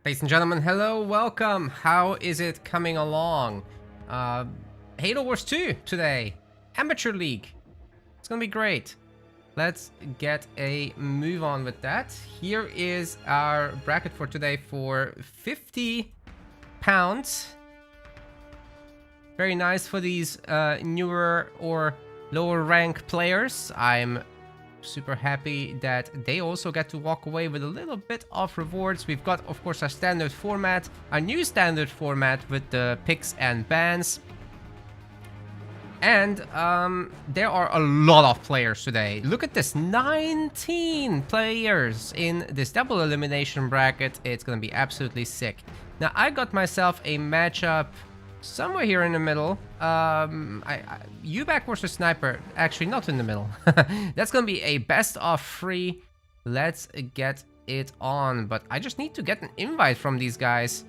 Ladies and gentlemen, hello, welcome. How is it coming along? Halo Wars 2 today. Amateur League. It's gonna be great. Let's get a move on with that. Here is our bracket for today for £50. Very nice for these newer or lower rank players. I'm super happy that they also get to walk away with a little bit of rewards. We've got, of course, our standard format, our new standard format with the picks and bans. And there are a lot of players today. Look at this, 19 players in this double elimination bracket. It's gonna be absolutely sick. Now, I got myself a matchup somewhere here in the middle. UBAC versus Sniper. Actually, not in the middle. That's gonna be a best of 3. Let's get it on. But I just need to get an invite from these guys.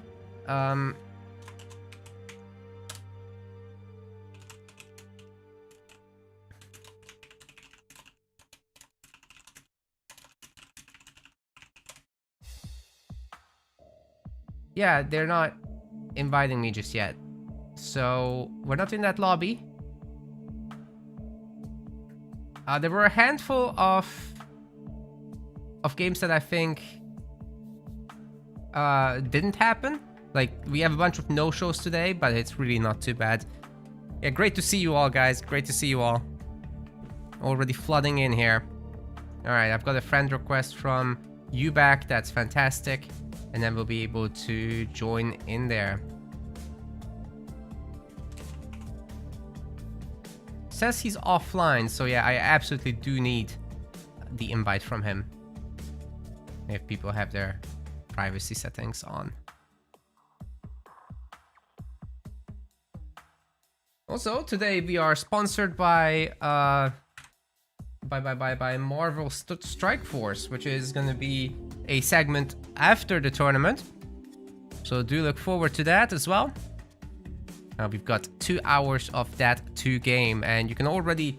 Yeah, they're not inviting me just yet. So we're not in that lobby. There were a handful of games that I think didn't happen. Like, we have a bunch of no-shows today, but it's really not too bad. Yeah, great to see you all, guys. Great to see you all. Already flooding in here. All right, I've got a friend request from UBAC. That's fantastic. And then we'll be able to join in there. Says he's offline, so yeah, I absolutely do need the invite from him if people have their privacy settings on. Also, today we are sponsored by Marvel Strike Force, which is going to be a segment after the tournament. So do look forward to that as well. We've got 2 hours of that game, and you can already,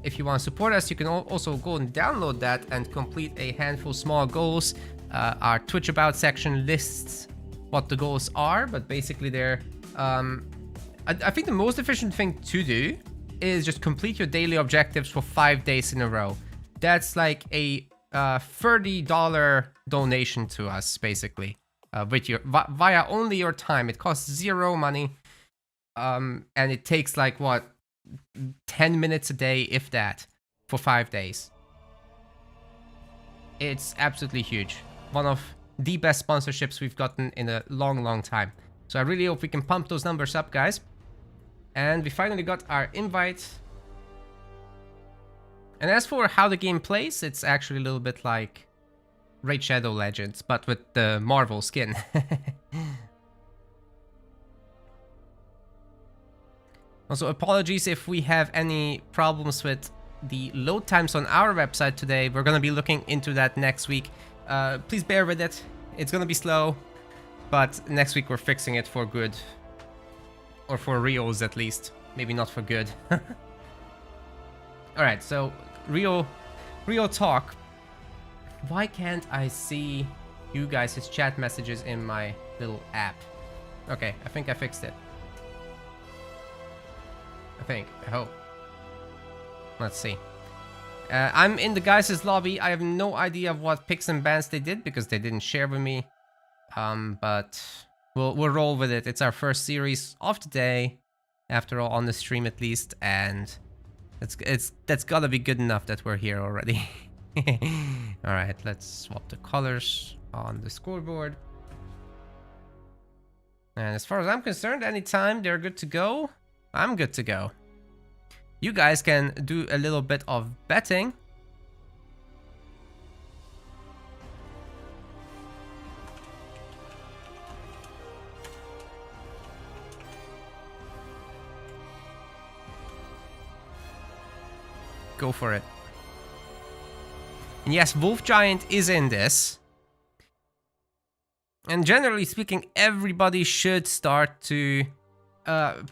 if you want to support us, you can also go and download that and complete a handful small goals. Our Twitch About section lists what the goals are, but basically they're, I think the most efficient thing to do is just complete your daily objectives for 5 days in a row. That's like a $30 donation to us, basically, with your via only your time. It costs 0 money. And it takes like, what, 10 minutes a day, if that, for 5 days. It's absolutely huge. One of the best sponsorships we've gotten in a long time. So I really hope we can pump those numbers up, guys. And we finally got our invite. And as for how the game plays, it's actually a little bit like Raid Shadow Legends, but with the Marvel skin. Also, apologies if we have any problems with the load times on our website today. We're going to be looking into that next week. Please bear with it. It's going to be slow, but next week we're fixing it for good. Or for reals, at least. Maybe not for good. Alright, so real talk. Why can't I see you guys' chat messages in my little app? Okay, I think I fixed it. I hope. Let's see. I'm in the guys' lobby. I have no idea what picks and bans they did because they didn't share with me. But we'll roll with it. It's our first series of the day, after all, on the stream at least, and that's gotta be good enough that we're here already. All right, let's swap the colors on the scoreboard. And as far as I'm concerned, anytime they're good to go, I'm good to go. You guys can do a little bit of betting. Go for it. And yes, Wolf Giant is in this. And generally speaking, everybody should start to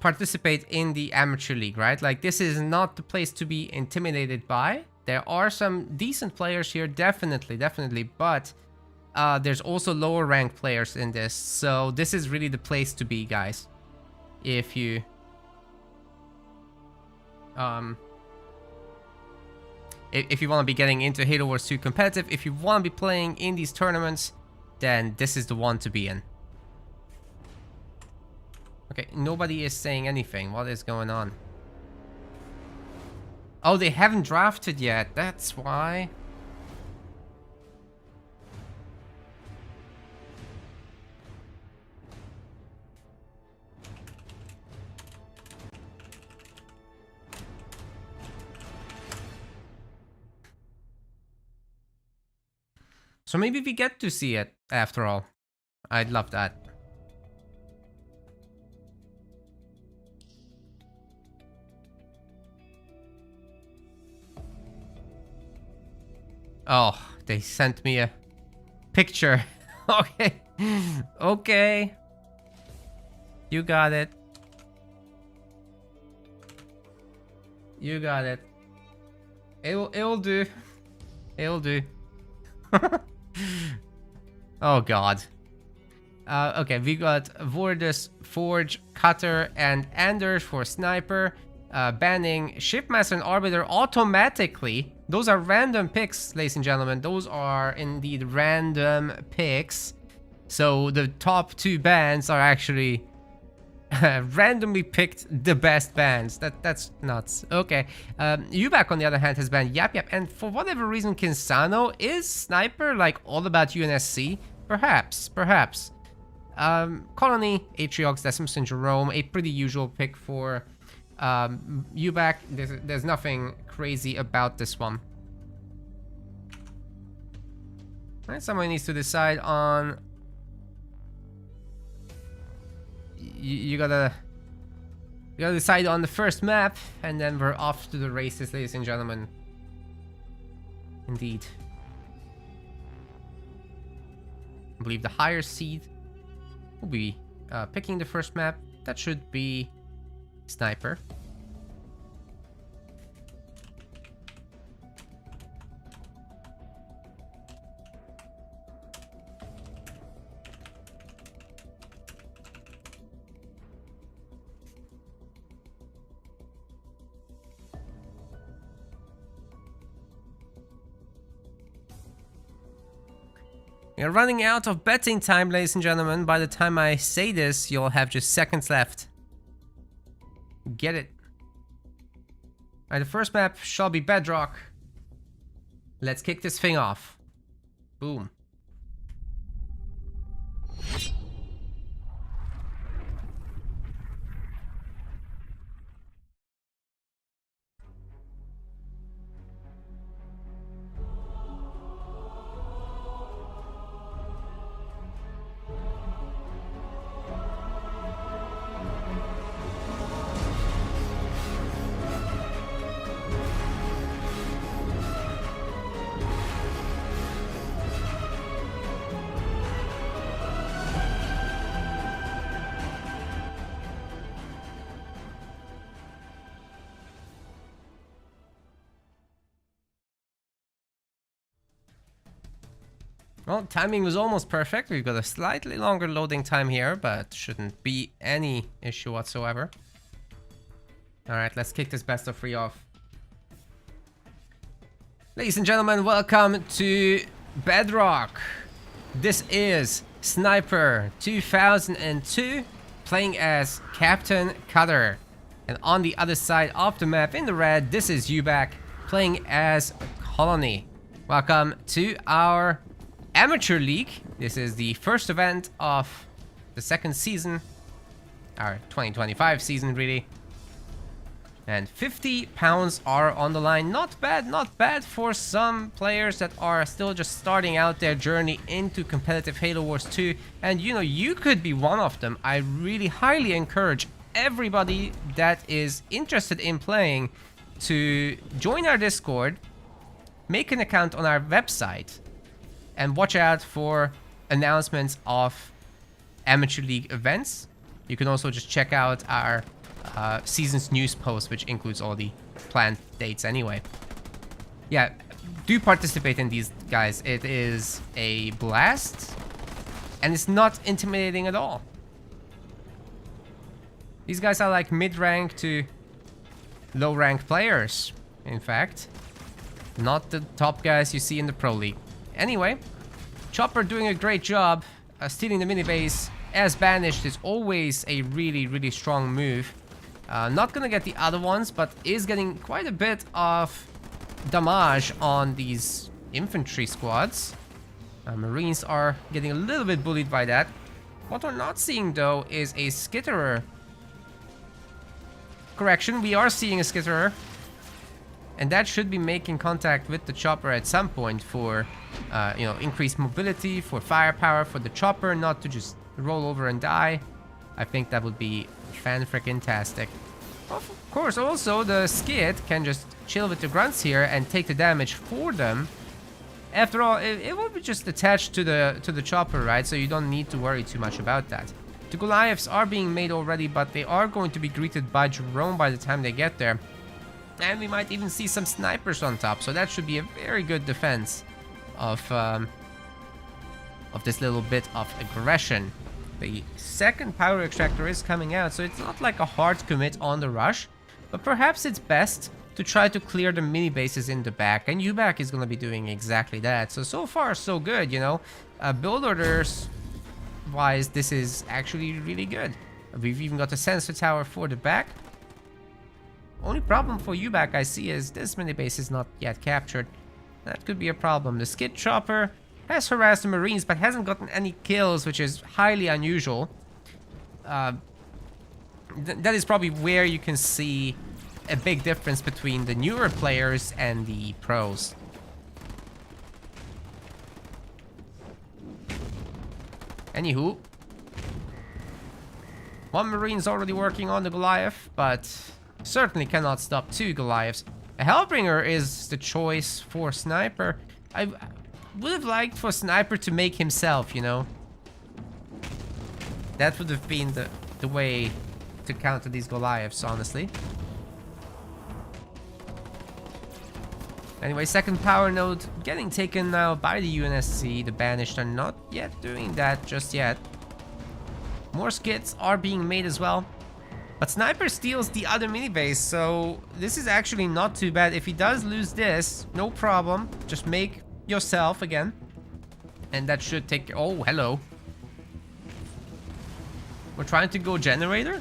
participate in the amateur league, right? Like, this is not the place to be intimidated by. There are some decent players here, definitely, but there's also lower ranked players in this. So this is really the place to be, guys. If you if you want to be getting into Halo Wars 2 competitive, if you want to be playing in these tournaments, then this is the one to be in. Okay, nobody is saying anything. What is going on? Oh, they haven't drafted yet. That's why. So maybe we get to see it after all. I'd love that. Oh, they sent me a picture. Okay. Okay. You got it. You got it. It'll do. It'll do. Oh god. Okay, we got Vordus, Forge, Cutter, and Anders for Sniper. Banning Shipmaster and Arbiter automatically. Those are random picks, ladies and gentlemen. Those are indeed random picks. So the top 2 bans are actually randomly picked the best bands. That's nuts. Okay. UBAC on the other hand has banned Yap Yap, and for whatever reason Kinsano is Sniper like all about UNSC. Perhaps. Colony, Atriox, Decimus, and Jerome, a pretty usual pick for UBAC. There's nothing crazy about this one. Alright, someone needs to decide on. You gotta decide on the first map, and then we're off to the races, ladies and gentlemen. Indeed. I believe the higher seed will be picking the first map. That should be Sniper. We're running out of betting time, ladies and gentlemen. By the time I say this, you'll have just seconds left. Get it. Alright, the first map shall be Bedrock. Let's kick this thing off. Boom. Well, timing was almost perfect. We've got a slightly longer loading time here, but shouldn't be any issue whatsoever. Alright, let's kick this best of 3 off. Ladies and gentlemen, welcome to Bedrock. This is Sniper 2002, playing as Captain Cutter. And on the other side of the map, in the red, this is UBAC, playing as Colony. Welcome to our Amateur League. This is the first event of the second season, our 2025 season really. And 50 pounds are on the line. Not bad for some players that are still just starting out their journey into competitive Halo Wars 2. And you know, you could be one of them. I really highly encourage everybody that is interested in playing to join our Discord, make an account on our website, and watch out for announcements of Amateur League events. You can also just check out our season's news post, which includes all the planned dates anyway. Yeah, do participate in these guys. It is a blast, and it's not intimidating at all. These guys are like mid-rank to low-rank players, in fact. Not the top guys you see in the Pro League. Anyway, Chopper doing a great job stealing the mini base. As banished is always a really, really strong move. Not gonna get the other ones, but is getting quite a bit of damage on these infantry squads. Marines are getting a little bit bullied by that. What we're not seeing though is a skitterer. Correction, we are seeing a skitterer. And that should be making contact with the chopper at some point for, you know, increased mobility, for firepower, for the chopper not to just roll over and die. I think that would be fan-frickin-tastic. Of course, also, the skid can just chill with the grunts here and take the damage for them. After all, it will be just attached to the chopper, right? So you don't need to worry too much about that. The Goliaths are being made already, but they are going to be greeted by Jerome by the time they get there. And we might even see some snipers on top, so that should be a very good defense of this little bit of aggression. The second power extractor is coming out, so it's not like a hard commit on the rush, but perhaps it's best to try to clear the mini bases in the back, and UBAC is going to be doing exactly that. So far so good, you know. Build orders wise, this is actually really good. We've even got a sensor tower for the back. Only problem for UBAC I see is this mini base is not yet captured. That could be a problem. The skid chopper has harassed the Marines, but hasn't gotten any kills, which is highly unusual. That is probably where you can see a big difference between the newer players and the pros. Anywho, one Marine's already working on the Goliath, but certainly cannot stop two Goliaths. A Hellbringer is the choice for Sniper. I would have liked for Sniper to make himself, you know. That would have been the way to counter these Goliaths, honestly. Anyway, second power node getting taken now by the UNSC. The Banished are not yet doing that just yet. More skids are being made as well. But Sniper steals the other mini base, so this is actually not too bad. If he does lose this, no problem. Just make yourself again. And that should take... Oh, hello. We're trying to go generator?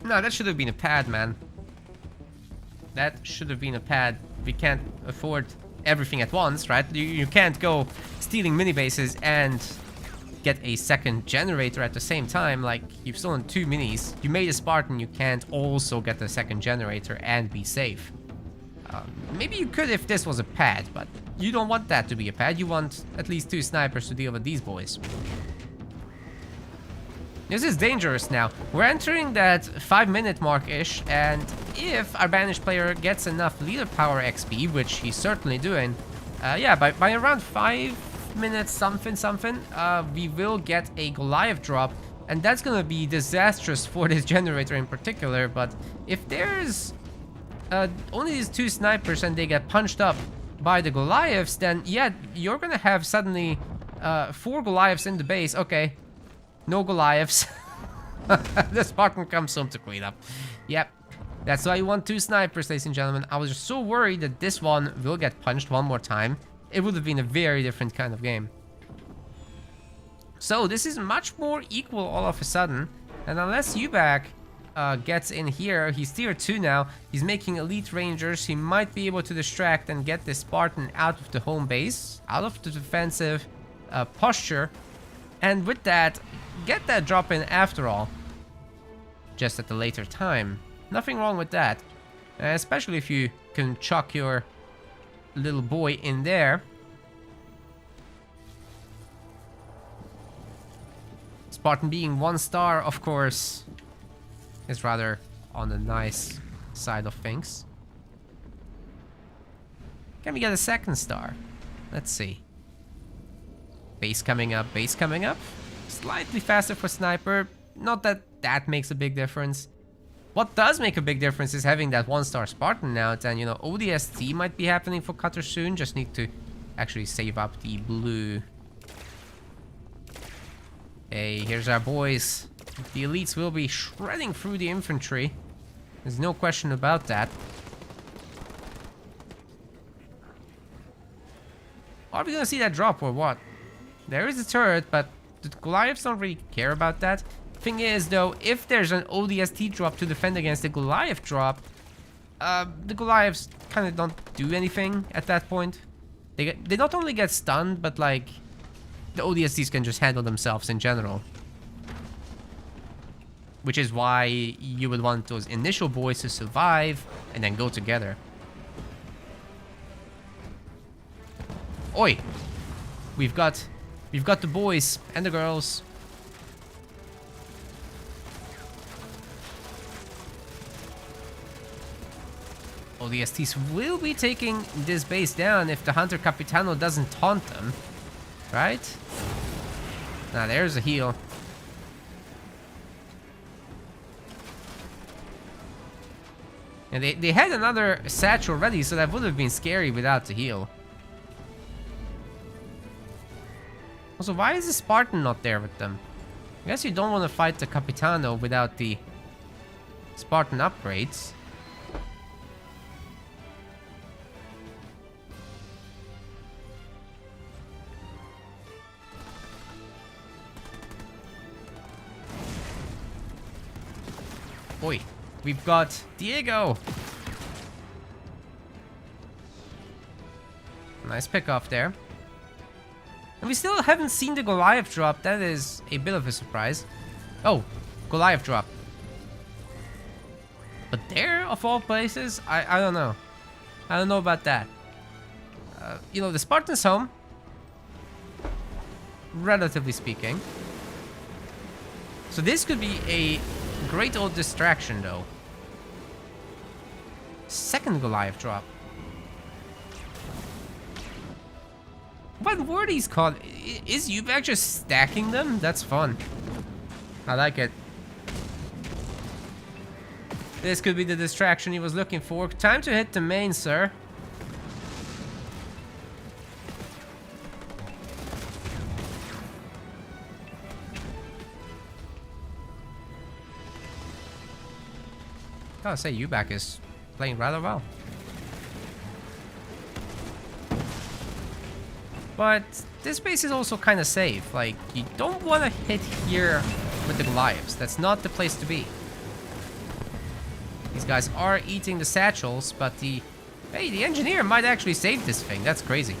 No, that should have been a pad, man. That should have been a pad. We can't afford everything at once, right? You can't go stealing mini bases and get a second generator at the same time. Like, you've stolen two minis. You made a Spartan, you can't also get the second generator and be safe. Maybe you could if this was a pad, but you don't want that to be a pad. You want at least two snipers to deal with these boys. This is dangerous now. We're entering that 5-minute mark-ish, and if our banished player gets enough leader power XP, which he's certainly doing, yeah, by around 5 minutes something, we will get a Goliath drop, and that's gonna be disastrous for this generator in particular. But if there's only these two snipers and they get punched up by the Goliaths, then yeah, you're gonna have suddenly 4 Goliaths in the base. Okay. No Goliaths. The Spartan comes home to clean up. Yep. That's why you want 2 snipers, ladies and gentlemen. I was just so worried that this one will get punched one more time. It would have been a very different kind of game. So this is much more equal all of a sudden. And unless UBAC gets in here, he's tier 2 now. He's making elite rangers. He might be able to distract and get this Spartan out of the home base, out of the defensive posture. And with that, get that drop in after all. Just at a later time. Nothing wrong with that. Especially if you can chuck your little boy in there. Spartan being 1 star, of course, is rather on the nice side of things. Can we get a 2nd star? Let's see. Base coming up, base coming up. Slightly faster for Sniper. Not that that makes a big difference. What does make a big difference is having that 1-star Spartan out, and you know, ODST might be happening for Cutter soon. Just need to actually save up the blue. Hey, here's our boys. The elites will be shredding through the infantry. There's no question about that. Are we gonna see that drop or what? There is a turret, but the Goliaths don't really care about that. Thing is, though, if there's an ODST drop to defend against the Goliath drop, the Goliaths kind of don't do anything at that point. They not only get stunned, but like the ODSTs can just handle themselves in general. Which is why you would want those initial boys to survive and then go together. Oi! We've got the boys and the girls. ODSTs will be taking this base down if the Hunter Capitano doesn't taunt them. Right? Now there's a heal. And they had another satchel ready, so that would have been scary without the heal. Also, why is the Spartan not there with them? I guess you don't want to fight the Capitano without the Spartan upgrades. Oi, we've got Diego. Nice pick off there. And we still haven't seen the Goliath drop. That is a bit of a surprise. Oh, Goliath drop. But there, of all places, I don't know. I don't know about that. You know, the Spartan's home. Relatively speaking. So this could be a great old distraction, though. Second Goliath drop. What were these called? Is Yubac just stacking them? That's fun. I like it. This could be the distraction he was looking for. Time to hit the main, sir. Gotta say, Yubac is playing rather well. But this base is also kind of safe. Like, you don't want to hit here with the Goliaths. That's not the place to be. These guys are eating the satchels, but the engineer might actually save this thing. That's crazy.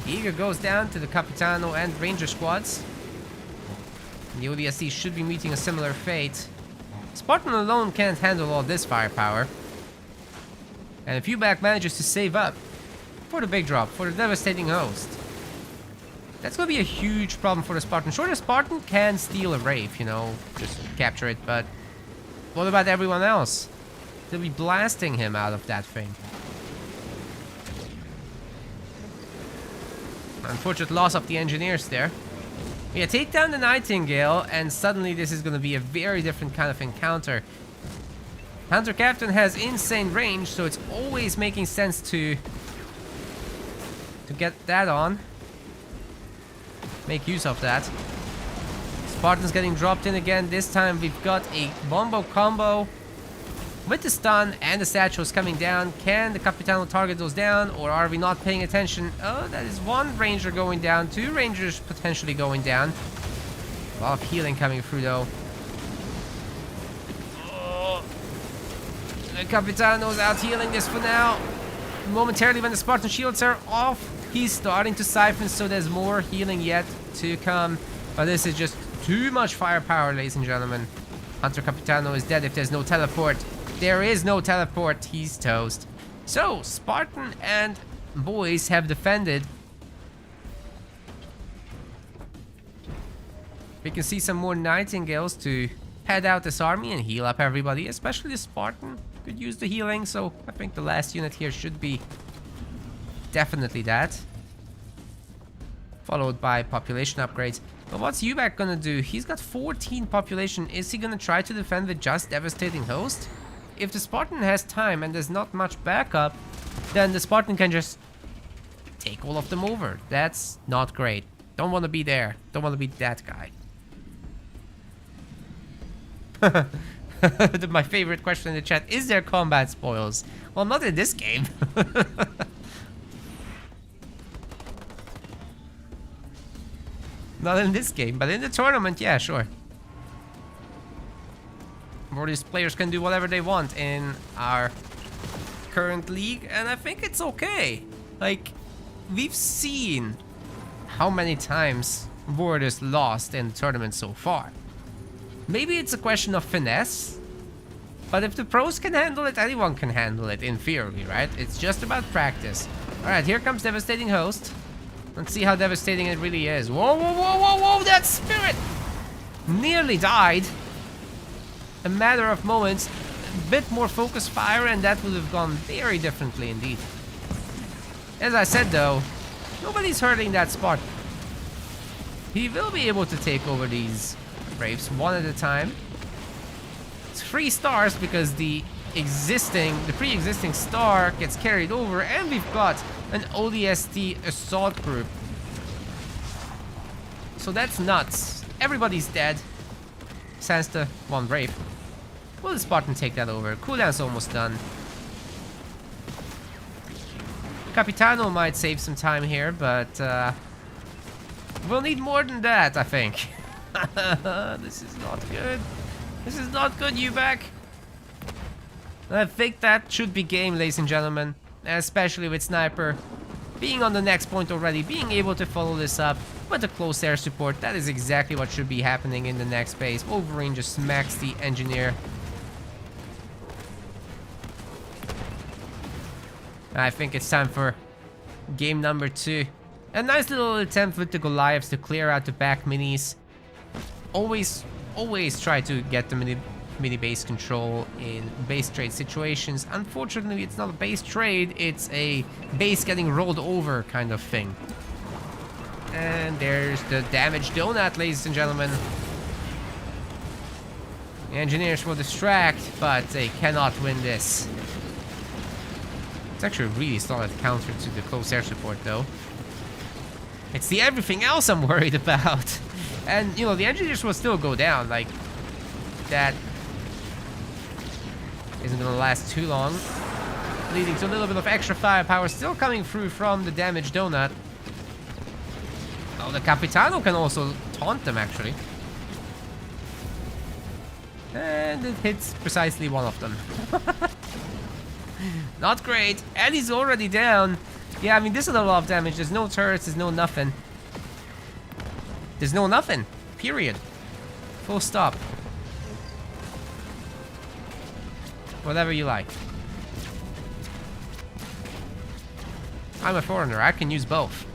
Eager goes down to the Capitano and Ranger squads. The ODST should be meeting a similar fate. Spartan alone can't handle all this firepower. And if Yubac manages to save up for the big drop, for the devastating host, that's gonna be a huge problem for the Spartan. Sure, the Spartan can steal a Wraith, you know, just capture it, but what about everyone else? They'll be blasting him out of that thing. Unfortunate loss of the engineers there. Yeah, take down the Nightingale, and suddenly this is going to be a very different kind of encounter. Hunter Captain has insane range, so it's always making sense to get that on. Make use of that. Spartan's getting dropped in again. This time we've got a Bombo combo with the stun and the satchels coming down. Can the Capitano target those down, or are we not paying attention? Oh, that is one Ranger going down. Two Rangers potentially going down. A lot of healing coming through, though. Oh. The Capitano's out healing this for now. Momentarily, when the Spartan shields are off, he's starting to siphon, so there's more healing yet to come. But this is just too much firepower, ladies and gentlemen. Hunter Capitano is dead if there's no teleport. There is no teleport. He's toast. So, Spartan and boys have defended. We can see some more Nightingales to head out this army and heal up everybody, especially the Spartan. Could use the healing, so I think the last unit here should be definitely that. Followed by population upgrades. But what's Ubak gonna do? He's got 14 population. Is he gonna try to defend with just Devastating Host? If the Spartan has time and there's not much backup, then the Spartan can just take all of them over. That's not great. Don't want to be there. Don't want to be that guy. My favorite question in the chat, is there combat spoils? Well, not in this game. Not in this game, but in the tournament, yeah, sure. More these players can do whatever they want in our current league, and I think it's okay. Like, we've seen how many times Warriors lost in the tournament so far. Maybe it's a question of finesse, but if the pros can handle it, anyone can handle it in theory, right? It's just about practice. Alright, here comes Devastating Host. Let's see how devastating it really is. Whoa, whoa, whoa, whoa, whoa, that spirit nearly died. A matter of moments, a bit more focus fire, and that would have gone very differently indeed. As I said though, nobody's hurting that spot. He will be able to take over these Braves one at a time. It's 3 stars because the pre-existing star gets carried over, and we've got an ODST assault group. So that's nuts. Everybody's dead. Sans the 1 Brave. Will the Spartan take that over? Cooldown's almost done. Capitano might save some time here, but we'll need more than that, I think. This is not good. This is not good, Ubak. I think that should be game, ladies and gentlemen. Especially with Sniper being on the next point already, being able to follow this up with a close air support. That is exactly what should be happening in the next phase. Wolverine just smacks the Engineer. I think it's time for game number 2. A nice little attempt with the Goliaths to clear out the back minis. Always try to get the mini base control in base trade situations. Unfortunately, it's not a base trade, it's a base getting rolled over kind of thing. And there's the damaged donut, ladies and gentlemen. The Engineers will distract, but they cannot win this. It's actually a really solid counter to the close air support though. It's the everything else I'm worried about. And, you know, the Engineers will still go down, like, that isn't gonna last too long. Leading to a little bit of extra firepower still coming through from the damaged donut. Oh, the Capitano can also taunt them, actually. And it hits precisely one of them. Not great. And he's already down. Yeah, I mean, this is a lot of damage. There's no turrets, there's no nothing. There's no nothing. Period. Full stop. Whatever you like. I'm a foreigner. I can use both.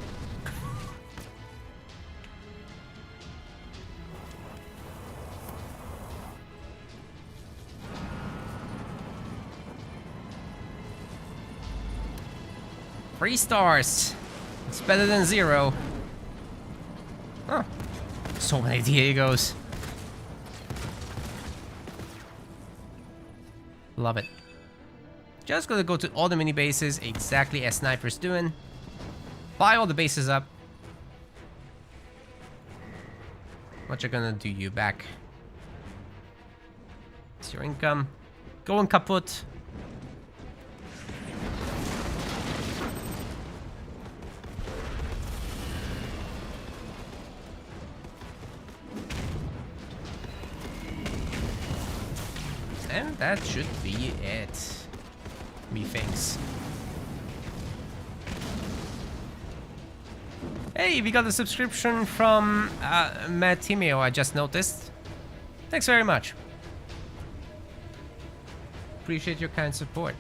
Three stars. It's better than 0. Oh, so many Diegos. Love it. Just gonna go to all the mini bases exactly as Sniper's doing. Buy all the bases up. What you gonna do, you back? It's your income. Going kaput. And that should be it, methinks. Hey, we got a subscription from Matt Timeo, I just noticed. Thanks very much. Appreciate your kind support.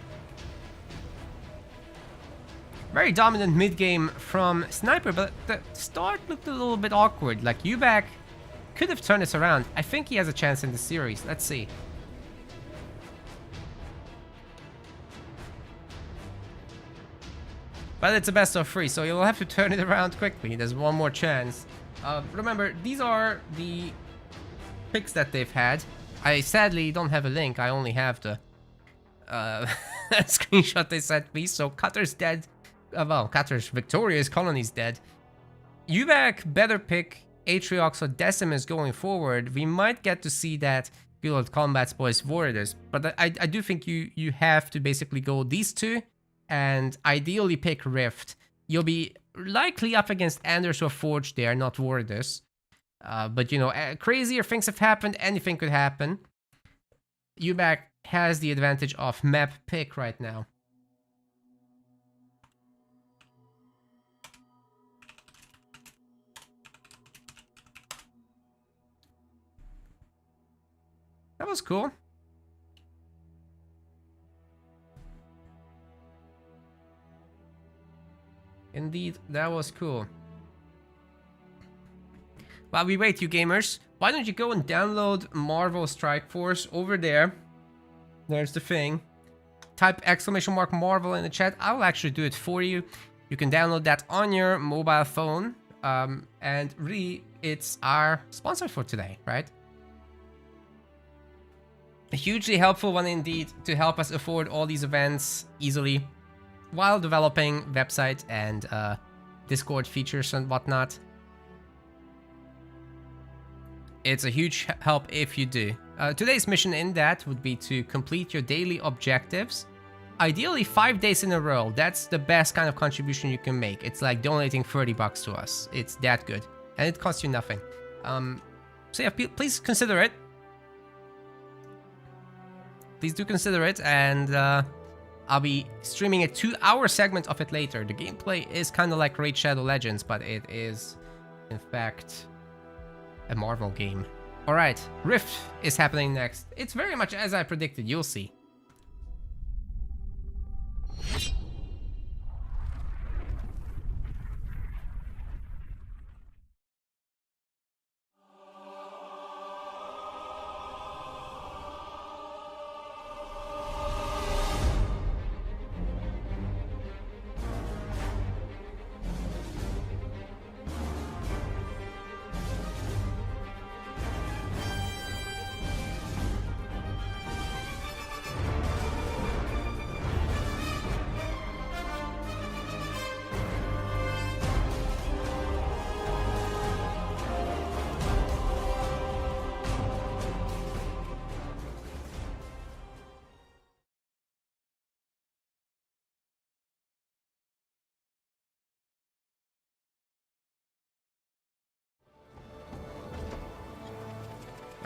Very dominant mid-game from Sniper, but the start looked a little bit awkward. Like, Ubak could have turned this around. I think he has a chance in the series. Let's see. But it's a best of 3, so you'll have to turn it around quickly. There's one more chance. Remember, these are the picks that they've had. I sadly don't have a link. I only have the screenshot they sent me. So Cutter's dead. Well, Cutter's victorious colony's dead. Ubak better pick Atriox or Decimus going forward. We might get to see that good old Combat Boys Voridus, but I do think you have to basically go these two and ideally pick Rift. You'll be likely up against Anders or Forge there, not Voridus. But you know, crazier things have happened, anything could happen. Ubak has the advantage of map pick right now. That was cool. Indeed, that was cool. While we wait, you gamers, why don't you go and download Marvel Strike Force over there? There's the thing. Type !! Marvel in the chat. I will actually do it for you. You can download that on your mobile phone. And really, it's our sponsor for today, right? A hugely helpful one indeed to help us afford all these events easily while developing website and Discord features and whatnot. It's a huge help if you do. Today's mission in that would be to complete your daily objectives. Ideally 5 days in a row. That's the best kind of contribution you can make. It's like donating 30 bucks to us. It's that good. And it costs you nothing. So yeah, please consider it. Please do consider it, and I'll be streaming a 2-hour segment of it later. The gameplay is kind of like Raid Shadow Legends, but it is, in fact, a Marvel game. Alright, Rift is happening next. It's very much as I predicted, you'll see.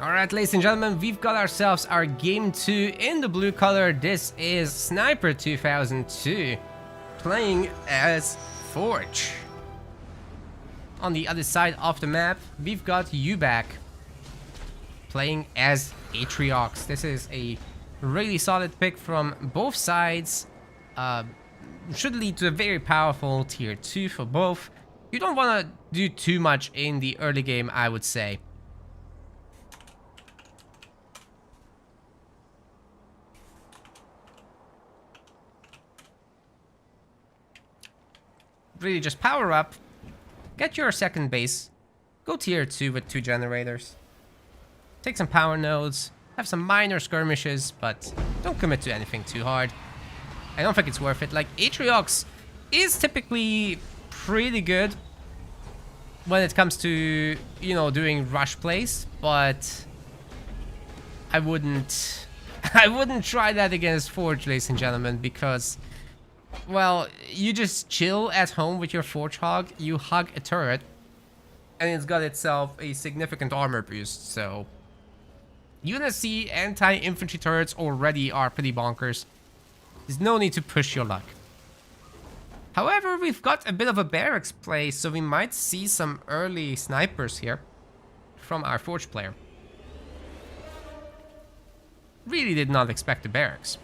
Alright, ladies and gentlemen, we've got ourselves our game 2 in the blue color. This is Sniper 2002, playing as Forge. On the other side of the map, we've got Ubak, playing as Atriox. This is a really solid pick from both sides. Should lead to a very powerful tier 2 for both. You don't want to do too much in the early game, I would say. Really just power up, get your second base, go tier 2 with 2 generators, take some power nodes, have some minor skirmishes, but don't commit to anything too hard. I don't think it's worth it. Like, Atriox is typically pretty good when it comes to, you know, doing rush plays, but I wouldn't try that against Forge, ladies and gentlemen, because, well, you just chill at home with your Forge Hog, you hug a turret, and it's got itself a significant armor boost, so UNSC anti-infantry turrets already are pretty bonkers. There's no need to push your luck. However, we've got a bit of a barracks play, so we might see some early snipers here from our Forge player. Really did not expect the barracks.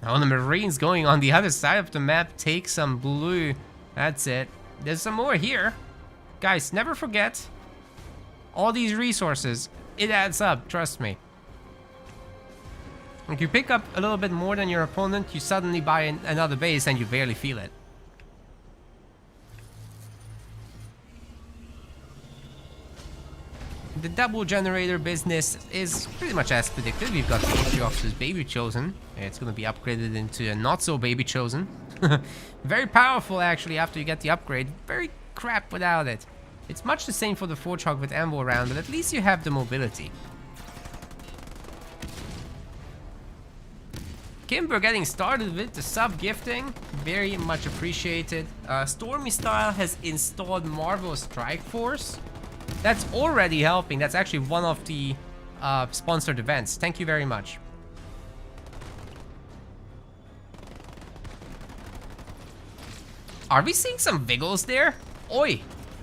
Now the Marines going on the other side of the map take some blue. That's it. There's some more here. Guys, never forget. All these resources, it adds up, trust me. If you pick up a little bit more than your opponent, you suddenly buy another base and you barely feel it. The double generator business is pretty much as predicted. We've got the Atriox's Baby Chosen. It's going to be upgraded into a not so Baby Chosen. Very powerful actually after you get the upgrade. Very crap without it. It's much the same for the Forge-Hog with ammo around, but at least you have the mobility. Kimber getting started with the sub-gifting. Very much appreciated. Stormy Style has installed Marvel Strike Force. That's already helping. That's actually one of the sponsored events. Thank you very much. Are we seeing some Wiggles there? Oi!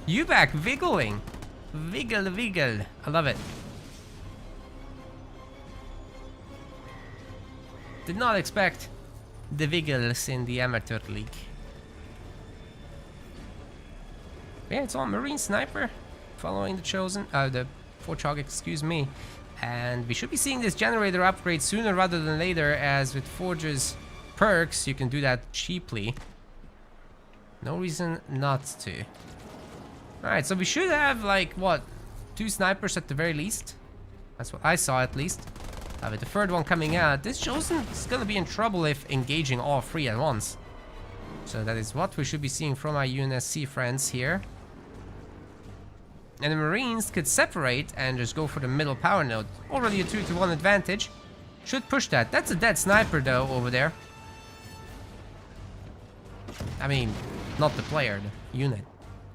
You back wiggling. Wiggle, wiggle. I love it. Did not expect the Wiggles in the Amateur League. Yeah, it's all Marine Sniper. Following the Chosen, the Forge-Hog, excuse me. And we should be seeing this generator upgrade sooner rather than later, as with Forge's perks, you can do that cheaply. No reason not to. Alright, so we should have, like, what? 2 snipers at the very least. That's what I saw, at least. With the third one coming out, this Chosen is gonna be in trouble if engaging all 3 at once. So that is what we should be seeing from our UNSC friends here. And the Marines could separate and just go for the middle power node. Already a 2-to-1 advantage. Should push that. That's a dead sniper though over there. I mean, not the player, the unit.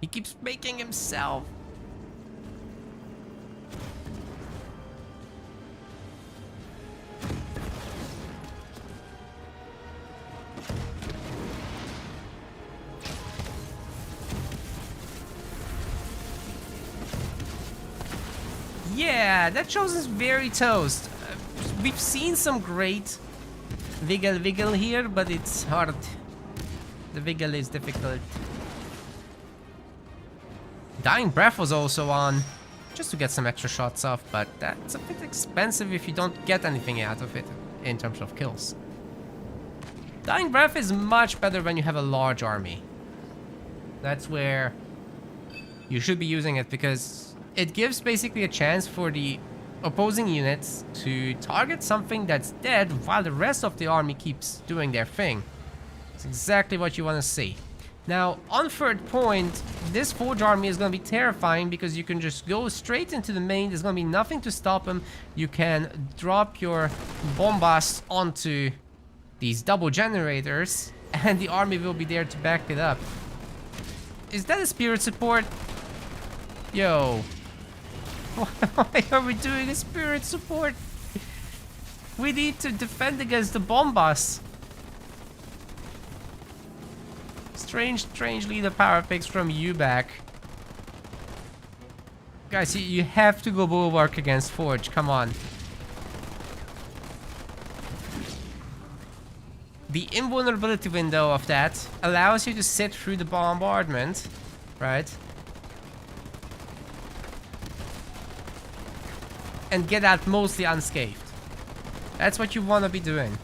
He keeps making himself. Yeah, that Chosen's very toast. We've seen some great wiggle here, but it's hard. The wiggle is difficult. Dying Breath was also on, just to get some extra shots off, but that's a bit expensive if you don't get anything out of it in terms of kills. Dying Breath is much better when you have a large army. That's where you should be using it, because it gives basically a chance for the opposing units to target something that's dead while the rest of the army keeps doing their thing. It's exactly what you want to see. Now, on third point, this Forge army is going to be terrifying because you can just go straight into the main. There's going to be nothing to stop them. You can drop your bombas onto these double generators and the army will be there to back it up. Is that a spirit support? Yo. Why are we doing a spirit support? We need to defend against the bombas. Strangely, the power picks from you back. Guys, you have to go Bulwark against Forge. Come on. The invulnerability window of that allows you to sit through the bombardment, right? And get out mostly unscathed. That's what you want to be doing.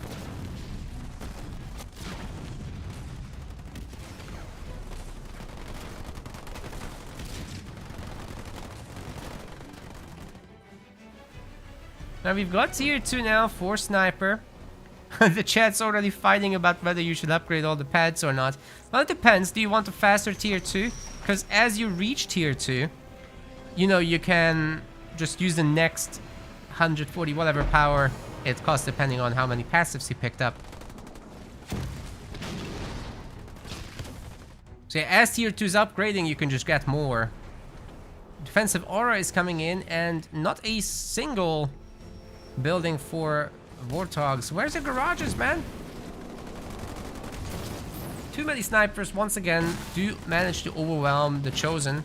Now we've got tier 2 now for Sniper. The chat's already fighting about whether you should upgrade all the pads or not. Well, it depends. Do you want a faster tier 2? Because as you reach tier 2, you know, you can just use the next 140 whatever power it costs depending on how many passives you picked up. So yeah, as tier 2 is upgrading, you can just get more. Defensive aura is coming in and not a single building for Warthogs. Where's the garages, man? Too many snipers once again do manage to overwhelm the Chosen.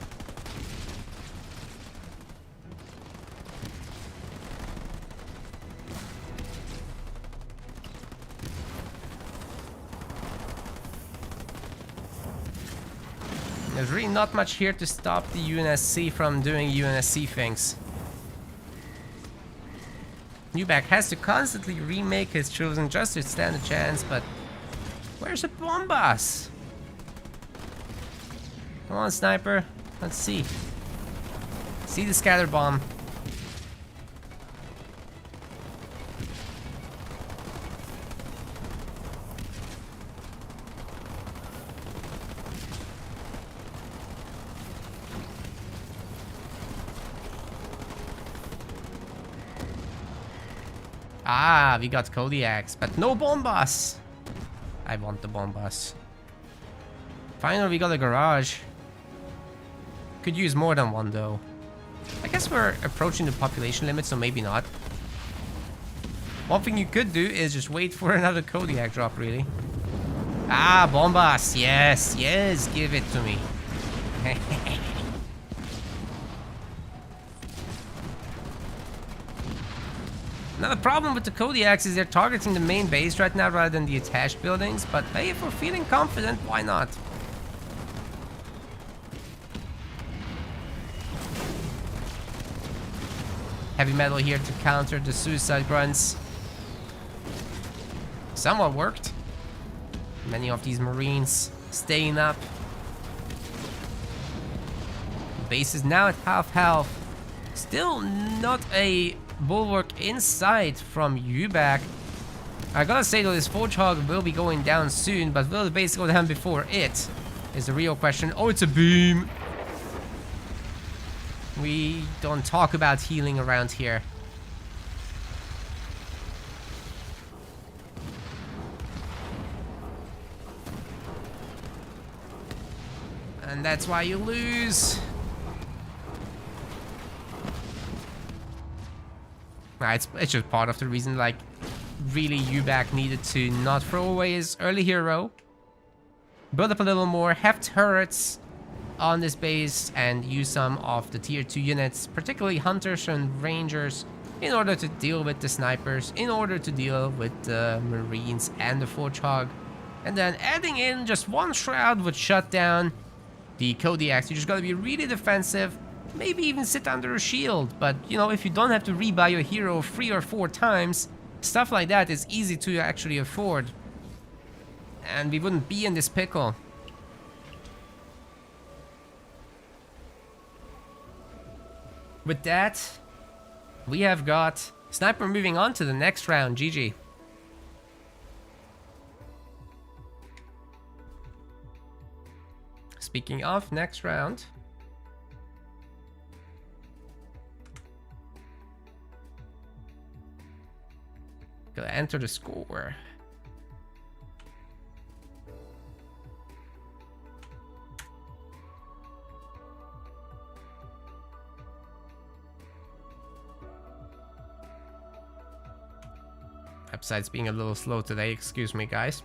There's really not much here to stop the UNSC from doing UNSC things. Newback has to constantly remake his children just to stand a chance, but where's the Bombas? Come on, sniper. Let's see. See the scatter bomb. Ah, we got Kodiaks, but no Bombas. I want the Bombas. Finally, we got a garage. Could use more than one, though. I guess we're approaching the population limit, so maybe not. One thing you could do is just wait for another Kodiak drop, really. Ah, Bombas. Yes, yes, give it to me. Now the problem with the Kodiaks is they're targeting the main base right now rather than the attached buildings, but hey, if we're feeling confident, why not? Heavy metal here to counter the suicide grunts. Somewhat worked. Many of these Marines staying up. The base is now at half health. Still not a bulwark inside from UBAC. I gotta say though, this Forge Hog will be going down soon, but will the base go down before it? Is the real question. Oh, it's a beam! We don't talk about healing around here. And that's why you lose. It's just part of the reason, like, really UBAC needed to not throw away his early hero. Build up a little more, have turrets on this base, and use some of the tier 2 units, particularly hunters and rangers, in order to deal with the snipers, in order to deal with the Marines and the Forge Hog. And then adding in just one shroud would shut down the Kodiaks. You just gotta be really defensive. Maybe even sit under a shield, but you know, if you don't have to rebuy your hero 3 or 4 times, stuff like that is easy to actually afford. And we wouldn't be in this pickle. With that, we have got Sniper moving on to the next round. GG. Speaking of next round, gonna enter the score. Website's being a little slow today, excuse me guys.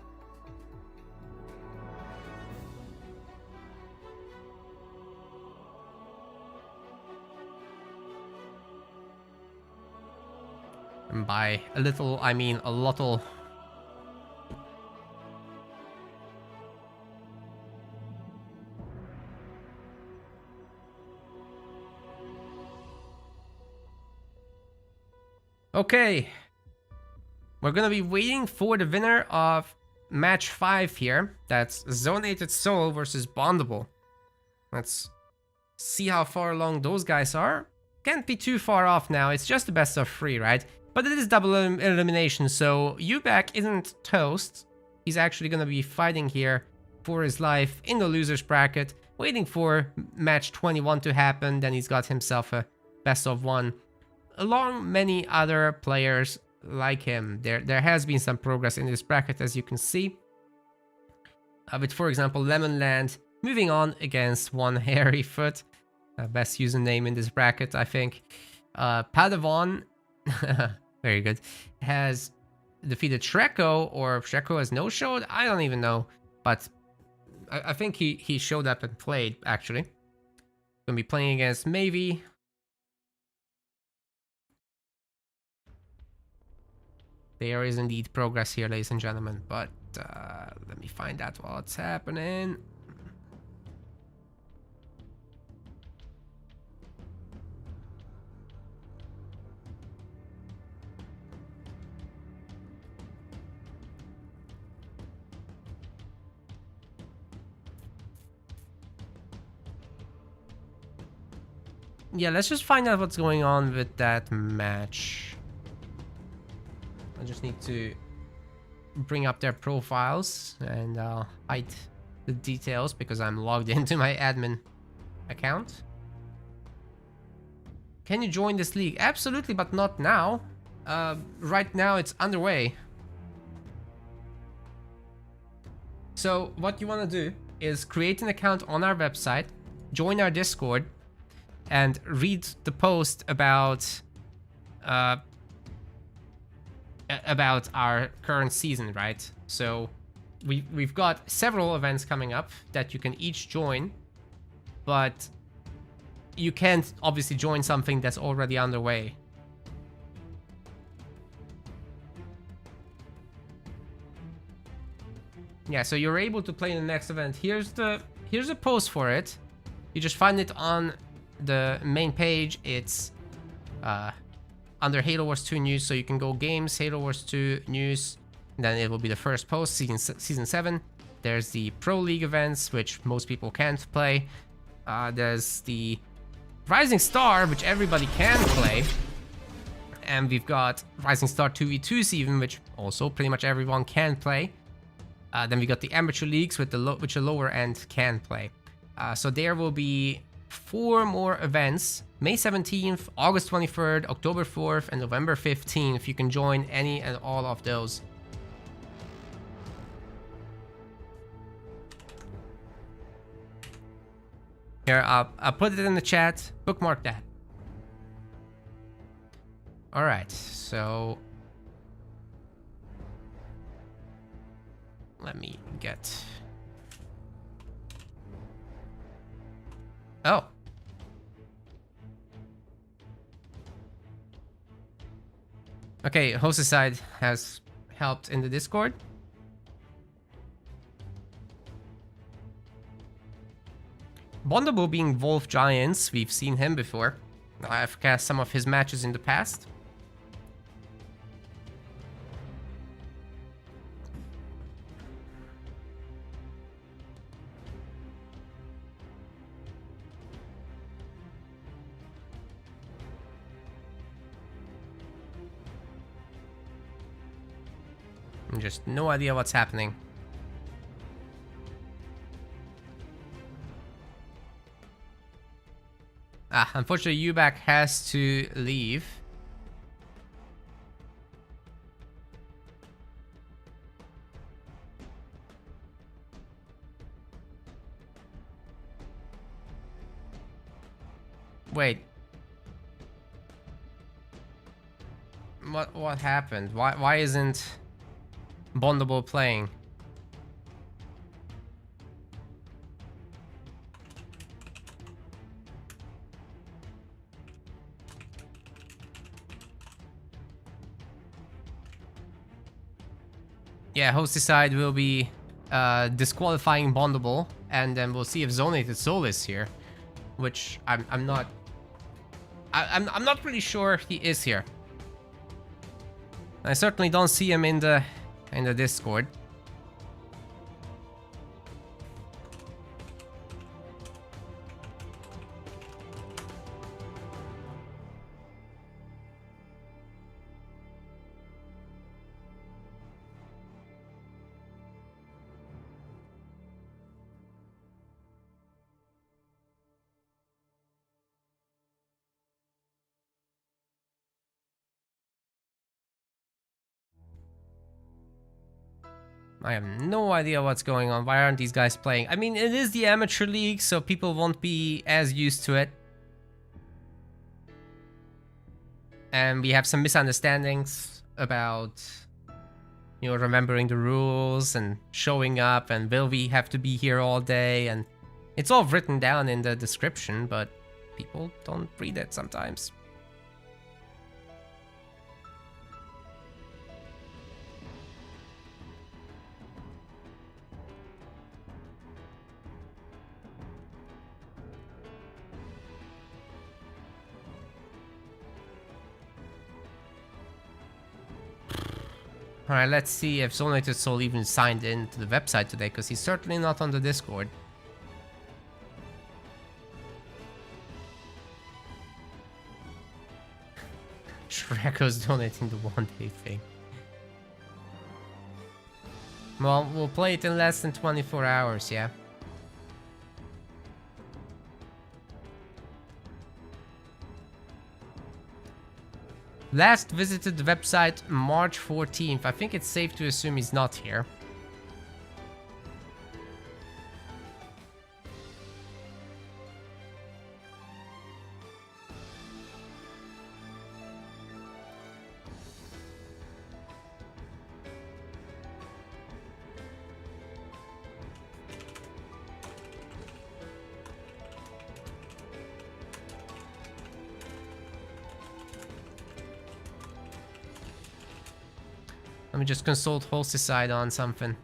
And by a little, I mean a lottle. Okay. We're gonna be waiting for the winner of match 5 here. That's Zonated Soul versus Bondable. Let's see how far along those guys are. Can't be too far off now. It's just the best of 3, right? But it is double elimination, so UBAC isn't toast. He's actually gonna be fighting here for his life in the loser's bracket, waiting for match 21 to happen. Then he's got himself a best of 1. Along many other players like him, there has been some progress in this bracket, as you can see. With, for example, Lemonland moving on against one Hairy Foot, best username in this bracket, I think. Padawan, very good, has defeated Shreko, or Shreko has no-showed. I don't even know, but I think he showed up and played actually. Gonna be playing against Mavie. There is indeed progress here, ladies and gentlemen, but let me find out what's happening. Yeah, let's just find out what's going on with that match. I just need to bring up their profiles and hide the details because I'm logged into my admin account. Can you join this league? Absolutely, but not now. Right now it's underway. So what you want to do is create an account on our website, join our Discord, and read the post about our current season, right? So we've got several events coming up that you can each join, but you can't obviously join something that's already underway. Yeah, so you're able to play in the next event. Here's a post for it. You just find it on the main page. It's under Halo Wars 2 news, so you can go games, Halo Wars 2 news, and then it will be the first post, season 7. There's the Pro League events, which most people can't play. There's the Rising Star, which everybody can play. And we've got Rising Star 2v2s even, which also pretty much everyone can play. Then we got the Amateur Leagues, which the lower end can play. So there will be 4 more events. May 17th, August 23rd, October 4th, and November 15th. You can join any and all of those. Here, I'll put it in the chat. Bookmark that. Alright, so let me get... Oh. Okay, host's side has helped in the Discord. Bondable being Wolf Giants, we've seen him before. I've cast some of his matches in the past. Just no idea what's happening. Unfortunately, Ubak has to leave. Wait. What happened? Why isn't Bondable playing? Yeah, host side will be disqualifying Bondable, and then we'll see if Zonated Soul is here, which I'm not pretty sure he is here. I certainly don't see him in the Discord. I have no idea what's going on. Why aren't these guys playing? I mean, it is the amateur league, so people won't be as used to it. And we have some misunderstandings about, you know, remembering the rules and showing up, and will we have to be here all day? And it's all written down in the description, but people don't read it sometimes. Alright, let's see if Zonated Soul even signed in to the website today, because he's certainly not on the Discord. Freckles donating the 1-day thing. Well, we'll play it in less than 24 hours, yeah? Last visited the website March 14th. I think it's safe to assume he's not here. Let me just consult Hosticide on something.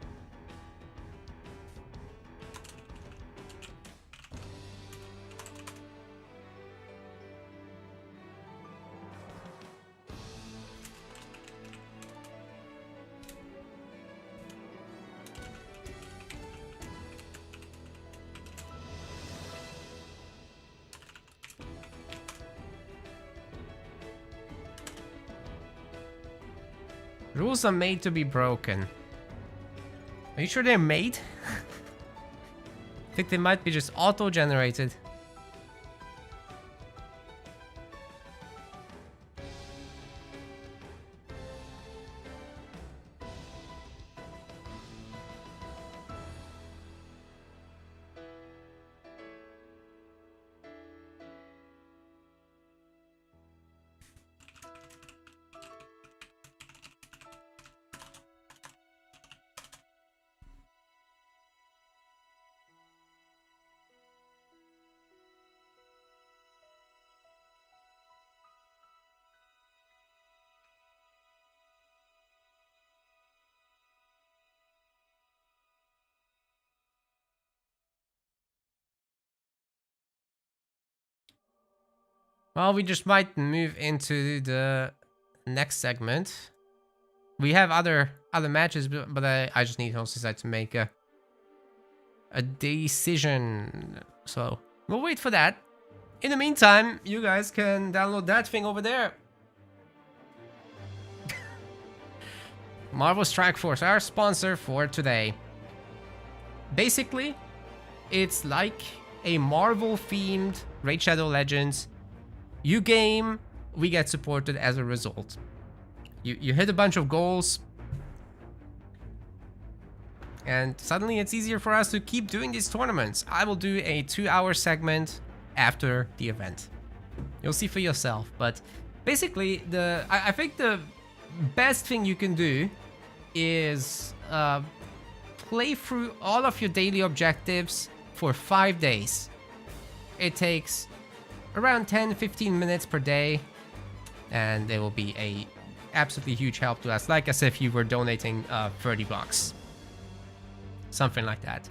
Rules are made to be broken. Are you sure they're made? I think they might be just auto-generated. Well, we just might move into the next segment. We have other matches, but I just need Hosticide to make a decision. So we'll wait for that. In the meantime, you guys can download that thing over there. Marvel Strike Force, our sponsor for today. Basically, it's like a Marvel-themed Raid Shadow Legends. You game, we get supported as a result. You hit a bunch of goals, and suddenly it's easier for us to keep doing these tournaments. I will do a 2-hour segment after the event. You'll see for yourself, but basically I think the best thing you can do is play through all of your daily objectives for 5 days. It takes around 10-15 minutes per day, and it will be a absolutely huge help to us, like as if you were donating $30, something like that.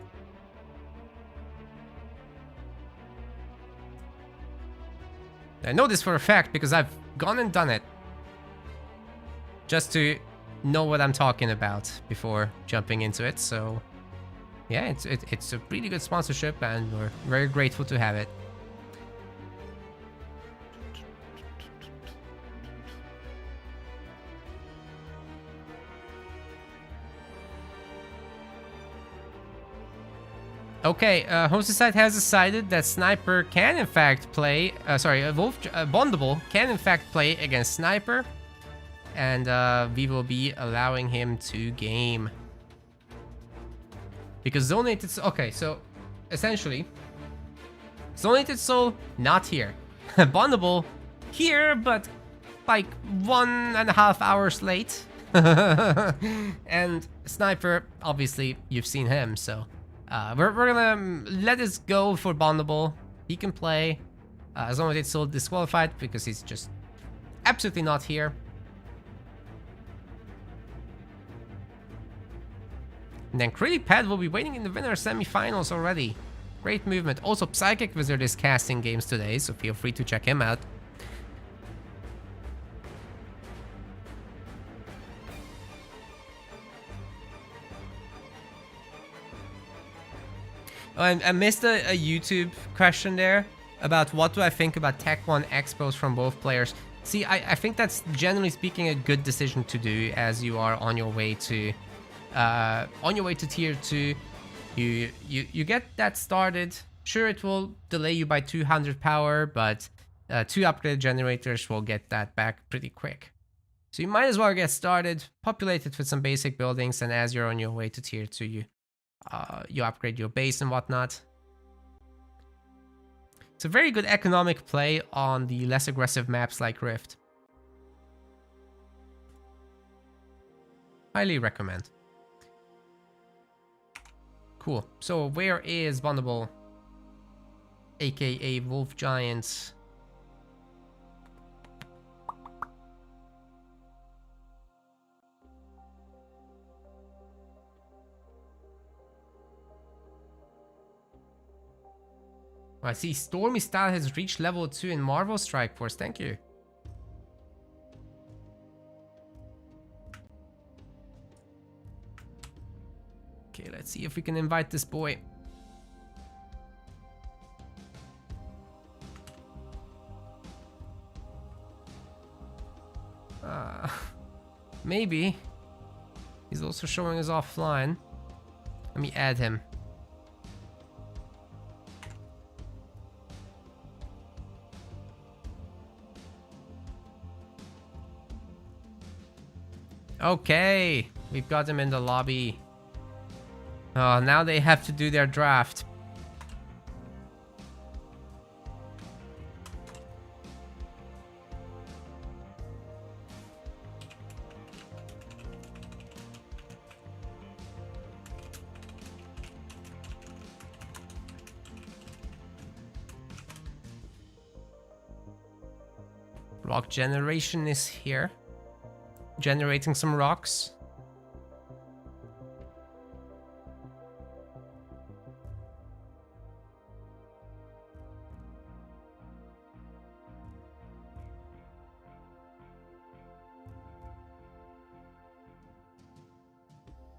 I know this for a fact because I've gone and done it, just to know what I'm talking about before jumping into it. So yeah, it's a pretty good sponsorship, and we're very grateful to have it. Okay, Hosticide has decided that Sniper can in fact play, Bondable can in fact play against Sniper, and we will be allowing him to game. Because Zonated Soul, okay, so essentially, Zonated Soul not here. Bondable here, but like 1.5 hours late. And Sniper, obviously, you've seen him, so we're gonna let this go for Bondable. He can play as long as it's still disqualified because he's just absolutely not here. And then Critic Pad will be waiting in the winner semi-finals already. Great movement. Also, Psychic Wizard is casting games today, so feel free to check him out. Oh, I missed a YouTube question there about what do I think about Tech 1 expos from both players. See, I think that's generally speaking a good decision to do as you are on your way to tier 2. You get that started. Sure, it will delay you by 200 power, but 2 upgraded generators will get that back pretty quick. So you might as well get started, populate it with some basic buildings, and as you're on your way to tier 2, you upgrade your base and whatnot. It's a very good economic play on the less aggressive maps like Rift. Highly recommend. Cool. So where is Vulnerable, aka Wolf Giants? I see Stormy Style has reached level 2 in Marvel Strike Force. Thank you. Okay, let's see if we can invite this boy. Maybe. He's also showing us offline. Let me add him. Okay, we've got him in the lobby. Oh, now they have to do their draft. Rock generation is here. Generating some rocks.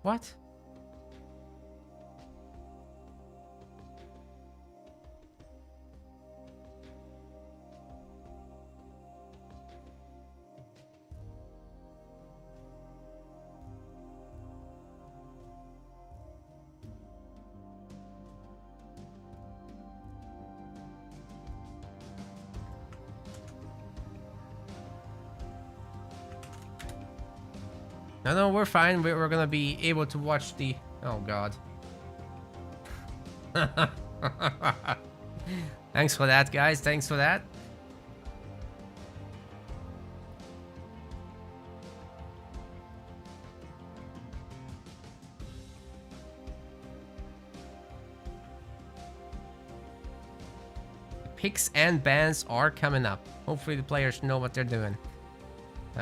What? No, we're fine. We're gonna be able to watch the... Oh, God. Thanks for that, guys. Thanks for that. Picks and bans are coming up. Hopefully the players know what they're doing.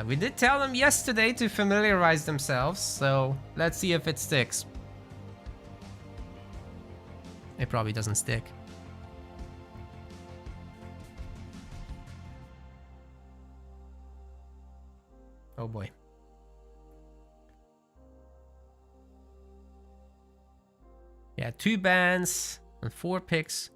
We did tell them yesterday to familiarize themselves, so let's see if it sticks. It probably doesn't stick. Oh boy. Yeah, 2 bans and 4 picks.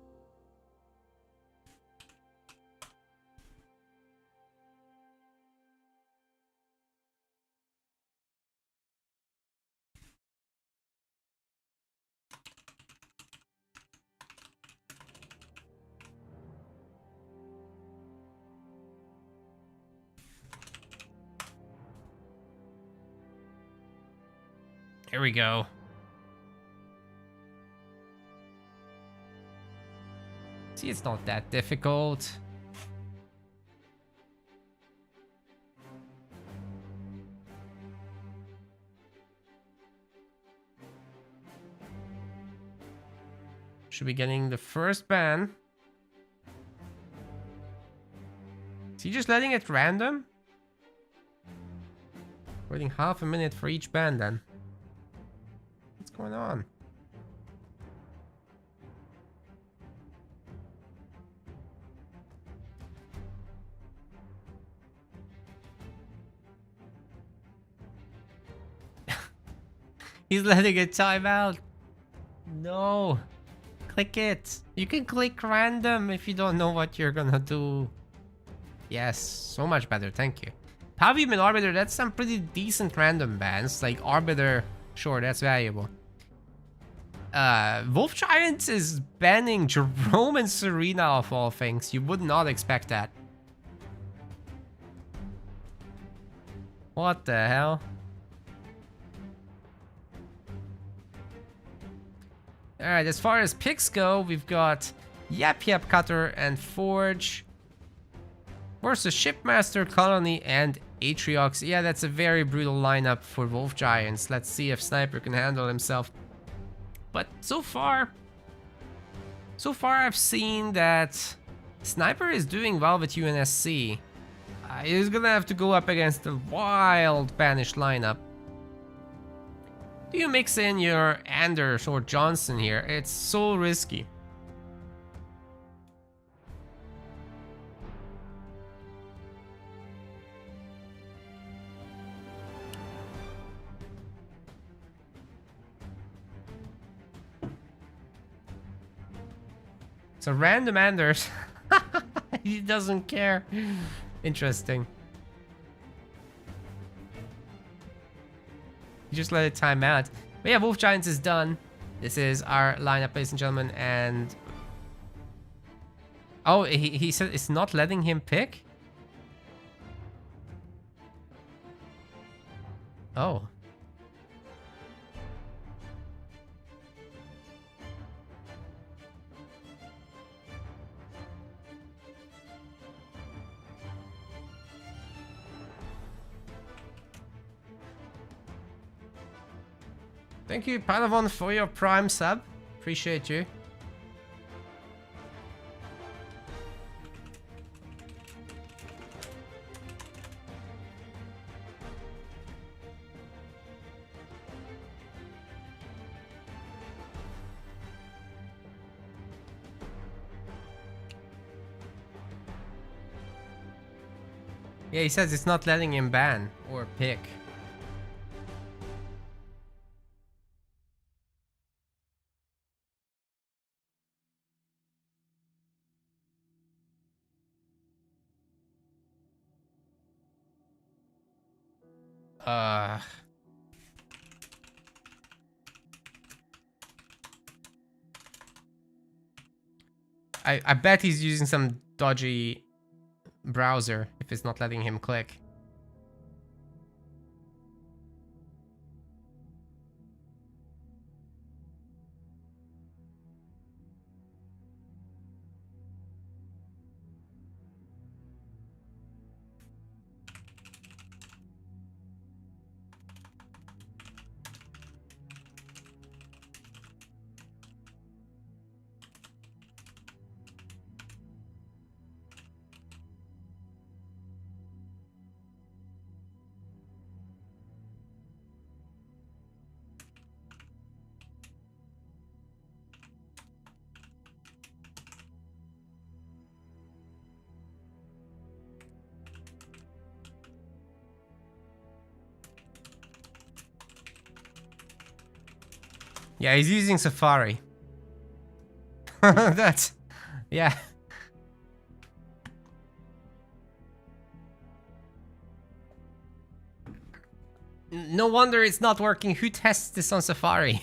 Here we go. See, it's not that difficult. Should be getting the first ban. Is he just letting it random? Waiting half a minute for each ban then. What's going on? He's letting it time out. No. Click it. You can click random if you don't know what you're gonna do. Yes, so much better, thank you. Pavium and Arbiter, that's some pretty decent random bans. Like Arbiter, sure, that's valuable. Wolf Giants is banning Jerome and Serena of all things. You would not expect that. What the hell? Alright, as far as picks go, we've got Yap Yap Cutter and Forge versus Shipmaster, Colony, and Atriox. Yeah, that's a very brutal lineup for Wolf Giants. Let's see if Sniper can handle himself. But so far I've seen that Sniper is doing well with UNSC. He's gonna have to go up against a wild banished lineup. Do you mix in your Anders or Johnson here? It's so risky. It's a random Anders. He doesn't care. Interesting. You just let it time out. But yeah, Wolf Giants is done. This is our lineup, ladies and gentlemen, and... Oh, he said it's not letting him pick? Oh. Thank you, Padawan, for your Prime sub. Appreciate you. Yeah, he says it's not letting him ban or pick. I bet he's using some dodgy browser if it's not letting him click. Yeah, he's using Safari. That's... yeah. No wonder it's not working. Who tests this on Safari?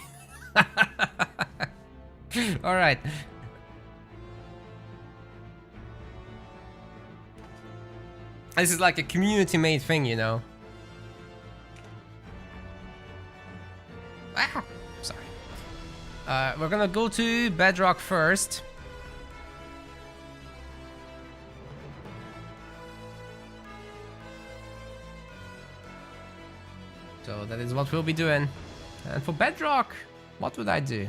Alright. This is like a community-made thing, you know? Ah! Sorry. We're gonna go to Bedrock first. So that is what we'll be doing. And for Bedrock, what would I do?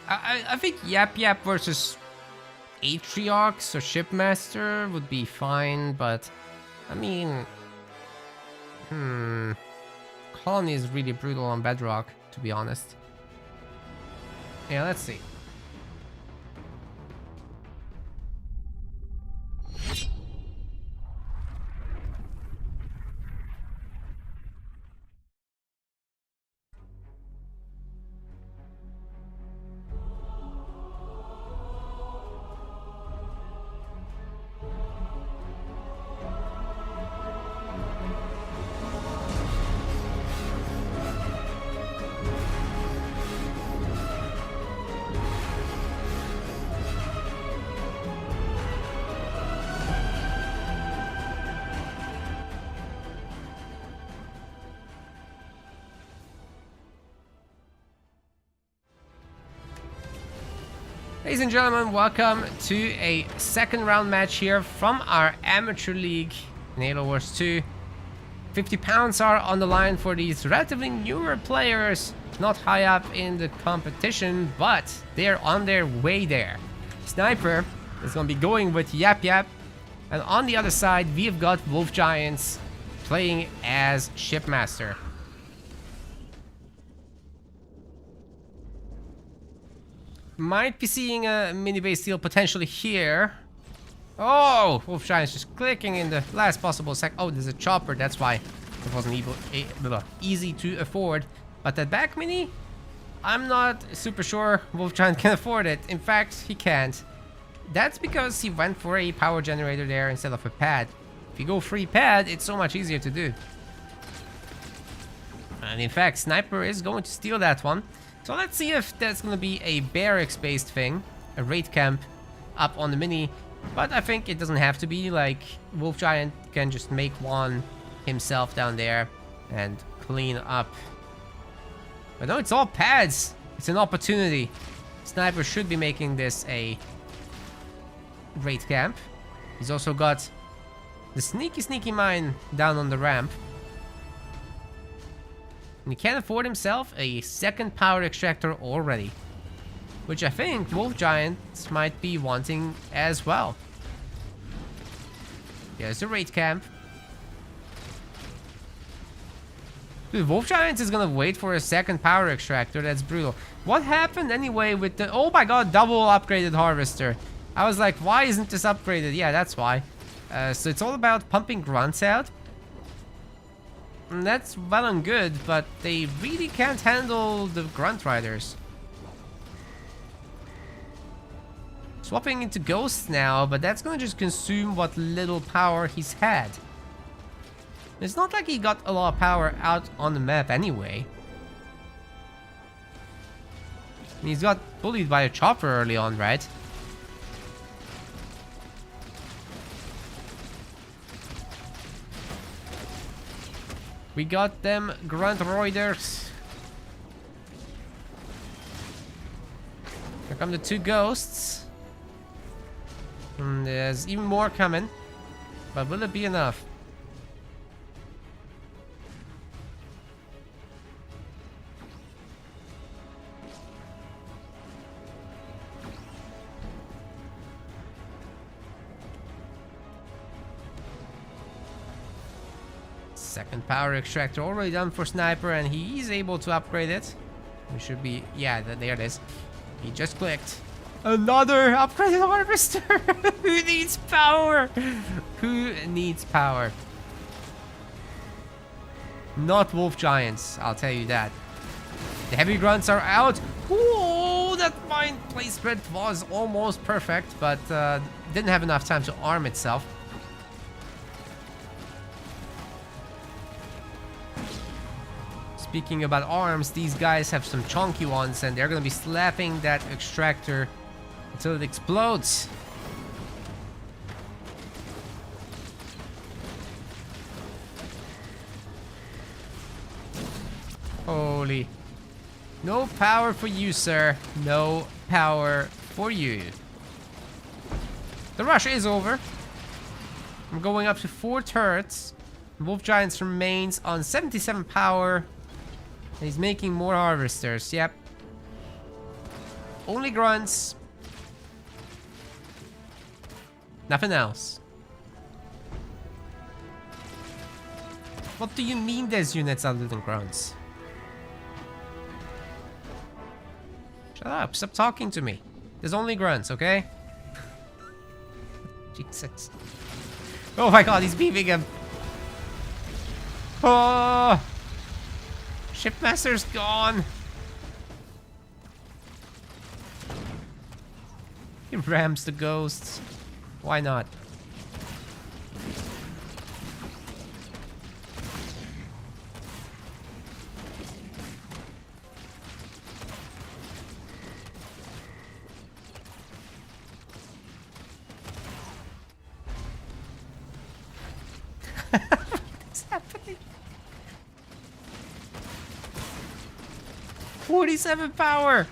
I think Yap Yap versus Atriox or Shipmaster would be fine, but I mean... Colony is really brutal on Bedrock, to be honest. Yeah, let's see. Ladies and gentlemen, welcome to a second round match here from our amateur league in Halo Wars 2. 50 pounds are on the line for these relatively newer players, not high up in the competition, but they're on their way there. Sniper is going to be going with Yap Yap, and on the other side we've got Wolf Giants playing as Shipmaster. Might be seeing a mini base deal potentially here. Oh, Wolf Giant's just clicking in the last possible sec. Oh, there's a chopper. That's why it wasn't easy to afford. But that back mini, I'm not super sure Wolf Giant can afford it. In fact, he can't. That's because he went for a power generator there instead of a pad. If you go free pad, it's so much easier to do. And in fact, Sniper is going to steal that one. So let's see if that's going to be a barracks-based thing, a raid camp up on the mini. But I think it doesn't have to be. Like, Wolf Giant can just make one himself down there and clean up. But no, it's all pads. It's an opportunity. Sniper should be making this a raid camp. He's also got the sneaky mine down on the ramp. And he can't afford himself a second power extractor already, which I think Wolf Giants might be wanting as well. There's the raid camp. Dude, Wolf Giants is gonna wait for a second power extractor. That's brutal. What happened anyway with the... Oh my god, double upgraded harvester. I was like, why isn't this upgraded? Yeah, that's why. So it's all about pumping grunts out. And that's well and good, but they really can't handle the grunt riders. Swapping into ghosts now, but that's gonna just consume what little power he's had. It's not like he got a lot of power out on the map anyway. And he's got bullied by a chopper early on, right? We got them grunt riders. Here come the two ghosts. And there's even more coming. But will it be enough? Second power extractor already done for Sniper, and he's able to upgrade it. We should be... Yeah, there it is. He just clicked. Another upgraded harvester! Who needs power? Who needs power? Not Wolf Giants, I'll tell you that. The heavy grunts are out. Whoa, that mine placement was almost perfect, but didn't have enough time to arm itself. Speaking about arms, these guys have some chunky ones, and they're gonna be slapping that extractor until it explodes. Holy. No power for you, sir. No power for you. The rush is over. I'm going up to 4 turrets. Wolf Giants remains on 77 power. And he's making more harvesters, yep. Only grunts. Nothing else. What do you mean there's units other than grunts? Shut up, stop talking to me. There's only grunts, okay? Jesus. Oh my god, he's beaming him. Oh! Shipmaster's gone. He rams the ghosts. Why not? What's happening? 47 power.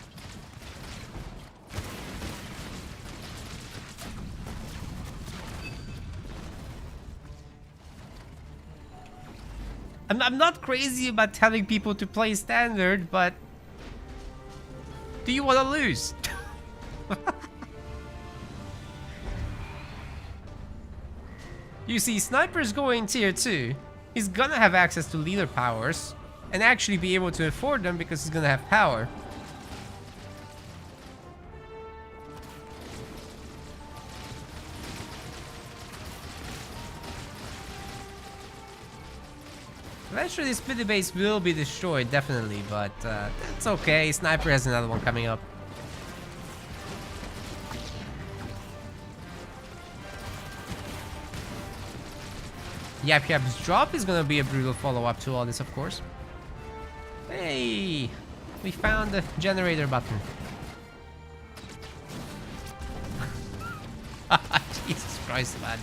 I'm not crazy about telling people to play standard, but do you want to lose? You see, Sniper's going tier 2. He's gonna have access to leader powers and actually be able to afford them because he's gonna have power. Eventually this pity base will be destroyed, definitely, but it's okay. Sniper has another one coming up. Yap Yap's drop is gonna be a brutal follow-up to all this, of course. Hey! We found the generator button. Jesus Christ, man.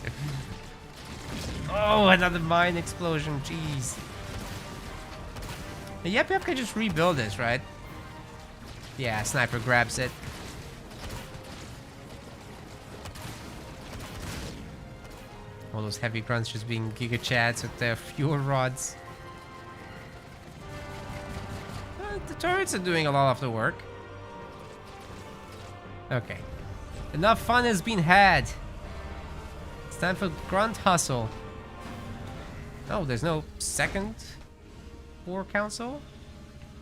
Oh, another mine explosion, jeez. The Yap Yap can just rebuild this, right? Yeah, Sniper grabs it. All those heavy grunts just being Giga Chads with their fuel rods. The turrets are doing a lot of the work. Okay. Enough fun has been had. It's time for grunt hustle. Oh, there's no second war council?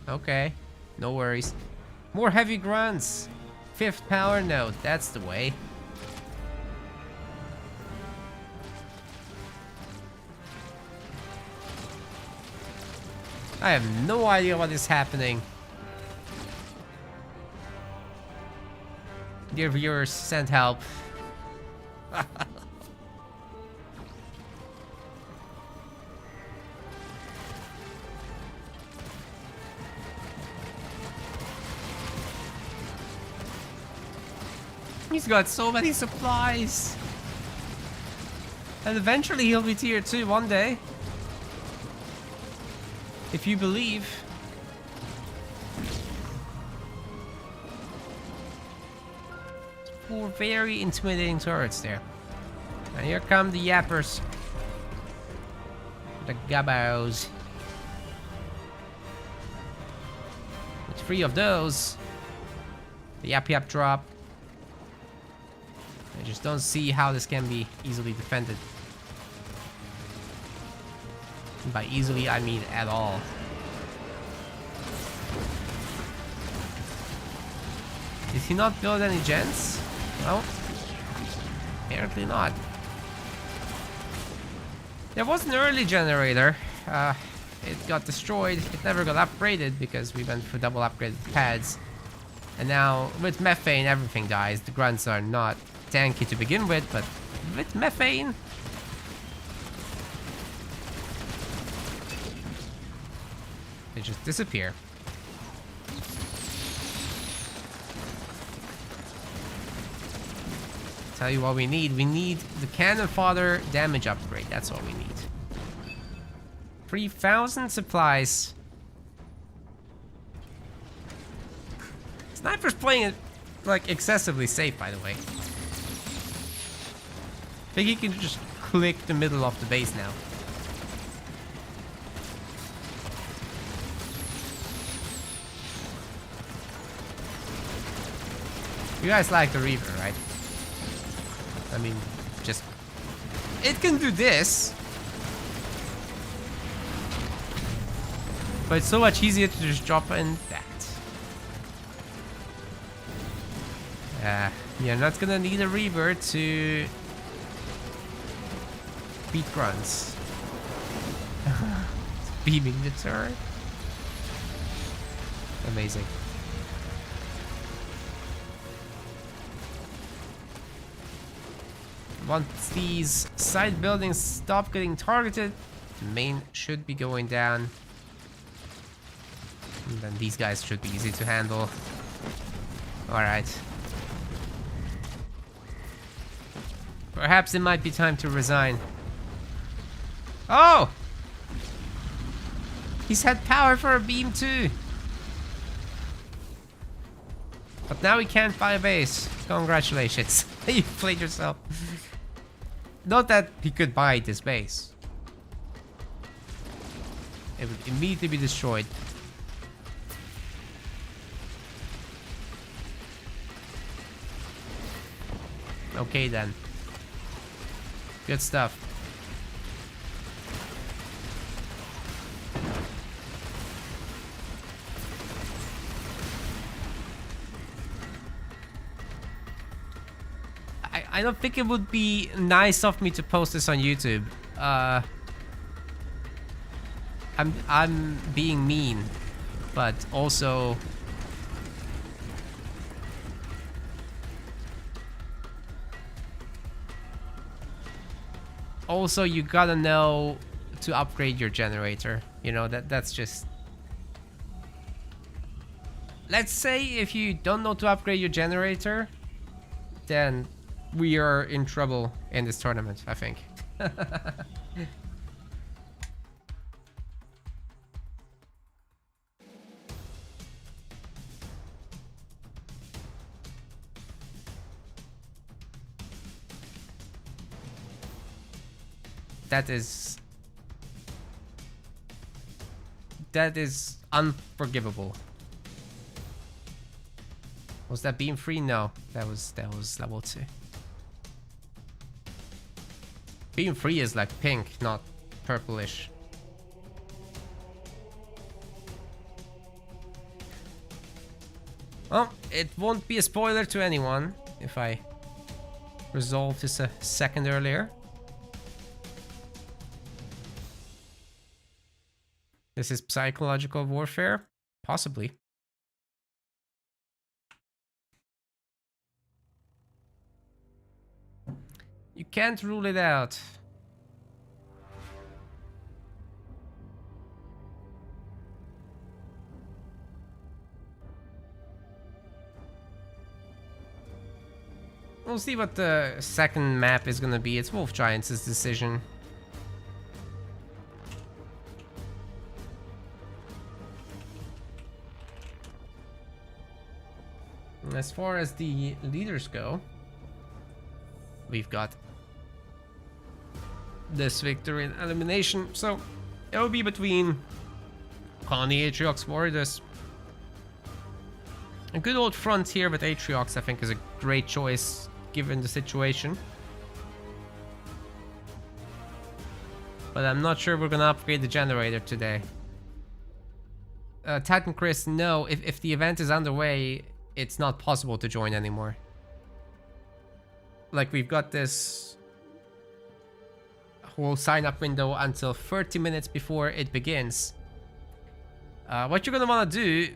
Okay. No worries. More heavy grunts. 5th power node. That's the way. I have no idea what is happening. Dear viewers, send help. He's got so many supplies. And eventually he'll be tier 2 one day. If you believe. 4 very intimidating turrets there. And here come the yappers. The gabbos. With 3 of those. The Yap Yap drop. I just don't see how this can be easily defended. And by easily, I mean at all. Did he not build any gens? No. Apparently not. There was an early generator. It got destroyed. It never got upgraded because we went for double upgraded pads. And now, with methane, everything dies. The grunts are not tanky to begin with, but with methane... they just disappear. Tell you what we need. We need the cannon fodder damage upgrade. That's what we need. 3,000 supplies. Sniper's playing it like excessively safe, by the way. I think he can just click the middle of the base now. You guys like the Reaver, right? I mean, just... it can do this. But it's so much easier to just drop in that. You're not gonna need a Reaver to beat grunts. Beaming the turret. Amazing. Once these side buildings stop getting targeted, the main should be going down. And then these guys should be easy to handle. Alright. Perhaps it might be time to resign. Oh! He's had power for a beam too. But now he can't buy a base. Congratulations. You played yourself. Not that he could buy this base. it would immediately be destroyed. Okay then. Good stuff. I don't think it would be nice of me to post this on YouTube. I'm being mean, but also you gotta know to upgrade your generator. You know, that's just... Let's say if you don't know to upgrade your generator, then we are in trouble in this tournament, I think. That is unforgivable. Was that beam free? No, that was level 2. Beam free is like pink, not purplish. Well, it won't be a spoiler to anyone if I resolve this a second earlier. This is psychological warfare? Possibly. You can't rule it out. We'll see what the second map is gonna be. It's Wolf Giants' decision. As far as the leaders go, we've got this victory in elimination, so it will be between Colony, Atriox, Warriors. A good old Frontier with Atriox, I think, is a great choice given the situation. But I'm not sure we're gonna upgrade the generator today. Titan Chris, no, if the event is underway, it's not possible to join anymore. Like, we've got this whole sign-up window until 30 minutes before it begins. What you're gonna want to do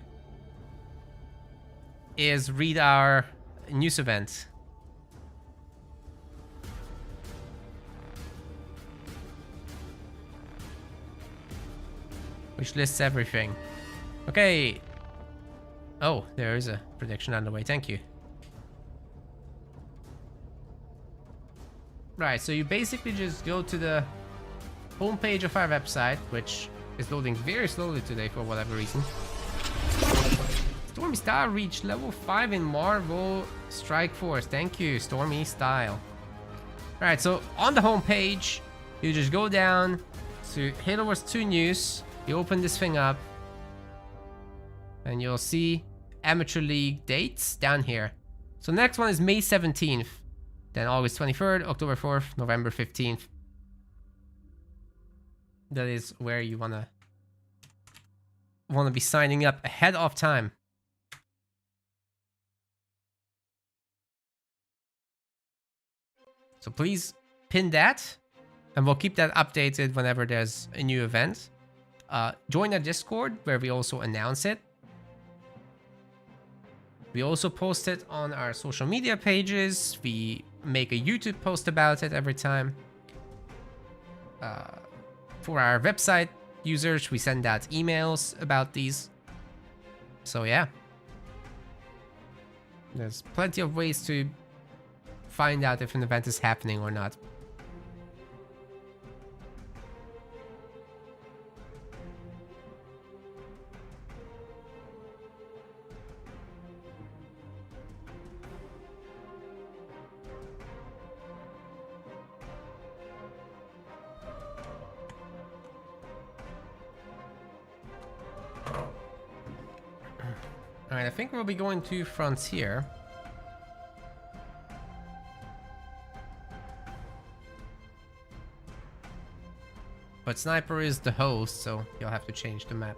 is read our news event. Which lists everything. Okay. Oh, there is a prediction underway. Thank you. Right, so you basically just go to the homepage of our website, which is loading very slowly today for whatever reason. Stormy Style reached level 5 in Marvel Strike Force. Thank you, Stormy Style. Alright, so on the homepage, you just go down to Halo Wars 2 News. You open this thing up, and you'll see Amateur League dates down here. So next one is May 17th. Then August 23rd, October 4th, November 15th. That is where you wanna be signing up ahead of time. So please pin that, and we'll keep that updated whenever there's a new event. Join our Discord where we also announce it. We also post it on our social media pages. We make a YouTube post about it every time. For our website users, we send out emails about these. So yeah. There's plenty of ways to find out if an event is happening or not. Alright, I think we'll be going to Frontier. But Sniper is the host, so you'll have to change the map.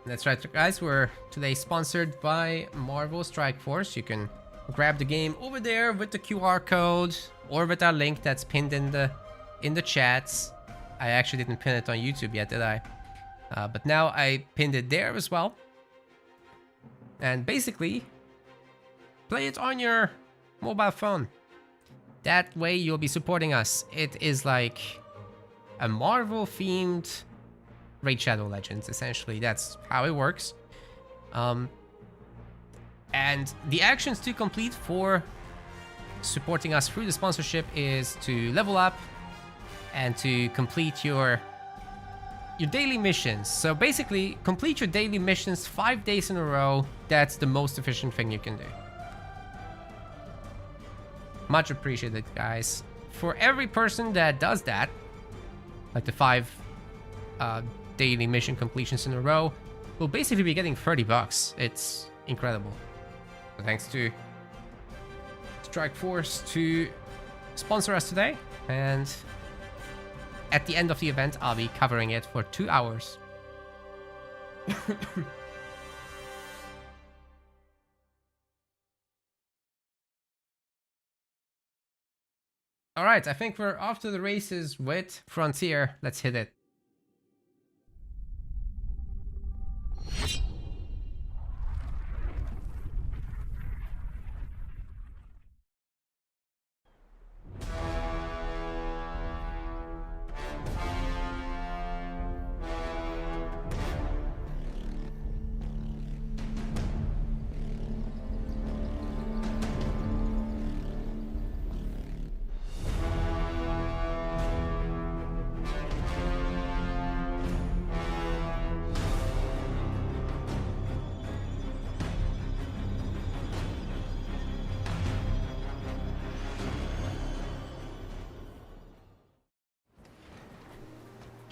That's right, guys. We're today sponsored by Marvel Strike Force. You can grab the game over there with the QR code or with our link that's pinned in the chats. I actually didn't pin it on YouTube yet, did I? But now I pinned it there as well. And basically, play it on your mobile phone. That way you'll be supporting us. It is like a Marvel-themed Raid Shadow Legends, essentially. That's how it works. And the actions to complete for supporting us through the sponsorship is to level up and to complete your daily missions. So basically, complete your daily missions 5 days in a row. That's the most efficient thing you can do. Much appreciated, guys. For every person that does that, like the 5 daily mission completions in a row, we'll basically be getting $30. It's incredible. So thanks to Strike Force to sponsor us today, and at the end of the event, I'll be covering it for 2 hours. Alright, I think we're off to the races with Frontier. Let's hit it.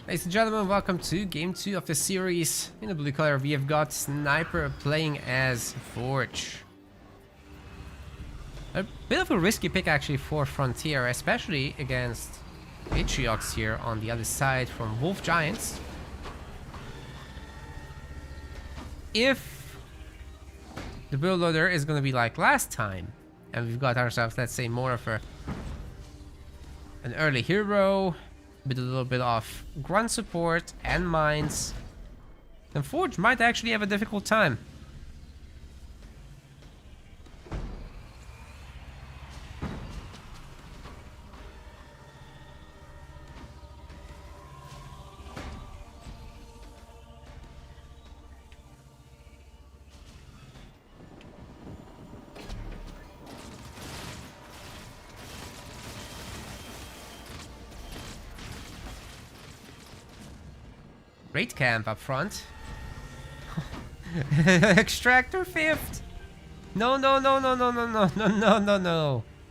Ladies and gentlemen, welcome to game 2 of the series. In the blue color, we have got Sniper playing as Forge. A bit of a risky pick actually for Frontier, especially against Atriox here on the other side from Wolf Giants. If the build loader is going to be like last time, and we've got ourselves, let's say, more of an early hero, with a little bit of grunt support and mines, then Forge might actually have a difficult time. Raid camp up front. Extractor 5th. No.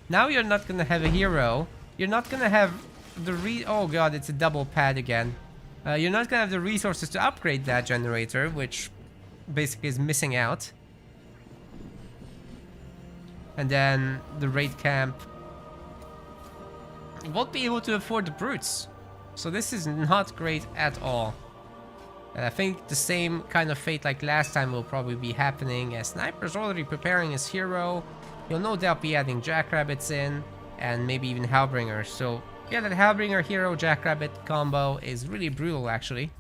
Now you're not gonna have a hero. You're not gonna have the oh god, it's a double pad again. You're not gonna have the resources to upgrade that generator, which basically is missing out. And then the raid camp won't be able to afford the brutes. So this is not great at all. And I think the same kind of fate like last time will probably be happening, as Sniper's already preparing his hero. He'll no doubt be adding Jackrabbits in, and maybe even Hellbringer. So yeah, that Hellbringer hero Jackrabbit combo is really brutal actually.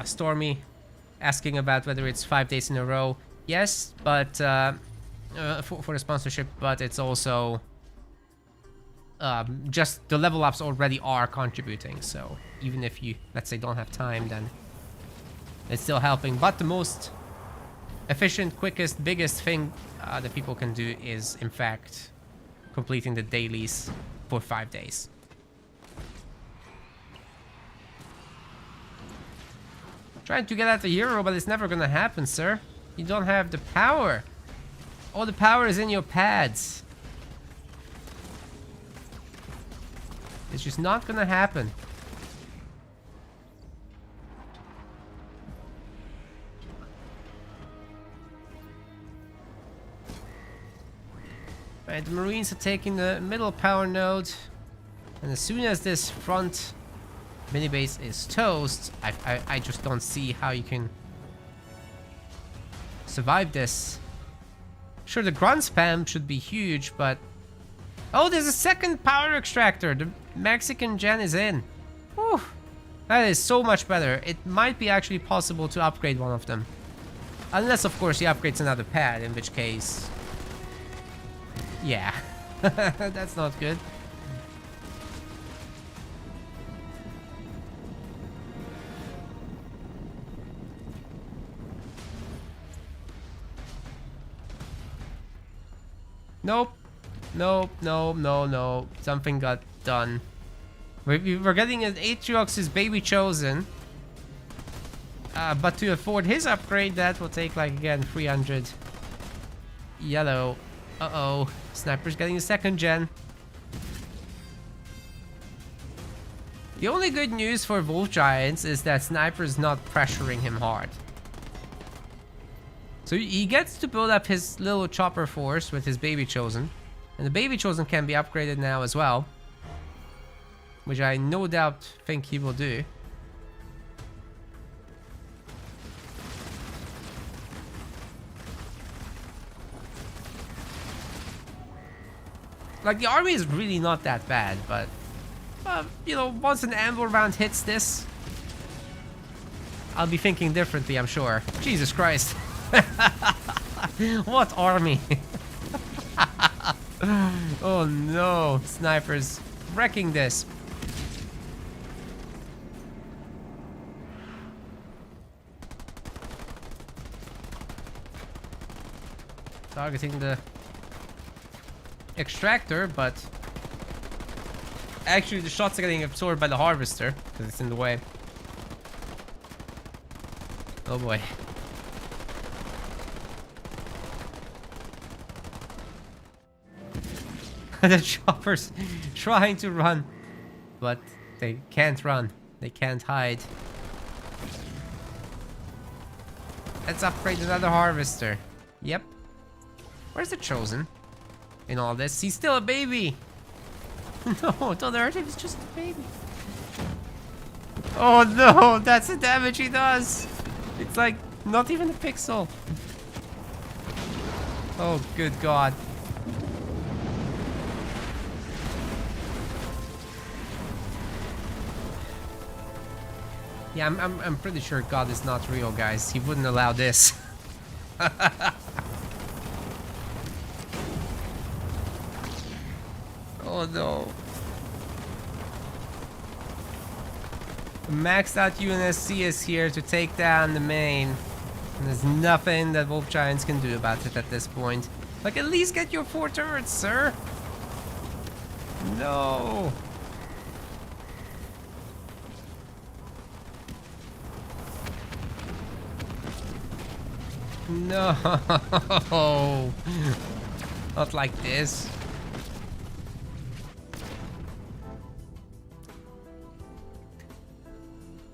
Stormy asking about whether it's 5 days in a row. Yes, but for the sponsorship, but it's also just the level ups already are contributing, so even if you, let's say, don't have time, then it's still helping. But the most efficient, quickest, biggest thing that people can do is, in fact, completing the dailies for 5 days. Trying to get at the hero, but it's never gonna happen, sir. You don't have the power. All the power is in your pads. is not gonna happen. Right, the Marines are taking the middle power node, and as soon as this front mini base is toast, I just don't see how you can survive this. Sure, the grunt spam should be huge, but oh, there's a second power extractor. The Mexican gen is in. Whew. That is so much better. It might be actually possible to upgrade one of them, unless of course he upgrades another pad, in which case, yeah, that's not good. Nope. Nope, no. Something got done. We're getting an Atriox's baby chosen. But to afford his upgrade, that will take, like, again, 300 yellow. Uh-oh. Sniper's getting a second gen. The only good news for Wolf Giants is that Sniper's not pressuring him hard. So he gets to build up his little chopper force with his baby chosen. And the baby chosen can be upgraded now as well, which I no doubt think he will do. Like, the army is really not that bad, but you know, once an anvil round hits this, I'll be thinking differently, I'm sure. Jesus Christ. What army? Oh no, Sniper's wrecking this. Targeting the extractor, but actually the shots are getting absorbed by the harvester because it's in the way. Oh boy. The choppers trying to run, but they can't run. They can't hide. Let's upgrade another harvester. Yep. Where's the chosen in all this? He's still a baby. No, don't hurt him. He's just a baby. Oh no, that's the damage he does. It's like not even a pixel. Oh, good God. Yeah, I'm pretty sure God is not real, guys. He wouldn't allow this. Oh no. Maxed out UNSC is here to take down the main. And there's nothing that Wolf Giants can do about it at this point. Like, at least get your 4 turrets, sir. No. No. Not like this.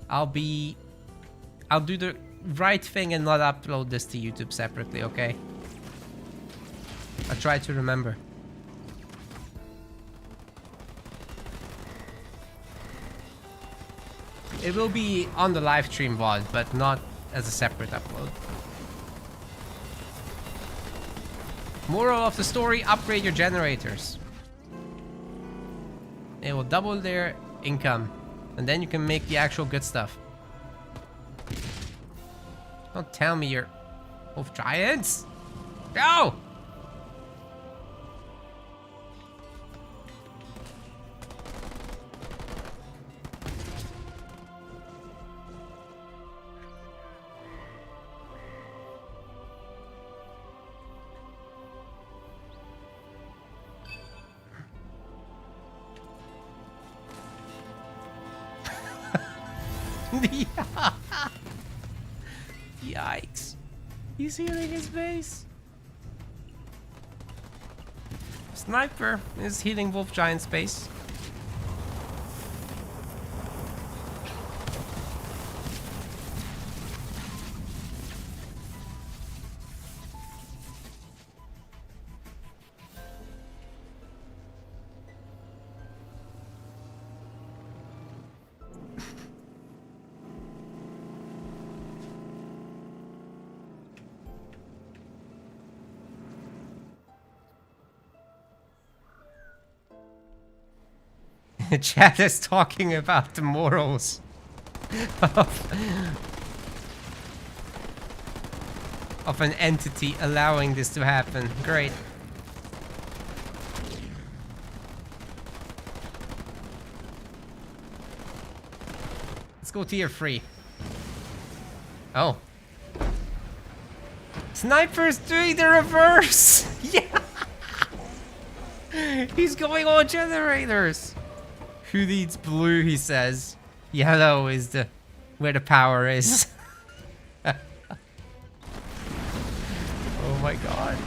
I'll do the right thing and not upload this to YouTube separately, okay? I'll try to remember. It will be on the live stream VOD, but not as a separate upload. Moral of the story, upgrade your generators. It will double their income. And then you can make the actual good stuff. Don't tell me you're Wolf Giants. Go! Yikes. He's healing his base. Sniper is healing Wolf Giant's base. Chat is talking about the morals of an entity allowing this to happen. Great. Let's go tier 3. Oh. Sniper's doing the reverse! Yeah! He's going on generators! Who needs blue, he says. Yellow is the where the power is. Oh my god.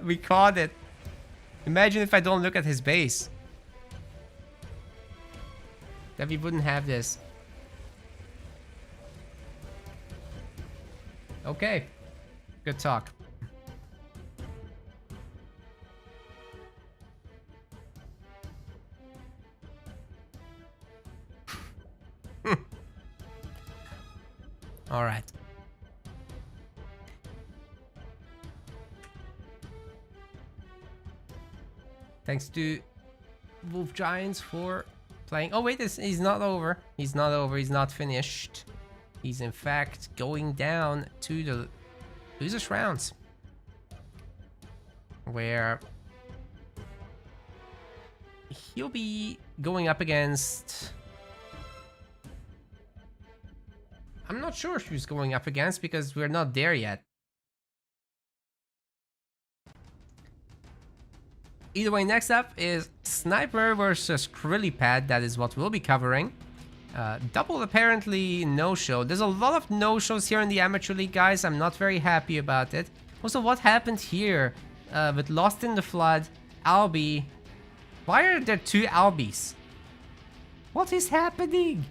We caught it. Imagine if I don't look at his base. Then we wouldn't have this. Okay. Good talk. All right. Thanks to Wolf Giants for playing. Oh wait, he's not over. He's not over. He's not finished. He's in fact going down to the losers rounds, where he'll be going up against... I'm not sure who's going up against because we're not there yet. Either way, next up is Sniper versus Krillipad. That is what we'll be covering. Double apparently no-show. There's a lot of no-shows here in the Amateur League, guys. I'm not very happy about it. Also, what happened here with Lost in the Flood, Albi? Why are there 2 Albis? What is happening?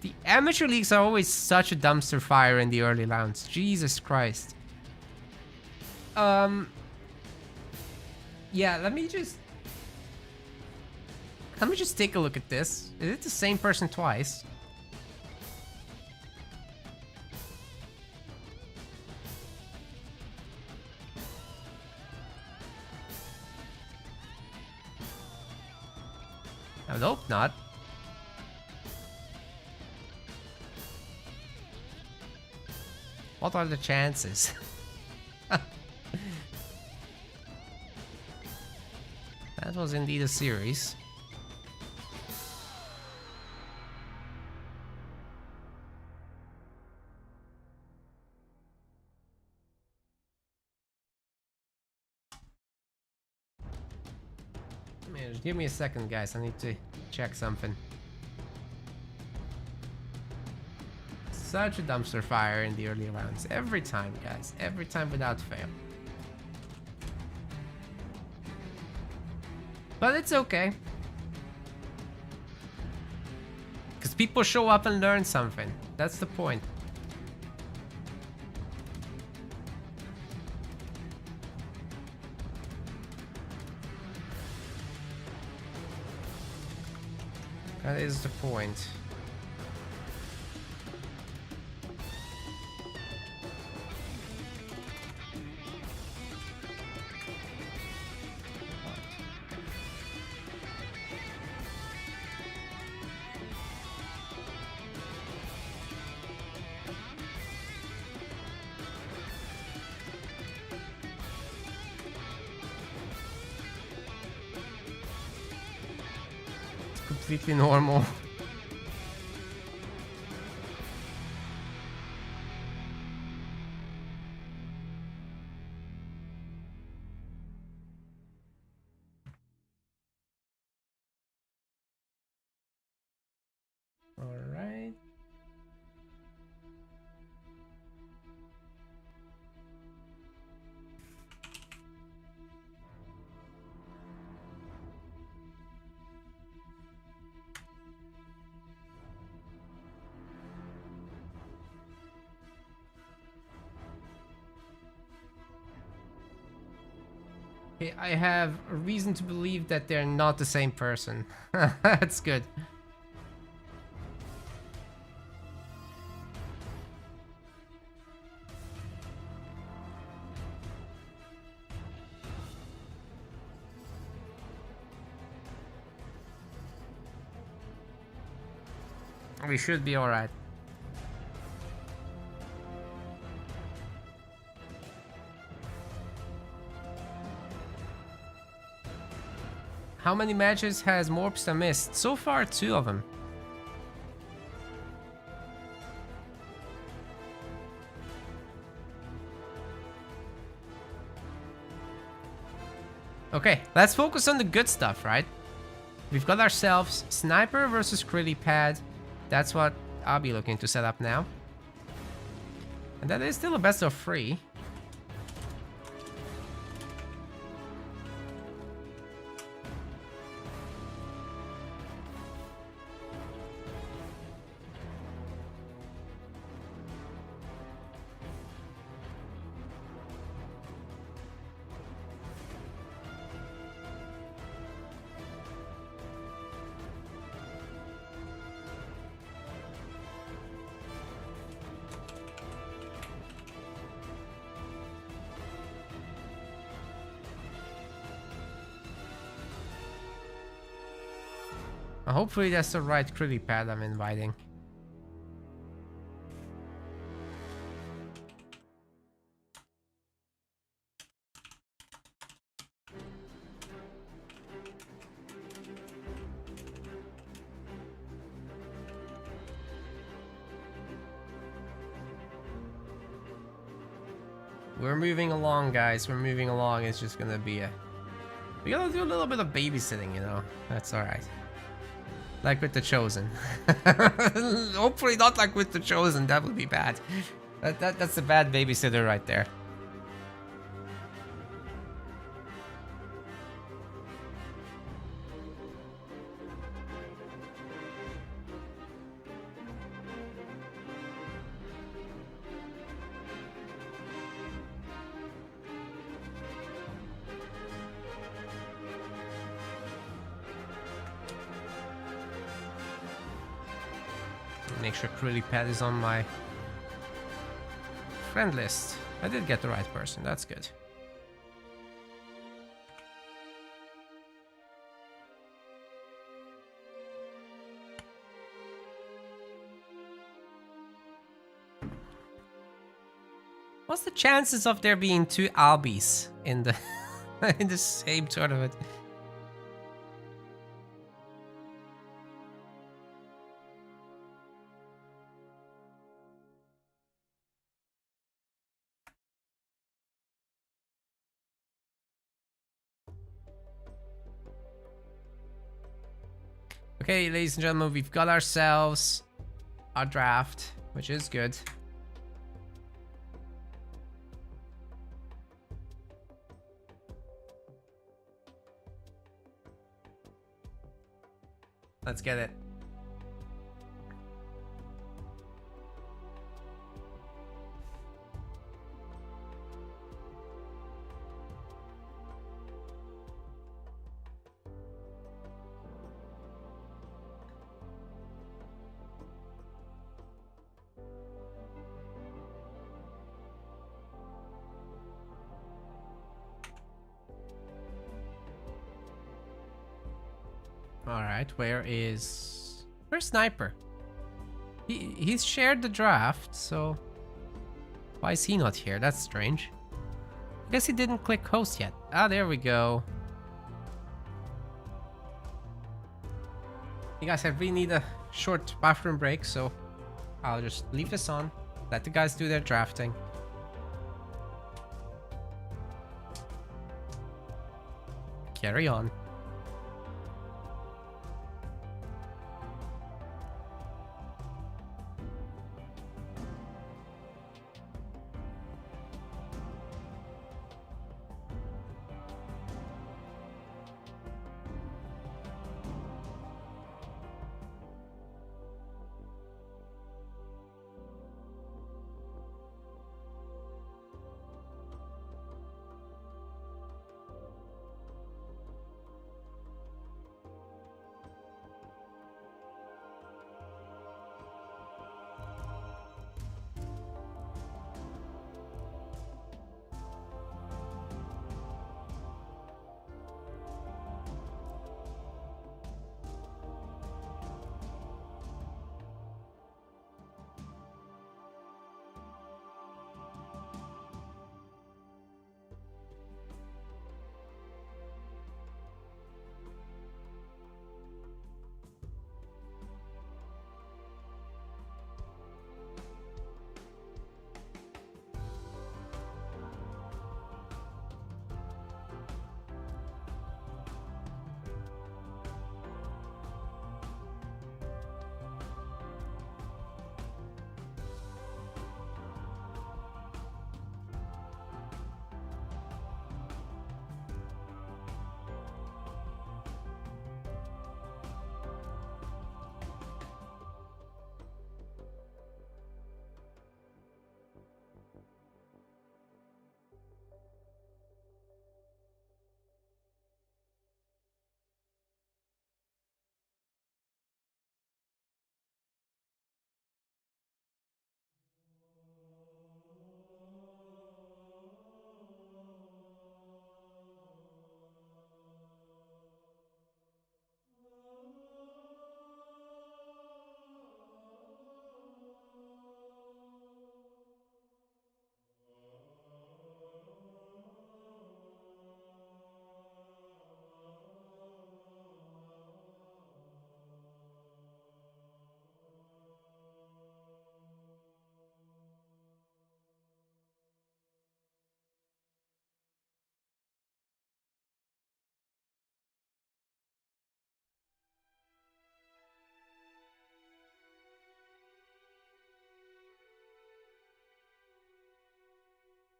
The Amateur Leagues are always such a dumpster fire in the early rounds. Jesus Christ. Yeah, let me just take a look at this. Is it the same person twice? I would hope not. What are the chances? That was indeed a series. Man, just give me a second, guys. I need to check something. Such a dumpster fire in the early rounds. Every time, guys. Every time without fail. But it's okay. Because people show up and learn something. That's the point. That is the point. Completely normal. All right. Okay, I have a reason to believe that they're not the same person. That's good. We should be alright. How many matches has Morpsta missed? So far, 2 of them. Okay, let's focus on the good stuff, right? We've got ourselves Sniper versus Krillipad. That's what I'll be looking to set up now. And that is still a best of 3. Hopefully that's the right Krillipad I'm inviting. We're moving along, guys. We're moving along. It's just gonna be a... We gotta do a little bit of babysitting, you know? That's alright. Like with the Chosen. Hopefully not like with the Chosen. That would be bad. That's a bad babysitter right there. Make sure Krillipad is on my friend list. I did get the right person, that's good. What's the chances of there being 2 Albies in the in the same tournament? Okay, ladies and gentlemen, we've got ourselves a draft, which is good. Let's get it. Alright, where's Sniper? He's shared the draft, so why is he not here? That's strange. I guess he didn't click host yet. Ah, there we go. You guys, I really need a short bathroom break, so I'll just leave this on. Let the guys do their drafting. Carry on.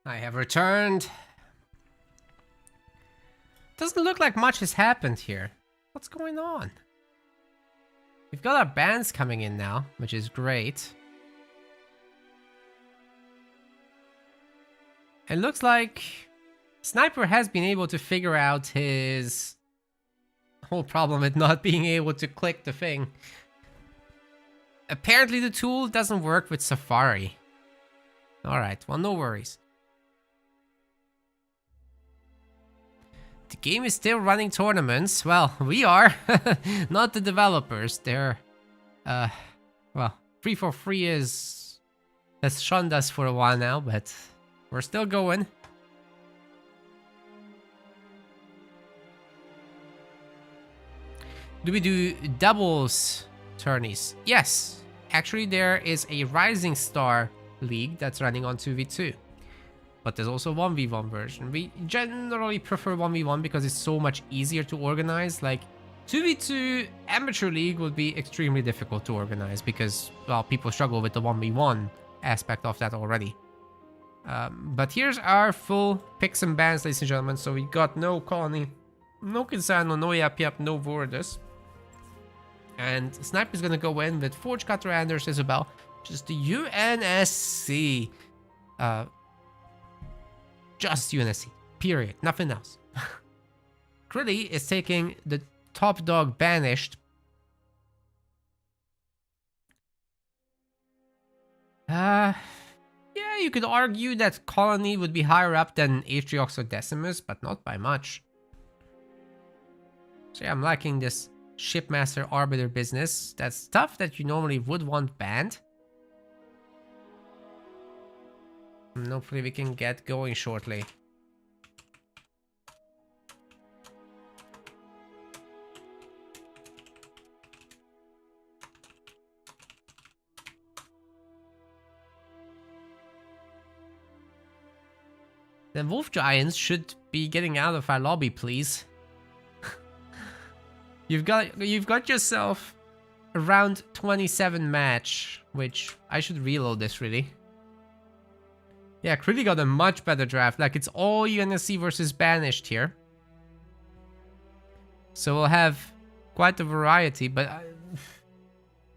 I have returned. Doesn't look like much has happened here. What's going on? We've got our bands coming in now, which is great. It looks like Sniper has been able to figure out his whole problem with not being able to click the thing. Apparently the tool doesn't work with Safari. Alright, well, no worries. The game is still running tournaments. Well, we are. Not the developers. They're... well, Free for Free has shunned us for a while now, but we're still going. Do we do doubles tourneys? Yes. Actually, there is a Rising Star League that's running on 2v2. But there's also a 1v1 version. We generally prefer 1v1 because it's so much easier to organize. Like, 2v2 Amateur League would be extremely difficult to organize because, well, people struggle with the 1v1 aspect of that already. But here's our full picks and bans, ladies and gentlemen. So we got no Colony, no Kinsano, no Yap Yap, no Vordus. And Sniper's gonna go in with Forge Cutter, Anders, Isabel. Just the UNSC. Just UNSC. Period. Nothing else. Krilly is taking the top dog Banished. Yeah, you could argue that Colony would be higher up than Atriox or Decimus, but not by much. So yeah, I'm liking this Shipmaster Arbiter business. That's stuff that you normally would want banned. And hopefully we can get going shortly. Then Wolf Giants should be getting out of our lobby, please. You've got yourself a round 27 match, which I should reload this really. Yeah, Krilly got a much better draft. Like, it's all UNSC versus Banished here. So we'll have quite a variety, but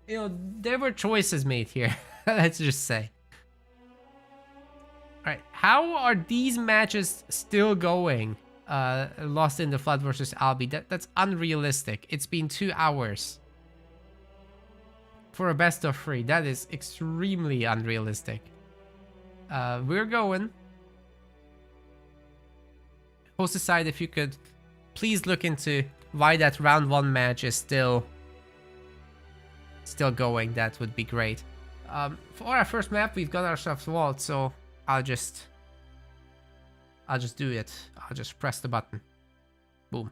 you know, there were choices made here. Let's just say. Alright, how are these matches still going? Lost in the Flood versus Albi. That's unrealistic. It's been 2 hours. For a best of 3. That is extremely unrealistic. We're going. Host side, if you could please look into why that round 1 match is still going, that would be great. For our first map, we've got ourselves Vault, so I'll just do it. I'll just press the button. Boom.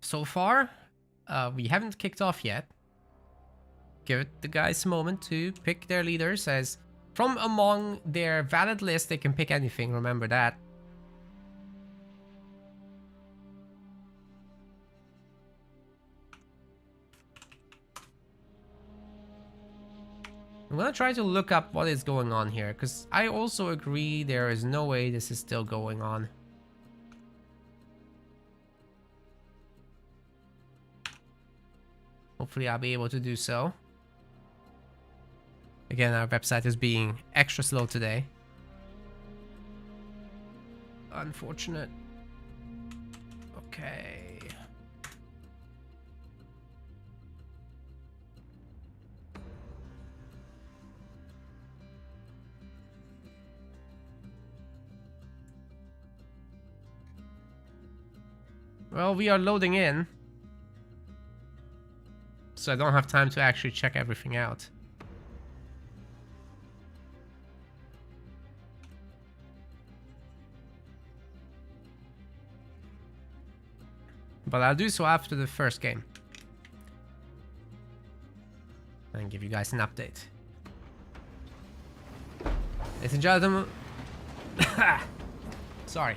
So far, we haven't kicked off yet. Give the guys a moment to pick their leaders, as from among their valid list, they can pick anything, remember that. I'm gonna try to look up what is going on here, because I also agree there is no way this is still going on. Hopefully I'll be able to do so. Again, our website is being extra slow today. Unfortunate. Okay. Well, we are loading in. So I don't have time to actually check everything out. But I'll do so after the first game. And give you guys an update. Ladies and gentlemen... Sorry.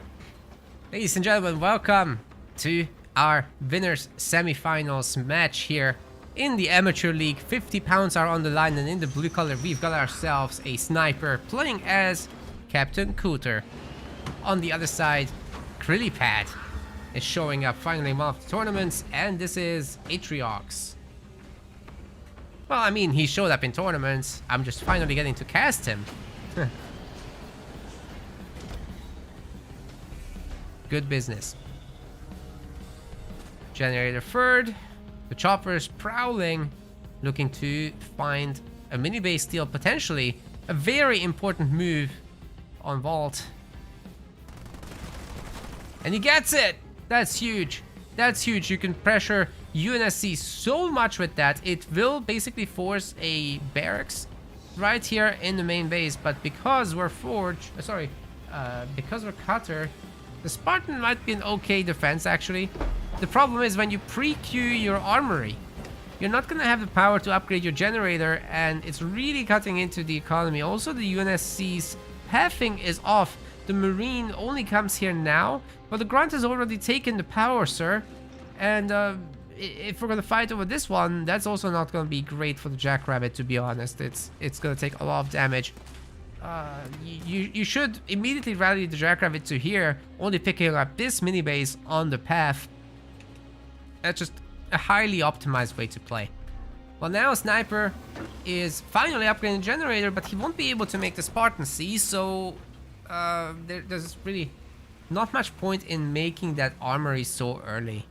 Ladies and gentlemen, welcome to our winners semi-finals match here in the Amateur League. 50 pounds are on the line, and in the blue color we've got ourselves a sniper playing as Captain Cooter. On the other side, Krillipad is showing up finally in one of the tournaments, and this is Atriox. Well, I mean, he showed up in tournaments. I'm just finally getting to cast him. Good business. Generator third. The chopper is prowling, looking to find a mini base steal, potentially a very important move on Vault. And he gets it! That's huge. That's huge. You can pressure UNSC so much with that. It will basically force a barracks right here in the main base. But because we're because we're Cutter, the Spartan might be an okay defense actually. The problem is when you pre-queue your armory, you're not going to have the power to upgrade your generator, and it's really cutting into the economy. Also, the UNSC's pathing is off. The Marine only comes here now, but the Grunt has already taken the power, sir. And if we're going to fight over this one, that's also not going to be great for the Jackrabbit, to be honest. It's going to take a lot of damage. You should immediately rally the Jackrabbit to here, only picking up this mini base on the path. That's just a highly optimized way to play. Well, now Sniper is finally upgrading the generator, but he won't be able to make the Spartan see, so there's really not much point in making that armory so early.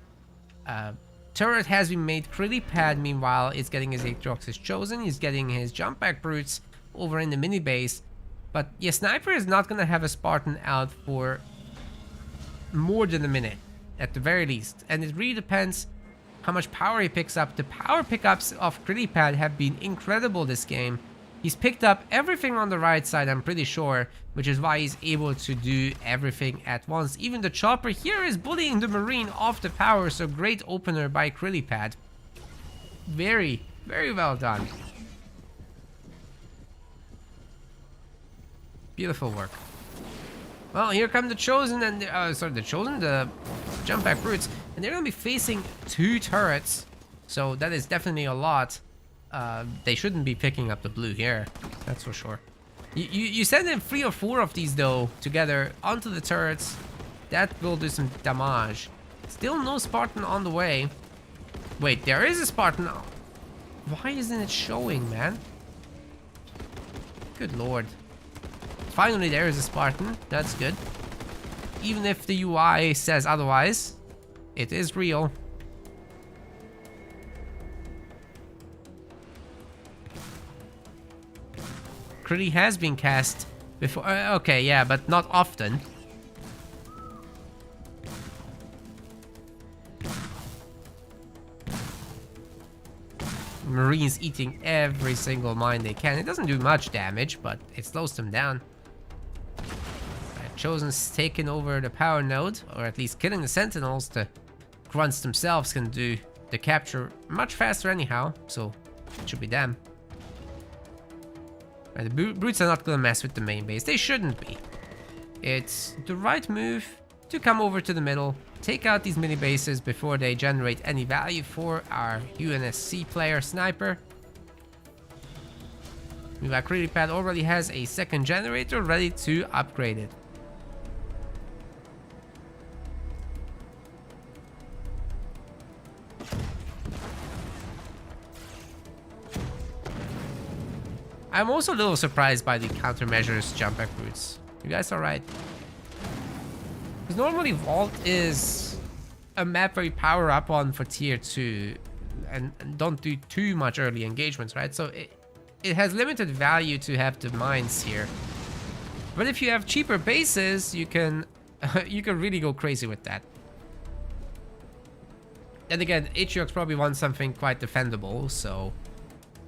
Turret has been made. Krillipad, meanwhile, is getting his Atriox chosen. He's getting his jump back brutes over in the mini base. But yeah, Sniper is not gonna have a Spartan out for more than a minute, at the very least. And it really depends how much power he picks up. The power pickups of Krillipad have been incredible this game. He's picked up everything on the right side, I'm pretty sure, which is why he's able to do everything at once. Even the chopper here is bullying the Marine off the power, so great opener by Krillipad. Very, very well done. Beautiful work. Well, here come the Chosen and the jump back brutes, and they're gonna be facing 2 turrets, so that is definitely a lot. They shouldn't be picking up the blue here, that's for sure. You send in 3 or 4 of these though together onto the turrets. That will do some damage. Still no Spartan on the way. Wait, there is a Spartan. Why isn't it showing, man? Good lord. Finally, there is a Spartan. That's good. Even if the UI says otherwise, it is real. Krilly has been cast before. Okay, yeah, but not often. Marines eating every single mine they can. It doesn't do much damage, but it slows them down. Chosen's taking over the power node, or at least killing the sentinels. The grunts themselves can do the capture much faster anyhow, so it should be them. Right, the brutes are not gonna mess with the main base. They shouldn't be. It's the right move to come over to the middle, take out these mini bases before they generate any value for our UNSC player Sniper. Meanwhile, Krillipad already has a second generator ready to upgrade it. I'm also a little surprised by the countermeasures jump back brutes. You guys alright? Because normally Vault is a map where you power up on for tier 2 and don't do too much early engagements, right? So it has limited value to have the mines here. But if you have cheaper bases, you can you can really go crazy with that. And again, Atriox probably wants something quite defendable, so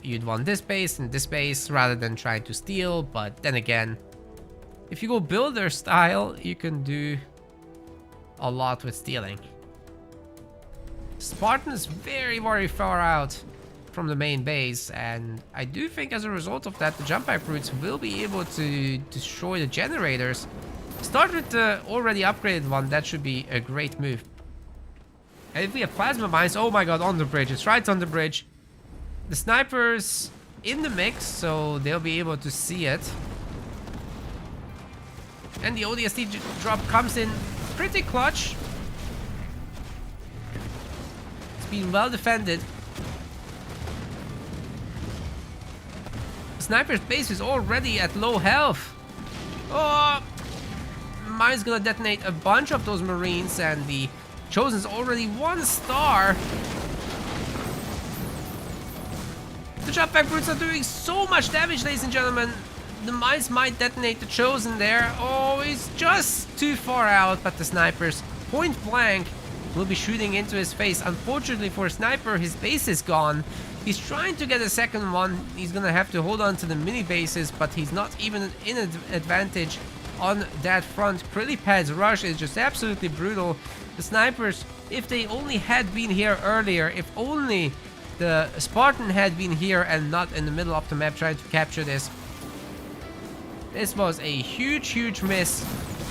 you'd want this base and this base rather than trying to steal. But then again, if you go builder style, you can do a lot with stealing. Spartan is very, very far out from the main base, and I do think as a result of that, the jump pack brutes will be able to destroy the generators. Start with the already upgraded one. That should be a great move. And if we have plasma mines, oh my god, on the bridge. It's right on the bridge. The snipers in the mix, so they'll be able to see it. And the ODST drop comes in pretty clutch. It's been well defended. The sniper's base is already at low health. Oh, mine's gonna detonate a bunch of those marines, and the Chosen's already 1 star. The jump pack brutes are doing so much damage, ladies and gentlemen. The mines might detonate the Chosen there. Oh, he's just too far out, but the snipers, point blank, will be shooting into his face. Unfortunately for a sniper, his base is gone. He's trying to get a second one. He's gonna have to hold on to the mini bases, but he's not even in an advantage on that front. Krilipad's rush is just absolutely brutal. The snipers, if they only had been here earlier, if only the Spartan had been here and not in the middle of the map trying to capture this. This was a huge, huge miss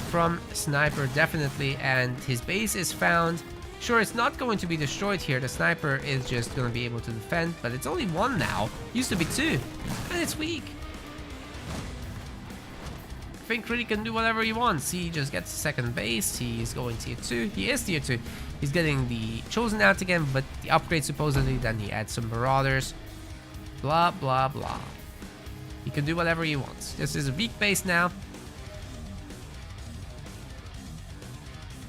from Sniper, definitely, and his base is found. Sure, it's not going to be destroyed here. The Sniper is just going to be able to defend, but it's only 1 now. Used to be 2, and it's weak. I think Krili can do whatever he wants. He just gets second base. He's going tier 2. He is tier 2. He's getting the Chosen out again, but the upgrade supposedly. Then he adds some Marauders. Blah, blah, blah. He can do whatever he wants. This is a weak base now.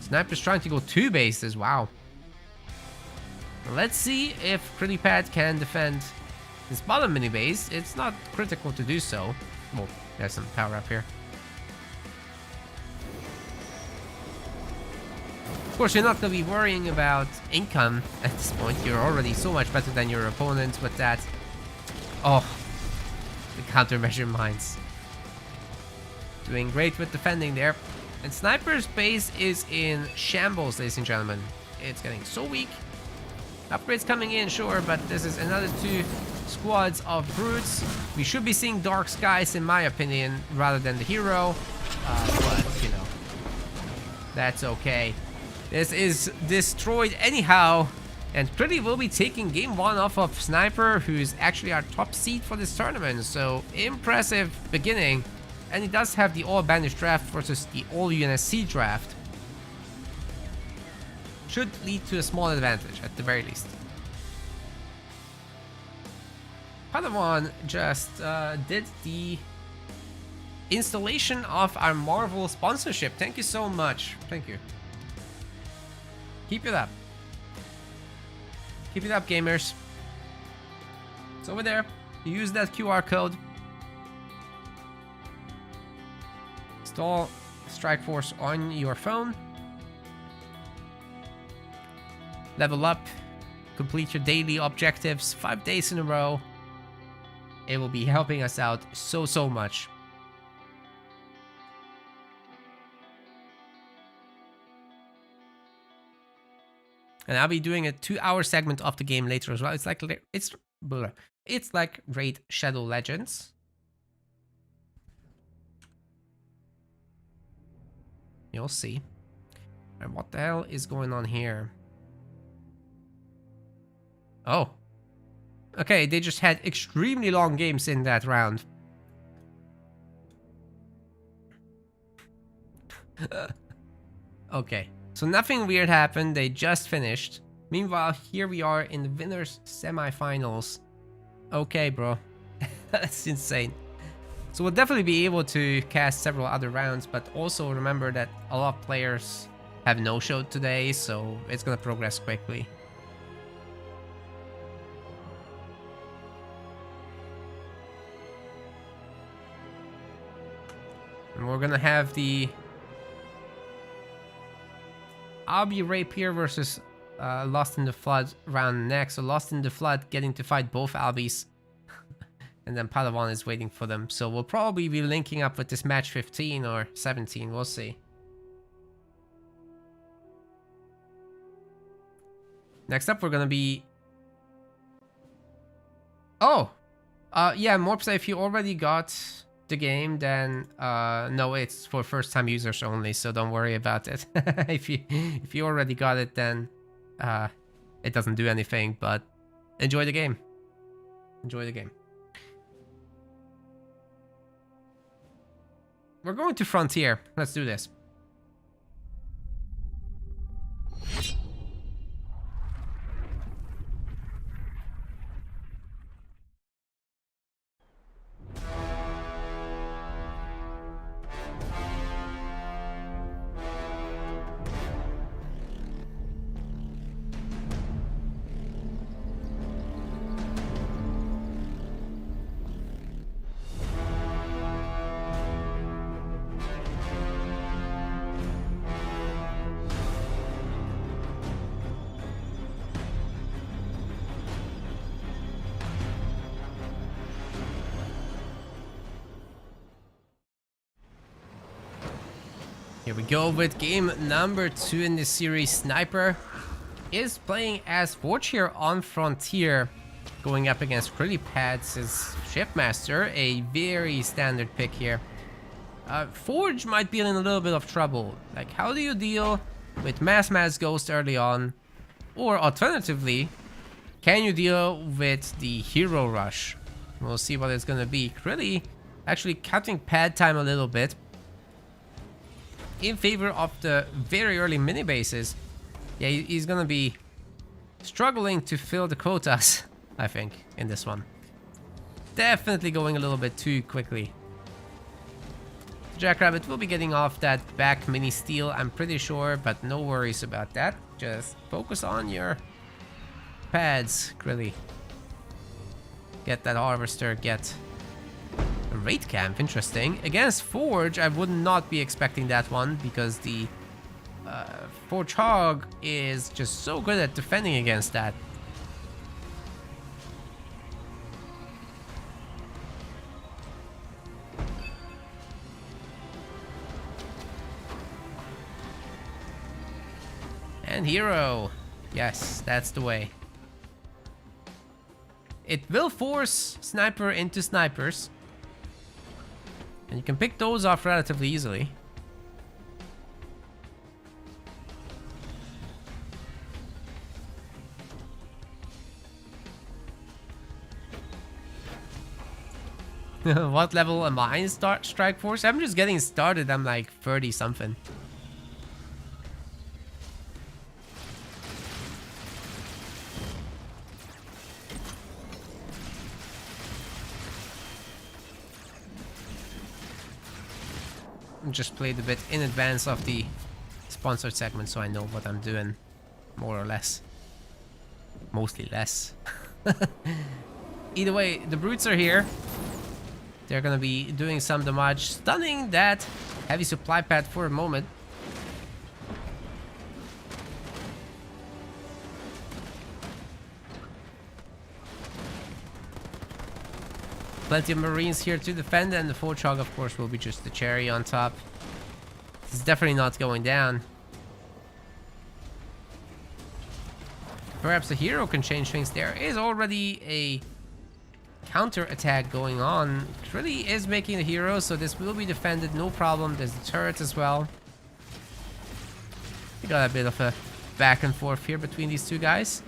Sniper's trying to go 2 bases. Wow. Let's see if Krilipad can defend this bottom mini base. It's not critical to do so. Well, there's some power up here. Of course, you're not going to be worrying about income at this point. You're already so much better than your opponent with that. Oh, the countermeasure mines. Doing great with defending there. And Sniper's base is in shambles, ladies and gentlemen. It's getting so weak. Upgrades coming in, sure, but this is another 2 squads of brutes. We should be seeing Dark Skies, in my opinion, rather than the hero. But, you know, that's okay. This is destroyed anyhow. And Krili will be taking game 1 off of Sniper, who's actually our top seed for this tournament. So, impressive beginning. And he does have the all Bandage draft versus the all UNSC draft. Should lead to a small advantage at the very least. Padawan just did the installation of our Marvel sponsorship. Thank you so much. Thank you. Keep it up. Keep it up, gamers. It's over there. You use that QR code. Install Strike Force on your phone. Level up. Complete your daily objectives 5 days in a row. It will be helping us out so much. And I'll be doing a 2-hour segment of the game later as well. It's like Raid Shadow Legends. You'll see. And what the hell is going on here? Oh. Okay, they just had extremely long games in that round. Okay. So nothing weird happened, they just finished. Meanwhile, here we are in the winners semifinals. Okay, bro. That's insane. So we'll definitely be able to cast several other rounds, but also remember that a lot of players have no-showed today, so it's gonna progress quickly. And we're gonna have the Abi Rapier versus Lost in the Flood round next. So Lost in the Flood getting to fight both Albies. And then Padawan is waiting for them. So we'll probably be linking up with this match 15 or 17. We'll see. Next up, we're going to be... Oh! Yeah, Morpsa, if you already got the game, then no, it's for first-time users only, so don't worry about it. if you already got it, then it doesn't do anything, but enjoy the game. Enjoy the game. We're going to Frontier. Let's do this. Here we go with game number 2 in this series. Sniper is playing as Forge here on Frontier, going up against Krillipad as Shipmaster, a very standard pick here. Forge might be in a little bit of trouble. Like, how do you deal with Mass Ghost early on? Or alternatively, can you deal with the Hero Rush? We'll see what it's gonna be. Krilli actually cutting pad time a little bit in favor of the very early mini bases. Yeah, he's gonna be struggling to fill the quotas, I think, in this one. Definitely going a little bit too quickly. Jackrabbit will be getting off that back mini steal, I'm pretty sure, but no worries about that. Just focus on your pads, Krilli. Get that harvester, get a raid camp, interesting. Against Forge, I would not be expecting that one because the Forge Hog is just so good at defending against that. And Hero. Yes, that's the way. It will force Sniper into snipers. And you can pick those off relatively easily. What level am I in Strike Force? I'm just getting started. I'm like 30 something. Just played a bit in advance of the sponsored segment, so I know what I'm doing, more or less. Mostly less. Either way, the brutes are here. They're gonna be doing some damage, stunning that heavy supply pad for a moment. Plenty of Marines here to defend, and the Forge Hog, of course, will be just the cherry on top. It's definitely not going down. Perhaps the Hero can change things. There is already a counter attack going on. Krilli is making the Hero, so this will be defended, no problem. There's the turret as well. We got a bit of a back and forth here between these two guys.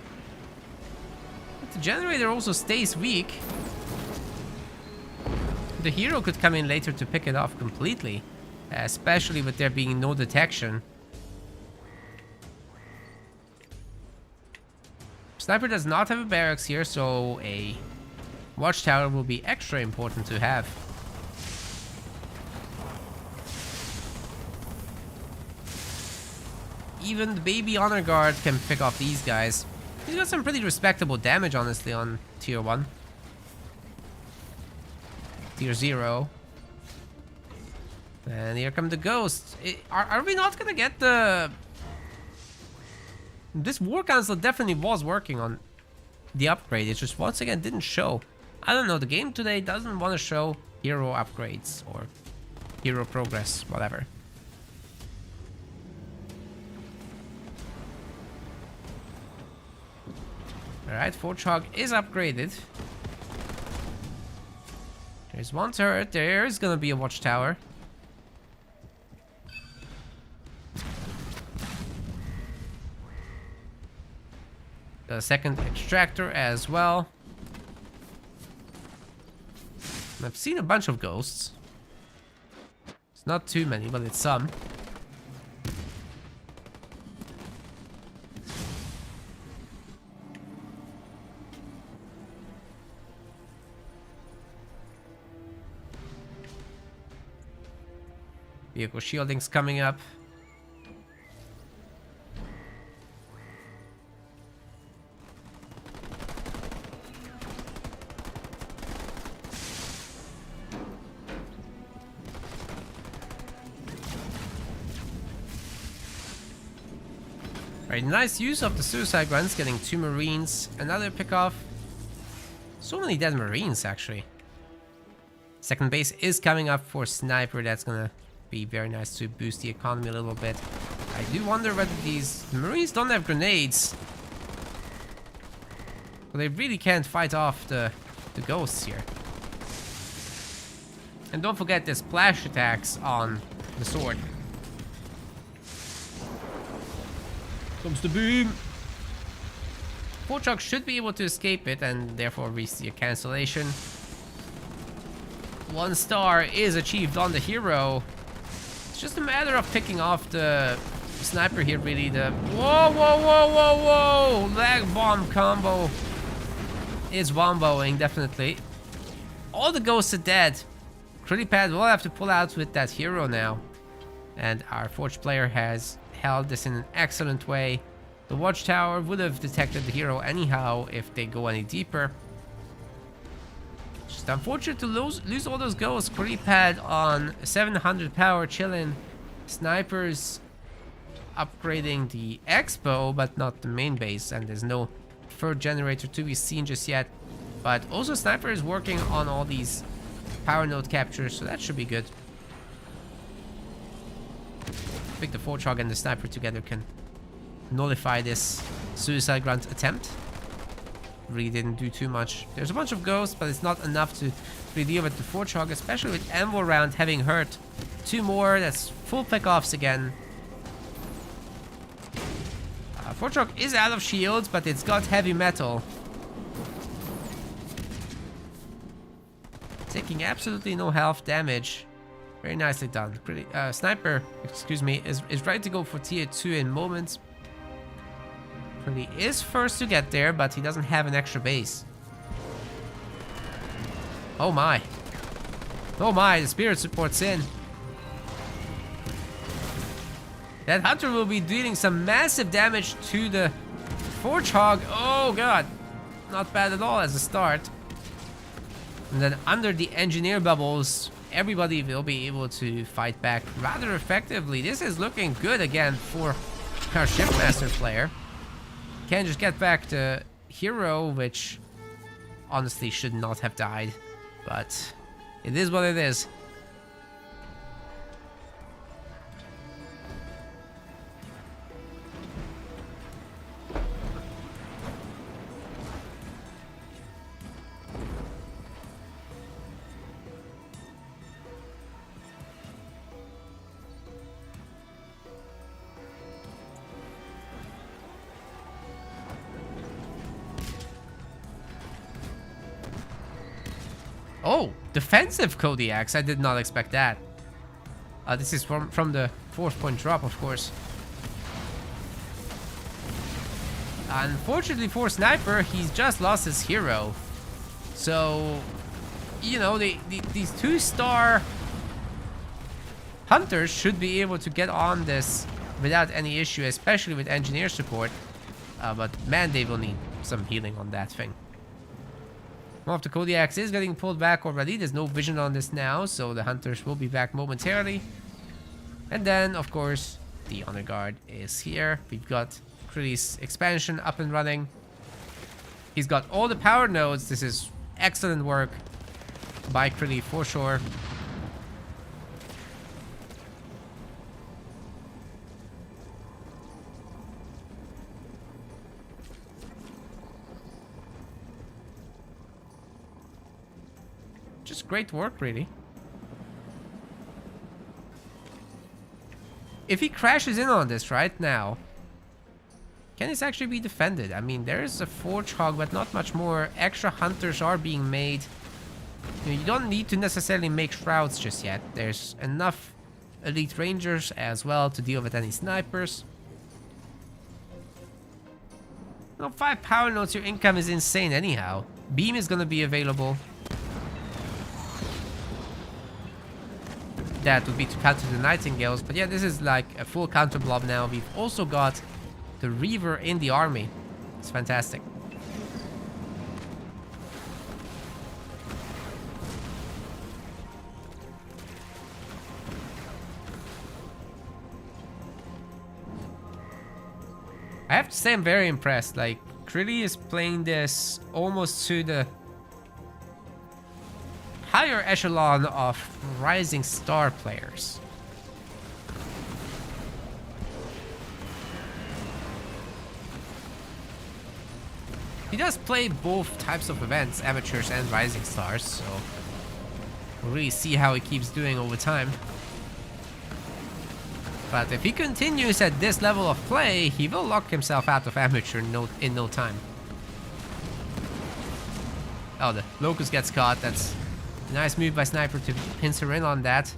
But the generator also stays weak. The Hero could come in later to pick it off completely, especially with there being no detection. Sniper does not have a barracks here, so a watchtower will be extra important to have. Even the baby honor guard can pick off these guys. He's got some pretty respectable damage, honestly, on tier 1. Tier 0. And here come the ghosts. Are we not gonna get the This War Council definitely was working on the upgrade. It just once again didn't show. I don't know, the game today doesn't want to show hero upgrades or hero progress, whatever. Alright, Forge is upgraded. There's one turret, there's gonna be a watchtower. The second extractor as well. I've seen a bunch of ghosts. It's not too many, but it's some. Vehicle shielding's coming up. Right, nice use of the suicide grunts, getting 2 marines, another pickoff. So many dead marines, actually. Second base is coming up for sniper. That's gonna be very nice to boost the economy a little bit. I do wonder whether these marines don't have grenades. Well, they really can't fight off the ghosts here. And don't forget the splash attacks on the sword. Comes the boom. Forchok should be able to escape it and therefore receive a cancellation. 1 star is achieved on the hero. It's just a matter of picking off the sniper here, really. The whoa, whoa, whoa, whoa, whoa! Lag bomb combo is womboing, definitely. All the ghosts are dead. Critipad will have to pull out with that hero now. And our Forge player has held this in an excellent way. The watchtower would have detected the hero anyhow if they go any deeper. Just unfortunate to lose all those ghosts. Critipad on 700 power chilling. Snipers upgrading the expo, but not the main base, and there's no third generator to be seen just yet. But also Sniper is working on all these power node captures, so that should be good. I think the Forchog and the Sniper together can nullify this suicide grunt attempt. Really didn't do too much. There's a bunch of ghosts, but it's not enough to really deal with the Forchog, especially with Anvil round having hurt 2 more. That's full pickoffs again. Forchog is out of shields, but it's got heavy metal. Taking absolutely no health damage. Very nicely done. Pretty, Sniper, excuse me, is ready to go for tier 2 in moments. Pretty is first to get there, but he doesn't have an extra base. Oh my. Oh my, the spirit support's in. That Hunter will be dealing some massive damage to the Forchog. Oh god. Not bad at all as a start. And then under the engineer bubbles, everybody will be able to fight back rather effectively. This is looking good again for our Shipmaster player. Can just get back to hero, which honestly should not have died. But it is what it is. Oh, defensive Kodiaks. I did not expect that. This is from the 4th-point drop, of course. Unfortunately for Sniper, he's just lost his hero. So, you know, these 2-star Hunters should be able to get on this without any issue, especially with engineer support. But man, they will need some healing on that thing. One of the Kodiaks is getting pulled back already. There's no vision on this now, so the Hunters will be back momentarily. And then, of course, the Honor Guard is here. We've got Krill's expansion up and running. He's got all the power nodes. This is excellent work by Krillly for sure. Just great work, really. If he crashes in on this right now, can this actually be defended? I mean, there's a Forge Hog, but not much more. Extra hunters are being made. You don't need to necessarily make shrouds just yet. There's enough elite rangers as well to deal with any snipers. No, 5 power nodes, your income is insane anyhow. Beam is gonna be available. That would be to counter the Nightingales, but yeah, this is like a full counter blob now. We've also got the Reaver in the army. It's fantastic. I have to say I'm very impressed. Like, Krillly is playing this almost to the higher echelon of Rising Star players. He does play both types of events, amateurs and Rising Stars, so we'll really see how he keeps doing over time. But if he continues at this level of play, he will lock himself out of amateur in no time. Oh, the Locust gets caught. That's a nice move by Sniper to pincer in on that.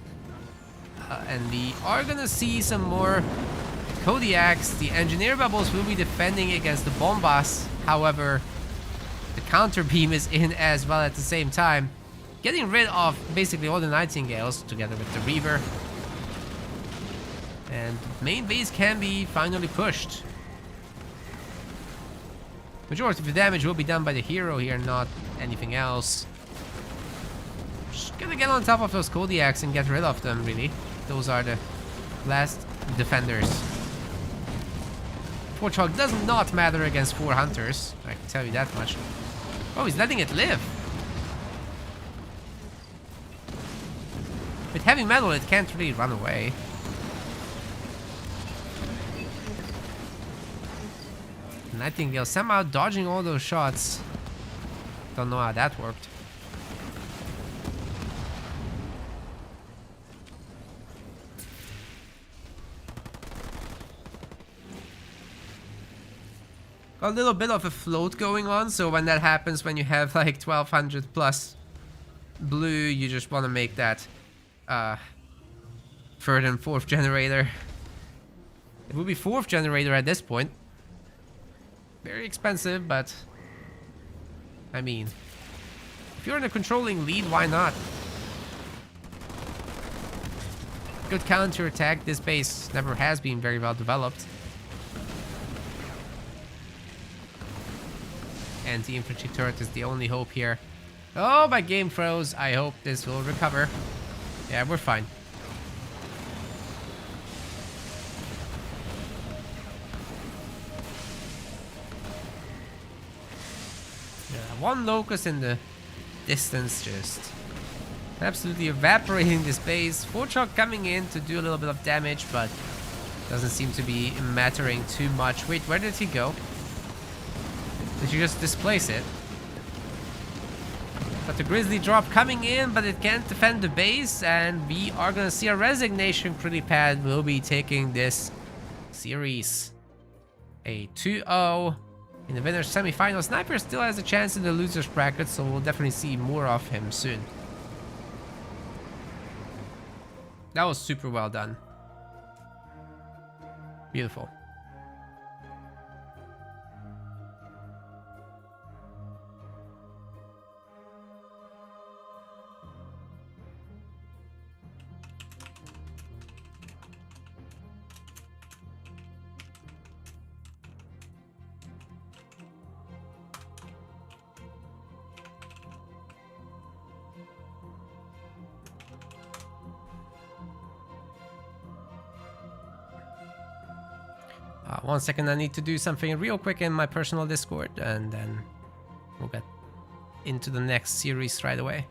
And we are gonna see some more Kodiaks. The Engineer Bubbles will be defending against the Bombas. However, the counter beam is in as well at the same time, getting rid of basically all the Nightingales together with the Reaver. And main base can be finally pushed. Majority of the damage will be done by the hero here, not anything else. Just gonna get on top of those Kodiaks and get rid of them, really. Those are the last defenders. Forge Hog does not matter against 4 hunters, I can tell you that much. Oh, he's letting it live. With heavy metal, it can't really run away. Nightingale somehow dodging all those shots. Don't know how that worked. Got a little bit of a float going on, so when that happens, when you have like 1200 plus blue, you just want to make that third and fourth generator. It would be fourth generator at this point. Very expensive, but I mean, if you're in a controlling lead, why not? Good counter attack. This base never has been very well developed. Anti-infantry turret is the only hope here. Oh, my game froze. I hope this will recover. Yeah, we're fine. Yeah, one Locust in the distance, just absolutely evaporating this base. Forge Hog coming in to do a little bit of damage, but doesn't seem to be mattering too much. Wait, where did he go? Did you just displace it? But the Grizzly drop coming in, but it can't defend the base, and we are gonna see a resignation. Krillly Pad will be taking this series. A 2-0 in the winner's semifinal. Sniper still has a chance in the loser's bracket, so we'll definitely see more of him soon. That was super well done. Beautiful. 1 second, I need to do something real quick in my personal Discord, and then we'll get into the next series right away.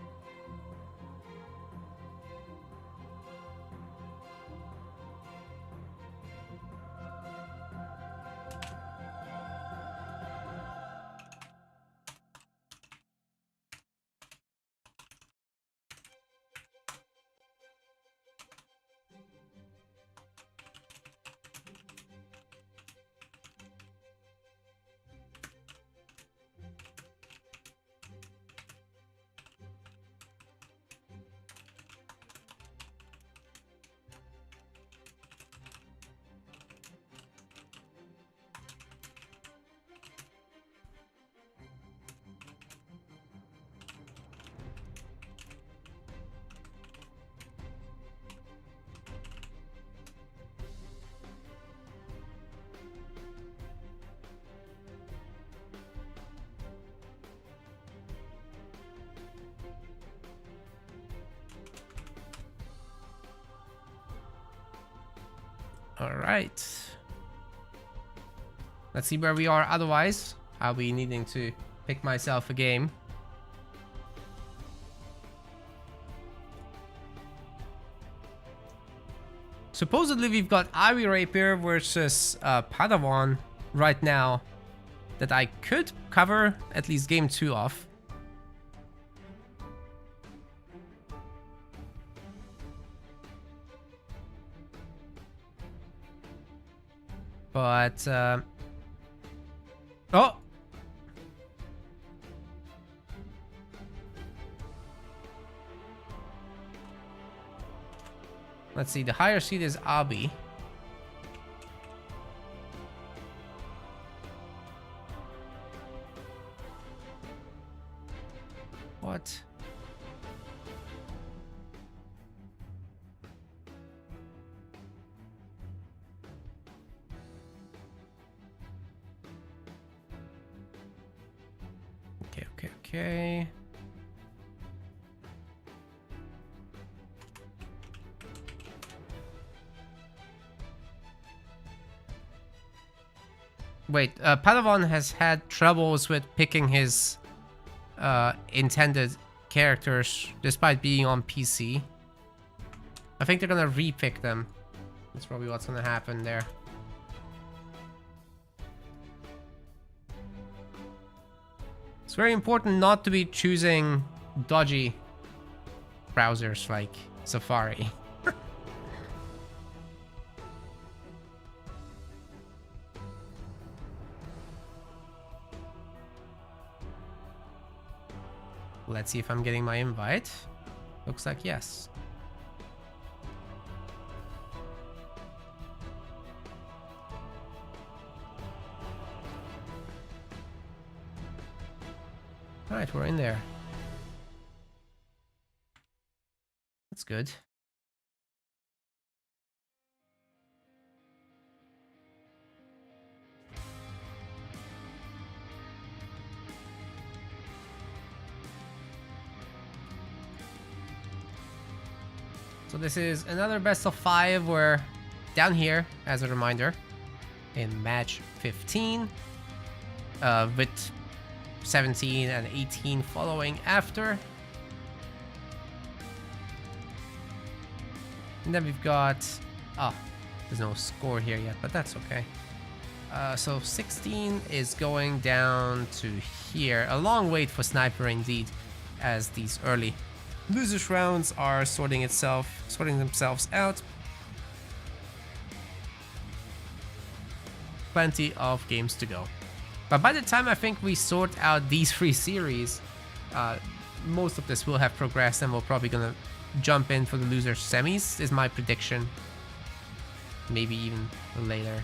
All right. Let's see where we are. Otherwise, I'll be needing to pick myself a game. Supposedly, we've got Ivy Rapier versus Padawan right now that I could cover at least game 2 of. But, oh! Let's see, the higher seed is Abi. What? Okay. Wait, Padawan has had troubles with picking his intended characters despite being on PC. I think they're gonna repick them. That's probably what's gonna happen there. It's very important not to be choosing dodgy browsers like Safari. Let's see if I'm getting my invite. Looks like yes. Alright, we're in there. That's good. So this is another best of 5. We're down here, as a reminder, in match 15, with 17 and 18 following after. And then we've got, there's no score here yet, but that's okay. So 16 is going down to here. A long wait for Sniper indeed, as these early losers rounds are sorting themselves out. Plenty of games to go. But by the time I think we sort out these 3 series, most of this will have progressed, and we're probably gonna jump in for the loser semis, is my prediction. Maybe even later.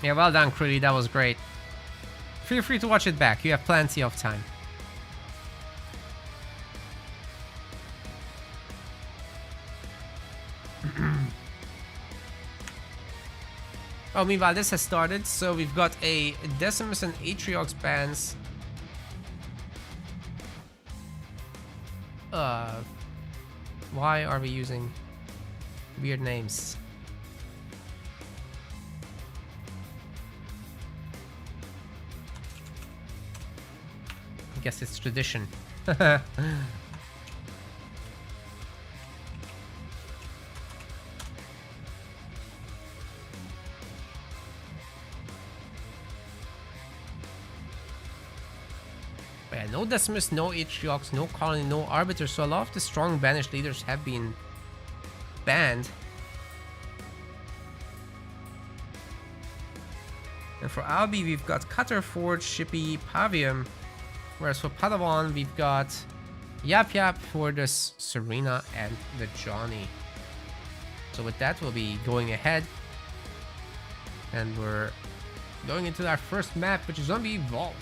Yeah, well done, Krully, that was great. Feel free to watch it back, you have plenty of time. Oh, meanwhile, this has started, so we've got a Decimus and Atriox bands. Why are we using weird names? guess it's tradition. Yeah, no Decimus, no Atriox, no Colony, no Arbiter, so a lot of the strong banished leaders have been banned. And for Albi, we've got Cutterforge, Shippy, Pavium. Whereas for Padawan, we've got Yap Yap, Fortis, Serena, and the Johnny. So with that, we'll be going ahead. And we're going into our first map, which is Zombie Vault.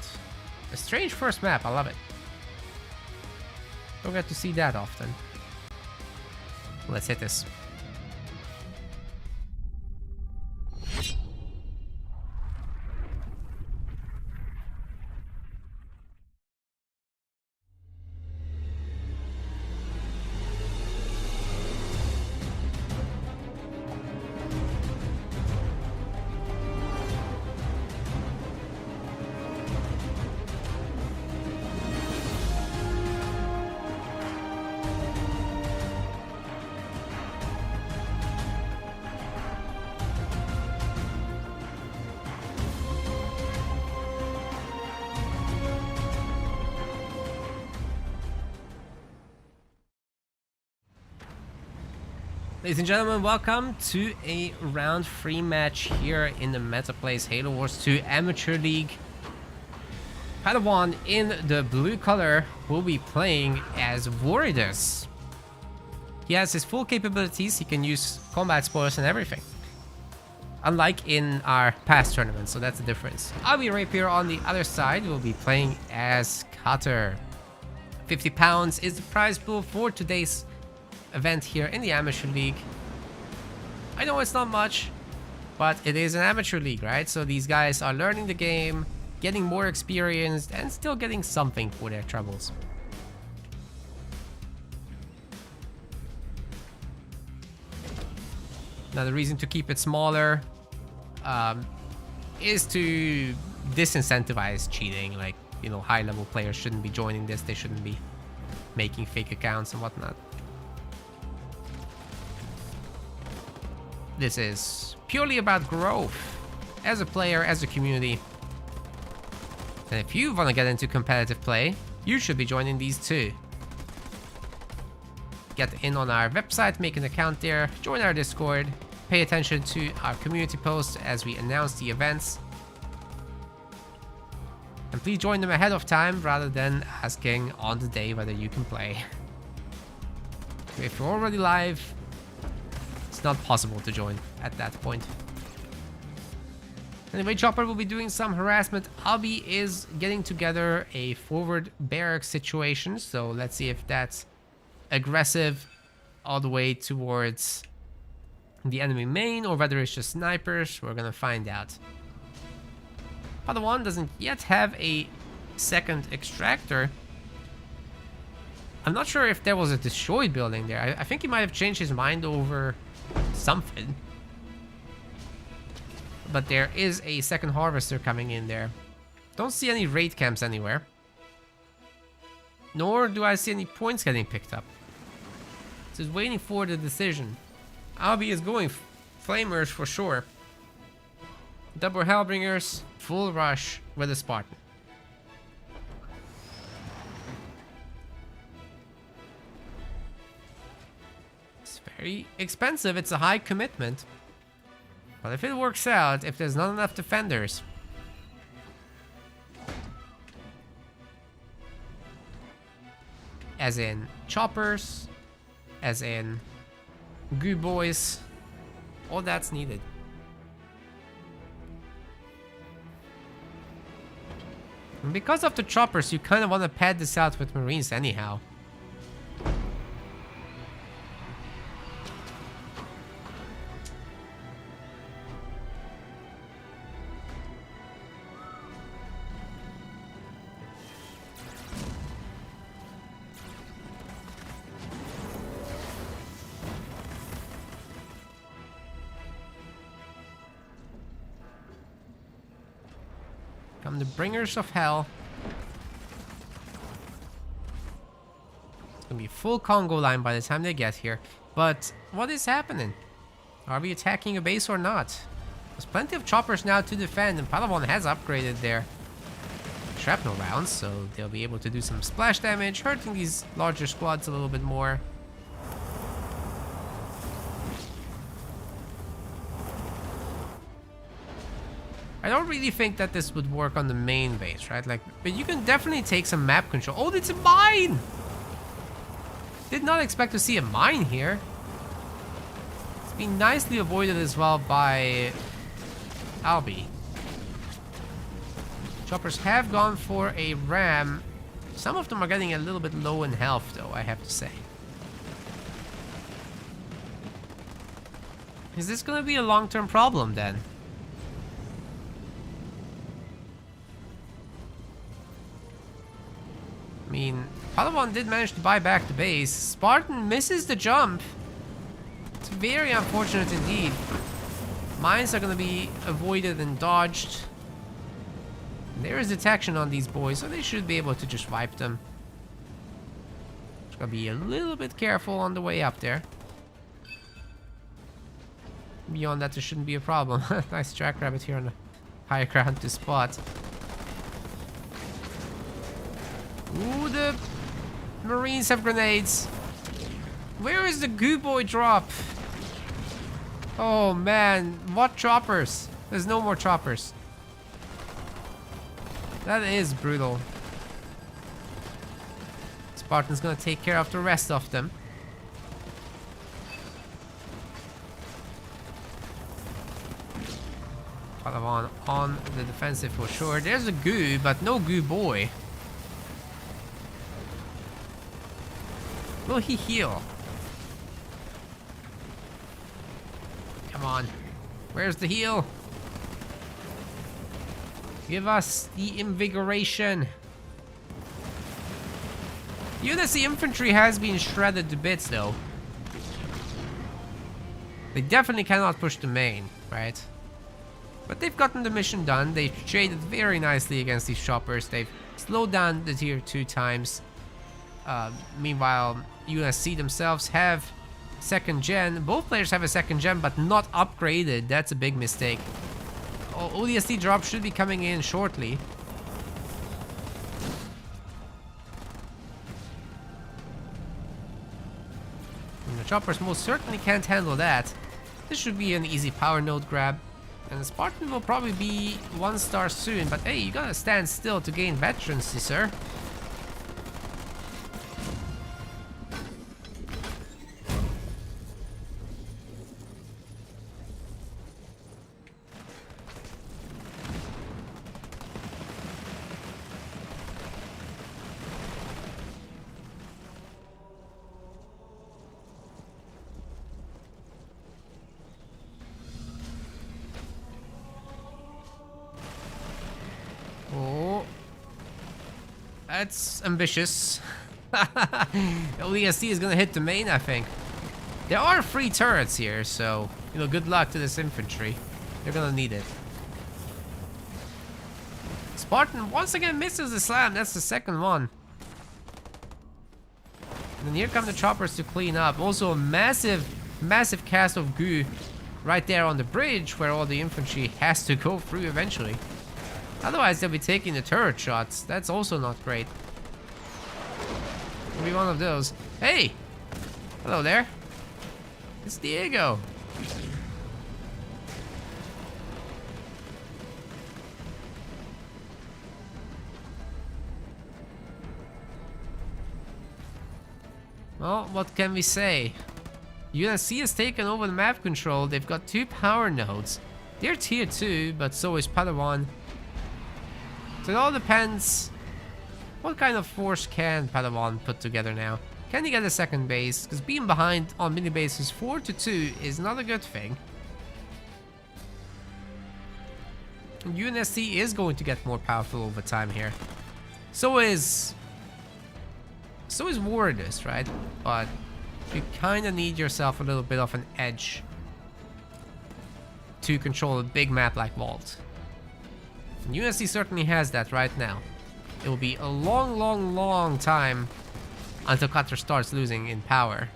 A strange first map, I love it. Don't get to see that often. Let's hit this. Ladies and gentlemen, welcome to a round 3 match here in the MetaPlays Halo Wars 2 Amateur League. Padawan in the blue color will be playing as Voridus. He has his full capabilities, he can use combat spoilers and everything. Unlike in our past tournaments, so that's the difference. Abi Rapier on the other side will be playing as Cutter. £50 is the prize pool for today's event here in the Amateur League. I know it's not much, but it is an Amateur League, right? So these guys are learning the game, getting more experienced, and still getting something for their troubles. Now the reason to keep it smaller is to disincentivize cheating. Like, you know, high level players shouldn't be joining this, they shouldn't be making fake accounts and whatnot. This is purely about growth as a player, as a community. And if you want to get into competitive play, you should be joining these too. Get in on our website, make an account there, join our Discord, pay attention to our community posts as we announce the events. And please join them ahead of time rather than asking on the day whether you can play. If you're already live, it's not possible to join at that point. Anyway, Chopper will be doing some harassment. Albi is getting together a forward barrack situation, so let's see if that's aggressive all the way towards the enemy main or whether it's just snipers. We're gonna find out. Padawan doesn't yet have a second extractor. I'm not sure if there was a destroyed building there. I think he might have changed his mind over something. But there is a second harvester coming in there. Don't see any raid camps anywhere. Nor do I see any points getting picked up. Just waiting for the decision. Albi is going flamers for sure. Double Hellbringers, full rush with a Spartan. It's very expensive, it's a high commitment. But if it works out, if there's not enough defenders, as in choppers, as in goo boys, all that's needed. And because of the choppers, you kind of want to pad this out with Marines anyhow. Come the bringers of hell. gonna be full Congo line by the time they get here. But what is happening? Are we attacking a base or not? There's plenty of choppers now to defend, and Padawan has upgraded their shrapnel rounds, so they'll be able to do some splash damage, hurting these larger squads a little bit more. I don't really think that this would work on the main base, right? Like, but you can definitely take some map control. Oh, it's a mine! Did not expect to see a mine here. It's been nicely avoided as well by Albi. Choppers have gone for a ram. Some of them are getting a little bit low in health, though, I have to say. Is this going to be a long-term problem, then? I mean, Padawan did manage to buy back the base. Spartan misses the jump. It's very unfortunate indeed. Mines are going to be avoided and dodged. There is detection on these boys, so they should be able to just wipe them. Just gotta be a little bit careful on the way up there. Beyond that, there shouldn't be a problem. Nice jackrabbit here on the high ground to spot. Ooh, the Marines have grenades. Where is the goo boy drop? Oh man, what choppers? There's no more choppers. That is brutal. Spartan's gonna take care of the rest of them. Padawan on the defensive for sure. There's a goo, but no goo boy. Will he heal? Come on. Where's the heal? Give us the invigoration. UNSC infantry has been shredded to bits, though. They definitely cannot push the main, right? But they've gotten the mission done. They've traded very nicely against these choppers. They've slowed down the tier 2 times. Meanwhile, UNSC themselves have 2nd gen. Both players have a 2nd gen, but not upgraded. That's a big mistake. ODST drop should be coming in shortly. And the choppers most certainly can't handle that. This should be an easy power node grab. And the Spartan will probably be 1 star soon. But hey, you gotta stand still to gain veterancy, sir. Oh, that's ambitious. ODST is gonna hit the main, I think. There are 3 turrets here, so, you know, good luck to this infantry. They're gonna need it. Spartan once again misses the slam. That's the 2nd one. And then here come the choppers to clean up. Also a massive cast of goo right there on the bridge where all the infantry has to go through eventually. Otherwise, they'll be taking the turret shots. That's also not great. It'll be one of those. Hey! Hello there. It's Diego. Well, what can we say? UNSC has taken over the map control. They've got 2 power nodes. They're tier 2, but so is Padawan. So it all depends. What kind of force can Padawan put together now? Can he get a 2nd base? Because being behind on mini bases 4-2 is not a good thing. And UNSC is going to get more powerful over time here. So is Wardus, right? But you kind of need yourself a little bit of an edge to control a big map like Vault. And UNSC certainly has that right now. It will be a long time until Qatar starts losing in power.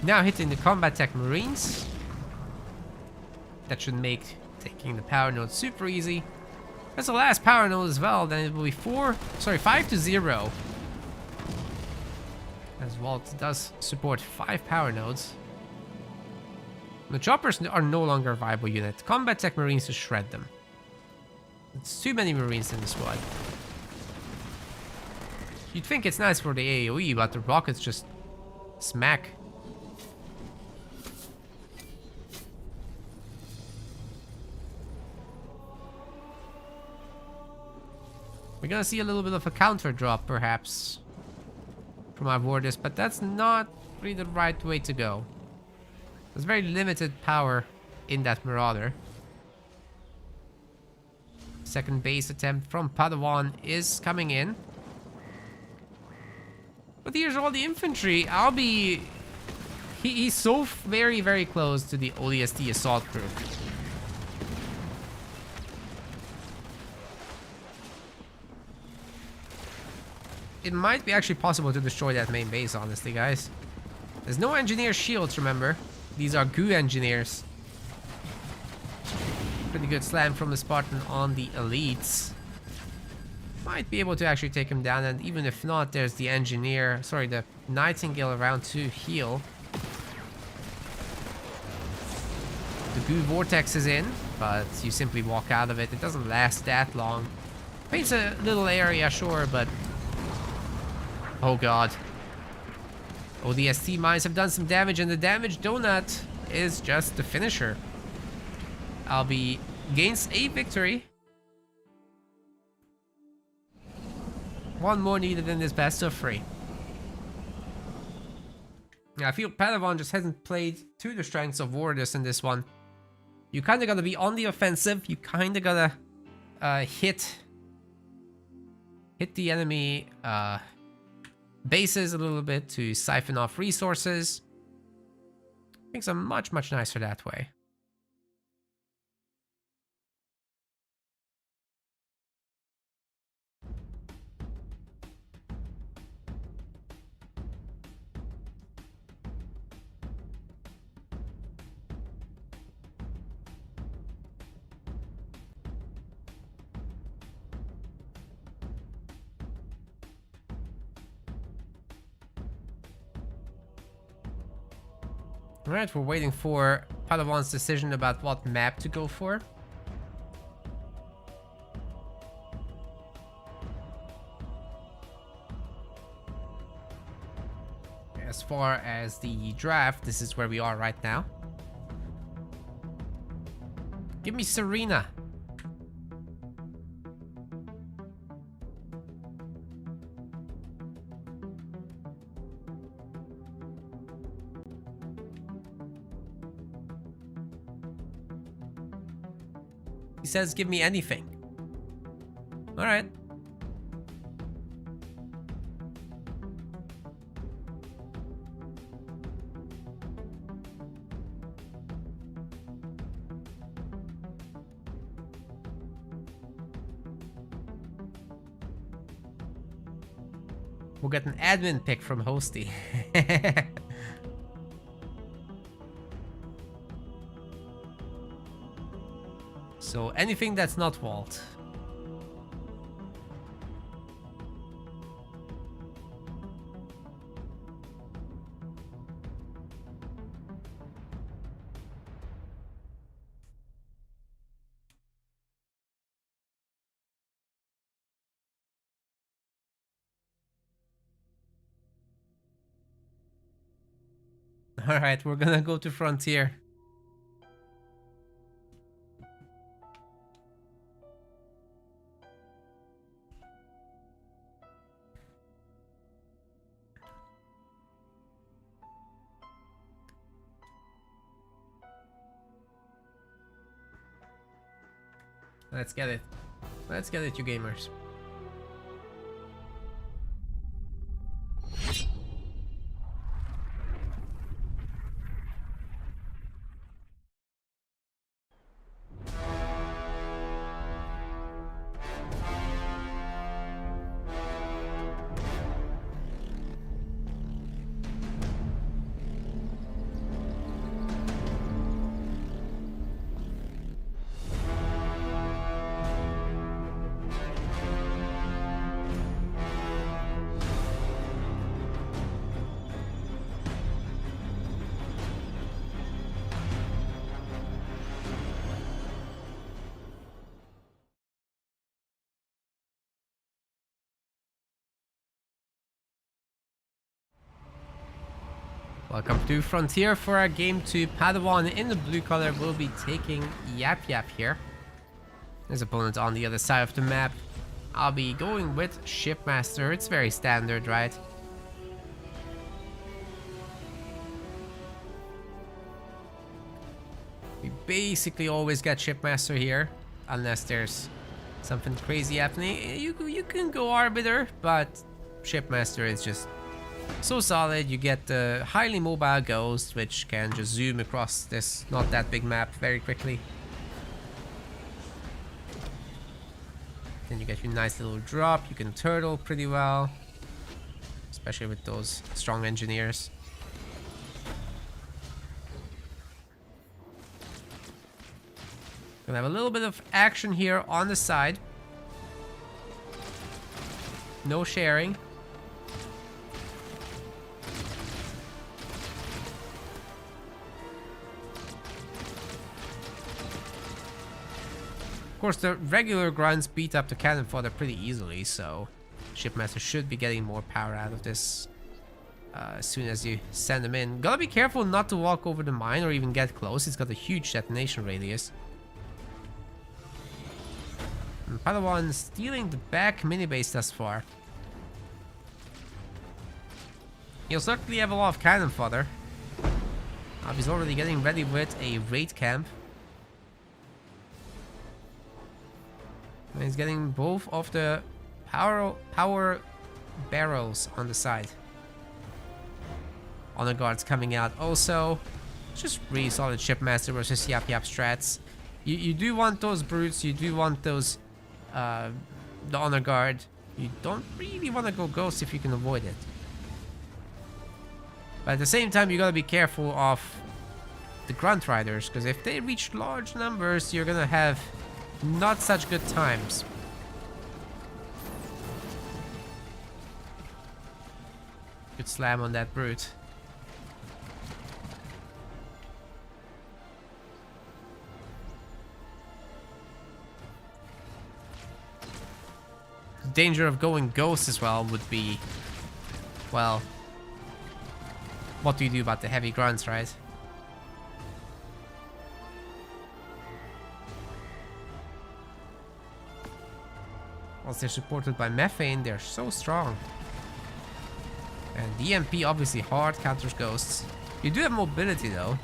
Now hitting the combat tech marines. That should make taking the power node super easy. That's the last power node as well. Then it will be 5 to 0. As Walt does support 5 power nodes. The choppers are no longer a viable unit. Combat tech marines to shred them. It's too many marines in the squad. You'd think it's nice for the AoE, but the rockets just smack. We're gonna see a little bit of a counter drop, perhaps, from our Vortis, but that's not really the right way to go. There's very limited power in that Marauder. Second base attempt from Padawan is coming in. But here's all the infantry. He's so very, very close to the ODST assault group. It might be actually possible to destroy that main base, honestly, guys. There's no engineer shields, remember. These are goo engineers. Pretty good slam from the Spartan on the elites. Might be able to actually take him down, and even if not, there's the engineer, sorry, the Nightingale around to heal. The goo vortex is in, but you simply walk out of it. It doesn't last that long. Paints a little area, sure, but... oh god. ODST mines have done some damage, and the damage donut is just the finisher. Albi gains a victory. One more needed in this best of 3. Yeah, I feel Padawan just hasn't played to the strengths of Vortis in this one. You kind of gotta be on the offensive. You kind of gotta hit the enemy bases a little bit to siphon off resources. Things are much, much nicer that way. Alright, we're waiting for Padawan's decision about what map to go for. As far as the draft, this is where we are right now. Give me Serena. He says, give me anything. All right. We'll get an admin pick from Hosty. So anything that's not Walt. All right, we're gonna go to Frontier. Let's get it. Let's get it, you gamers. Welcome to Frontier for our game 2. Padawan in the blue color will be taking Yap Yap here. His opponent on the other side of the map. I'll be going with Shipmaster. It's very standard, right? We basically always get Shipmaster here, unless there's something crazy happening. You can go Arbiter, but Shipmaster is just so solid. You get the highly mobile Ghost, which can just zoom across this not that big map very quickly. Then you get your nice little drop. You can turtle pretty well, especially with those strong engineers. Gonna have a little bit of action here on the side. No sharing. Of course, the regular grunts beat up the cannon fodder pretty easily, so Shipmaster should be getting more power out of this as soon as you send them in. Gotta be careful not to walk over the mine or even get close. It's got a huge detonation radius. And Padawan stealing the back mini base thus far. He'll certainly have a lot of cannon fodder. He's already getting ready with a raid camp. And he's getting both of the power barrels on the side. Honor Guards coming out also. It's just really solid Shipmaster versus Yap Yap strats. You do want those brutes, you do want those the Honor Guard. You don't really want to go Ghost if you can avoid it. But at the same time, you gotta be careful of the Grunt Riders, because if they reach large numbers, you're gonna have not such good times. Good slam on that brute. The danger of going Ghost as well would be, well, what do you do about the heavy grunts, right? Once they're supported by Methane, they're so strong. And the EMP obviously hard counters Ghosts. You do have mobility though.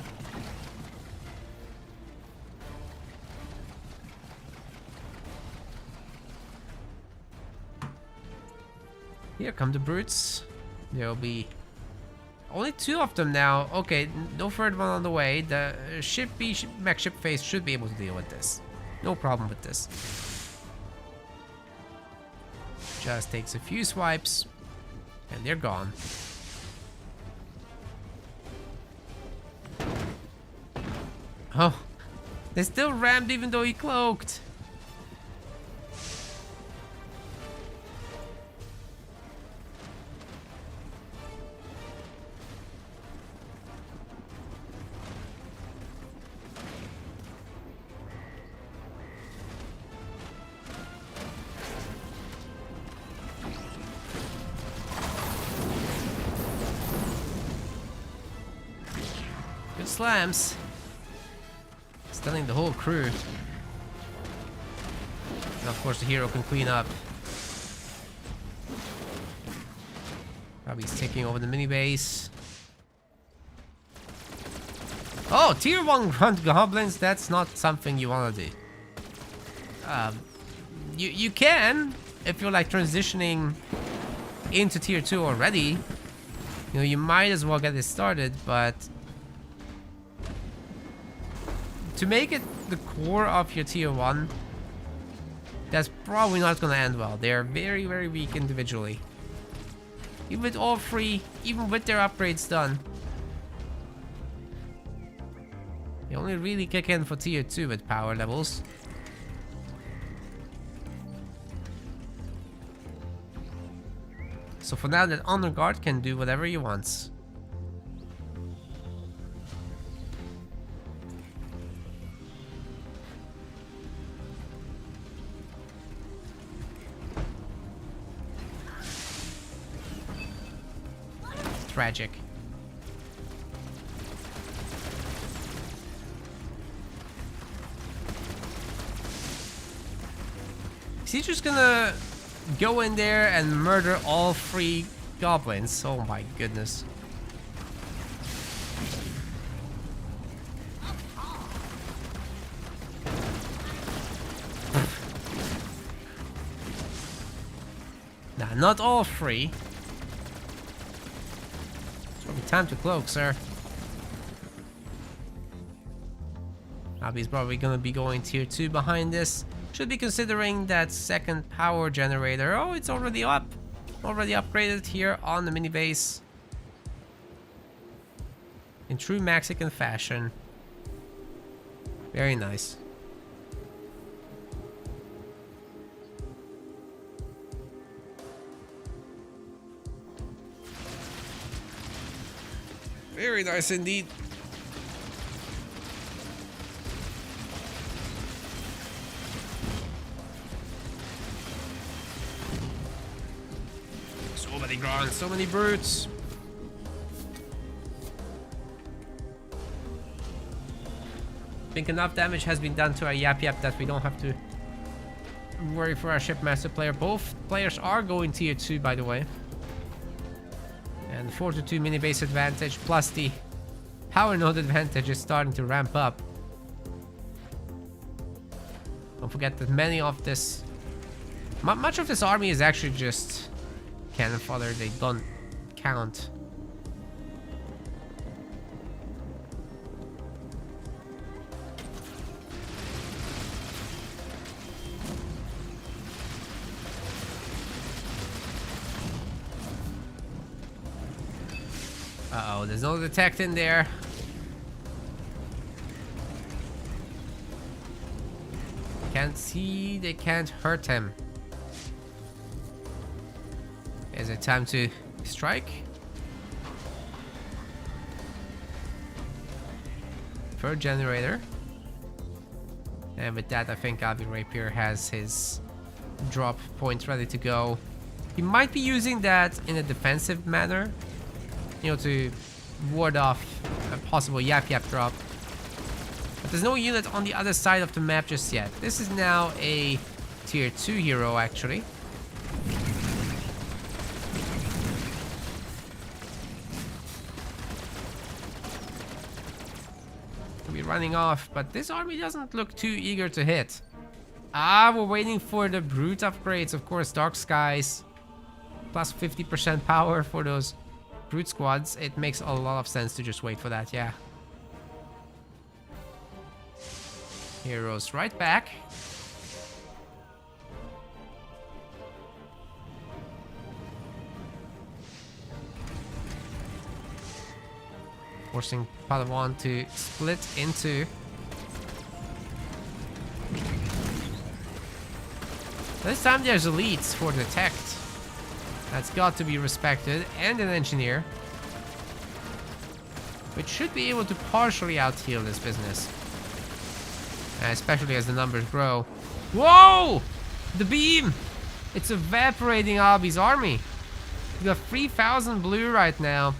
Here come the brutes. There'll be only 2 of them now. Okay, no third one on the way. The mech ship face should be able to deal with this. No problem with this. Just takes a few swipes and they're gone. Oh, they still rammed even though he cloaked. Good slams. Stunning the whole crew. And of course the hero can clean up. Probably taking over the mini base. Oh, tier 1 grunt goblins, that's not something you want to do. You can, if you're like transitioning into tier 2 already. You know, you might as well get it started, but to make it the core of your tier 1, that's probably not gonna end well. They're very, very weak individually. Even with all 3, even with their upgrades done. They only really kick in for tier 2 with power levels. So for now, that Honor Guard can do whatever he wants. Tragic. Is he just gonna go in there and murder all 3 goblins? Oh my goodness. Nah, not all 3. It's probably time to cloak, sir. Abby's probably gonna be going tier 2 behind this. Should be considering that second power generator. Oh, it's already up. Already upgraded here on the mini base. In true Mexican fashion. Very nice. Very nice indeed. So many grunts, so many brutes. I think enough damage has been done to our Yap Yap that we don't have to worry for our Shipmaster player. Both players are going tier 2, by the way. And the 4-2 mini base advantage plus the power node advantage is starting to ramp up. Don't forget that many of this... much of this army is actually just cannon fodder. They don't count. Uh-oh, there's no detect in there. Can't see, they can't hurt him. Is it time to strike? Third generator. And with that, I think Alvin Rapier has his drop point ready to go. He might be using that in a defensive manner, you know, to ward off a possible Yap Yap drop. But there's no unit on the other side of the map just yet. This is now a tier 2 hero, actually. Could be running off, but this army doesn't look too eager to hit. Ah, we're waiting for the brute upgrades. Of course, Dark Skies. Plus 50% power for those brute squads. It makes a lot of sense to just wait for that, yeah. Heroes right back. Forcing Padawan to split into. This time there's elites for detect. That's got to be respected, and an engineer, which should be able to partially out-heal this business, especially as the numbers grow. Whoa! The beam! It's evaporating Albi's army. We got 3,000 blue right now,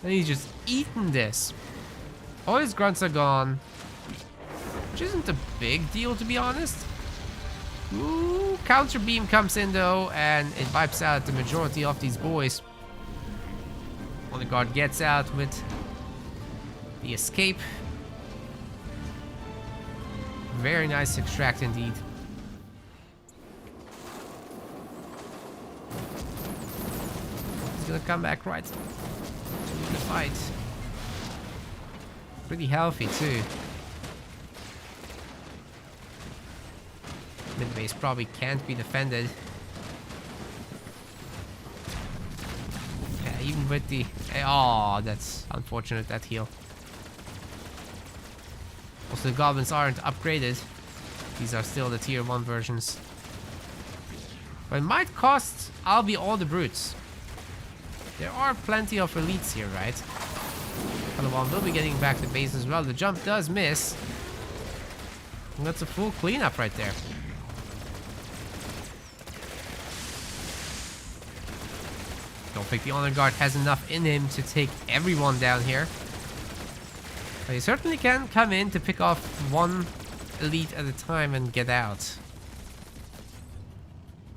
and he's just eaten this. All his grunts are gone, which isn't a big deal, to be honest. Ooh, counter beam comes in though, and it wipes out the majority of these boys. When the guard gets out with the escape. Very nice extract indeed. He's gonna come back right to the fight. Pretty healthy too. Mid base probably can't be defended. Yeah, even with the... Oh, that's unfortunate, that heal. Also, the goblins aren't upgraded. These are still the tier 1 versions. But it might cost Albi all the brutes. There are plenty of elites here, right? Padawan will be getting back to base as well. The jump does miss. And that's a full cleanup right there. Don't think the Honor Guard has enough in him to take everyone down here. But he certainly can come in to pick off one elite at a time and get out.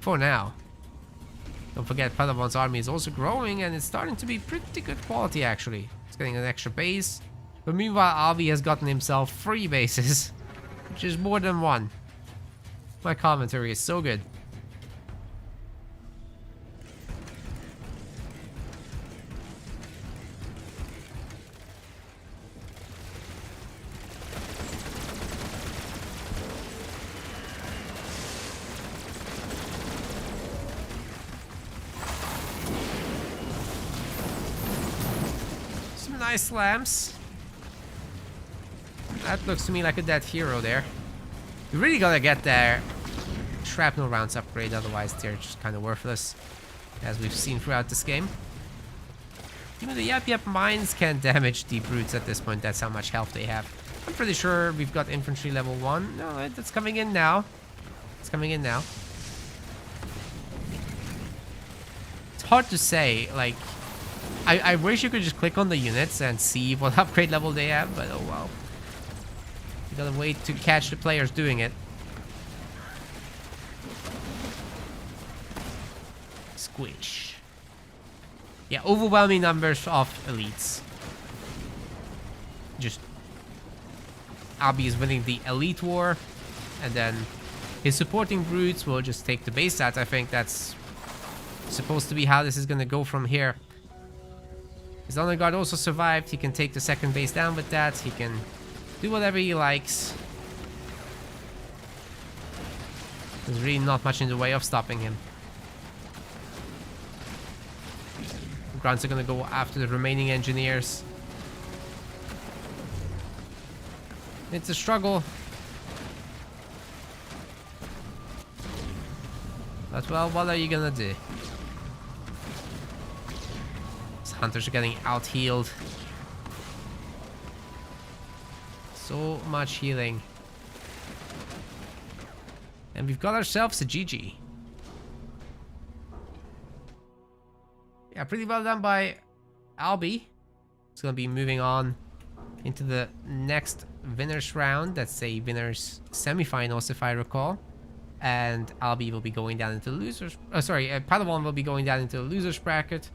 For now. Don't forget, Padawan's army is also growing, and it's starting to be pretty good quality, actually. It's getting an extra base. But meanwhile, Albi has gotten himself 3 bases, which is more than 1. My commentary is so good. Some nice slams. That looks to me like a dead hero there. You really gotta get their shrapnel rounds upgrade, otherwise they're just kind of worthless, as we've seen throughout this game. Even the Yap Yap mines can damage deep roots at this point. That's how much health they have. I'm pretty sure we've got infantry level 1. No, that's coming in now. It's coming in now. It's hard to say, like, I wish you could just click on the units and see what upgrade level they have, but oh well. You gotta wait to catch the players doing it. Squish. Yeah, overwhelming numbers of elites. Just Albi is winning the elite war, and then his supporting brutes will just take the base stats. I think that's supposed to be how this is gonna go from here. His honor guard also survived. He can take the second base down with that. He can do whatever he likes. There's really not much in the way of stopping him. Grunts are gonna go after the remaining engineers. It's a struggle. But well, what are you gonna do? These hunters are getting out-healed. So much healing. And we've got ourselves a GG. Yeah, pretty well done by Albi. It's gonna be moving on into the next winners round. That's a winners semifinals, if I recall. And Albi will be going down into losers. Oh, sorry, Padawan will be going down into the losers bracket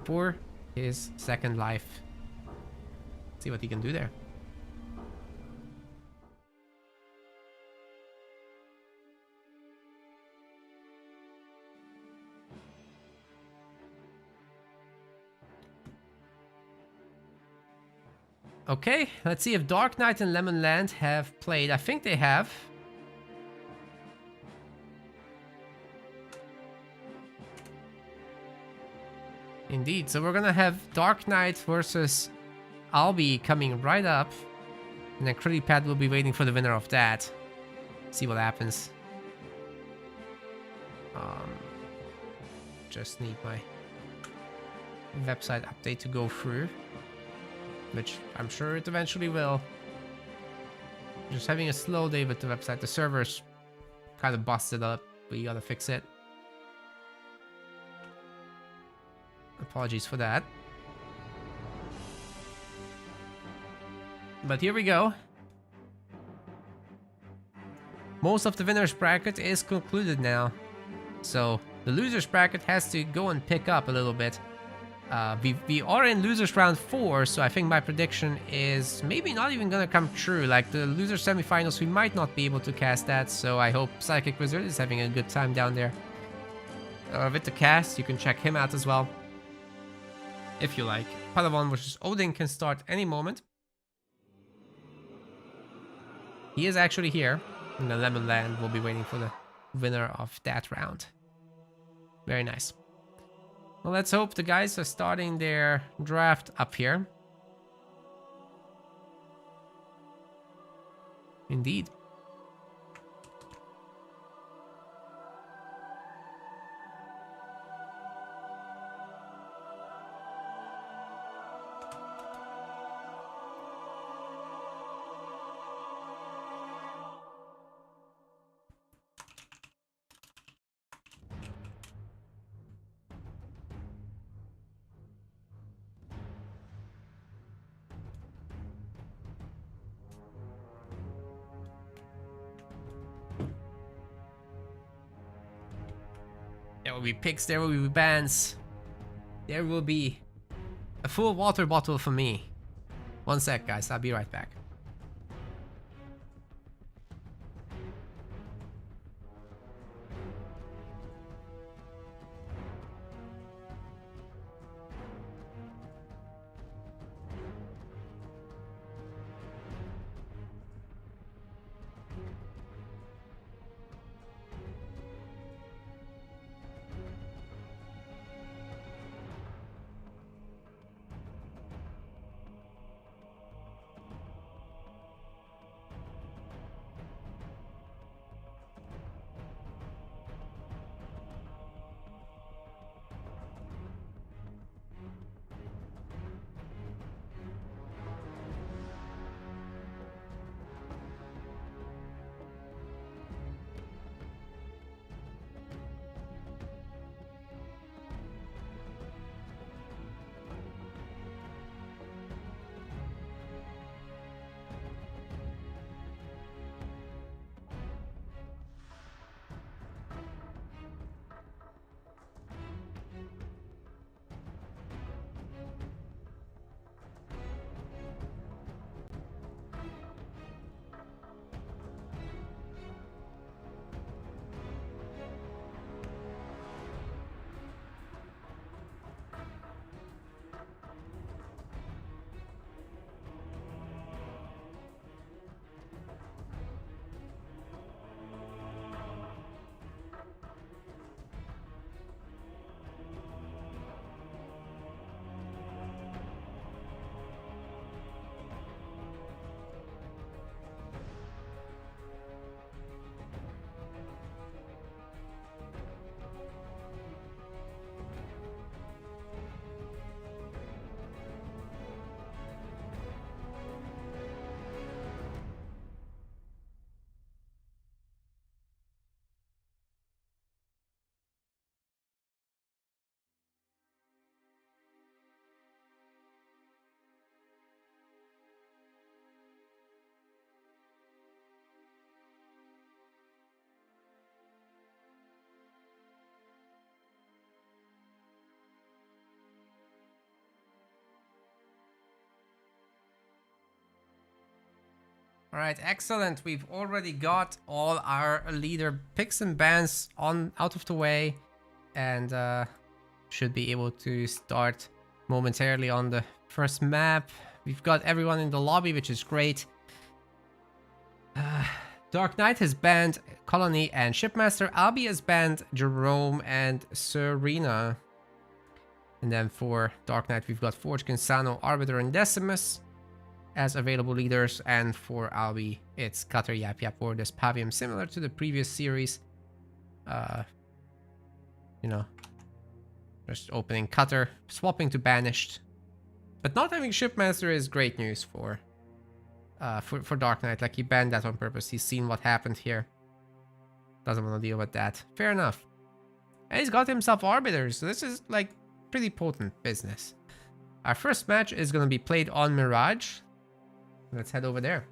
for his second life. See what he can do there. Okay, let's see if Dark Knight and Lemon Land have played. I think they have. Indeed, so we're gonna have Dark Knight versus Albi coming right up. And then Krillipad will be waiting for the winner of that. See what happens. Just need my website update to go through, which I'm sure it eventually will. Just having a slow day with the website. The server's kind of busted up, but you gotta fix it. Apologies for that. But here we go. Most of the winners bracket is concluded now. So the losers bracket has to go and pick up a little bit. We are in losers round 4, so I think my prediction is maybe not even gonna come true. Like the loser semifinals, we might not be able to cast that, so I hope Psychic Wizard is having a good time down there. With the cast, you can check him out as well, if you like. Padawan versus Odin can start any moment. He is actually here, and the Lemon Land will be waiting for the winner of that round. Very nice. Well, let's hope the guys are starting their draft up here. Indeed. There will be picks, there will be bans. There will be a full water bottle for me. One sec, guys, I'll be right back. All right, excellent. We've already got all our leader picks and bans out of the way, and should be able to start momentarily on the first map. We've got everyone in the lobby, which is great. Dark Knight has banned Colony and Shipmaster. Albi has banned Jerome and Serena. And then for Dark Knight, we've got Forge, Consano, Arbiter, and Decimus as available leaders, and for Albi, it's Cutter, Yap Yap, or Despavium, similar to the previous series. You know, just opening Cutter, swapping to Banished. But not having Shipmaster is great news for Dark Knight. Like, he banned that on purpose. He's seen what happened here. Doesn't want to deal with that. Fair enough. And he's got himself Arbiters, so this is, like, pretty potent business. Our first match is going to be played on Mirage. Let's head over there.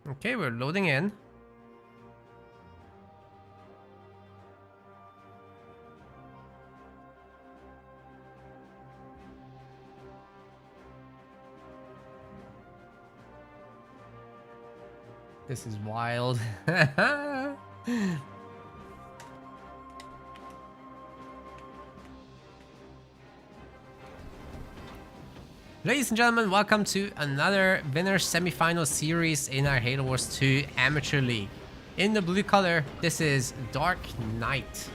Okay, we're loading in. This is wild. Ladies and gentlemen, welcome to another winner semi-final series in our Halo Wars 2 Amateur League. In the blue color, this is Dark Knight.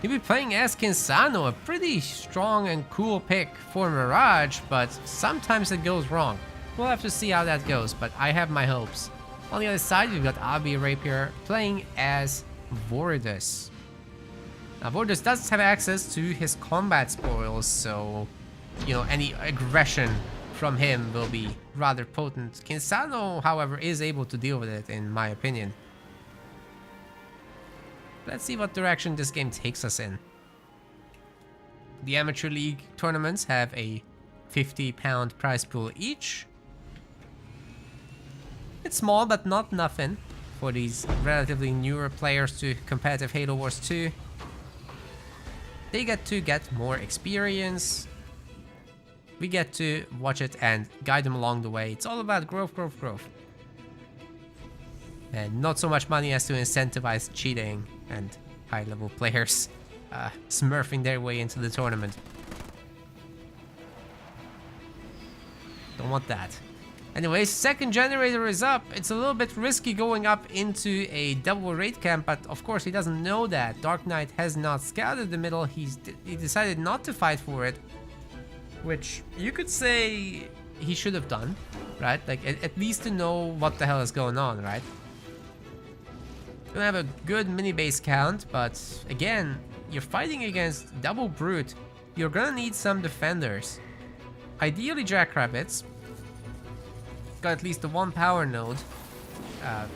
He'll be playing as Kinsano, a pretty strong and cool pick for Mirage, but sometimes it goes wrong. We'll have to see how that goes, but I have my hopes. On the other side, we've got Abi Rapier playing as Voridus. Now, Voridus does have access to his combat spoils, so, you know, any aggression from him will be rather potent. Kinsano, however, is able to deal with it, in my opinion. Let's see what direction this game takes us in. The Amateur League tournaments have a £50 prize pool each. It's small, but not nothing for these relatively newer players to competitive Halo Wars 2. They get to get more experience. We get to watch it and guide them along the way. It's all about growth, growth, growth. And not so much money as to incentivize cheating and high-level players smurfing their way into the tournament. Don't want that. Anyways, second generator is up. It's a little bit risky going up into a double raid camp, but of course he doesn't know that. Dark Knight has not scouted the middle. He decided not to fight for it, which you could say he should have done, right? Like at least to know what the hell is going on, right? Gonna have a good mini base count, but again, you're fighting against double brute. You're gonna need some defenders. Ideally jackrabbits. Got at least the one power node.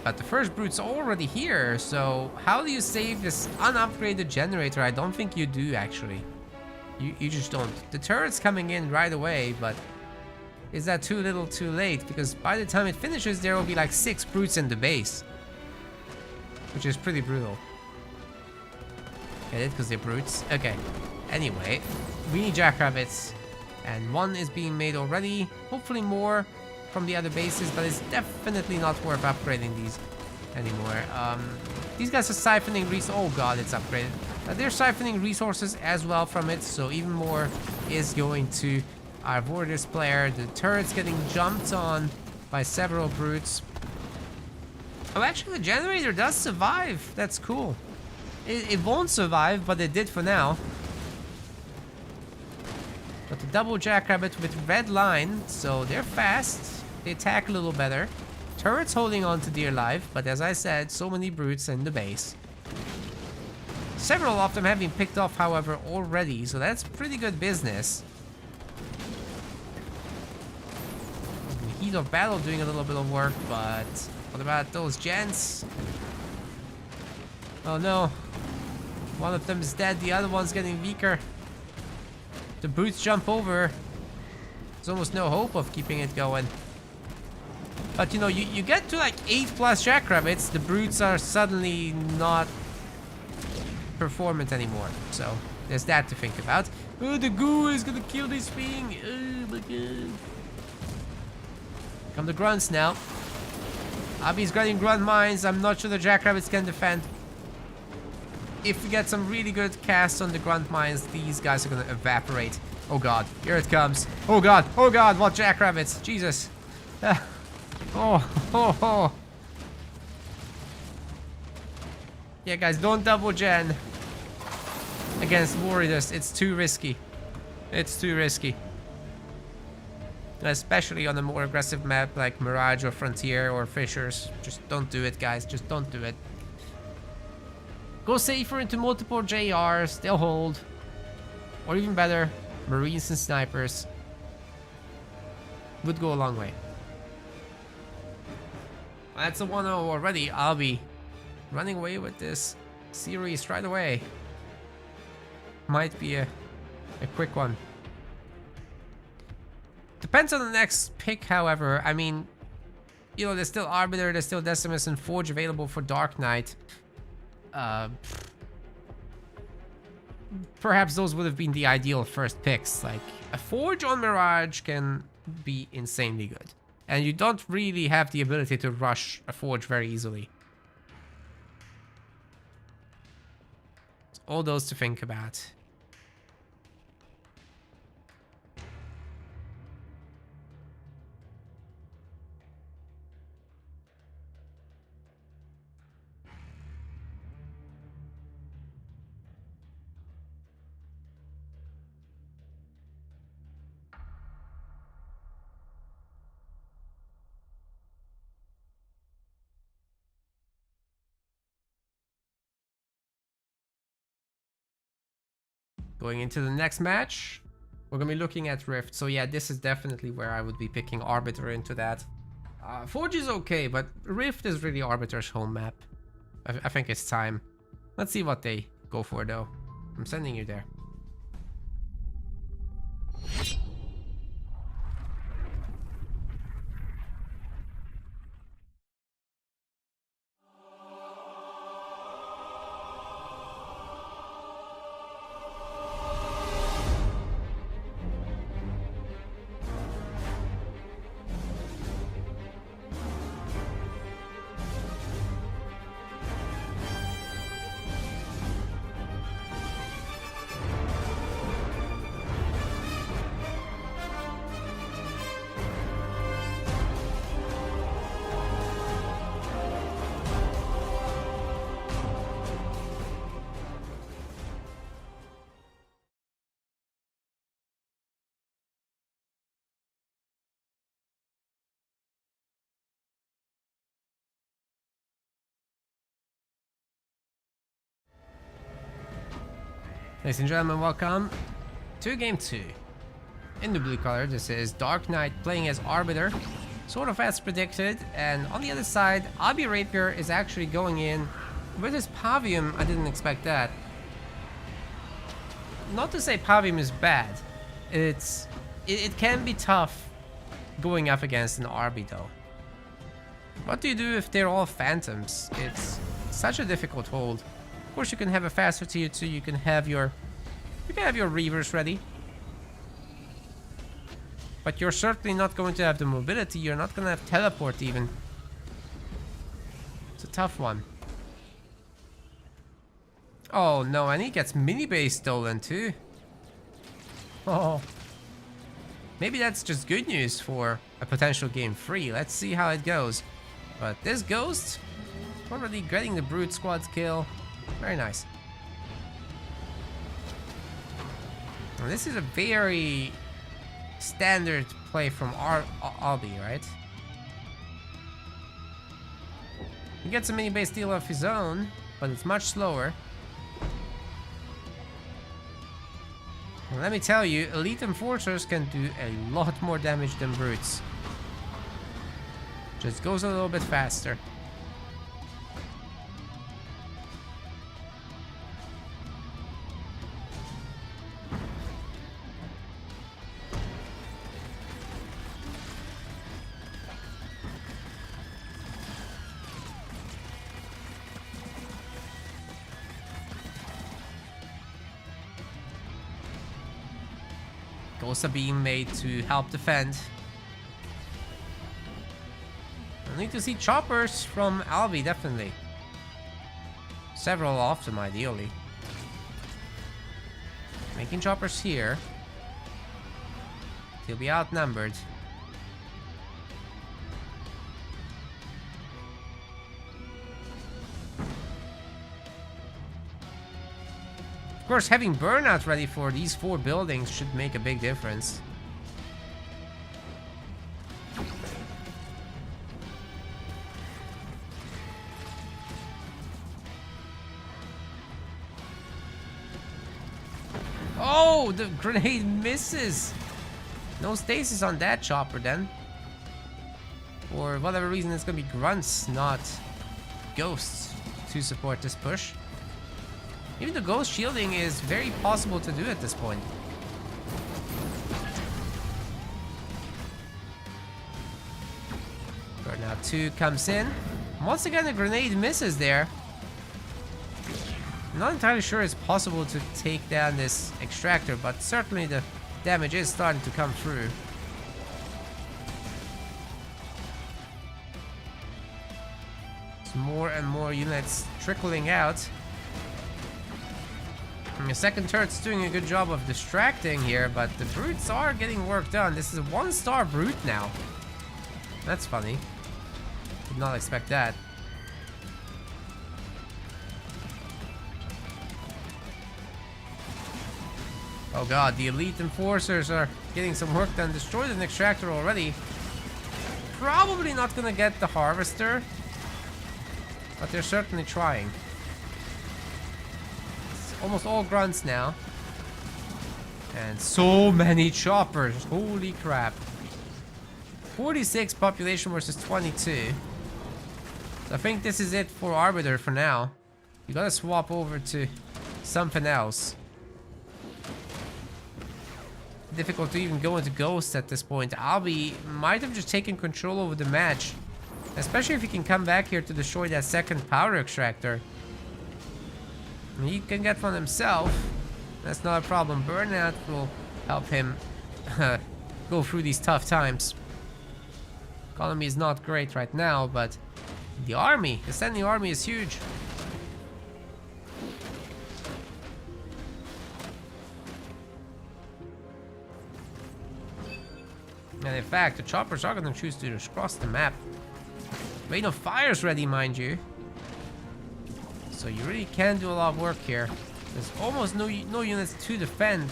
But the first brute's already here, so how do you save this unupgraded generator? I don't think you do, actually. You just don't. The turret's coming in right away, but is that too little too late? Because by the time it finishes, there will be like 6 brutes in the base. Which is pretty brutal. Get it? Because they're brutes? Okay. Anyway, we need jackrabbits. And one is being made already. Hopefully more from the other bases, but it's definitely not worth upgrading these anymore. These guys are siphoning resources. Oh god, it's upgraded. They're siphoning resources as well from it, so even more is going to our Voridus player. The turret's getting jumped on by several brutes. Oh, actually, the generator does survive. That's cool. It won't survive, but it did for now. Got the double jackrabbit with red line, so they're fast. They attack a little better. Turret's holding on to dear life, but as I said, so many brutes in the base. Several of them have been picked off, however, already, so that's pretty good business. The heat of battle doing a little bit of work, but what about those gents? Oh no. One of them is dead, the other one's getting weaker. The brutes jump over. There's almost no hope of keeping it going. But you know, you get to like 8+ jackrabbits, the brutes are suddenly not performant anymore. So there's that to think about. Oh, the goo is gonna kill this thing. Oh my god. Come the grunts now. Abi's getting grunt mines. I'm not sure the jackrabbits can defend. If we get some really good casts on the grunt mines, these guys are gonna evaporate. Oh god, here it comes. Oh god, what jackrabbits? Jesus. Oh. Yeah, guys, don't double gen against Voridus. It's too risky. It's too risky. Especially on a more aggressive map like Mirage or Frontier or Fissures. Just don't do it, guys. Just don't do it. Go safer into multiple JRs. They'll hold. Or even better, Marines and Snipers. Would go a long way. That's a 1-0 already. I'll be running away with this series right away. Might be a quick one. Depends on the next pick, however. I mean, you know, there's still Arbiter, there's still Decimus and Forge available for Dark Knight. Perhaps those would have been the ideal first picks. Like, a Forge on Mirage can be insanely good. And you don't really have the ability to rush a Forge very easily. So all those to think about. Going into the next match, we're gonna be looking at Rift. So yeah, this is definitely where I would be picking Arbiter into that. Forge is okay, but Rift is really Arbiter's home map. I think it's time. Let's see what they go for though. I'm sending you there. Ladies and gentlemen, welcome to game 2. In the blue color, this is Dark Knight playing as Arbiter, sort of as predicted, and on the other side, Abi Rapier is actually going in with his Pavium. I didn't expect that. Not to say Pavium is bad, it can be tough going up against an Arby though. What do you do if they're all Phantoms? It's such a difficult hold. Of course, you can have a faster tier 2. You can have your Reavers ready, but you're certainly not going to have the mobility. You're not going to have teleport even. It's a tough one. Oh no, and he gets mini base stolen too. Oh, maybe that's just good news for a potential game 3. Let's see how it goes. But this Ghost already getting the Brute Squad kill. Very nice. Well, this is a very standard play from Albi, right? He gets a mini base steal of his own, but it's much slower. And let me tell you, Elite Enforcers can do a lot more damage than Brutes. Just goes a little bit faster. Ghosts are being made to help defend. I need to see choppers from Albi, definitely. Several of them, ideally. Making choppers here. He'll be outnumbered. Of course, having burnout ready for these 4 buildings should make a big difference. Oh, the grenade misses. No stasis on that chopper then. For whatever reason, it's gonna be grunts, not ghosts, to support this push. Even the ghost shielding is very possible to do at this point. Burnout 2 comes in. Once again, a grenade misses there. I'm not entirely sure it's possible to take down this extractor, but certainly the damage is starting to come through. There's more and more units trickling out. The second turret's doing a good job of distracting here, but the Brutes are getting work done. This is a 1-star Brute now. That's funny. Did not expect that. Oh god, the Elite Enforcers are getting some work done. Destroyed an extractor already. Probably not gonna get the Harvester, but they're certainly trying. It's almost all grunts now. And so many choppers. Holy crap. 46 population versus 22. So I think this is it for Arbiter for now. You gotta swap over to something else. Difficult to even go into Ghost at this point. Albi might have just taken control over the match. Especially if he can come back here to destroy that second power extractor. He can get one himself. That's not a problem. Burnout will help him go through these tough times. Economy is not great right now, but the army, the standing army is huge. And in fact, the choppers are going to choose to just cross the map. Rain of Fire's ready, mind you. So you really can do a lot of work here. There's almost no units to defend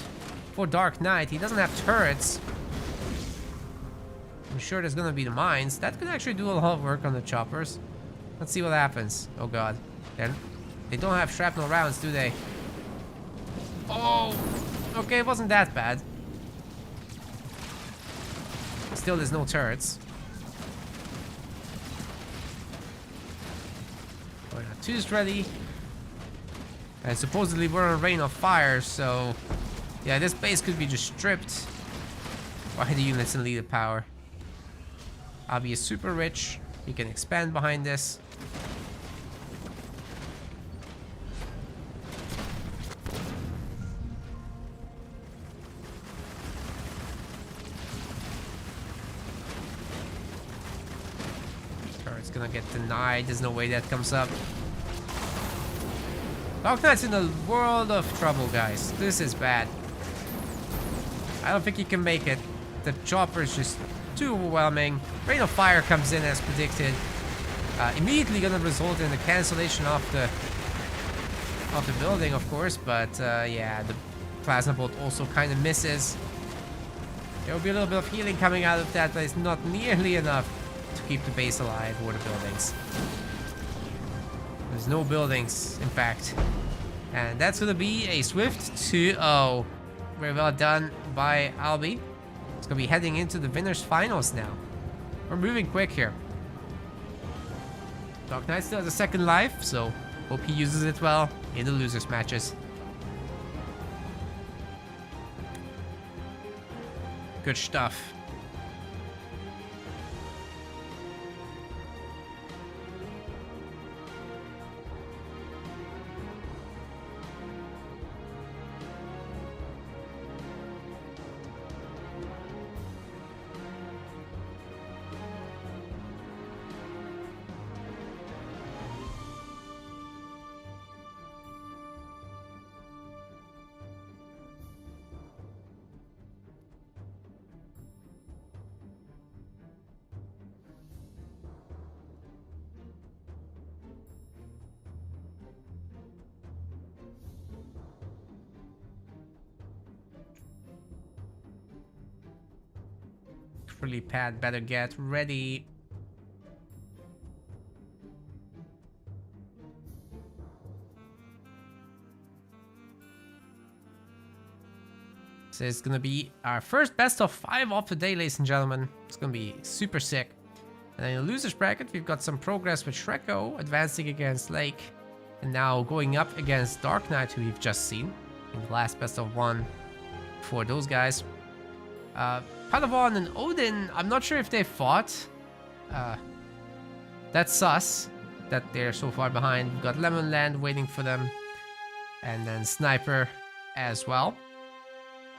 for Dark Knight. He doesn't have turrets. I'm sure there's gonna be the mines. That could actually do a lot of work on the choppers. Let's see what happens. Oh god. They don't have shrapnel rounds, do they? Oh! Okay, it wasn't that bad. Still, there's no turrets. Two's ready. And supposedly we're on Rain of Fire, so yeah, this base could be just stripped by the units in leader power. Abi is super rich. He can expand behind this. Turret's gonna get denied. There's no way that comes up. Dark Knight's in a world of trouble, guys. This is bad. I don't think he can make it. The chopper is just too overwhelming. Rain of Fire comes in as predicted. Immediately gonna result in the cancellation of the building, of course. But yeah, the plasma bolt also kind of misses. There will be a little bit of healing coming out of that, but it's not nearly enough to keep the base alive or the buildings. There's no buildings, in fact. And that's gonna be a swift 2-0. Very well done by Albi. It's gonna be heading into the winners finals now. We're moving quick here. Dark Knight still has a second life, so hope he uses it well in the losers matches. Good stuff. Really pad, better get ready. So it's gonna be our first best of 5 of the day, ladies and gentlemen. It's gonna be super sick. And then in the losers bracket, we've got some progress with Shreko advancing against Lake, and now going up against Dark Knight, who we've just seen in the last best of 1 for those guys. Padawan and Odin, I'm not sure if they fought. That's sus that they're so far behind. We've got Lemonland waiting for them. And then Sniper as well.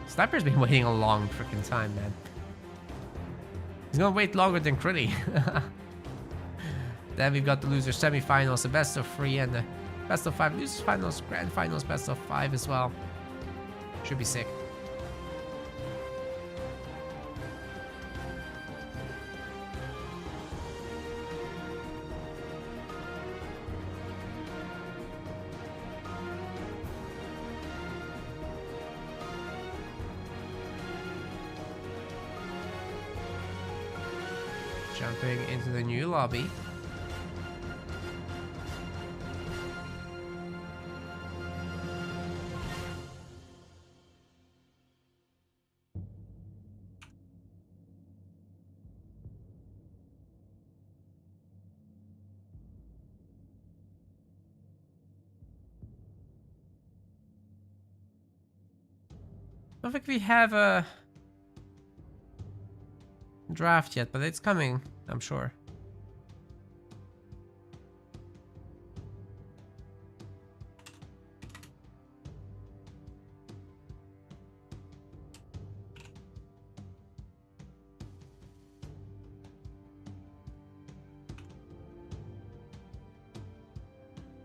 Sniper's been waiting a long freaking time, man. He's gonna wait longer than Critty. Then we've got the loser semifinals, the best of 3, and the best of 5 losers finals, grand finals, best of 5 as well. Should be sick. Jumping into the new lobby. I don't think we have a draft yet, but it's coming, I'm sure.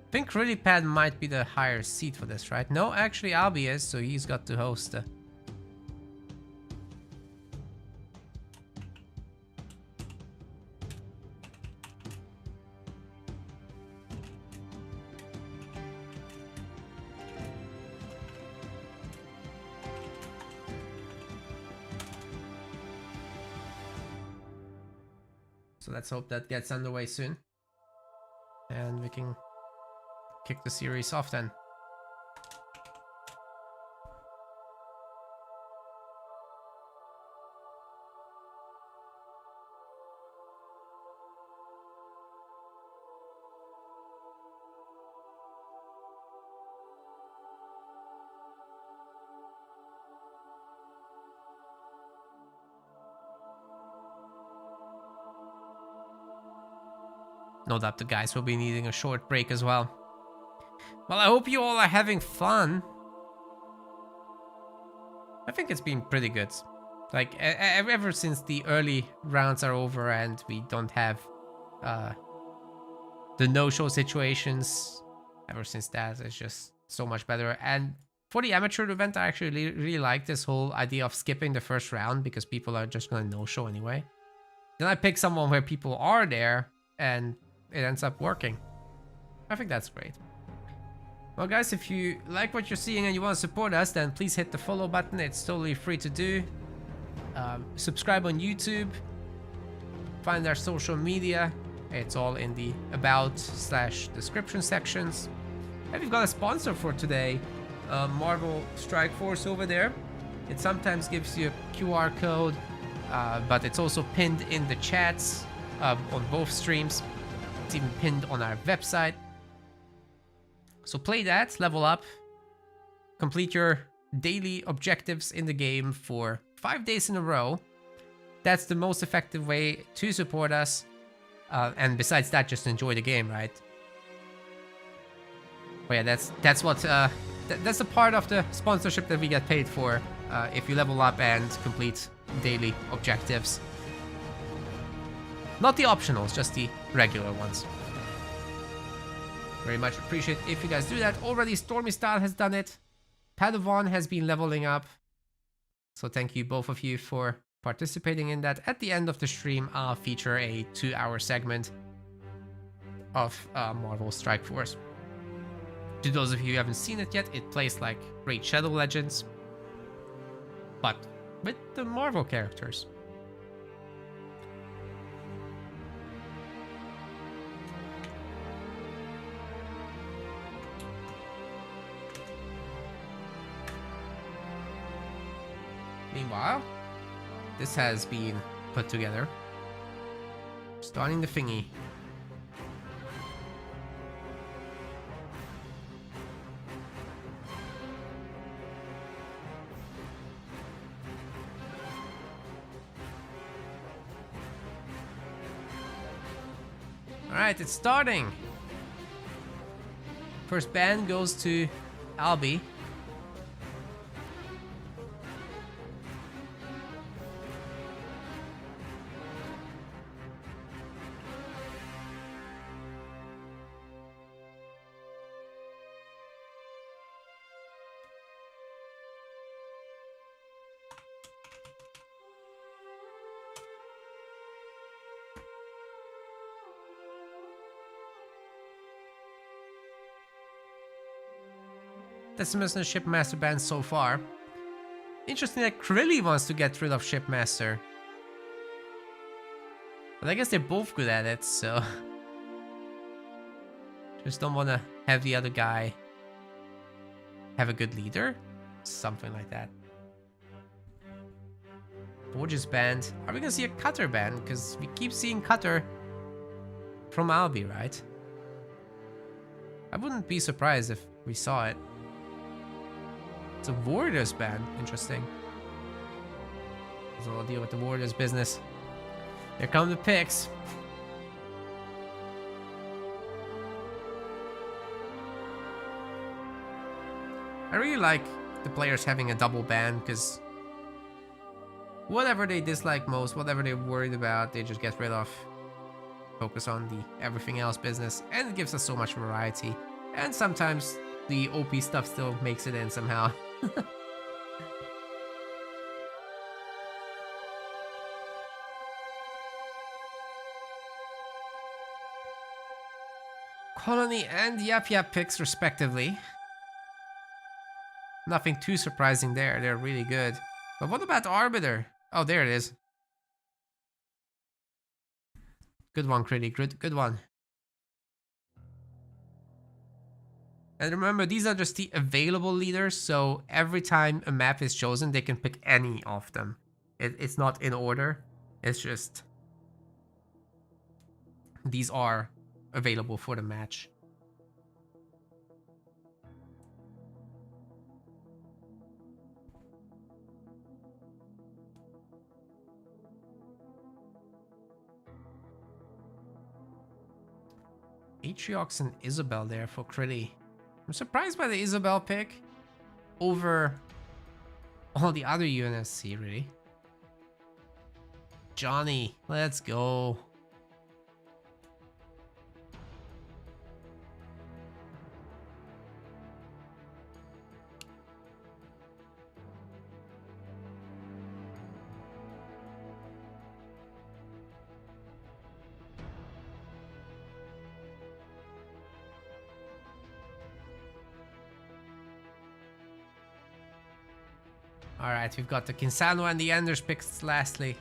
I think Rillypad might be the higher seat for this, right? No, actually Albie is, so he's got to host the... So let's hope that gets underway soon. And we can kick the series off then. No doubt the guys will be needing a short break as well. Well, I hope you all are having fun. I think it's been pretty good. Like, ever since the early rounds are over and we don't have the no-show situations, ever since that, it's just so much better. And for the amateur event, I actually really like this whole idea of skipping the first round because people are just gonna no-show anyway. Then I pick someone where people are there and it ends up working. I think that's great. Well guys, if you like what you're seeing and you want to support us, then please hit the follow button. It's totally free to do. Subscribe on YouTube. Find our social media. It's all in the about/description sections. And we've got a sponsor for today, Marvel Strike Force over there. It sometimes gives you a QR code, but it's also pinned in the chats on both streams. It's even pinned on our website. So play that, level up, complete your daily objectives in the game for 5 days in a row. That's the most effective way to support us. And besides that, just enjoy the game, right? But yeah, that's what that's a part of the sponsorship that we get paid for if you level up and complete daily objectives. Not the optionals, just the regular ones. Very much appreciate if you guys do that. Already Stormy Style has done it. Padawan has been leveling up. So thank you both of you for participating in that. At the end of the stream, I'll feature a 2-hour segment of Marvel Strike Force. To those of you who haven't seen it yet, it plays like Raid Shadow Legends, but with the Marvel characters. Meanwhile, this has been put together. Starting the thingy. Alright, it's starting. First ban goes to Albie. Decimus and Shipmaster banned so far. Interesting that Krilly wants to get rid of Shipmaster. But I guess they're both good at it, so... Just don't want to have the other guy have a good leader? Something like that. Borges banned. Are we gonna see a Cutter ban? Because we keep seeing Cutter from Albie, right? I wouldn't be surprised if we saw it. It's a Warriors ban. Interesting. So I'll deal with the Warriors business. Here come the picks. I really like the players having a double ban, because whatever they dislike most, whatever they're worried about, they just get rid of. Focus on the everything else business, and it gives us so much variety. And sometimes the OP stuff still makes it in somehow. Colony and Yap Yap picks respectively. Nothing too surprising there, they're really good. But what about Arbiter? Oh, there it is. Good one, Critty, good one. And remember, these are just the available leaders, so every time a map is chosen, they can pick any of them. It's not in order, it's just... these are available for the match. Atriox and Isabel there for Critty. I'm surprised by the Isabel pick over all the other UNSC, really. Johnny, let's go. Alright, we've got the Kinsano and the Enders picks lastly.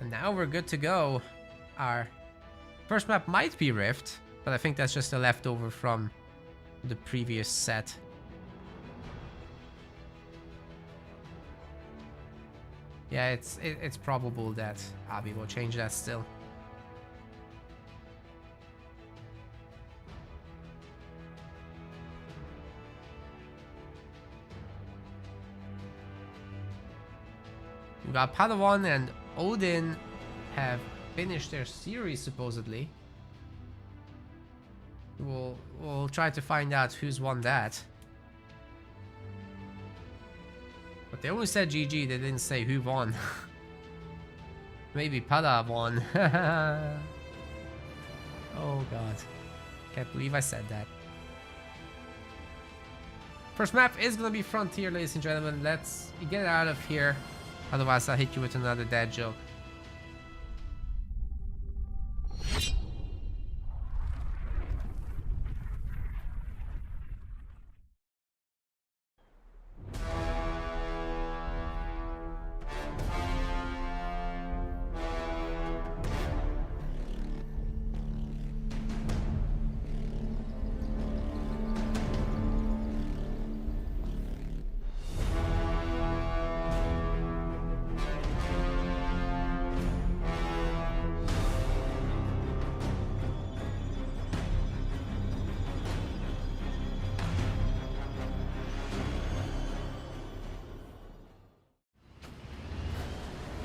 And now we're good to go. Our first map might be Rift, but I think that's just a leftover from the previous set. Yeah, it's probable that Abby will change that still. We got Padawan and Odin have finished their series supposedly. We'll try to find out who's won that. But they only said GG, they didn't say who won. Maybe Pada won. Oh god. Can't believe I said that. First map is gonna be Frontier, ladies and gentlemen. Let's get out of here. Otherwise, I'll hit you with another dad joke.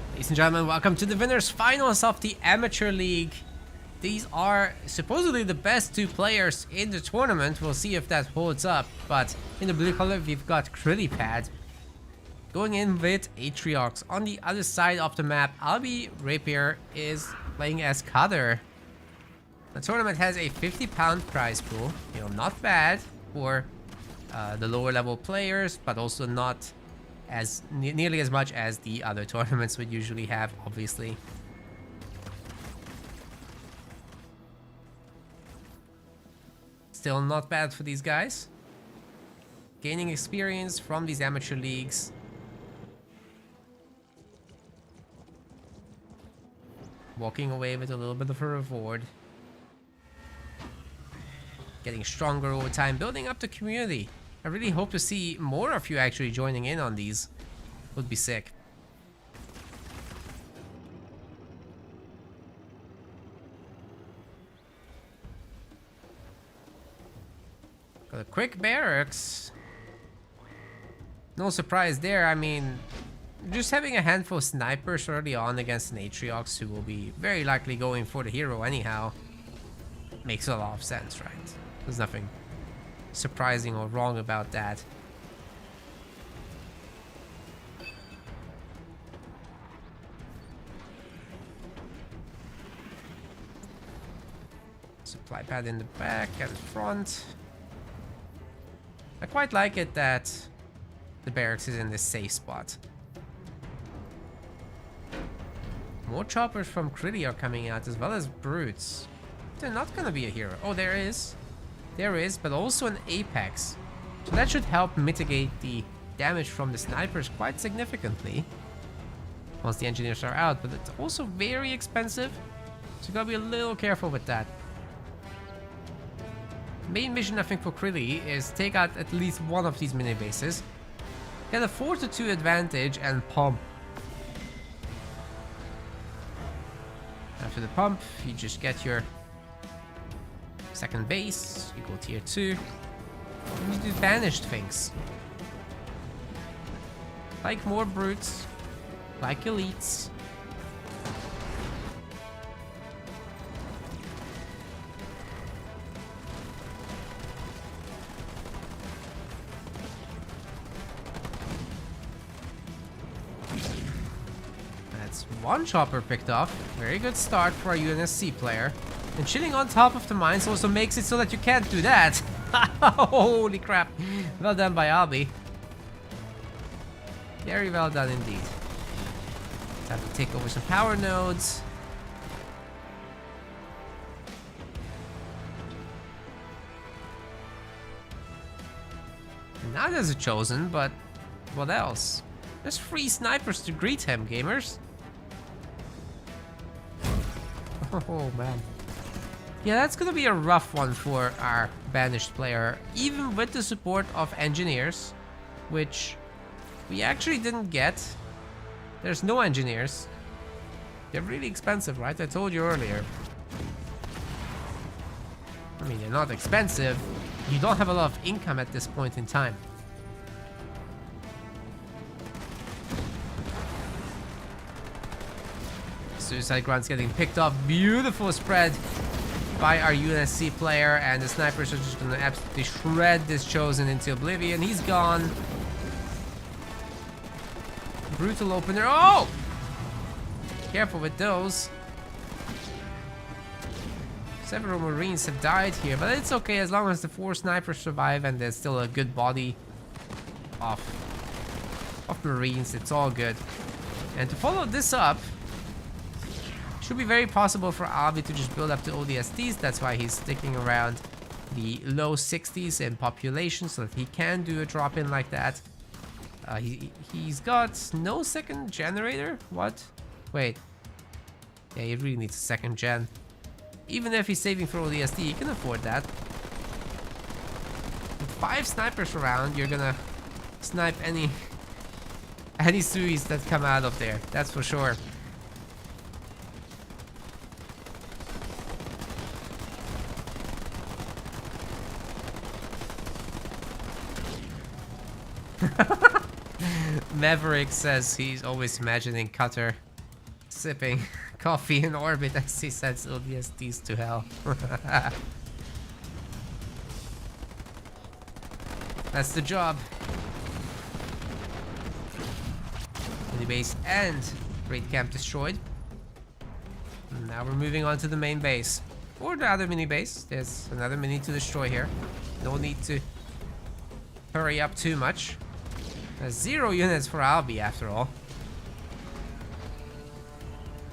Ladies and gentlemen, welcome to the winners finals of the Amateur League. These are supposedly the best two players in the tournament. We'll see if that holds up. But in the blue color, we've got Krillipad going in with Atriox. On the other side of the map, Albi Rapier is playing as Kader. The tournament has a £50 prize pool. You know, not bad for the lower level players, but also not as nearly as much as the other tournaments would usually have, obviously. Still not bad for these guys. Gaining experience from these amateur leagues. Walking away with a little bit of a reward. Getting stronger over time, building up the community. I really hope to see more of you actually joining in on these. Would be sick. Got a quick barracks. No surprise there. I mean, just having a handful of snipers early on against an Atriox who will be very likely going for the hero anyhow makes a lot of sense, right? There's nothing surprising or wrong about that. Supply pad in the back and front. I quite like it that the barracks is in this safe spot. More choppers from Critty are coming out, as well as brutes. They're not gonna be a hero. Oh, there is. There is, but also an Apex. So that should help mitigate the damage from the snipers quite significantly once the engineers are out, but it's also very expensive, so you gotta be a little careful with that. Main mission, I think, for Critty is take out at least one of these mini bases, get a 4-2 advantage, and pump. After the pump, you just get your second base, you go tier 2, and you do banished things. Like more brutes, like elites. That's one chopper picked off. Very good start for a UNSC player. And chilling on top of the mines also makes it so that you can't do that. Holy crap. Well done by Albi. Very well done indeed. Time to take over some power nodes. Not as a chosen, but what else? There's 3 snipers to greet him, gamers. Oh man. Yeah, that's gonna be a rough one for our banished player, even with the support of engineers, which we actually didn't get. There's no engineers. They're really expensive, right? I told you earlier. I mean, they're not expensive. You don't have a lot of income at this point in time. Suicide Grunt's getting picked off. Beautiful spread by our UNSC player, and the snipers are just gonna absolutely shred this chosen into oblivion. He's gone. Brutal opener. Oh! Careful with those. Several Marines have died here, but it's okay as long as the 4 snipers survive and there's still a good body of Marines. It's all good. And to follow this up, should be very possible for Albi to just build up the ODSTs. That's why he's sticking around the low 60s in population so that he can do a drop in like that. He's got no second generator? What? Wait. Yeah, he really needs a second gen. Even if he's saving for ODST, he can afford that. With 5 snipers around, you're gonna snipe any Suis that come out of there. That's for sure. Maverick says he's always imagining Cutter sipping coffee in orbit as he sends ODSTs to hell. That's the job. Mini base and raid camp destroyed. And now we're moving on to the main base. Or the other mini base. There's another mini to destroy here. No need to hurry up too much. There's 0 units for Albi after all.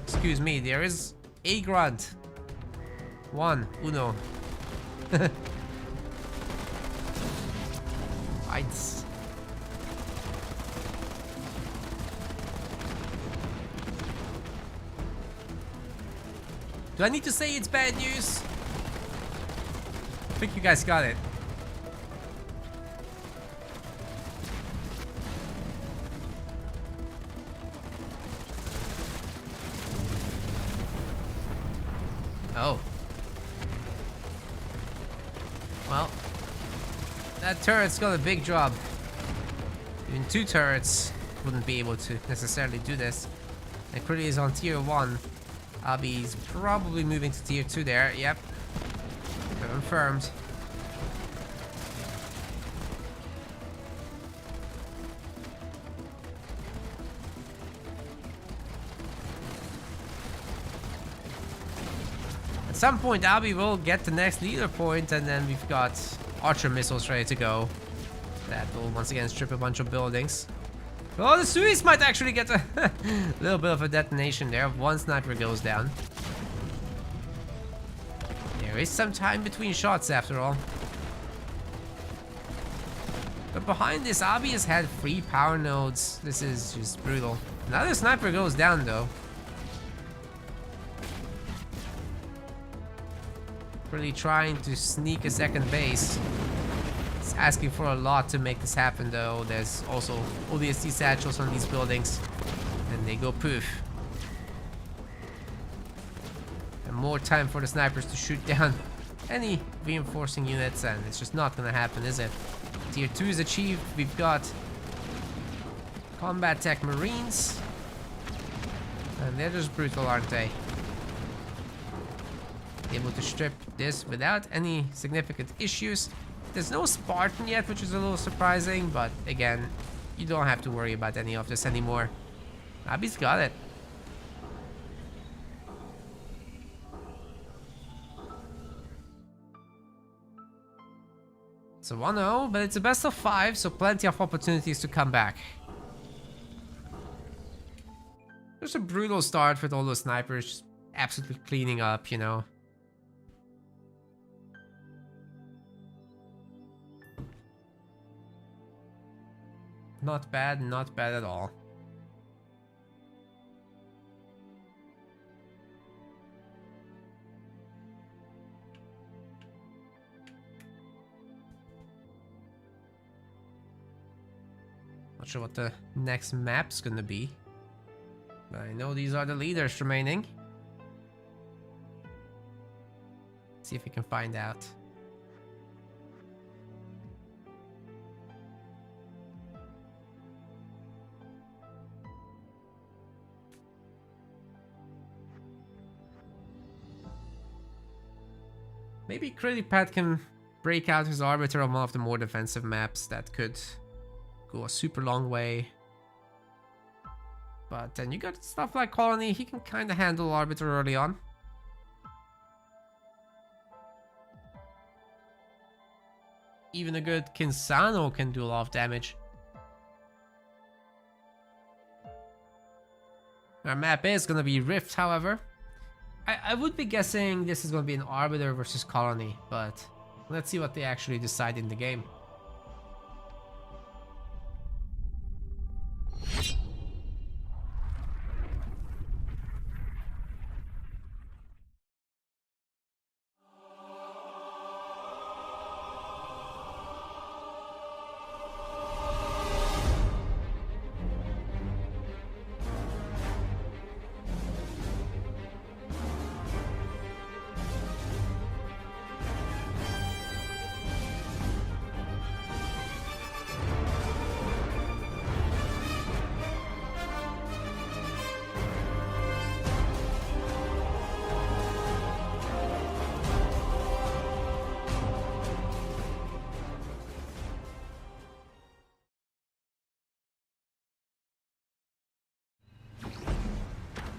Excuse me, there is a grunt. 1, uno. Fights. Do I need to say it's bad news? I think you guys got it. Oh. Well, that turret's got a big job. Even 2 turrets wouldn't be able to necessarily do this. And Krillin is on tier 1. Abi's probably moving to tier 2 there. Yep. Confirmed. At some point, Abi will get the next leader point, and then we've got archer missiles ready to go. That will once again strip a bunch of buildings. Oh, the Suis might actually get a little bit of a detonation there. One sniper goes down. There is some time between shots after all. But behind this, Abi has had 3 power nodes. This is just brutal. Another sniper goes down though. Really trying to sneak a second base. It's asking for a lot to make this happen though. There's also ODST satchels on these buildings. And they go poof. And more time for the snipers to shoot down any reinforcing units, and it's just not gonna happen, is it? Tier 2 is achieved. We've got combat tech marines. And they're just brutal, aren't they? Able to strip this without any significant issues. There's no Spartan yet, which is a little surprising, but again, you don't have to worry about any of this anymore. Abi's got it. It's a 1-0, but it's a best of 5, so plenty of opportunities to come back. There's a brutal start with all those snipers just absolutely cleaning up, you know. Not bad at all. Not sure what the next map's gonna be, but I know these are the leaders remaining. See if we can find out. Maybe Krillipad can break out his Arbiter on one of the more defensive maps. That could go a super long way. But then you got stuff like Colony. He can kind of handle Arbiter early on. Even a good Kinsano can do a lot of damage. Our map is going to be Rift, however. I would be guessing this is going to be an Arbiter versus Colony, but let's see what they actually decide in the game.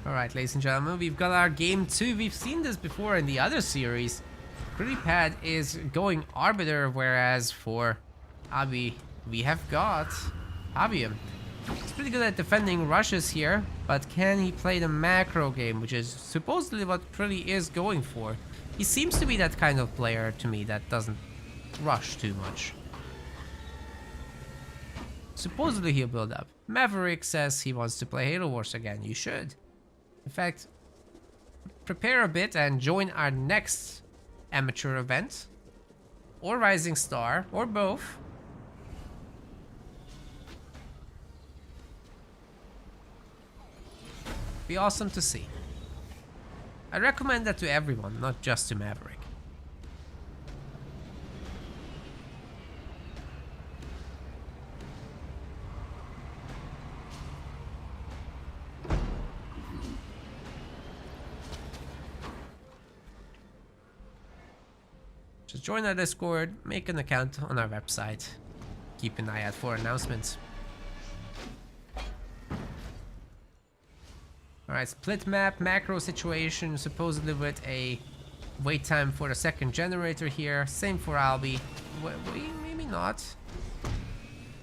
Alright, ladies and gentlemen, we've got our game 2. We've seen this before in the other series. Krillipad is going Arbiter, whereas for Abi, we have got Abium. He's pretty good at defending rushes here, but can he play the macro game, which is supposedly what Krilli is going for. He seems to be that kind of player to me that doesn't rush too much. Supposedly he'll build up. Maverick says he wants to play Halo Wars again. You should. In fact, prepare a bit and join our next amateur event. Or Rising Star, or both. Be awesome to see. I recommend that to everyone, not just to Maverick. Just join our Discord, make an account on our website. Keep an eye out for announcements. Alright, split map, macro situation, supposedly with a wait time for the second generator here. Same for Albi. Maybe not.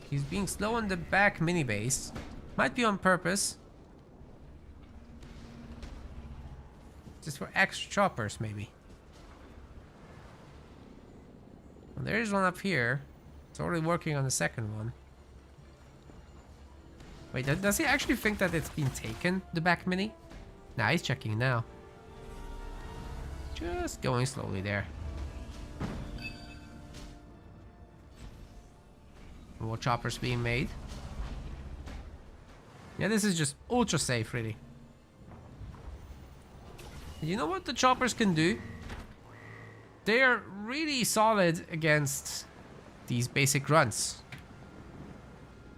He's being slow on the back mini base. Might be on purpose. Just for extra choppers, maybe. Well, there is one up here. It's already working on the second one. Wait, does he actually think that it's been taken, the back mini? Nah, he's checking now. Just going slowly there. More choppers being made. Yeah, this is just ultra safe, really. You know what the choppers can do? They are really solid against these basic grunts.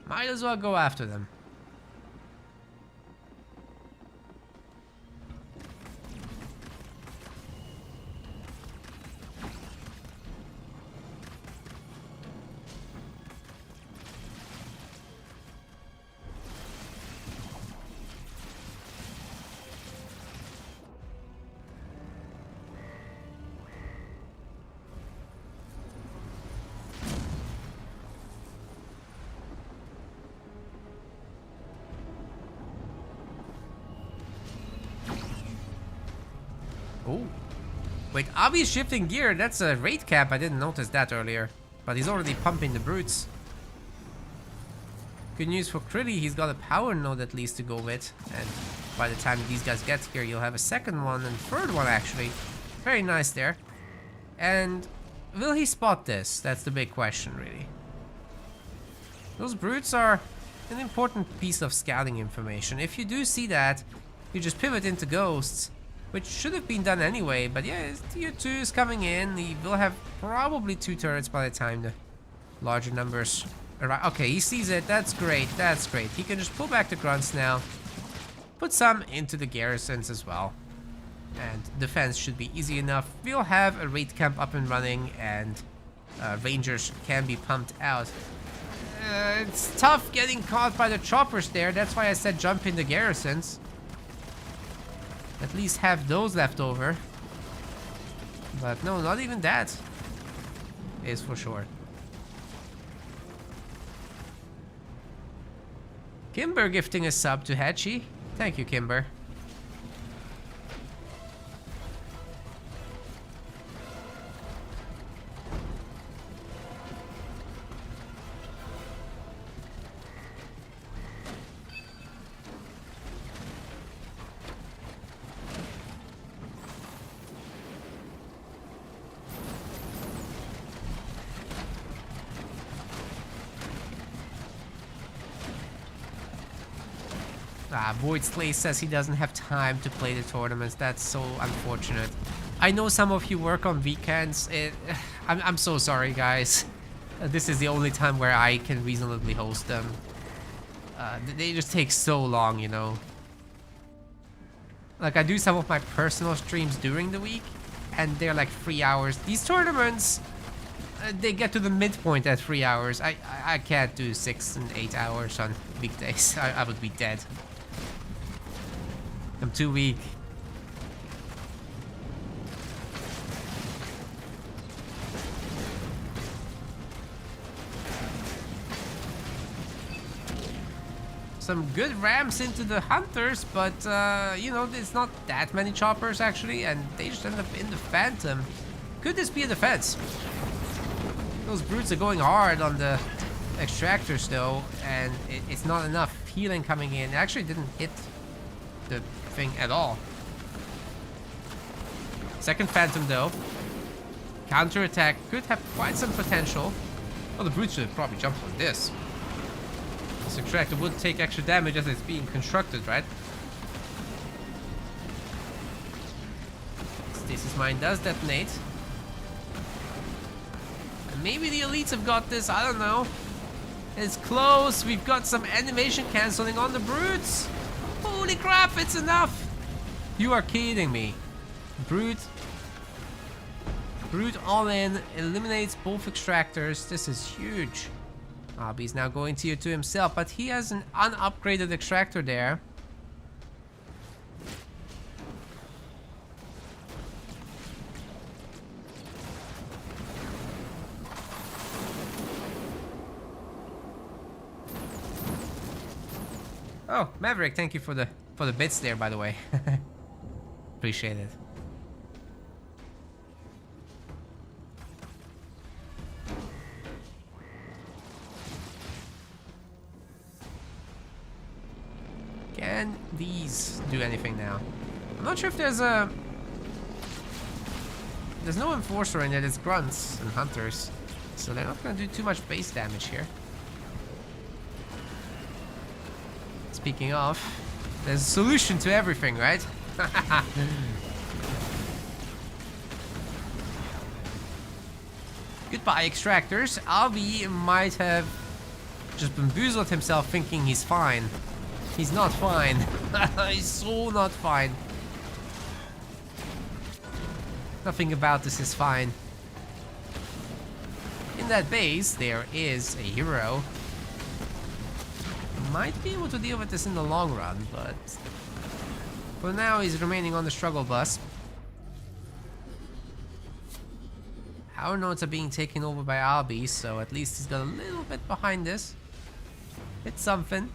Might as well go after them. Oh. Wait, Avi's shifting gear. That's a rate cap. I didn't notice that earlier. But he's already pumping the brutes. Good news for Critty. He's got a power node at least to go with. And by the time these guys get here, you'll have a second one and third one actually. Very nice there. And will he spot this? That's the big question, really. Those brutes are an important piece of scouting information. If you do see that, you just pivot into ghosts. Which should have been done anyway, but yeah, tier 2 is coming in. He will have probably 2 turrets by the time the larger numbers arrive. Okay, he sees it. That's great. That's great. He can just pull back the grunts now. Put some into the garrisons as well. And defense should be easy enough. We'll have a raid camp up and running, and rangers can be pumped out. It's tough getting caught by the choppers there. That's why I said jump in the garrisons. At least have those left over. But no, not even that is for sure. Kimber gifting a sub to Hatchy. Thank you, Kimber. Void Slay says he doesn't have time to play the tournaments. That's so unfortunate. I know some of you work on weekends. I'm so sorry, guys. This is the only time where I can reasonably host them. They just take so long, you know. Like, I do some of my personal streams during the week, and they're like 3 hours. These tournaments, they get to the midpoint at 3 hours. I can't do 6 and 8 hours on weekdays. I would be dead. I'm too weak. Some good ramps into the hunters, but you know, it's not that many choppers actually, and they just end up in the Phantom. Could this be a defense? Those brutes are going hard on the extractors though, and it's not enough healing coming in. It actually didn't hit the thing at all. Second Phantom though. Counter-attack could have quite some potential. Oh, the brutes should have probably jumped on this. This extractor would take extra damage as it's being constructed, right? Stasis Mine does detonate. And maybe the elites have got this, I don't know. It's close. We've got some animation cancelling on the brutes. Holy crap, it's enough. You are kidding me. Brute. Brute all in, eliminates both extractors. This is huge. Albi's now going tier 2 himself, but he has an unupgraded extractor there. Oh, Maverick, thank you for the bits there, by the way. Appreciate it. Can these do anything now? I'm not sure if there's no enforcer in there. There's grunts and hunters, so they're not gonna do too much base damage here. Speaking of, there's a solution to everything, right? Goodbye, extractors. Albi might have just bamboozled himself thinking he's fine. He's not fine. He's so not fine. Nothing about this is fine. In that base, there is a hero. Might be able to deal with this in the long run, but for now he's remaining on the struggle bus. Our nodes are being taken over by Albi, so at least he's got a little bit behind this. It's something.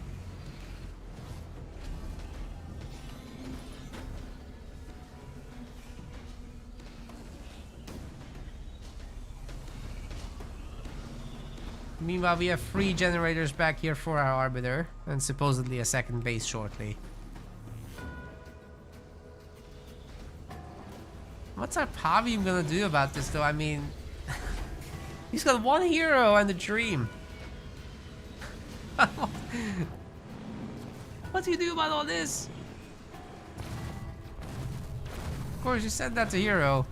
Meanwhile, we have 3 generators back here for our Arbiter, and supposedly a second base shortly. What's our Pavium gonna do about this, though? I mean, he's got 1 hero and a dream. What do you do about all this? Of course, you send that to hero.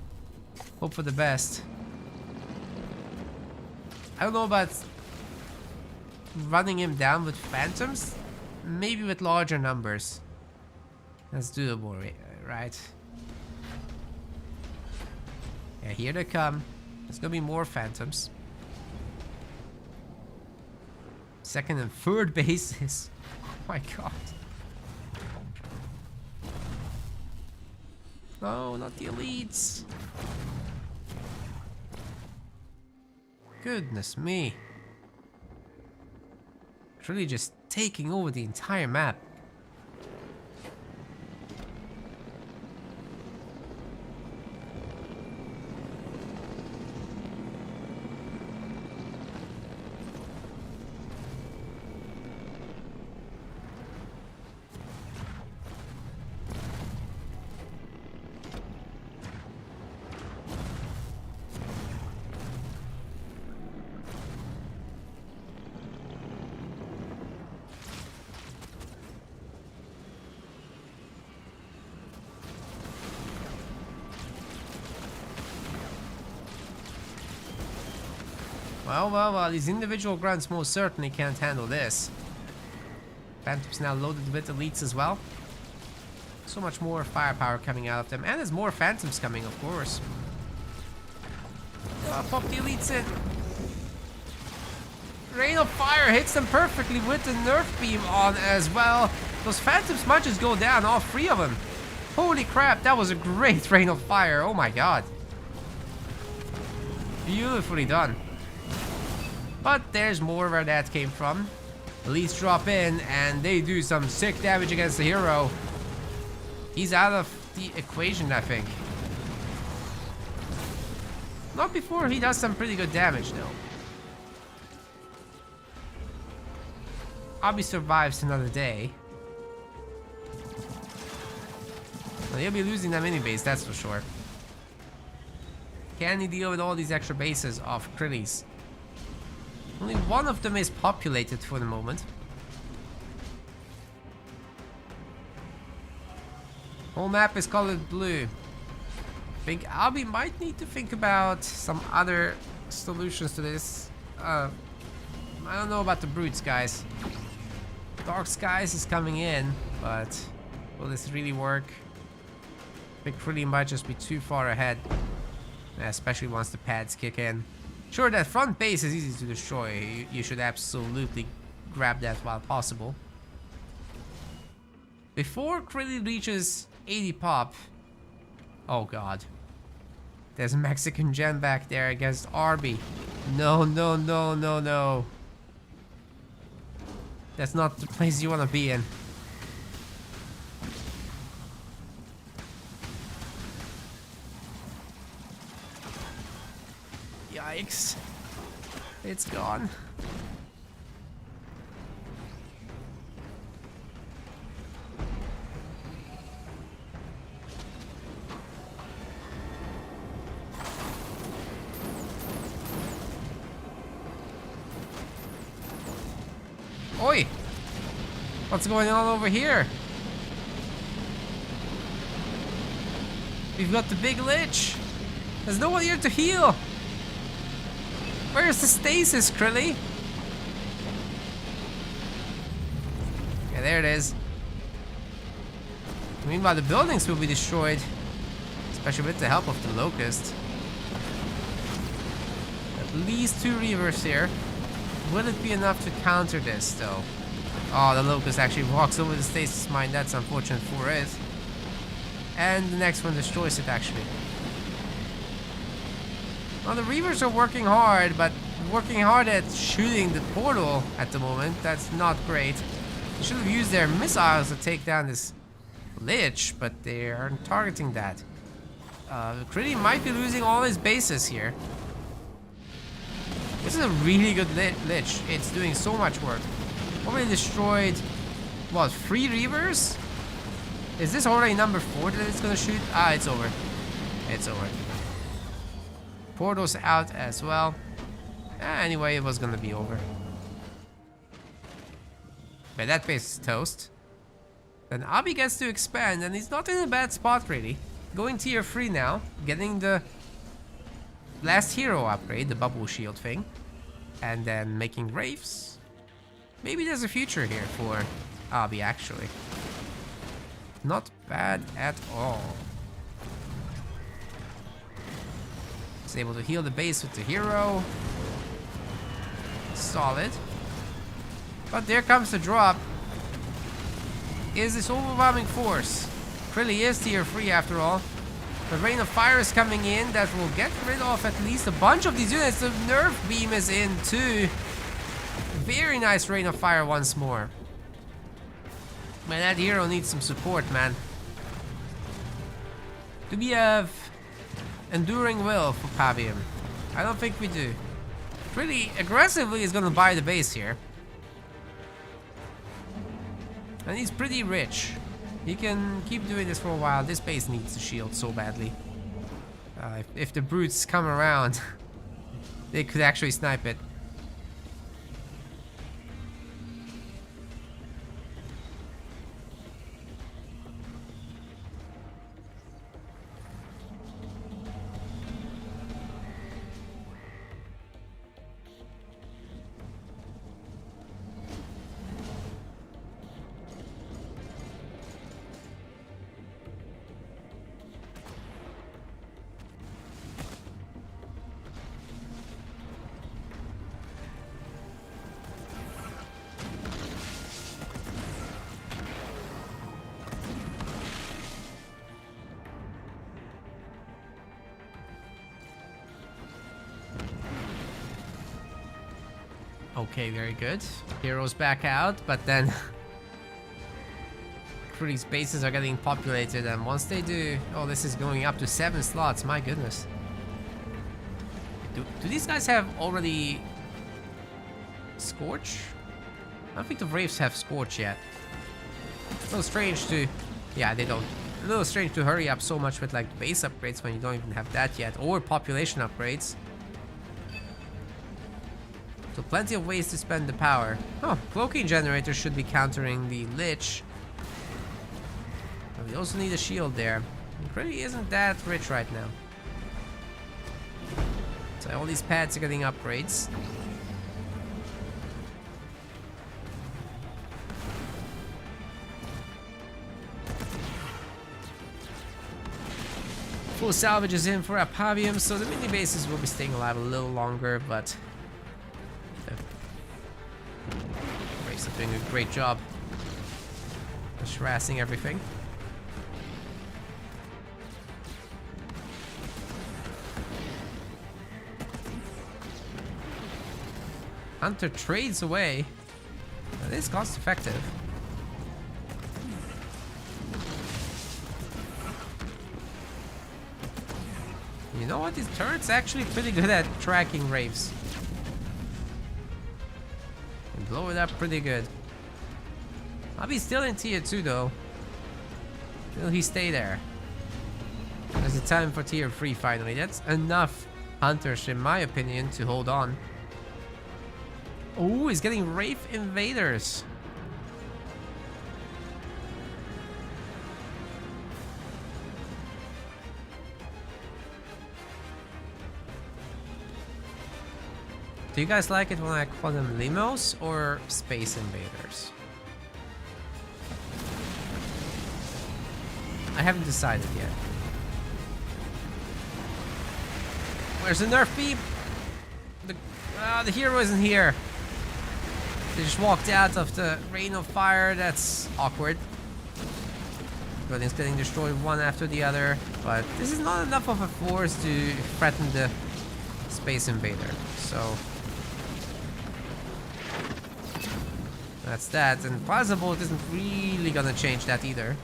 Hope for the best. I don't know about running him down with phantoms. Maybe with larger numbers. That's doable, right? Yeah, here they come. There's gonna be more phantoms. Second and third bases. Oh my god. No, not the elites. Goodness me. It's really just taking over the entire map. Well, these individual grunts most certainly can't handle this. Phantom's now loaded with elites as well. So much more firepower coming out of them. And there's more phantoms coming, of course. Pop the elites in. Rain of Fire hits them perfectly with the nerf beam on as well. Those phantoms might just go down, all 3 of them. Holy crap, that was a great Rain of Fire. Oh my god. Beautifully done. But there's more where that came from. Elites drop in and they do some sick damage against the hero. He's out of the equation, I think. Not before he does some pretty good damage, though. Albi survives another day. Well, he'll be losing that mini base, that's for sure. Can he deal with all these extra bases of Krillis? Only one of them is populated for the moment. Whole map is colored blue. I think Albi might need to think about some other solutions to this. I don't know about the brutes, guys. Dark Skies is coming in, but will this really work? I think Krillin might just be too far ahead. especially once the pads kick in. Sure, that front base is easy to destroy. You should absolutely grab that while possible. Before Crilly reaches 80 pop. Oh god. There's a Mexican gem back there against Arby. No, no, no, no, no. That's not the place you want to be in. Yikes. It's gone. Oi! What's going on over here? We've got the big lich. There's no one here to heal. Where's the stasis, Crilly? Yeah, there it is. Meanwhile, the buildings will be destroyed. Especially with the help of the Locust. At least 2 Reavers here. Will it be enough to counter this, though? Oh, the Locust actually walks over the stasis mine. That's unfortunate for it. And the next one destroys it, actually. Well, the Reavers are working hard, but working hard at shooting the portal at the moment. That's not great. They should have used their missiles to take down this Lich, but they aren't targeting that. Critty might be losing all his bases here. This is a really good Lich. It's doing so much work. Already destroyed, what, 3 Reavers? Is this already number 4 that it's gonna shoot? Ah, it's over. It's over. Portal's out as well. Anyway, it was gonna be over. But that base is toast. Then Abi gets to expand, and he's not in a bad spot really. Going tier 3 now, getting the last hero upgrade, the bubble shield thing. And then making Wraiths. Maybe there's a future here for Abi actually. Not bad at all. He's able to heal the base with the hero. Solid. But there comes the drop. Is this overwhelming force? Crilly is tier 3 after all. The Rain of Fire is coming in. That will get rid of at least a bunch of these units. The Nerf Beam is in too. Very nice Rain of Fire once more. Man, that hero needs some support, man. Do we have Enduring Will for Pavium? I don't think we do. Pretty aggressively is gonna buy the base here. And he's pretty rich. He can keep doing this for a while. This base needs the shield so badly. If the brutes come around, they could actually snipe it. Okay, very good. Heroes back out, but then Critty's bases are getting populated, and once they do, oh, this is going up to 7 slots. My goodness. Do these guys have already Scorch? I don't think the Wraiths have Scorch yet. A little strange to, yeah, they don't. A little strange to hurry up so much with like base upgrades when you don't even have that yet, or population upgrades. So plenty of ways to spend the power. Oh, Cloaking Generator should be countering the Lich. But we also need a shield there. Critty isn't that rich right now. So all these pads are getting upgrades. Full salvage is in for Apavium, so the mini bases will be staying alive a little longer, but the Race is doing a great job just harassing everything. Hunter trades away. That is cost effective. You know what? These turrets actually pretty good at tracking Wraiths. They blow it up pretty good. I'll be still in tier 2 though. Will he stay there? There's a time for tier 3 finally. That's enough hunters in my opinion to hold on. Oh, he's getting Wraith Invaders. Do you guys like it when I call them limos or space invaders? I haven't decided yet. Where's the nerf beam? The hero isn't here. They just walked out of the rain of fire. That's awkward. Buildings getting destroyed one after the other. But this is not enough of a force to threaten the space invader. So that's that. And Plasma Bolt isn't really gonna change that either.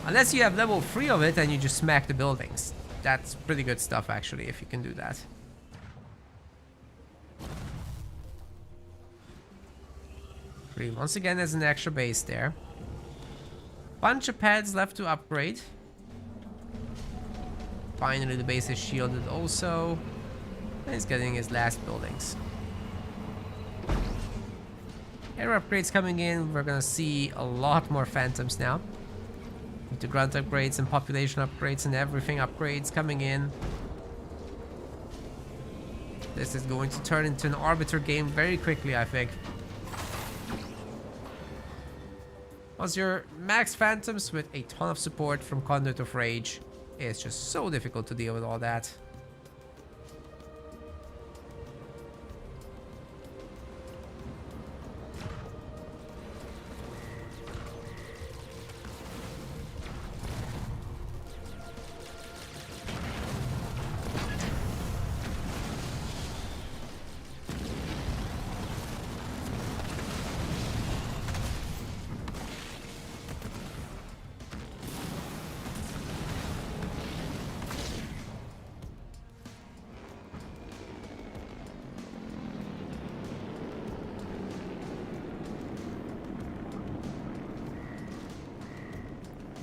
Unless you have level 3 of it and you just smack the buildings. That's pretty good stuff actually if you can do that. Once again, there's an extra base there. Bunch of pads left to upgrade. Finally, the base is shielded also. And he's getting his last buildings. Air upgrades coming in. We're gonna see a lot more phantoms now. With the grunt upgrades and population upgrades and everything upgrades coming in. This is going to turn into an Arbiter game very quickly, I think. Once your max phantoms with a ton of support from Conduit of Rage, it's just so difficult to deal with all that.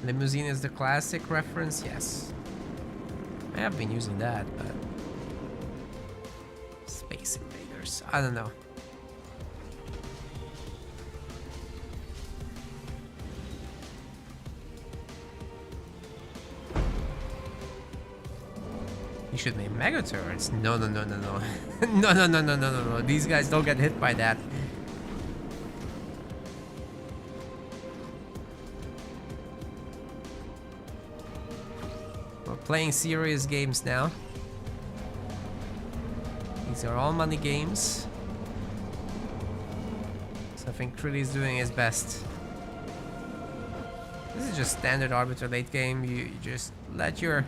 Limousine is the classic reference, yes. I have been using that, but Space Invaders, I don't know. You should make mega turrets. No. No. These guys don't get hit by that. Playing serious games now. These are all money games. So I think Krilly is doing his best. This is just standard Arbiter late game. You just let your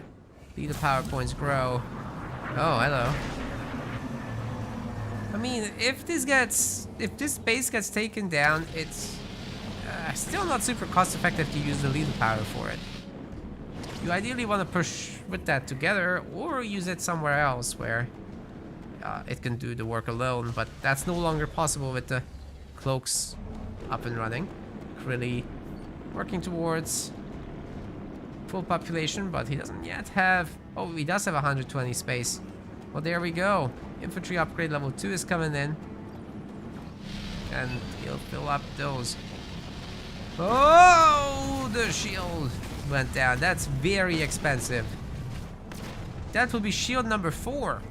leader power points grow. Oh, hello. I mean, if this base gets taken down, it's still not super cost effective to use the leader power for it. You ideally want to push with that together or use it somewhere else where it can do the work alone, but that's no longer possible with the cloaks up and running. Really working towards full population, but he doesn't yet have... Oh, he does have 120 space. Well, there we go. Infantry upgrade level 2 is coming in. And he'll fill up those. Oh, the shield went down. That's very expensive. That will be shield number 4.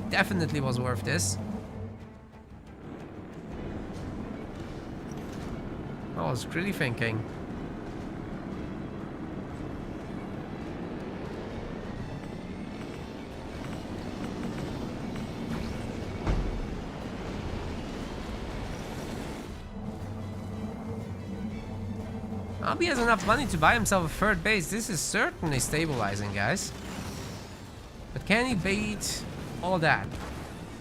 Definitely was worth this. I was really thinking. Albi has enough money to buy himself a third base. This is certainly stabilizing, guys. But can he bait all that?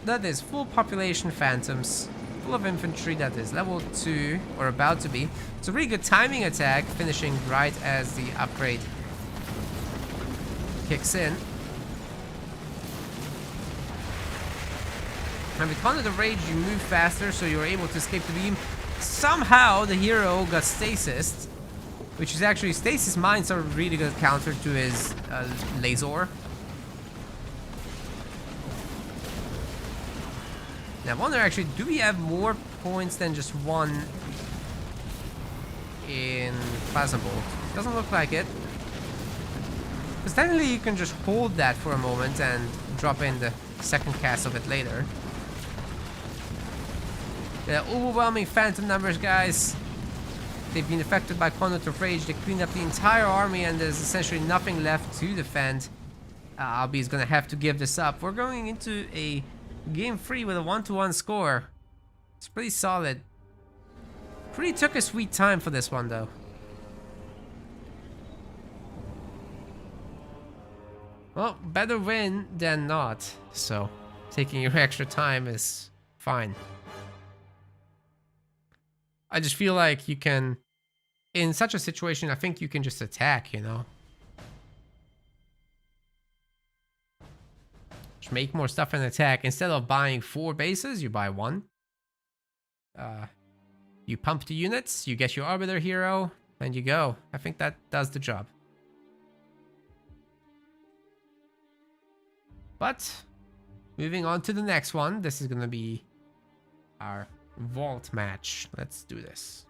That is full population phantoms, full of infantry that is level 2, or about to be. It's a really good timing attack, finishing right as the upgrade kicks in. And with Conduit of Rage, you move faster, so you're able to escape the beam. Somehow, the hero got stasis, which is actually, stasis mines are a really good counter to his laser. Now, I wonder actually, do we have more points than just one in Plasma Bolt? Doesn't look like it. Because technically you can just hold that for a moment and drop in the second cast of it later. The overwhelming phantom numbers, guys. They've been affected by Conduit of Rage. They cleaned up the entire army and there's essentially nothing left to defend. Albi is going to have to give this up. We're going into a Game 3 with a 1-1 score. It's pretty solid. Pretty took a sweet time for this one, though. Well, better win than not. So, taking your extra time is fine. I just feel like you can, in such a situation, I think you can just attack, you know? Just make more stuff and attack. Instead of buying 4 bases, you buy 1. You pump the units, you get your Arbiter hero, and you go. I think that does the job. But, moving on to the next one. This is gonna be our vault match. Let's do this.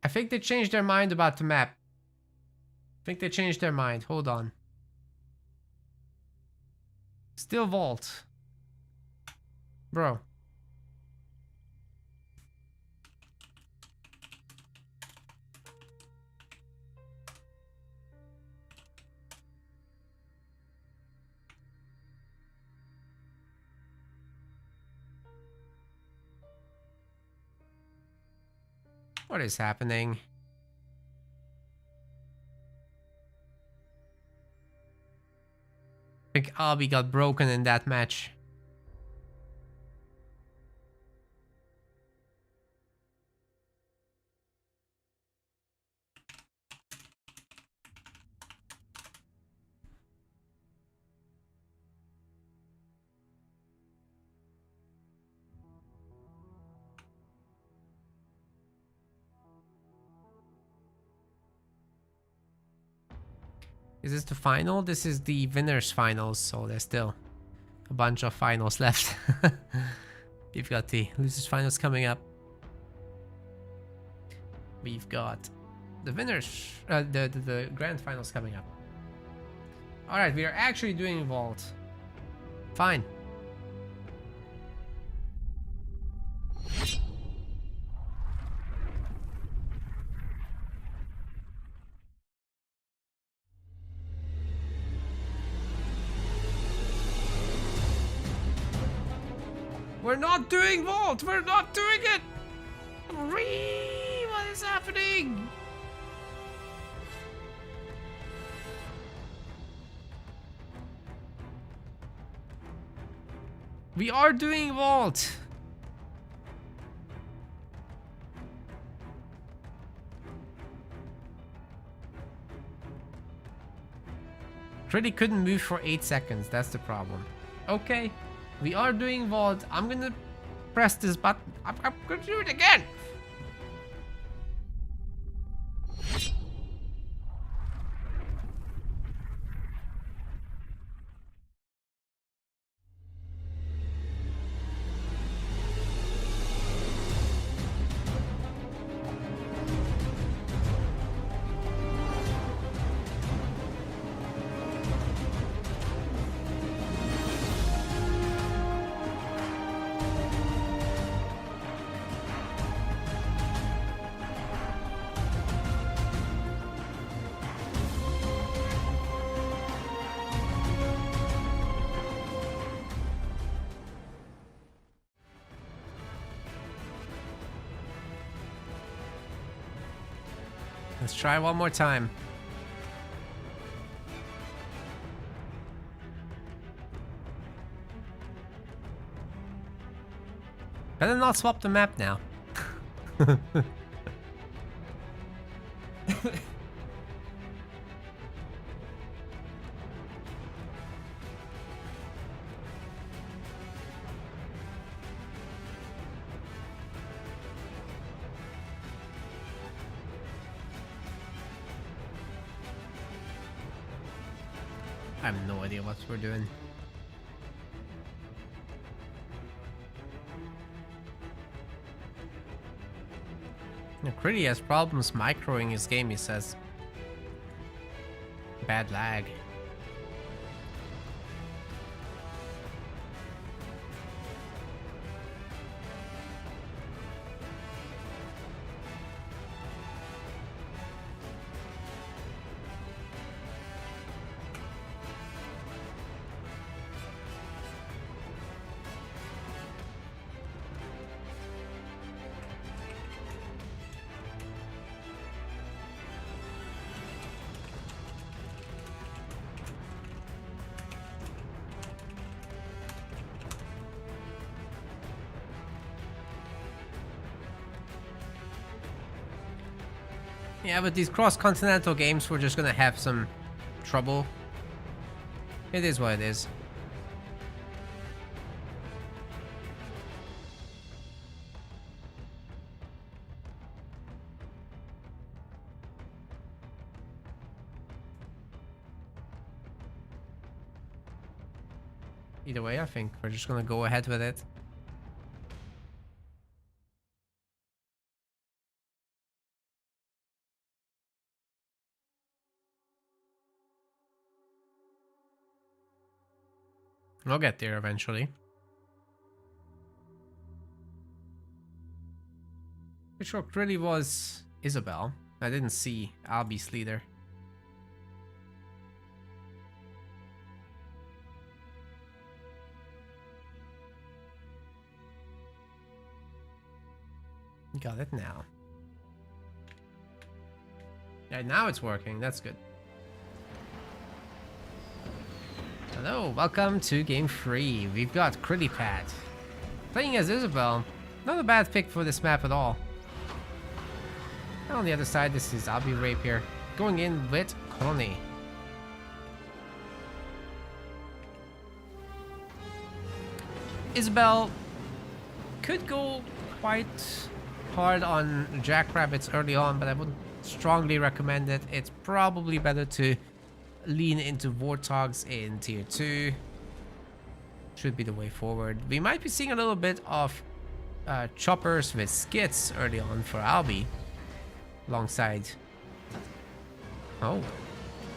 I think they changed their mind about the map. I think they changed their mind. Hold on. Still vault. Bro. What is happening? I think Albi got broken in that match. Is this the final? This is the winners finals, so there's still a bunch of finals left. We've got the losers finals coming up. We've got the winners, the grand finals coming up. All right, we are actually doing vault. Fine. We're not doing vault. We're not doing it. What is happening? We are doing vault. Pretty couldn't move for 8 seconds. That's the problem. Okay. We are doing vault. I'm gonna press this button. I'm gonna do it again. Let's try one more time. Better not swap the map now. I have no idea what we're doing. Critty has problems microing his game, he says. Bad lag. Yeah, but these cross-continental games, we're just gonna have some trouble. It is what it is. Either way, I think we're just gonna go ahead with it. We'll get there eventually. Which rock really was Isabel? I didn't see Albie's leader. Got it now. Yeah, now it's working. That's good. Hello, welcome to game 3. We've got Crittypat playing as Isabel. Not a bad pick for this map at all. And on the other side, this is Albie Rapier going in with Connie. Isabel could go quite hard on Jackrabbits early on, but I wouldn't strongly recommend it. It's probably better to lean into Warthogs in tier 2. Should be the way forward. We might be seeing a little bit of choppers with skits early on for Albie. Alongside. Oh.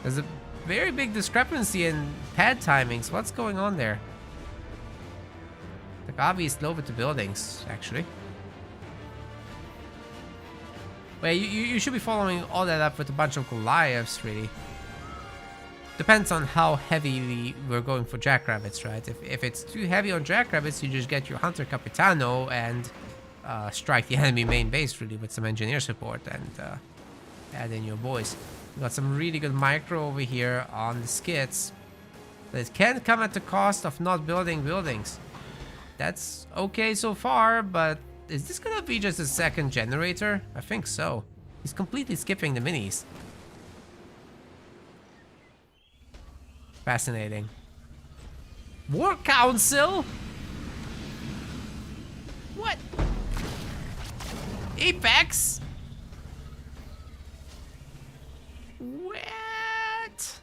There's a very big discrepancy in pad timings. What's going on there? Like Albie is slow with the buildings, actually. Well, you should be following all that up with a bunch of Goliaths, really. Depends on how heavy we're going for Jackrabbits, right? If it's too heavy on Jackrabbits, you just get your Hunter Capitano and strike the enemy main base, really, with some engineer support and add in your boys. We got some really good micro over here on the skits. But it can come at the cost of not building buildings. That's okay so far, but is this gonna be just a second generator? I think so. He's completely skipping the minis. Fascinating. War Council? What? Apex? What?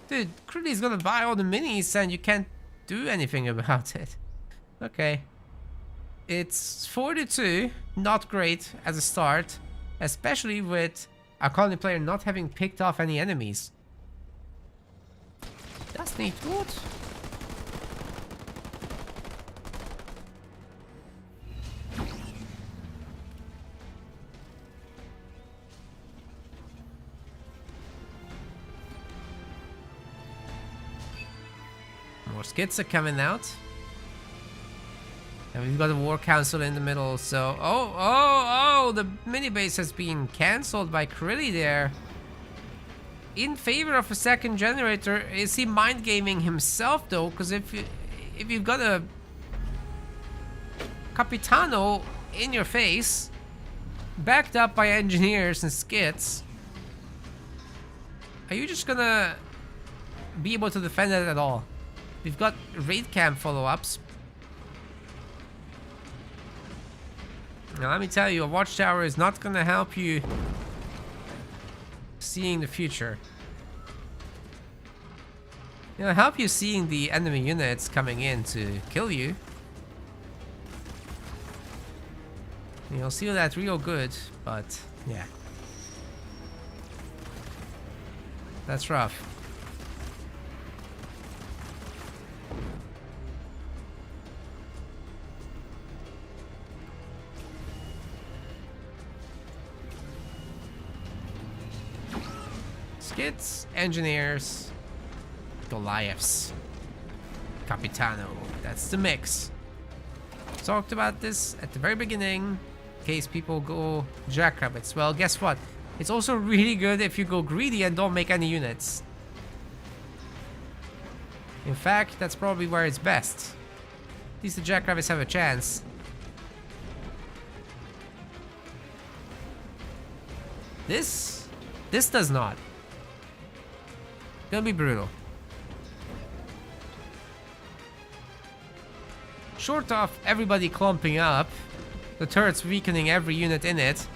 Dude, Critty's gonna buy all the minis and you can't do anything about it. Okay. It's 42, not great as a start, especially with our colony player not having picked off any enemies. That's neat. What? More skits are coming out. And And we've got a war council in the middle, so... Oh! The mini-base has been cancelled by Krilly there. In favor of a second generator. Is he mind-gaming himself, though? Because if you've got a Capitano in your face, backed up by engineers and skits, are you just gonna be able to defend it at all? We've got raid camp follow-ups. Now let me tell you, a watchtower is not gonna help you seeing the future. It'll help you seeing the enemy units coming in to kill you. You'll see that real good, but yeah. That's rough. Skits, engineers, Goliaths, Capitano. That's the mix. Talked about this at the very beginning, in case people go jackrabbits. Well, guess what? It's also really good if you go greedy and don't make any units. In fact, that's probably where it's best. At least the jackrabbits have a chance. This does not. Gonna be brutal. Short of everybody clumping up, the turret's weakening every unit in it,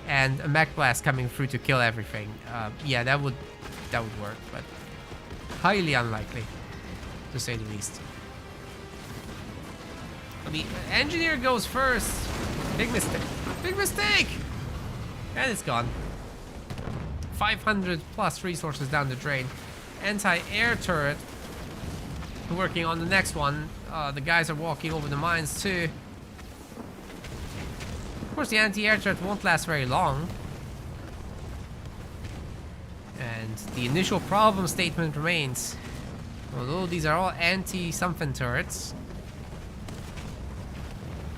and a mech blast coming through to kill everything. Yeah, that would work, but highly unlikely, to say the least. I mean, engineer goes first. Big mistake. Big mistake! And it's gone. 500 plus resources down the drain. Anti-air turret. Working on the next one. The guys are walking over the mines too. Of course, the anti-air turret won't last very long. And the initial problem statement remains. Although these are all anti-something turrets,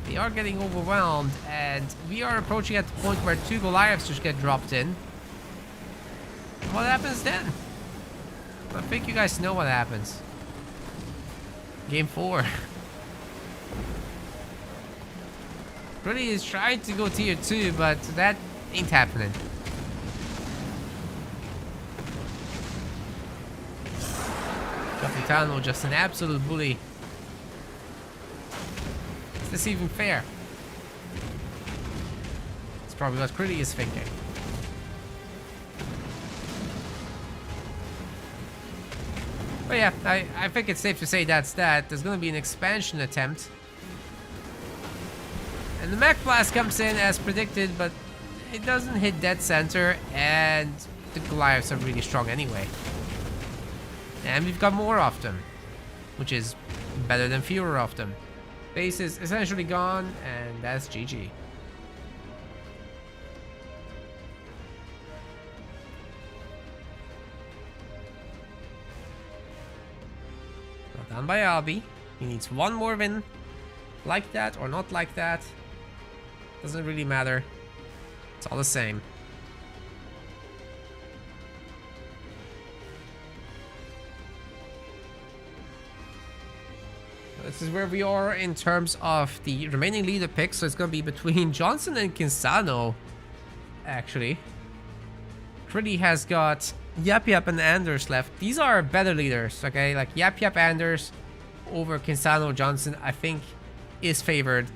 they are getting overwhelmed, and we are approaching at the point where 2 Goliaths just get dropped in. What happens then? I think you guys know what happens. Game 4. Krilly is trying to go tier 2, but that ain't happening. Capitano just an absolute bully. Is this even fair? It's probably what Krilly is thinking. But yeah, I think it's safe to say that's that. There's gonna be an expansion attempt. And the mech blast comes in as predicted, but it doesn't hit dead center, and the Goliaths are really strong anyway. And we've got more of them, which is better than fewer of them. Base is essentially gone, and that's GG. Well done by Albi. He needs one more win. Like that or not like that. Doesn't really matter. It's all the same. This is where we are in terms of the remaining leader picks. So it's going to be between Johnson and Kinsano, actually. Krilly has got Yap Yap and Anders left. These are better leaders, okay? Like Yap Yap Anders over Kinsano Johnson, I think, is favored.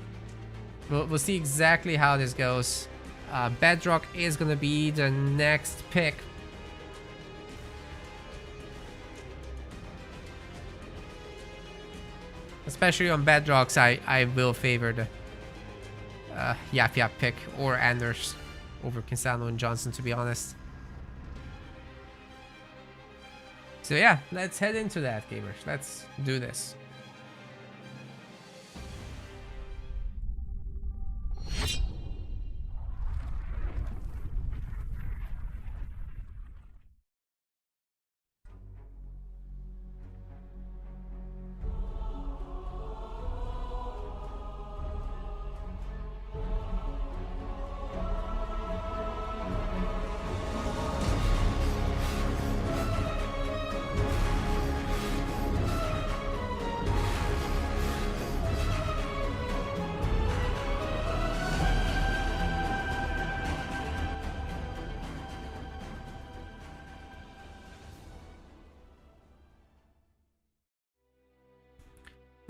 We'll see exactly how this goes. Bedrock is going to be the next pick. Especially on Bedrocks, I will favor the Yap Yap pick or Anders over Kinsano and Johnson, to be honest. So yeah, let's head into that, gamers. Let's do this.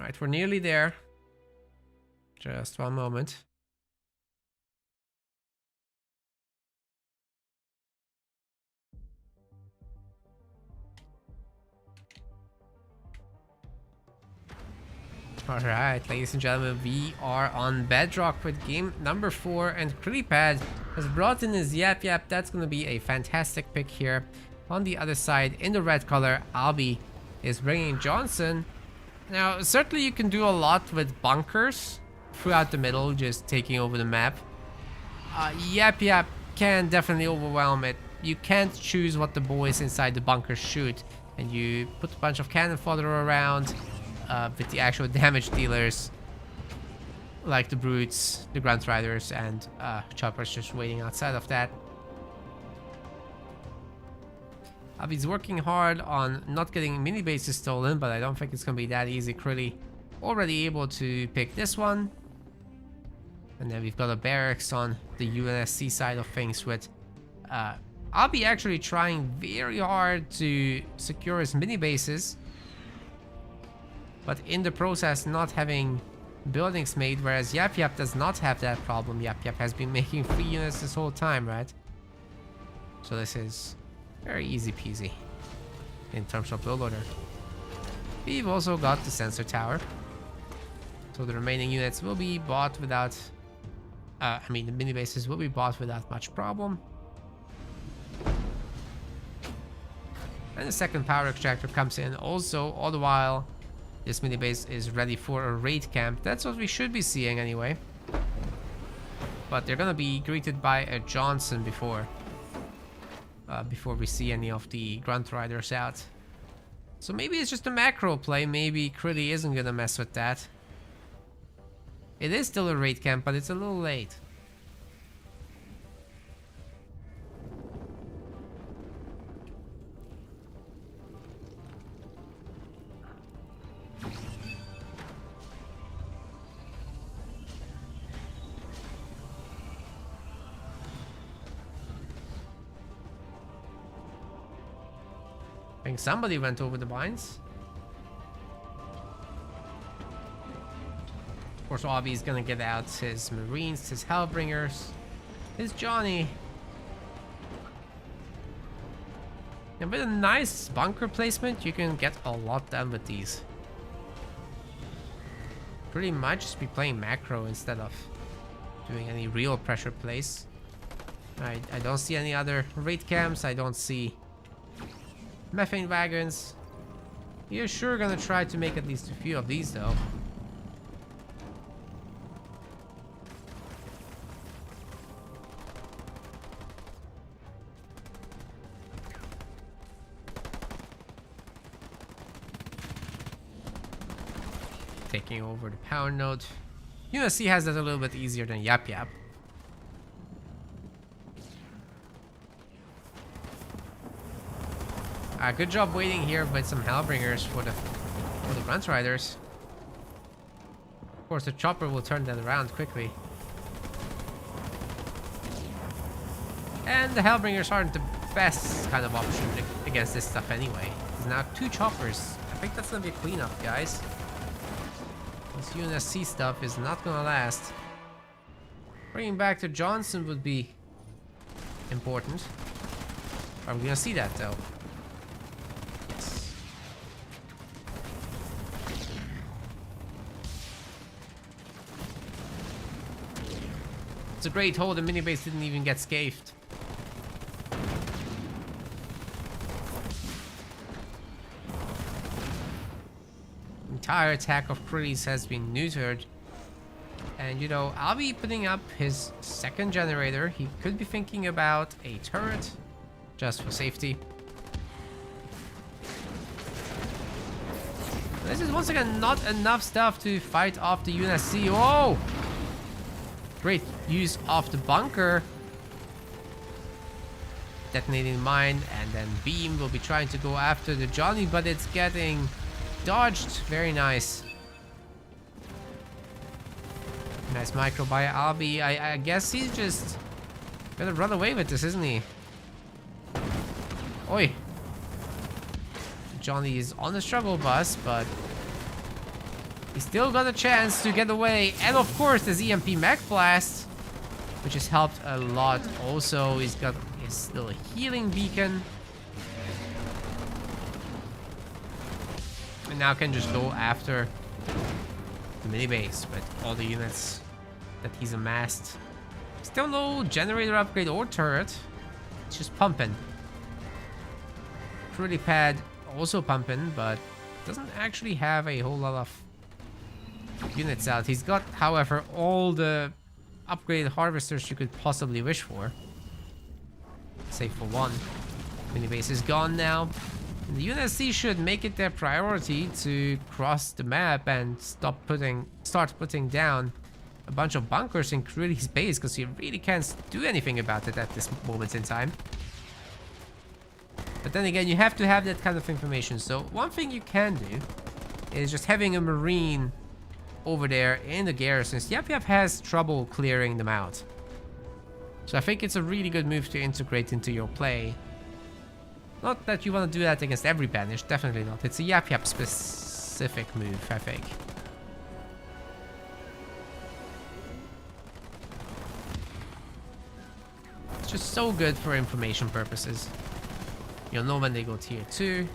Alright, we're nearly there. Just one moment. Alright, ladies and gentlemen, we are on Bedrock with game number 4, and Krillipad has brought in his Yap Yap. That's going to be a fantastic pick here. On the other side, in the red color, Albi is bringing Johnson. Now, certainly you can do a lot with bunkers throughout the middle, just taking over the map. Yap Yap can definitely overwhelm it. You can't choose what the boys inside the bunker shoot, and you put a bunch of cannon fodder around. With the actual damage dealers, like the Brutes, the Grunt Riders, and Choppers just waiting outside of that. Albi's working hard on not getting mini bases stolen, but I don't think it's going to be that easy. Krilly already able to pick this one. And then we've got a barracks on the UNSC side of things with Albi actually trying very hard to secure his mini bases, but in the process not having buildings made, whereas Yap Yap does not have that problem. Yap Yap has been making 3 units this whole time, right? So this is very easy peasy in terms of build order. We've also got the sensor tower, so the remaining units will be bought without the mini bases will be bought without much problem. And the second power extractor comes in also. All the while this mini base is ready for a raid camp. That's what we should be seeing anyway. But they're gonna be greeted by a Johnson before we see any of the Grunt Riders out. So maybe it's just a macro play. Maybe Krilly isn't gonna mess with that. It is still a raid camp, but it's a little late. I think somebody went over the vines. Of course, Albi's gonna get out his Marines, his Hellbringers, his Johnny. And with a nice bunker placement, you can get a lot done with these. Pretty much just be playing macro instead of doing any real pressure plays. I don't see any other raid camps. I don't see methane wagons. You're sure gonna try to make at least a few of these though. Taking over the power node. UNSC has that a little bit easier than Yap Yap. Good job waiting here with some Hellbringers for the Grunt Riders. Of course, the Chopper will turn that around quickly. And the Hellbringers aren't the best kind of option against this stuff anyway. There's now 2 Choppers. I think that's gonna be a cleanup, guys. This UNSC stuff is not gonna last. Bringing back to Johnson would be important. Are we gonna see that though? Yes. It's a great hold. The mini base didn't even get scathed. Entire attack of Krilly's has been neutered. And you know, I'll be putting up his second generator. He could be thinking about a turret just for safety. This is once again not enough stuff to fight off the UNSC. Whoa! Great use of the bunker. Detonating mine, and then Beam will be trying to go after the Johnny, but it's getting dodged. Very nice. Nice micro by Albi. I guess he's just gonna run away with this, isn't he? Oi. Johnny is on the struggle bus, but He's still got a chance to get away. And of course, there's EMP Mech Blast, which has helped a lot. Also, he's got still a healing beacon. And now can just go after the mini base with all the units that he's amassed. Still no generator upgrade or turret. It's just pumping. Pretty pad also pumping, but doesn't actually have a whole lot of units out. He's got, however, all the upgraded harvesters you could possibly wish for. Save for one. Mini base is gone now. And the UNSC should make it their priority to cross the map and start putting down a bunch of bunkers in Krilli's base, because he really can't do anything about it at this moment in time. But then again, you have to have that kind of information. So one thing you can do is just having a Marine over there in the garrisons. Yap Yap has trouble clearing them out. So I think it's a really good move to integrate into your play. Not that you want to do that against every banish, definitely not. It's a Yap Yap specific move, I think. It's just so good for information purposes. You'll know when they go tier 2.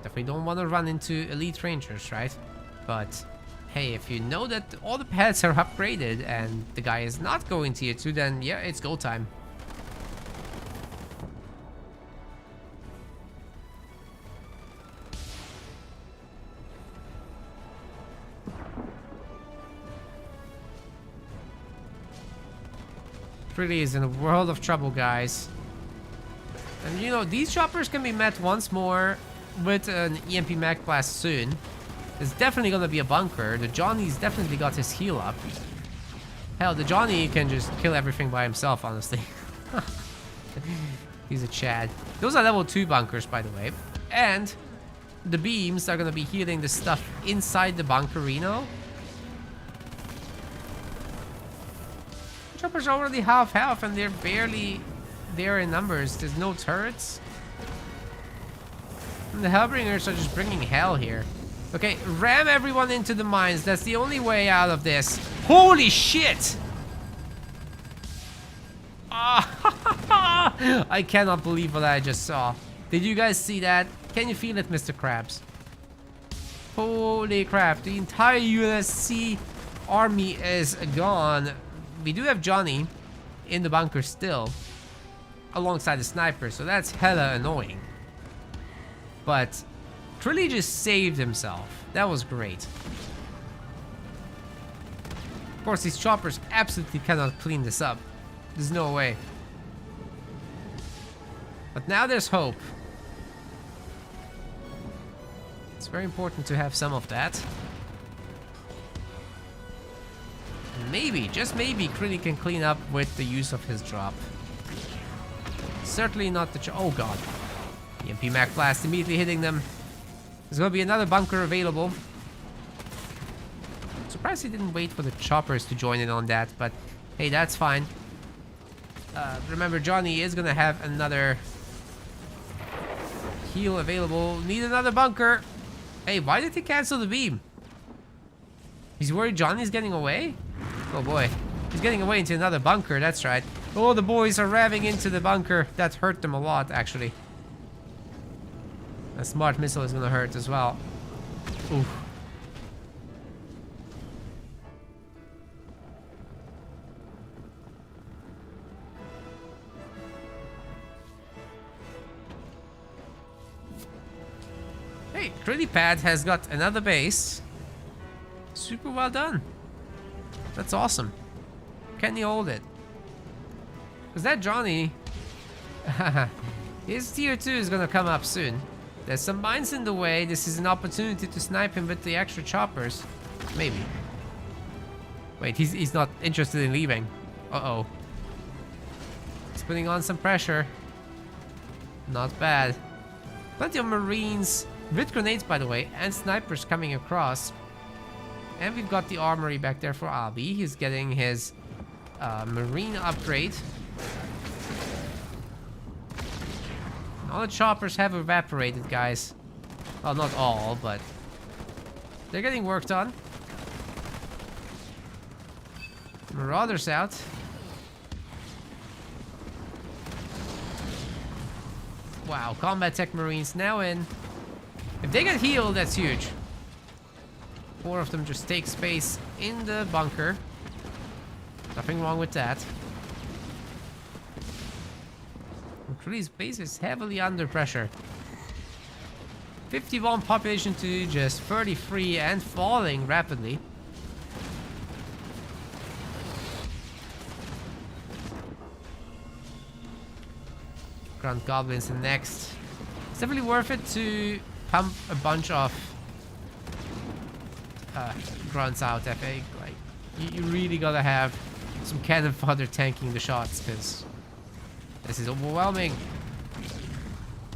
Definitely don't want to run into elite rangers, right? But hey, if you know that all the pads are upgraded and the guy is not going tier 2, then yeah, it's go time. Really is in a world of trouble, guys. And you know, these choppers can be met once more with an EMP Mech Blast soon. There's definitely gonna be a bunker. The Johnny's definitely got his heal up. Hell, the Johnny can just kill everything by himself, honestly. He's a Chad. Those are level 2 bunkers, by the way. And the beams are gonna be healing the stuff inside the bunkerino. Choppers are already half health and they're barely there in numbers. There's no turrets. And the Hellbringers are just bringing hell here. Okay, ram everyone into the mines. That's the only way out of this. Holy shit! I cannot believe what I just saw. Did you guys see that? Can you feel it, Mr. Krabs? Holy crap, the entire UNSC army is gone. We do have Johnny in the bunker still, alongside the sniper, so that's hella annoying. But Krilli just saved himself. That was great. Of course, these choppers absolutely cannot clean this up. There's no way. But now there's hope. It's very important to have some of that. Maybe, just maybe, Krilli can clean up with the use of his drop. Certainly not the oh god. EMP Mech Blast immediately hitting them. There's gonna be another bunker available. Surprised he didn't wait for the choppers to join in on that, but hey, that's fine. Remember, Johnny is gonna have another heal available. Need another bunker. Hey, why did he cancel the beam? He's worried Johnny's getting away? Oh boy. He's getting away into another bunker, that's right. Oh, the boys are revving into the bunker. That hurt them a lot, actually. A smart missile is gonna hurt as well. Oof. Hey, Krilli Pad has got another base. Super well done. That's awesome. Can you hold it? Because that Johnny, his tier 2 is gonna come up soon. There's some mines in the way. This is an opportunity to snipe him with the extra choppers. Maybe. Wait, he's not interested in leaving. Uh-oh. He's putting on some pressure. Not bad. Plenty of Marines with grenades, by the way, and snipers coming across. And we've got the armory back there for Abi. He's getting his Marine upgrade. All the choppers have evaporated, guys. Well, not all, but They're getting worked on. Marauders out. Wow, combat tech marines now in. If they get healed, that's huge. 4 of them just take space in the bunker. Nothing wrong with that. Tree's base is heavily under pressure. 51 population to just 33 and falling rapidly. Grunt goblins in next. It's definitely worth it to pump a bunch of grunts out, I think. Like, you really gotta have some cannon fodder tanking the shots, because this is overwhelming.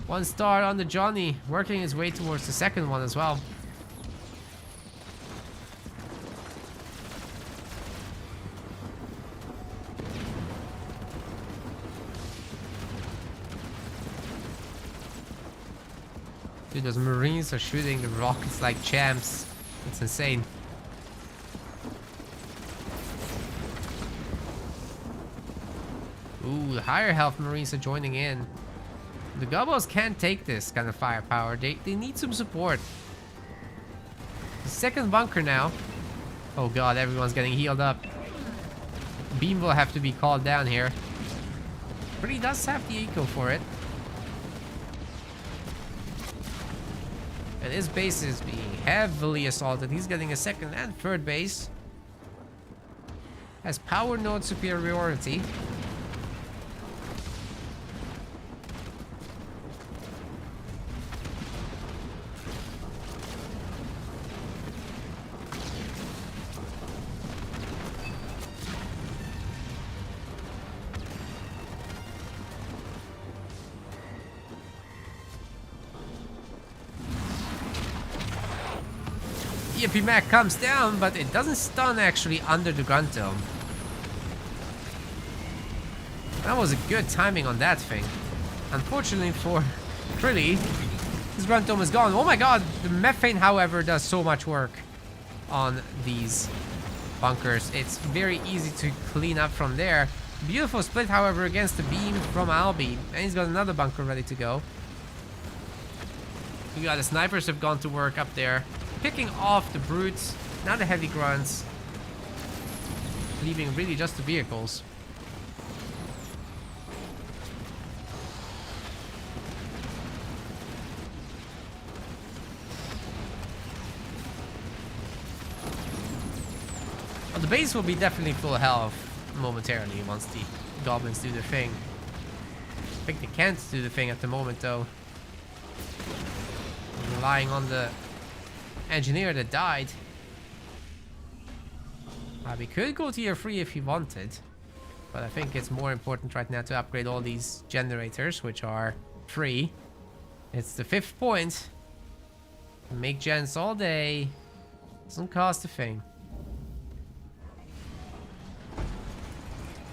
1 star on the Johnny, working his way towards the second one as well. Dude, those Marines are shooting the rockets like champs. It's insane. Ooh, the higher health Marines are joining in. The Gobos can't take this kind of firepower. They need some support. The second bunker now. Oh god, everyone's getting healed up. Beam will have to be called down here. But he does have the eco for it. And his base is being heavily assaulted. He's getting a second and third base. Has power node superiority. EMP Mac comes down, but it doesn't stun actually under the Grunt Dome. That was a good timing on that thing. Unfortunately for Trilly, his Grunt Dome is gone. Oh my god, the methane, however, does so much work on these bunkers. It's very easy to clean up from there. Beautiful split, however, against the beam from Albi. And he's got another bunker ready to go. We got the snipers have gone to work up there, picking off the brutes, now the heavy grunts, leaving really just the vehicles. Well, the base will be definitely full health momentarily once the goblins do their thing. I think they can't do the thing at the moment though. Relying on the engineer that died. We could go tier 3 if he wanted, but I think it's more important right now to upgrade all these generators, which are free. It's the 5th point. Make gens all day. Doesn't cost a thing.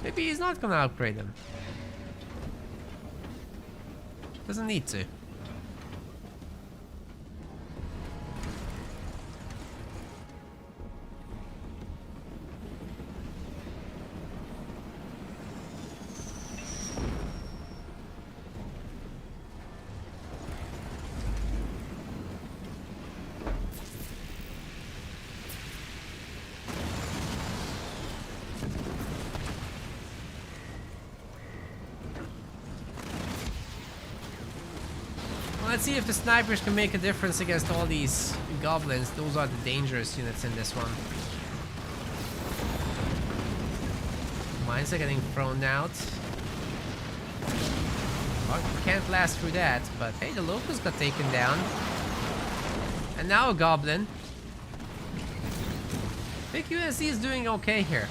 Maybe he's not gonna upgrade them. Doesn't need to. Let's see if the snipers can make a difference against all these goblins. Those are the dangerous units in this one. Mines are getting thrown out. Can't last through that, but hey, the locust got taken down. And now a goblin. Big USC is doing okay here.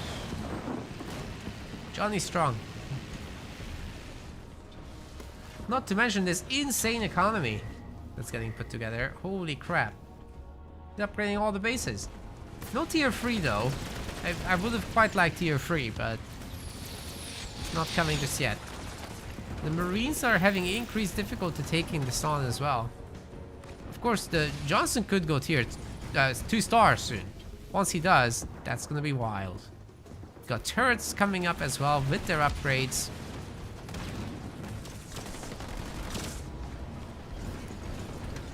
Johnny's strong. Not to mention this insane economy that's getting put together. Holy crap. They're upgrading all the bases. No tier 3 though. I would have quite liked tier 3, but it's not coming just yet. The Marines are having increased difficulty taking the Son as well. Of course, the Johnson could go tier 2 stars soon. Once he does, that's gonna be wild. Got turrets coming up as well with their upgrades.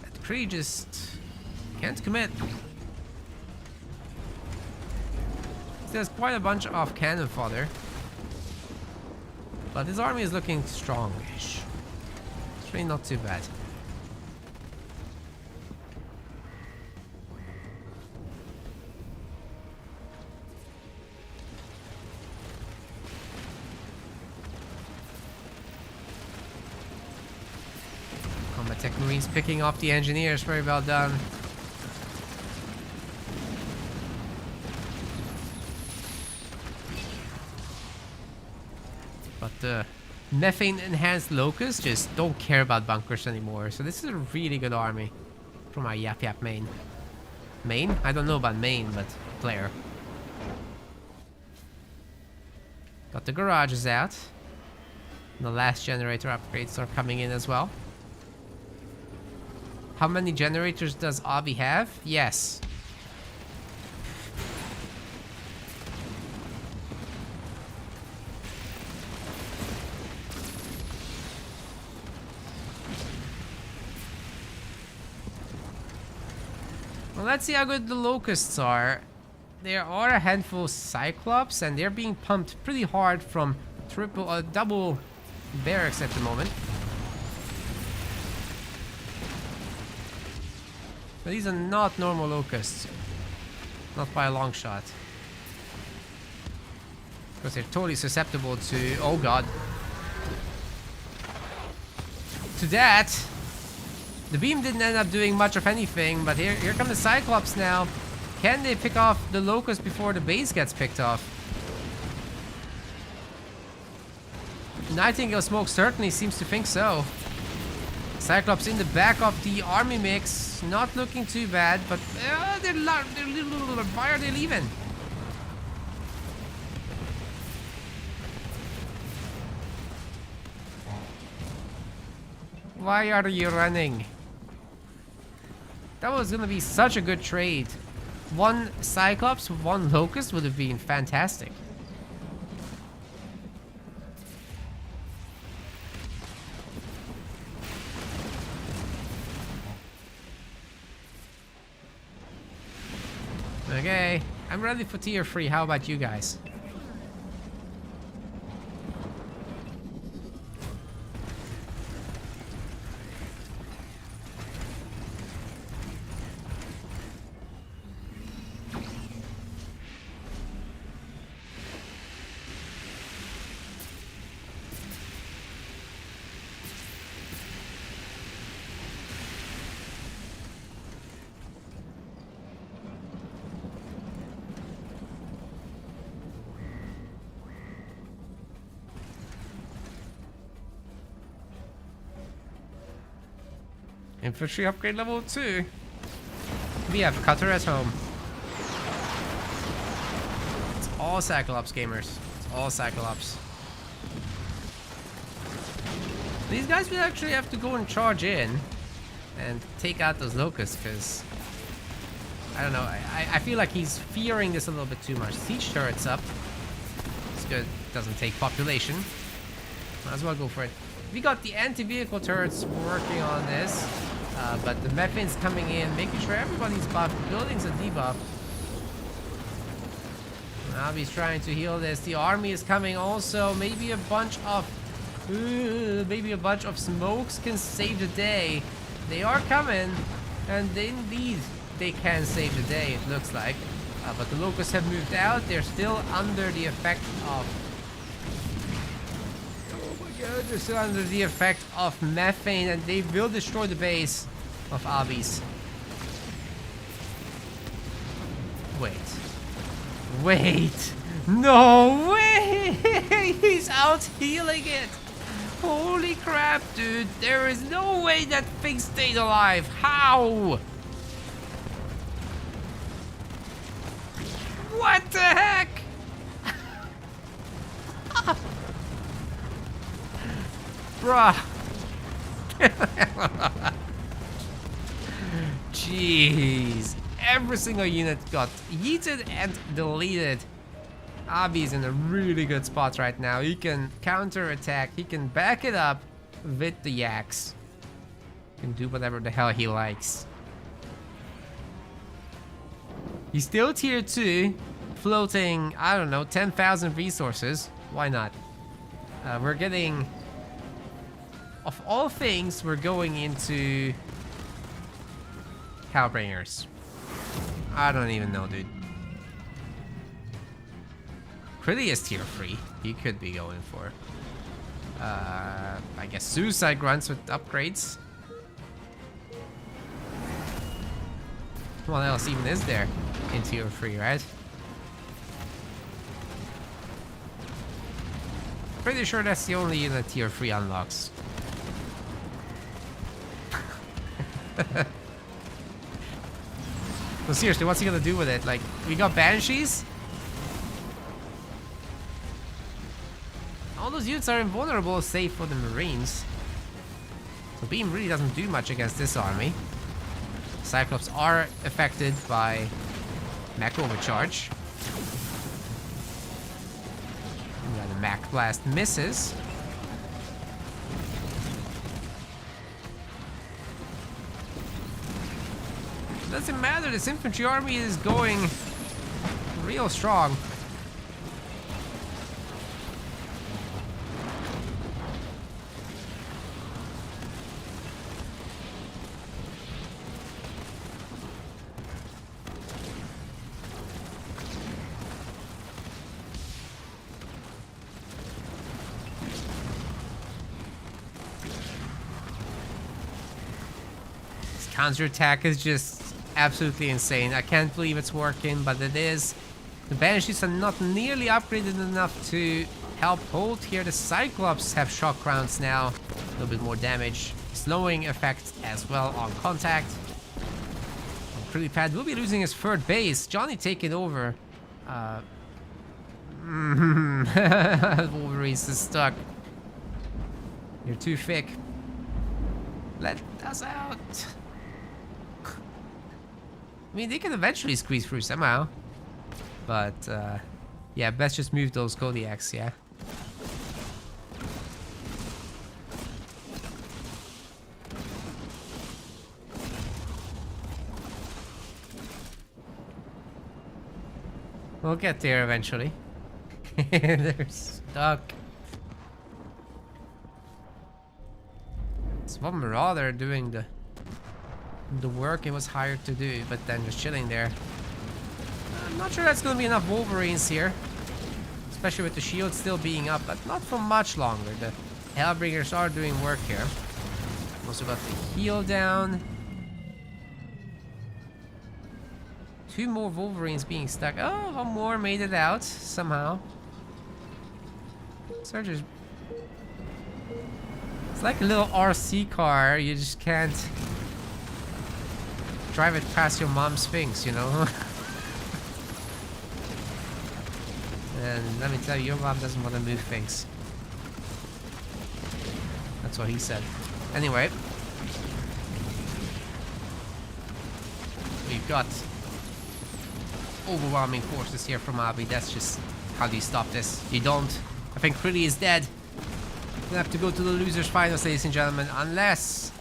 That Kree just can't commit. There's quite a bunch of cannon fodder, but his army is looking strongish. It's really not too bad. Combat Tech Marines picking off the engineers, very well done. But the methane enhanced locusts just don't care about bunkers anymore. So this is a really good army from our Yap Yap main. Main? I don't know about main, but player. Got the garages out. The last generator upgrades are coming in as well. How many generators does Avi have? Yes. Well, let's see how good the locusts are. There are a handful of Cyclops, and they're being pumped pretty hard from double barracks at the moment. But these are not normal locusts. Not by a long shot. Because they're totally susceptible to... oh god. To that. The beam didn't end up doing much of anything, but here come the Cyclops now. Can they pick off the Locust before the base gets picked off? Nightingale Smoke certainly seems to think so. Cyclops in the back of the army mix, not looking too bad, but they're little. Why are they leaving? Why are you running? That was gonna be such a good trade. 1 Cyclops, 1 Locust would have been fantastic. Okay, I'm ready for tier 3. How about you guys? Infantry upgrade level 2. We have Cutter at home. It's all Cyclops gamers. It's all Cyclops. These guys will actually have to go and charge in and take out those locusts, because I don't know, I feel like he's fearing this a little bit too much. Siege turrets up. It's good. Doesn't take population. Might as well go for it. We got the anti-vehicle turrets working on this. But the methane's coming in, making sure everybody's buffed. The building's a debuff. Now he's trying to heal this. The army is coming also. Maybe a bunch of smokes can save the day. They are coming, and indeed they can save the day, it looks like. But the locusts have moved out. They're still under the effect of... they're still under the effect of methane, and they will destroy the base of Abi's. Wait. No way! He's out healing it! Holy crap, dude. There is no way that thing stayed alive. How? What the heck? Bruh. Jeez. every single unit got yeeted and deleted. Abi's in a really good spot right now. He can counter attack. He can back it up with the yaks. He can do whatever the hell he likes. He's still tier 2, floating, I don't know, 10,000 resources. Why not? We're getting... Of all things, we're going into... Hellbringers. I don't even know, dude. Pretty is tier 3. He could be going for. I guess Suicide Grunts with upgrades. What else even is there in tier 3, right? Pretty sure that's the only unit tier 3 unlocks. So seriously, what's he gonna do with it? Like, we got Banshees? All those units are invulnerable, save for the Marines. So Beam really doesn't do much against this army. Cyclops are affected by Mech Overcharge. Yeah, the Mech Blast misses. Doesn't matter, this infantry army is going real strong. This counterattack is just absolutely insane. I can't believe it's working, but it is. The Banshees are not nearly upgraded enough to help hold here. The Cyclops have shock rounds now. A little bit more damage. Slowing effect as well on contact. Pad will be losing his third base. Johnny taking over. Wolverines is stuck. You're too thick. Let us out. I mean, they can eventually squeeze through somehow. But, yeah, best just move those Kodiaks, yeah. We'll get there eventually. They're stuck. It's one Marauder doing the work it was hired to do, but then just chilling there. I'm not sure that's gonna be enough Wolverines here, especially with the shield still being up, but not for much longer. The Hellbringers are doing work here. Also got the heal down. 2 more Wolverines being stuck. Oh, one more made it out somehow. Surge's... It's like a little RC car. You just can't drive it past your mom's Sphinx, you know? And let me tell you, your mom doesn't want to move things. That's what he said. Anyway. We've got overwhelming forces here from Abi. That's just... How do you stop this? You don't. I think Krillin is dead. We'll have to go to the losers finals, ladies and gentlemen. Unless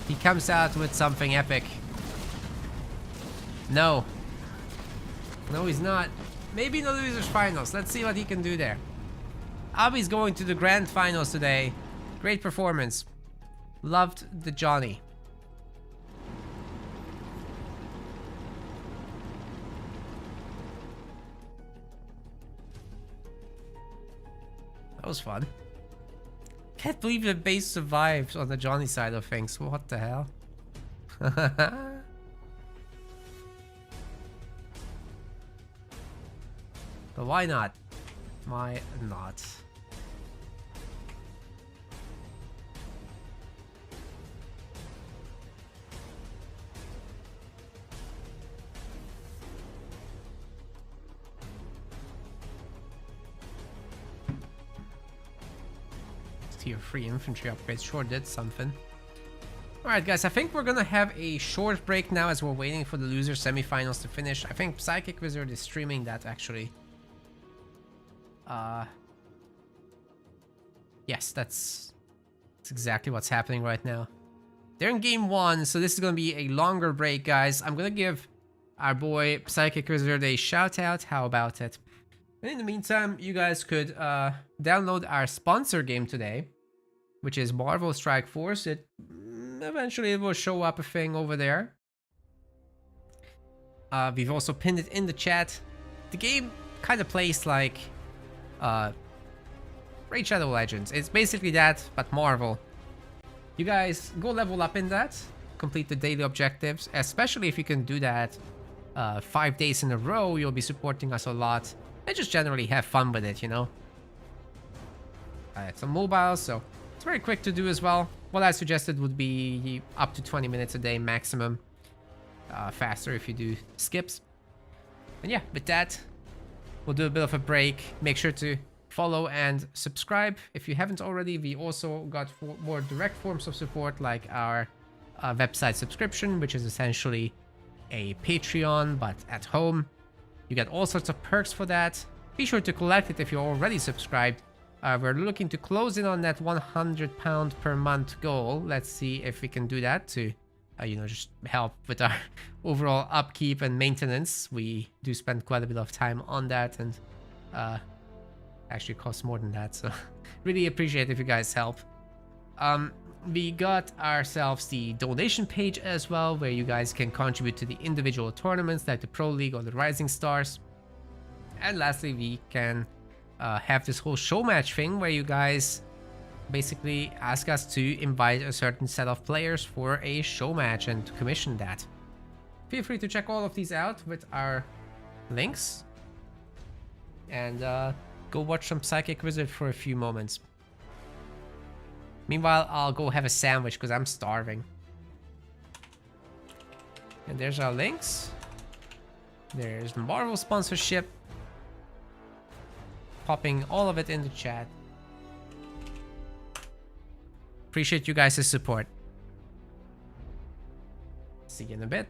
he comes out with something epic. No. No, he's not. Maybe in the losers finals. Let's see what he can do there. Abi's going to the grand finals today. Great performance. Loved the Johnny. That was fun. Can't believe the base survived on the Johnny side of things. What the hell? But why not? Why not? Tier 3 infantry upgrades sure did something. Alright guys, I think we're gonna have a short break now as we're waiting for the loser semifinals to finish. I think Psychic Wizard is streaming that actually. Yes, that's exactly what's happening right now. They're in game 1, so this is gonna be a longer break, guys. I'm gonna give our boy Psychic Wizard a shout out. How about it? And in the meantime, you guys could download our sponsor game today, which is Marvel Strike Force. Eventually it will show up a thing over there. We've also pinned it in the chat. The game kind of plays like Raid Shadow Legends. It's basically that, but Marvel. You guys go level up in that, complete the daily objectives, especially if you can do that 5 days in a row. You'll be supporting us a lot, and just generally have fun with it, you know. It's on mobile, so it's very quick to do as well. What I suggested would be up to 20 minutes a day maximum. Faster if you do skips. And yeah, with that, we'll do a bit of a break. Make sure to follow and subscribe if you haven't already. We also got more direct forms of support, like our website subscription, which is essentially a Patreon but at home. You get all sorts of perks for that. Be sure to collect it if you're already subscribed. We're looking to close in on that £100 per month goal. Let's see if we can do that to you know, just help with our overall upkeep and maintenance. We do spend quite a bit of time on that, and actually costs more than that, so really appreciate if you guys help. We got ourselves the donation page as well, where you guys can contribute to the individual tournaments like the Pro League or the Rising Stars. And lastly, we can have this whole show match thing where you guys basically ask us to invite a certain set of players for a show match and to commission that. Feel free to check all of these out with our links, and go watch some Psychic Wizard for a few moments. Meanwhile, I'll go have a sandwich because I'm starving. And there's our links. There's Marvel sponsorship. Popping all of it in the chat. Appreciate you guys' support. See you in a bit.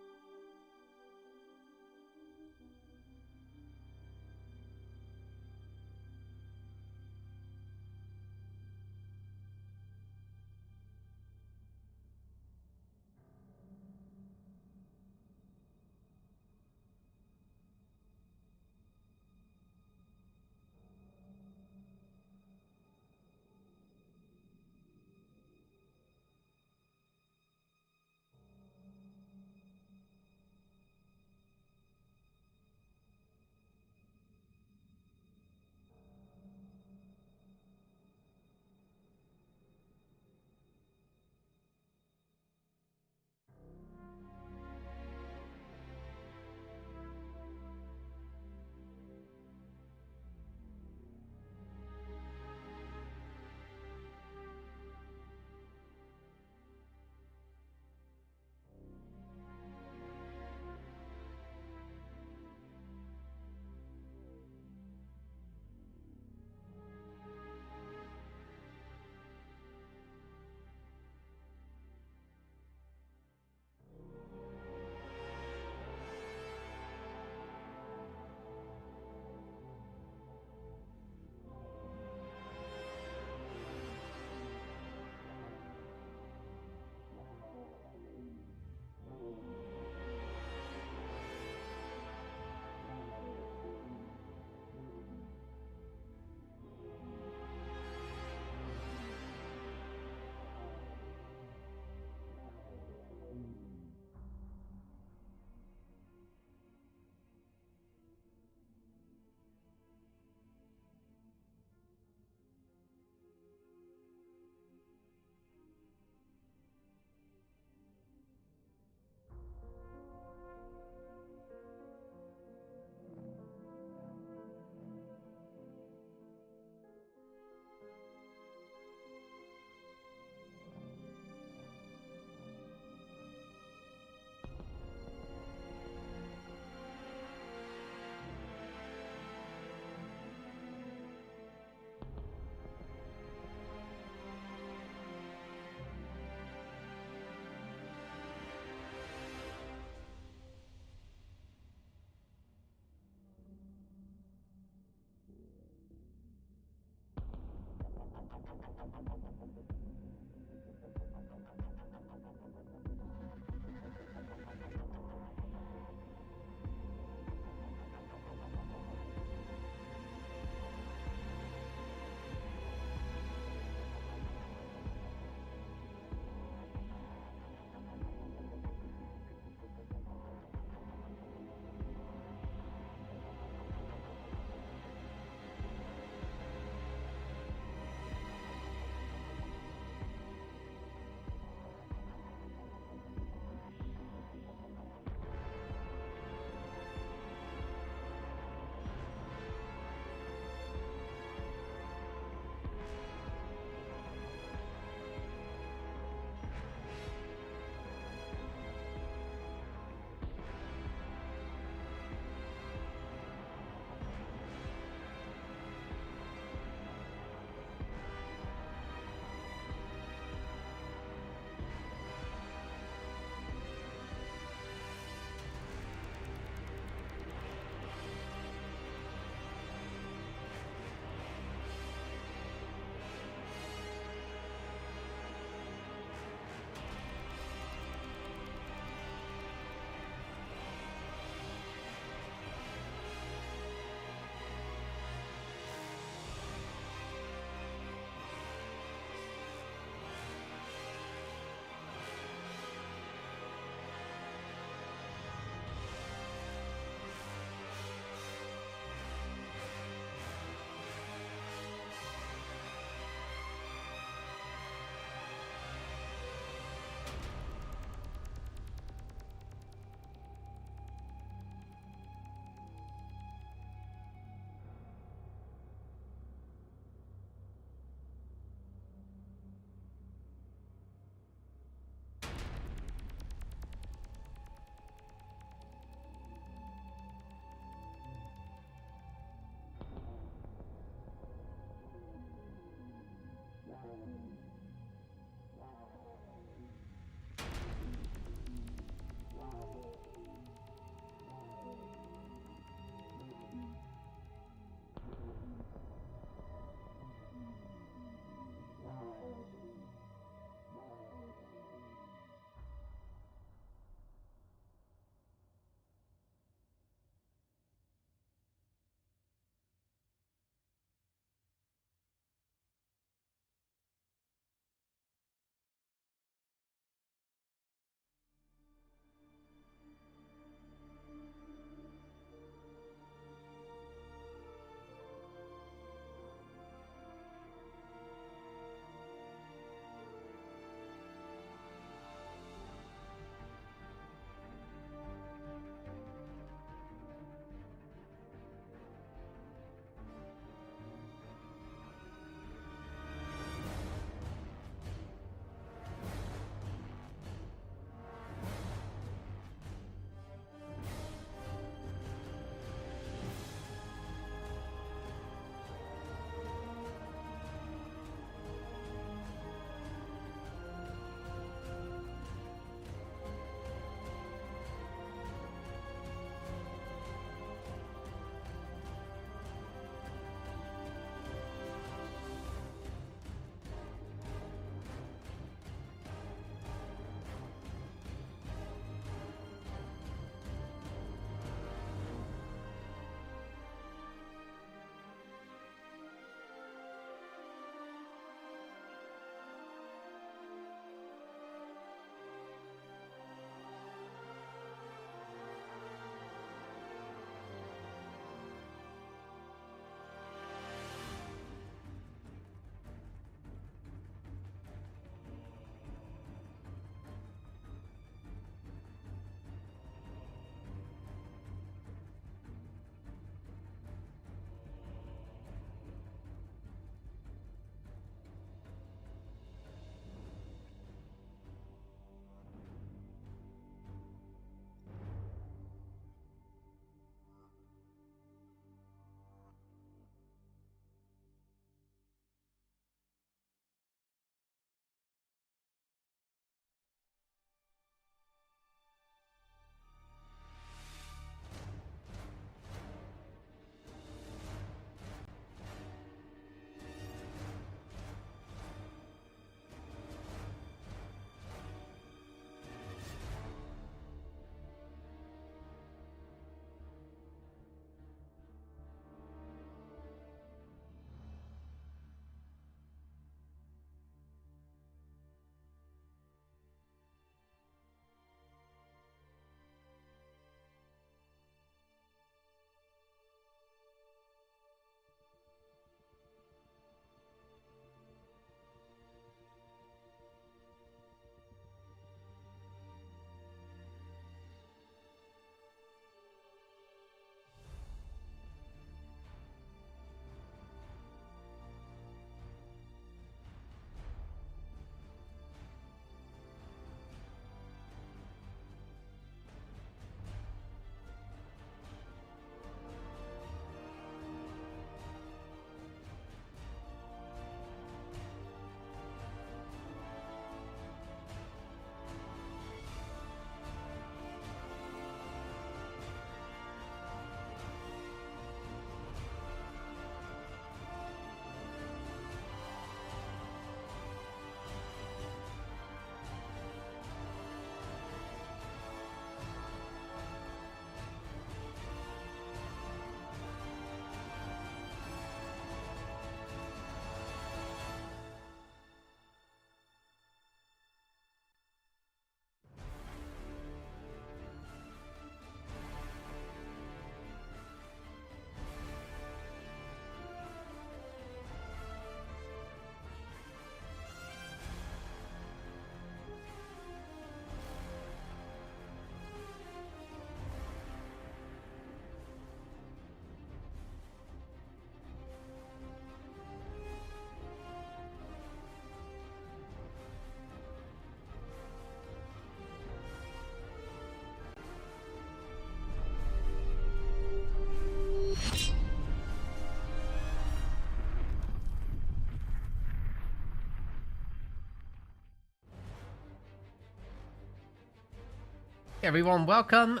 Everyone, welcome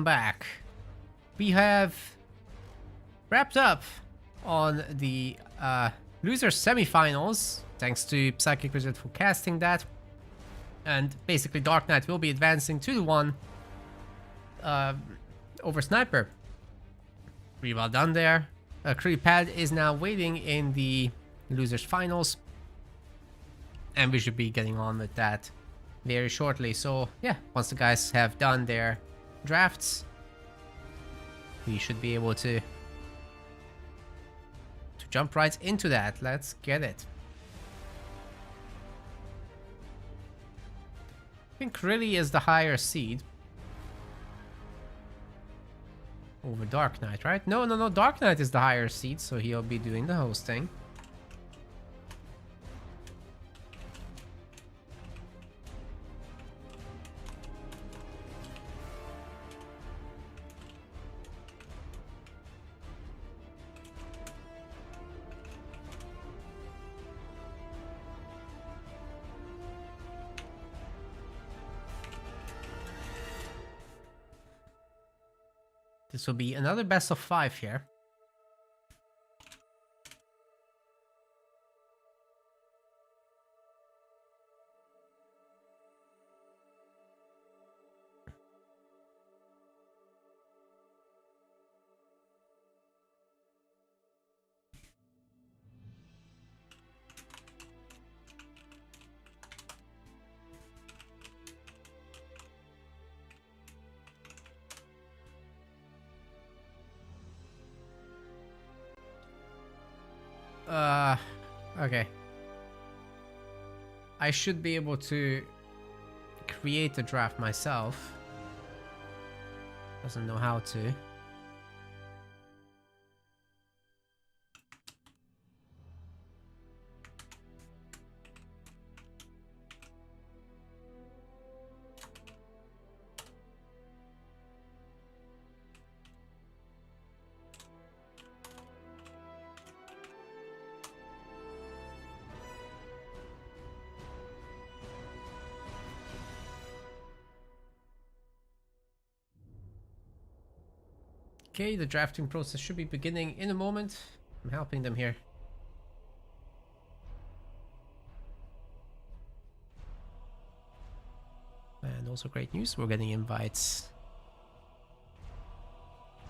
back. We have wrapped up on the loser semifinals, thanks to Psychic Wizard for casting that. And basically Dark Knight will be advancing to the 1 over Sniper. Pretty well done there. Creepad is now waiting in the losers finals, and we should be getting on with that very shortly. So yeah, once the guys have done their drafts, we should be able to jump right into that. Let's get it. I think Crilly is the higher seed over Dark Knight, right? No, Dark Knight is the higher seed, so he'll be doing the hosting. This will be another best of 5 here. Okay. I should be able to create a draft myself. Doesn't know how to. Okay, the drafting process should be beginning in a moment. I'm helping them here. And also great news, we're getting invites.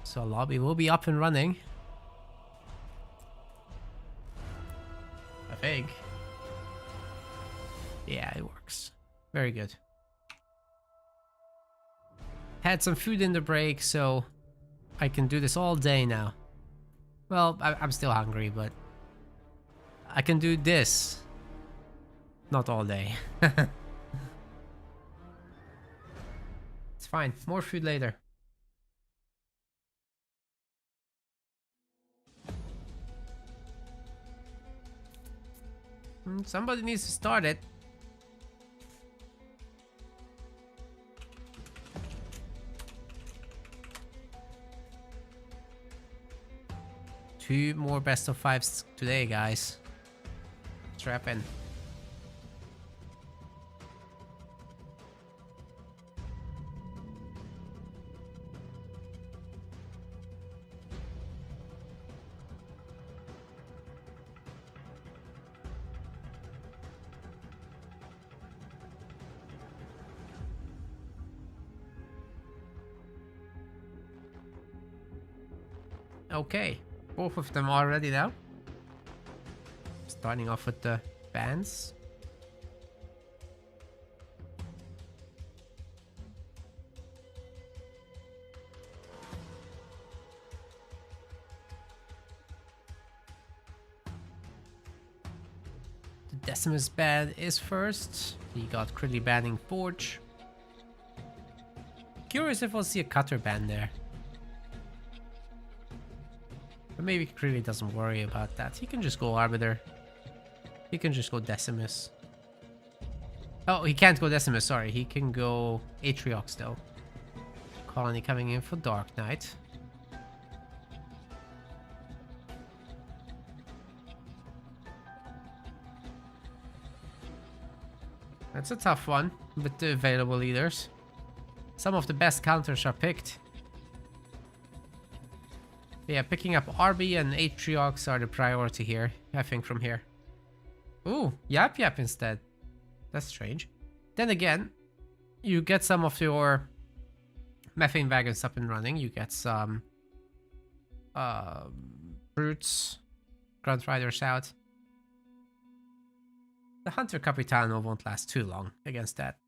So lobby will be up and running. I think. Yeah, it works. Very good. Had some food in the break, so I can do this all day now. Well, I'm still hungry, but I can do this. Not all day. It's fine. More food later. Somebody needs to start it. Two more best of 5s today, guys. Strap in. Okay. Both of them are ready now. Starting off with the bands. The Decimus band is first. He got Crilly banning Forge. Curious if we'll see a Cutter band there. But maybe Crilly doesn't worry about that. He can just go Arbiter. He can just go Decimus. Oh, he can't go Decimus, sorry. He can go Atriox though. Colony coming in for Dark Knight. That's a tough one with the available leaders. Some of the best counters are picked. Yeah, picking up RB and Atriox are the priority here, I think, from here. Ooh, Yap Yap instead. That's strange. Then again, you get some of your methane wagons up and running. You get some brutes, Grunt Riders out. The Hunter Capitano won't last too long against that.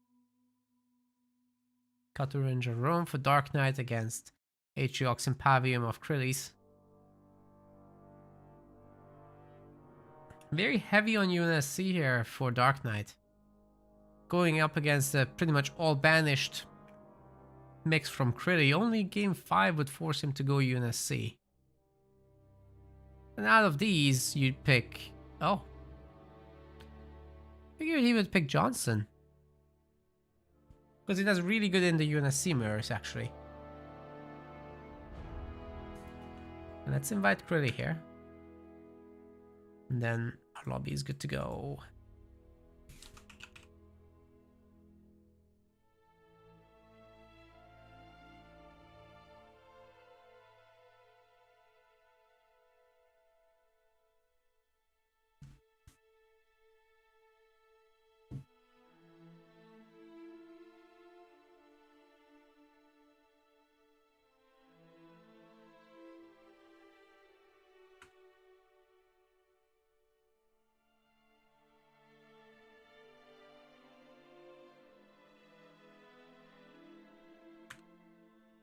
Caturanger Rome for Dark Knight against Atriox Impavium of Krylis. Very heavy on UNSC here for Dark Knight. Going up against the pretty much all banished mix from Critty. Only game 5 would force him to go UNSC. And out of these, you'd pick... Oh. Figured he would pick Johnson. Because he does really good in the UNSC mirrors, actually. And let's invite Critty here. And then our lobby is good to go.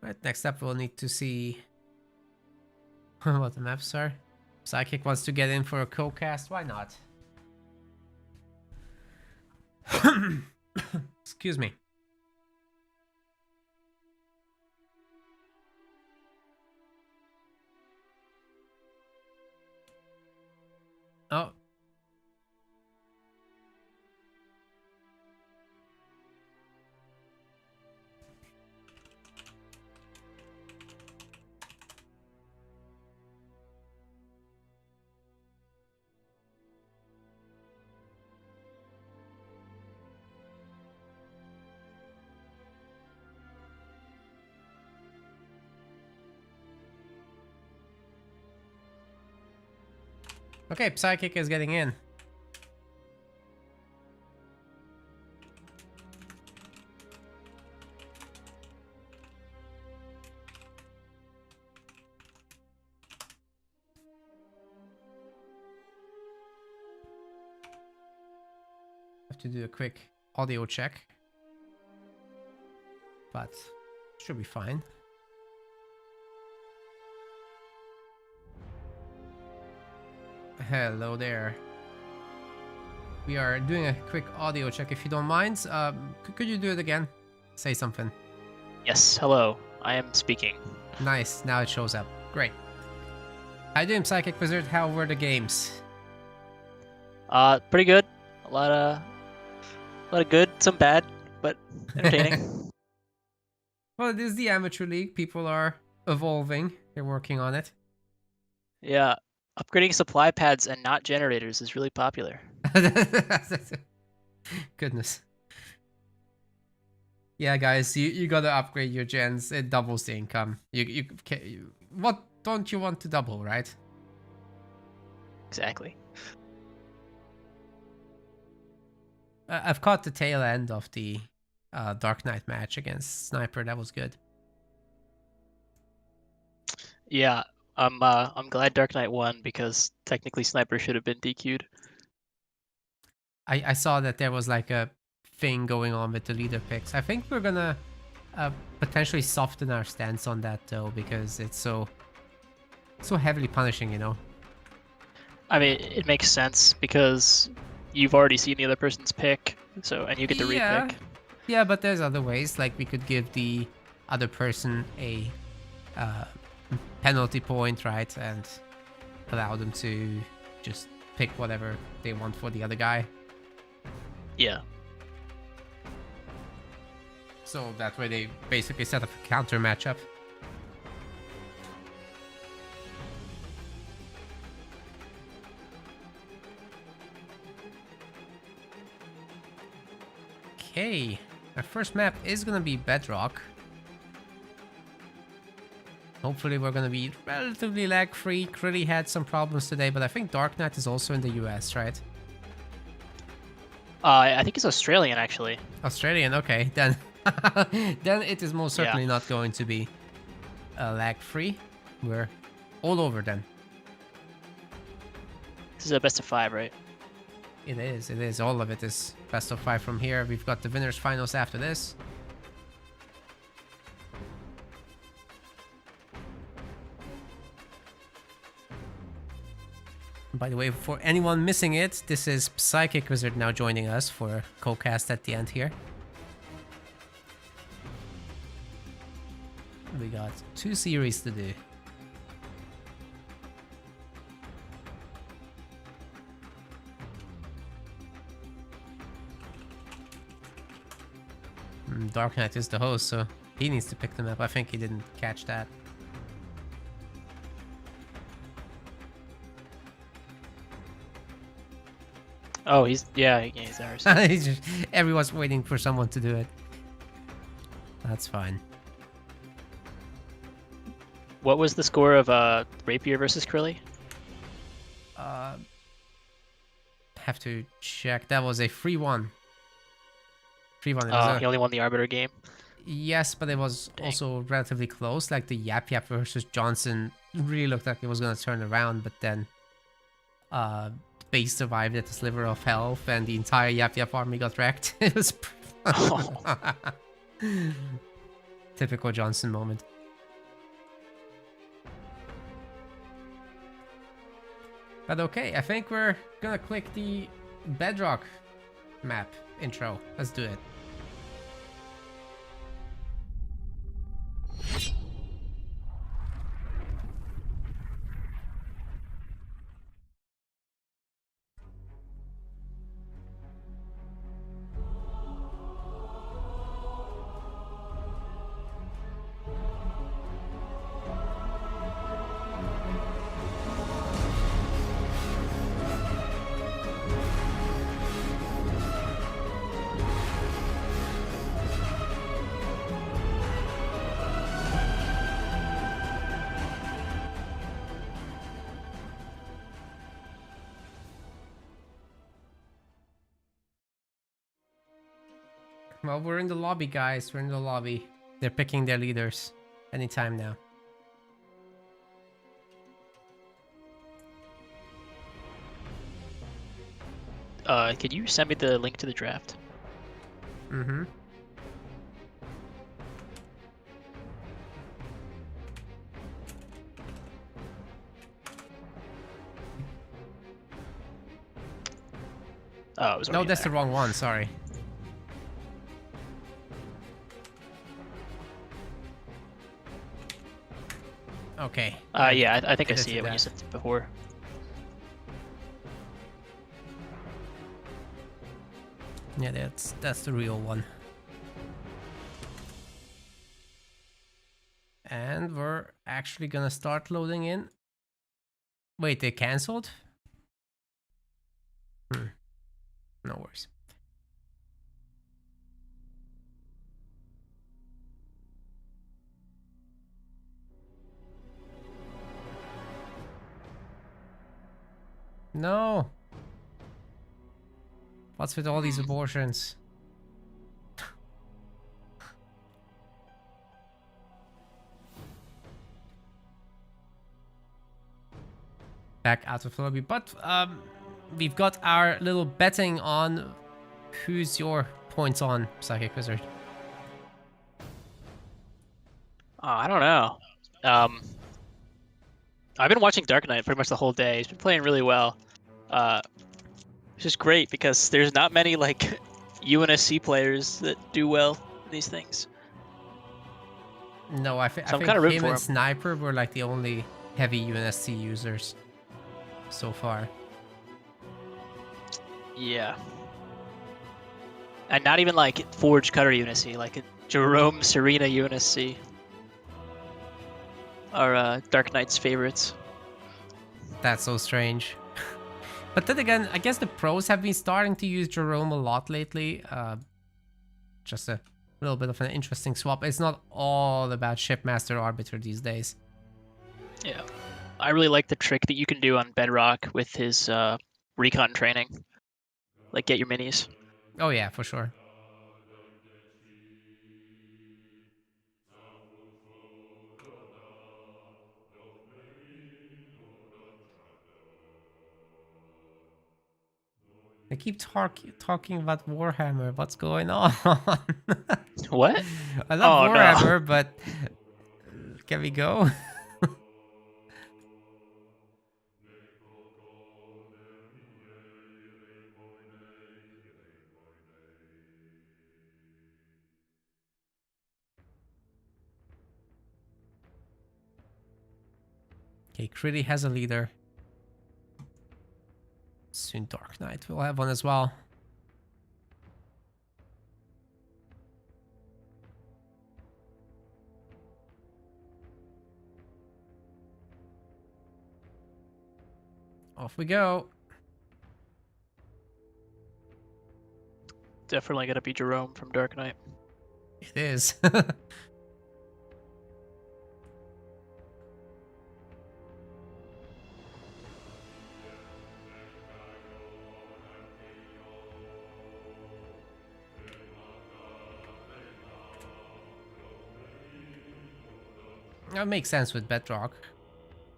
Right, next up we'll need to see what the maps are. Psychic wants to get in for a co-cast, why not? Excuse me. Oh. Okay, Psychic is getting in. Have to do a quick audio check, but should be fine. Hello there. We are doing a quick audio check, if you don't mind. Could you do it again? Say something. Yes, hello. I am speaking. Nice, now it shows up. Great. How you doing, Psychic Wizard? How were the games? Pretty good. A lot of good, some bad, but entertaining. Well, it is the amateur league. People are evolving. They're working on it. Yeah, upgrading supply pads and not generators is really popular. Goodness. Yeah, guys, you gotta upgrade your gens. It doubles the income. What don't you want to double, right? Exactly. I've caught the tail end of the Dark Knight match against Sniper. That was good. Yeah, I'm glad Dark Knight won because technically Sniper should have been DQ'd. I saw that there was like a thing going on with the leader picks. I think we're gonna potentially soften our stance on that though, because it's so heavily punishing, you know. I mean, it makes sense because you've already seen the other person's pick, so and you get to repick. Yeah, but there's other ways. Like we could give the other person a penalty point, right, and allow them to just pick whatever they want for the other guy. Yeah. So that way they basically set up a counter matchup. Okay, our first map is gonna be Bedrock. Hopefully we're gonna be relatively lag-free. Krillly had some problems today, but I think Dark Knight is also in the US, right? I think it's Australian, actually. Australian, okay. Then then it is most certainly not going to be lag-free. We're all over then. This is a best of 5, right? It is. All of it is best of 5 from here. We've got the winners finals after this. By the way, for anyone missing it, this is Psychic Wizard now joining us for co-cast at the end here. We got 2 series to do. Dark Knight is the host, so he needs to pick them up. I think he didn't catch that. Oh, he's ours. Everyone's waiting for someone to do it. That's fine. What was the score of Rapier versus Krillly? Have to check. That was a 3-1. 3-1. Oh, he only won the Arbiter game. Yes, but it was also relatively close. Like the Yap Yap versus Johnson really looked like it was gonna turn around, but then Base survived at the sliver of health, and the entire Yap Yap army got wrecked. It was typical Johnson moment. But okay, I think we're gonna click the Bedrock map intro. Let's do it. Well, we're in the lobby, guys. We're in the lobby. They're picking their leaders anytime now. Could you send me the link to the draft? Mm-hmm. Oh, it was No, already that's there. the wrong one. Sorry. Okay. Yeah, I think I did see see it when you that. sent it before. Yeah, that's the real one. And we're actually gonna start loading in. Wait, they cancelled? No worries. No. What's with all these abortions? Back out of the lobby, but we've got our little betting on who's your points on, Psychic Wizard. I don't know. I've been watching Dark Knight pretty much the whole day. He's been playing really well. Which is great because there's not many like UNSC players that do well in these things. No, I So I'm think kinda rooting him for and him. Sniper were like the only heavy UNSC users so far. Yeah. And not even like Forge Cutter UNSC, like Jerome Serena UNSC are Dark Knight's favorites. That's so strange. But then again, I guess the pros have been starting to use Jerome a lot lately. Just a little bit of an interesting swap. It's not all about Shipmaster Arbiter these days. Yeah. I really like the trick that you can do on Bedrock with his recon training. Like, get your minis. Oh yeah, for sure. They keep talking about Warhammer. What's going on? What? I love Oh, no. Warhammer, but can we go? Okay, Critty has a leader. Soon Dark Knight will have one as well. Off we go. Definitely gonna be Jerome from Dark Knight. It is. That makes sense with Bedrock.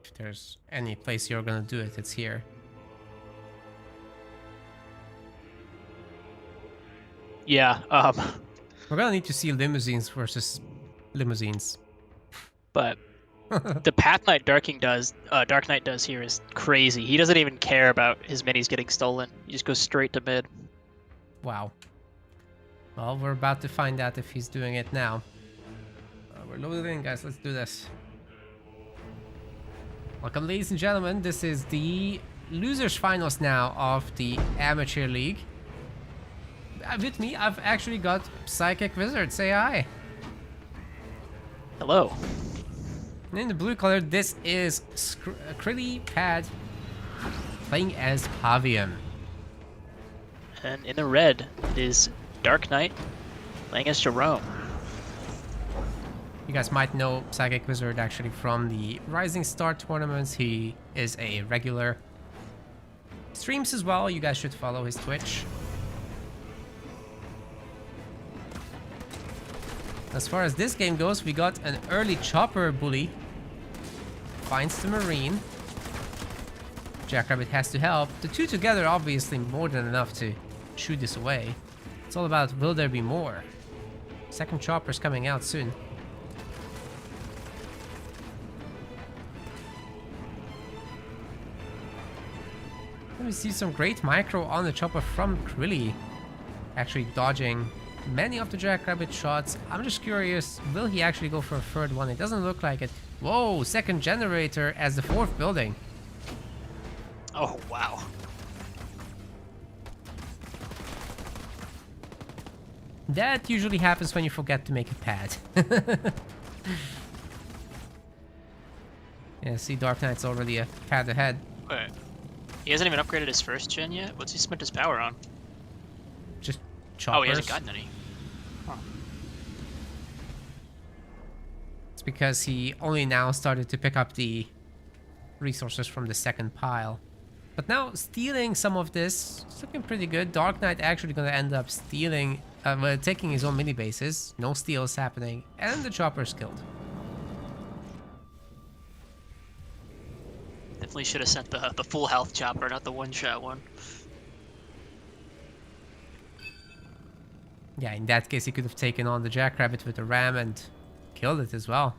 If there's any place you're gonna do it, it's here. Yeah, We're gonna need to see limousines versus limousines. but the Path Knight Dark Knight does here is crazy. He doesn't even care about his minis getting stolen. He just goes straight to mid. Wow. Well, we're about to find out if he's doing it now. We're loaded in, guys. Let's do this. Welcome, ladies and gentlemen. This is the losers finals now of the Amateur League. With me, I've actually got Psychic Wizard. Say hi. Hello. And in the blue color, this is Critty Pad playing as Pavium. And in the red, it is Dark Knight playing as Jerome. You guys might know Psychic Wizard actually from the Rising Star tournaments. He is a regular. Streams as well. You guys should follow his Twitch. As far as this game goes, we got an early chopper bully. Finds the Marine. Jackrabbit has to help. The two together obviously more than enough to shoot this away. It's all about will there be more? Second chopper's coming out soon. We see some great micro on the chopper from Critty. Actually dodging many of the Jackrabbit shots. I'm just curious, will he actually go for a third one? It doesn't look like it. Whoa, second generator as the fourth building. Oh, wow. That usually happens when you forget to make a pad. Yeah, see, Dark Knight's already a pad ahead. Wait. He hasn't even upgraded his first gen yet? What's he spent his power on? Just choppers. Oh, he hasn't gotten any. Huh. It's because he only now started to pick up the resources from the second pile. But now stealing some of this, it's looking pretty good. Dark Knight actually gonna end up stealing, taking his own mini bases. No steals happening, and the chopper's killed. Definitely should have sent the full health chopper, not the one-shot one. Yeah, in that case, he could have taken on the Jackrabbit with the ram and killed it as well.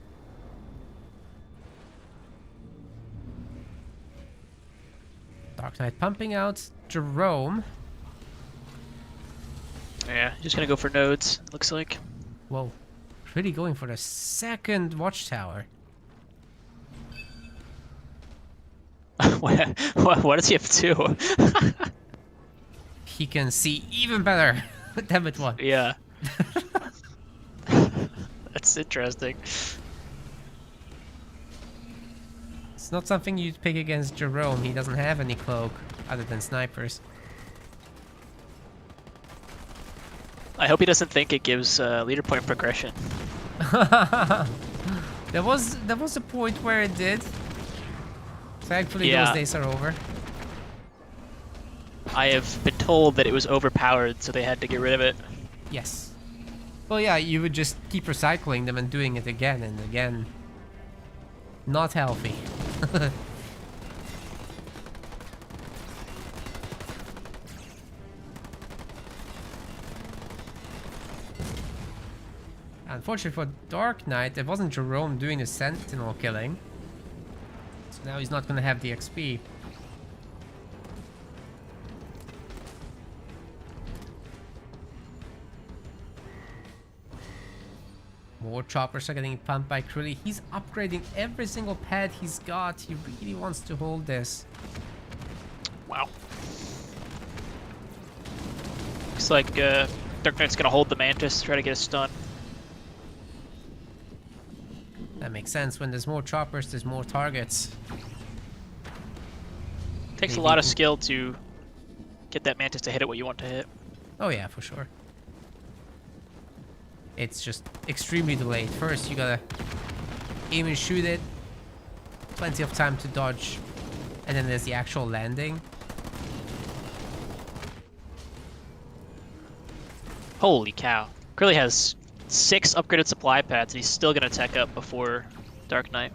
Dark Knight pumping out Jerome. Yeah, just gonna go for nodes, looks like. Whoa, really going for the second watchtower. What does he have to do? He can see even better. Damn it, what? Yeah. That's interesting. It's not something you'd pick against Jerome. He doesn't have any cloak other than snipers. I hope he doesn't think it gives leader point progression. There was a point where it did. Thankfully, Yeah. those days are over. I have been told that it was overpowered, so they had to get rid of it. Yes. Well, yeah, you would just keep recycling them and doing it again and again. Not healthy. Unfortunately for Dark Knight, it wasn't Jerome doing the Sentinel killing. So now he's not gonna have the XP. More choppers are getting pumped by Krully. He's upgrading every single pad he's got. He really wants to hold this. Wow. Looks like Dark Knight's gonna hold the Mantis, try to get a stun. That makes sense. When there's more choppers, there's more targets. Takes a Maybe lot of we can- skill to get that Mantis to hit it what you want to hit. Oh yeah, for sure. It's just extremely delayed. First, you gotta aim and shoot it. Plenty of time to dodge. And then there's the actual landing. Holy cow. Curly has 6 upgraded supply pads and he's still gonna tech up before Dark Knight.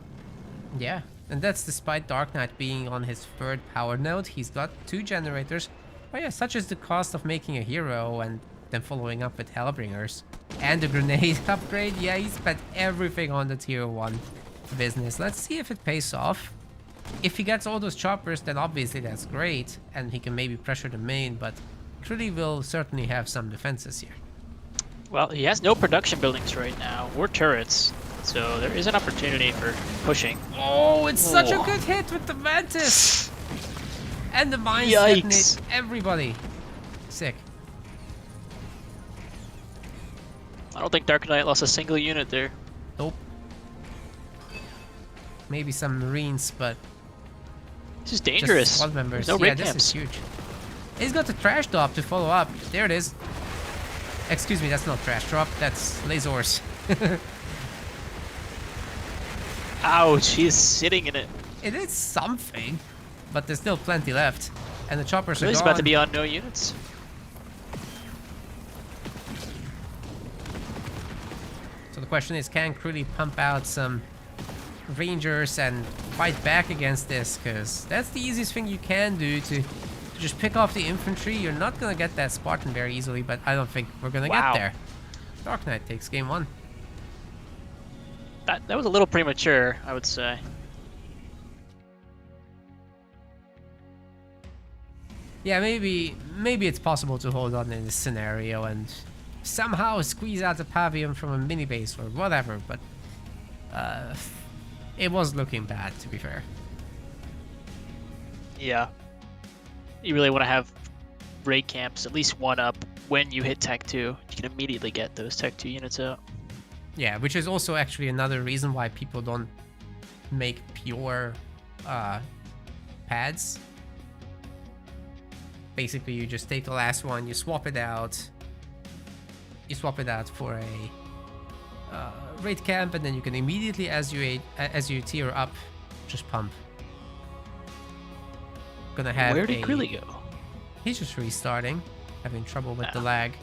Yeah, and that's despite Dark Knight being on his 3rd power node. He's got 2 generators. But yeah, such is the cost of making a hero and then following up with Hellbringers. And the grenade upgrade. Yeah, he spent everything on the tier 1 business. Let's see if it pays off. If he gets all those choppers, then obviously that's great. And he can maybe pressure the main, but Krully will certainly have some defenses here. Well, he has no production buildings right now, or turrets, so there is an opportunity for pushing. Oh, it's such a Oh. good hit with the Mantis! And the mines hitting Yikes. it. Everybody. Sick. I don't think Dark Knight lost a single unit there. Nope. Maybe some Marines, but This is just dangerous. squad members. There's no Yeah, raid this is camps. huge. He's got the trash drop to follow up. There it is. Excuse me, that's not trash drop. That's lasers. Ouch, he's sitting in it. It is something, but there's still plenty left. And the choppers are He's gone. about to be on no units. So the question is, can Krully pump out some Rangers and fight back against this? Because that's the easiest thing you can do to just pick off the infantry. You're not going to get that Spartan very easily, but I don't think we're going to Wow. get there. Dark Knight takes game 1. That was a little premature, I would say. Yeah, maybe it's possible to hold on in this scenario and somehow squeeze out a Pavium from a mini base or whatever, but it was looking bad, to be fair. Yeah. You really want to have raid camps, at least one up, when you hit Tech 2. You can immediately get those Tech 2 units out. Yeah, which is also actually another reason why people don't make pure pads. Basically, you just take the last one, you swap it out. You swap it out for a raid camp, and then you can immediately, as you tier up, just pump. Gonna have Where did Krully go? He's just restarting, having trouble with the Ah. lag.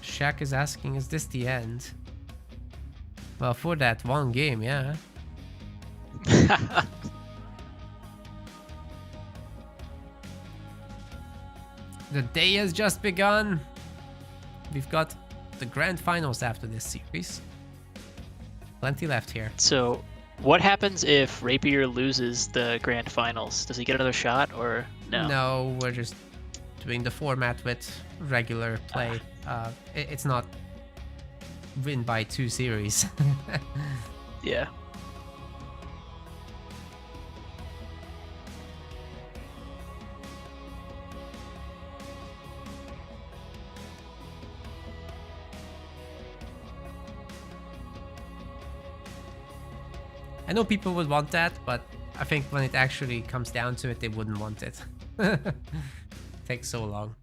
Shaq is asking, is this the end? Well, for that one game, yeah. The day has just begun. We've got the grand finals after this series. Plenty left here. So, what happens if Rapier loses the grand finals? Does he get another shot or no? No, we're just doing the format with regular play. It's not win by 2 series. Yeah. I know people would want that, but I think when it actually comes down to it, they wouldn't want it. Takes so long.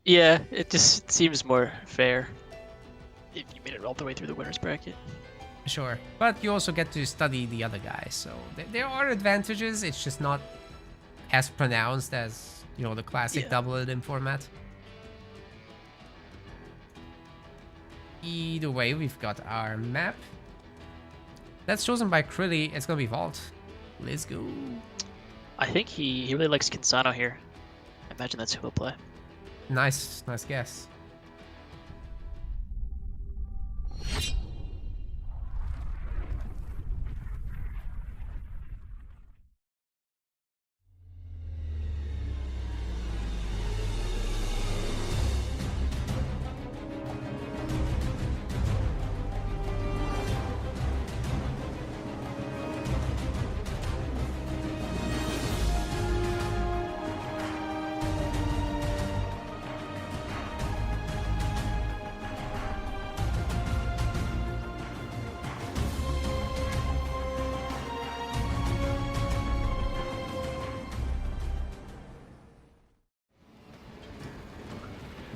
Yeah, it just seems more fair if you made it all the way through the winners bracket. Sure, but you also get to study the other guys, so there are advantages. It's just not as pronounced as, you know, the classic Yeah. double elim format. Either way, we've got our map. That's chosen by Krilly. It's gonna be Vault. Let's go. I think he really likes Kinsano here. I imagine that's who he'll play. Nice guess.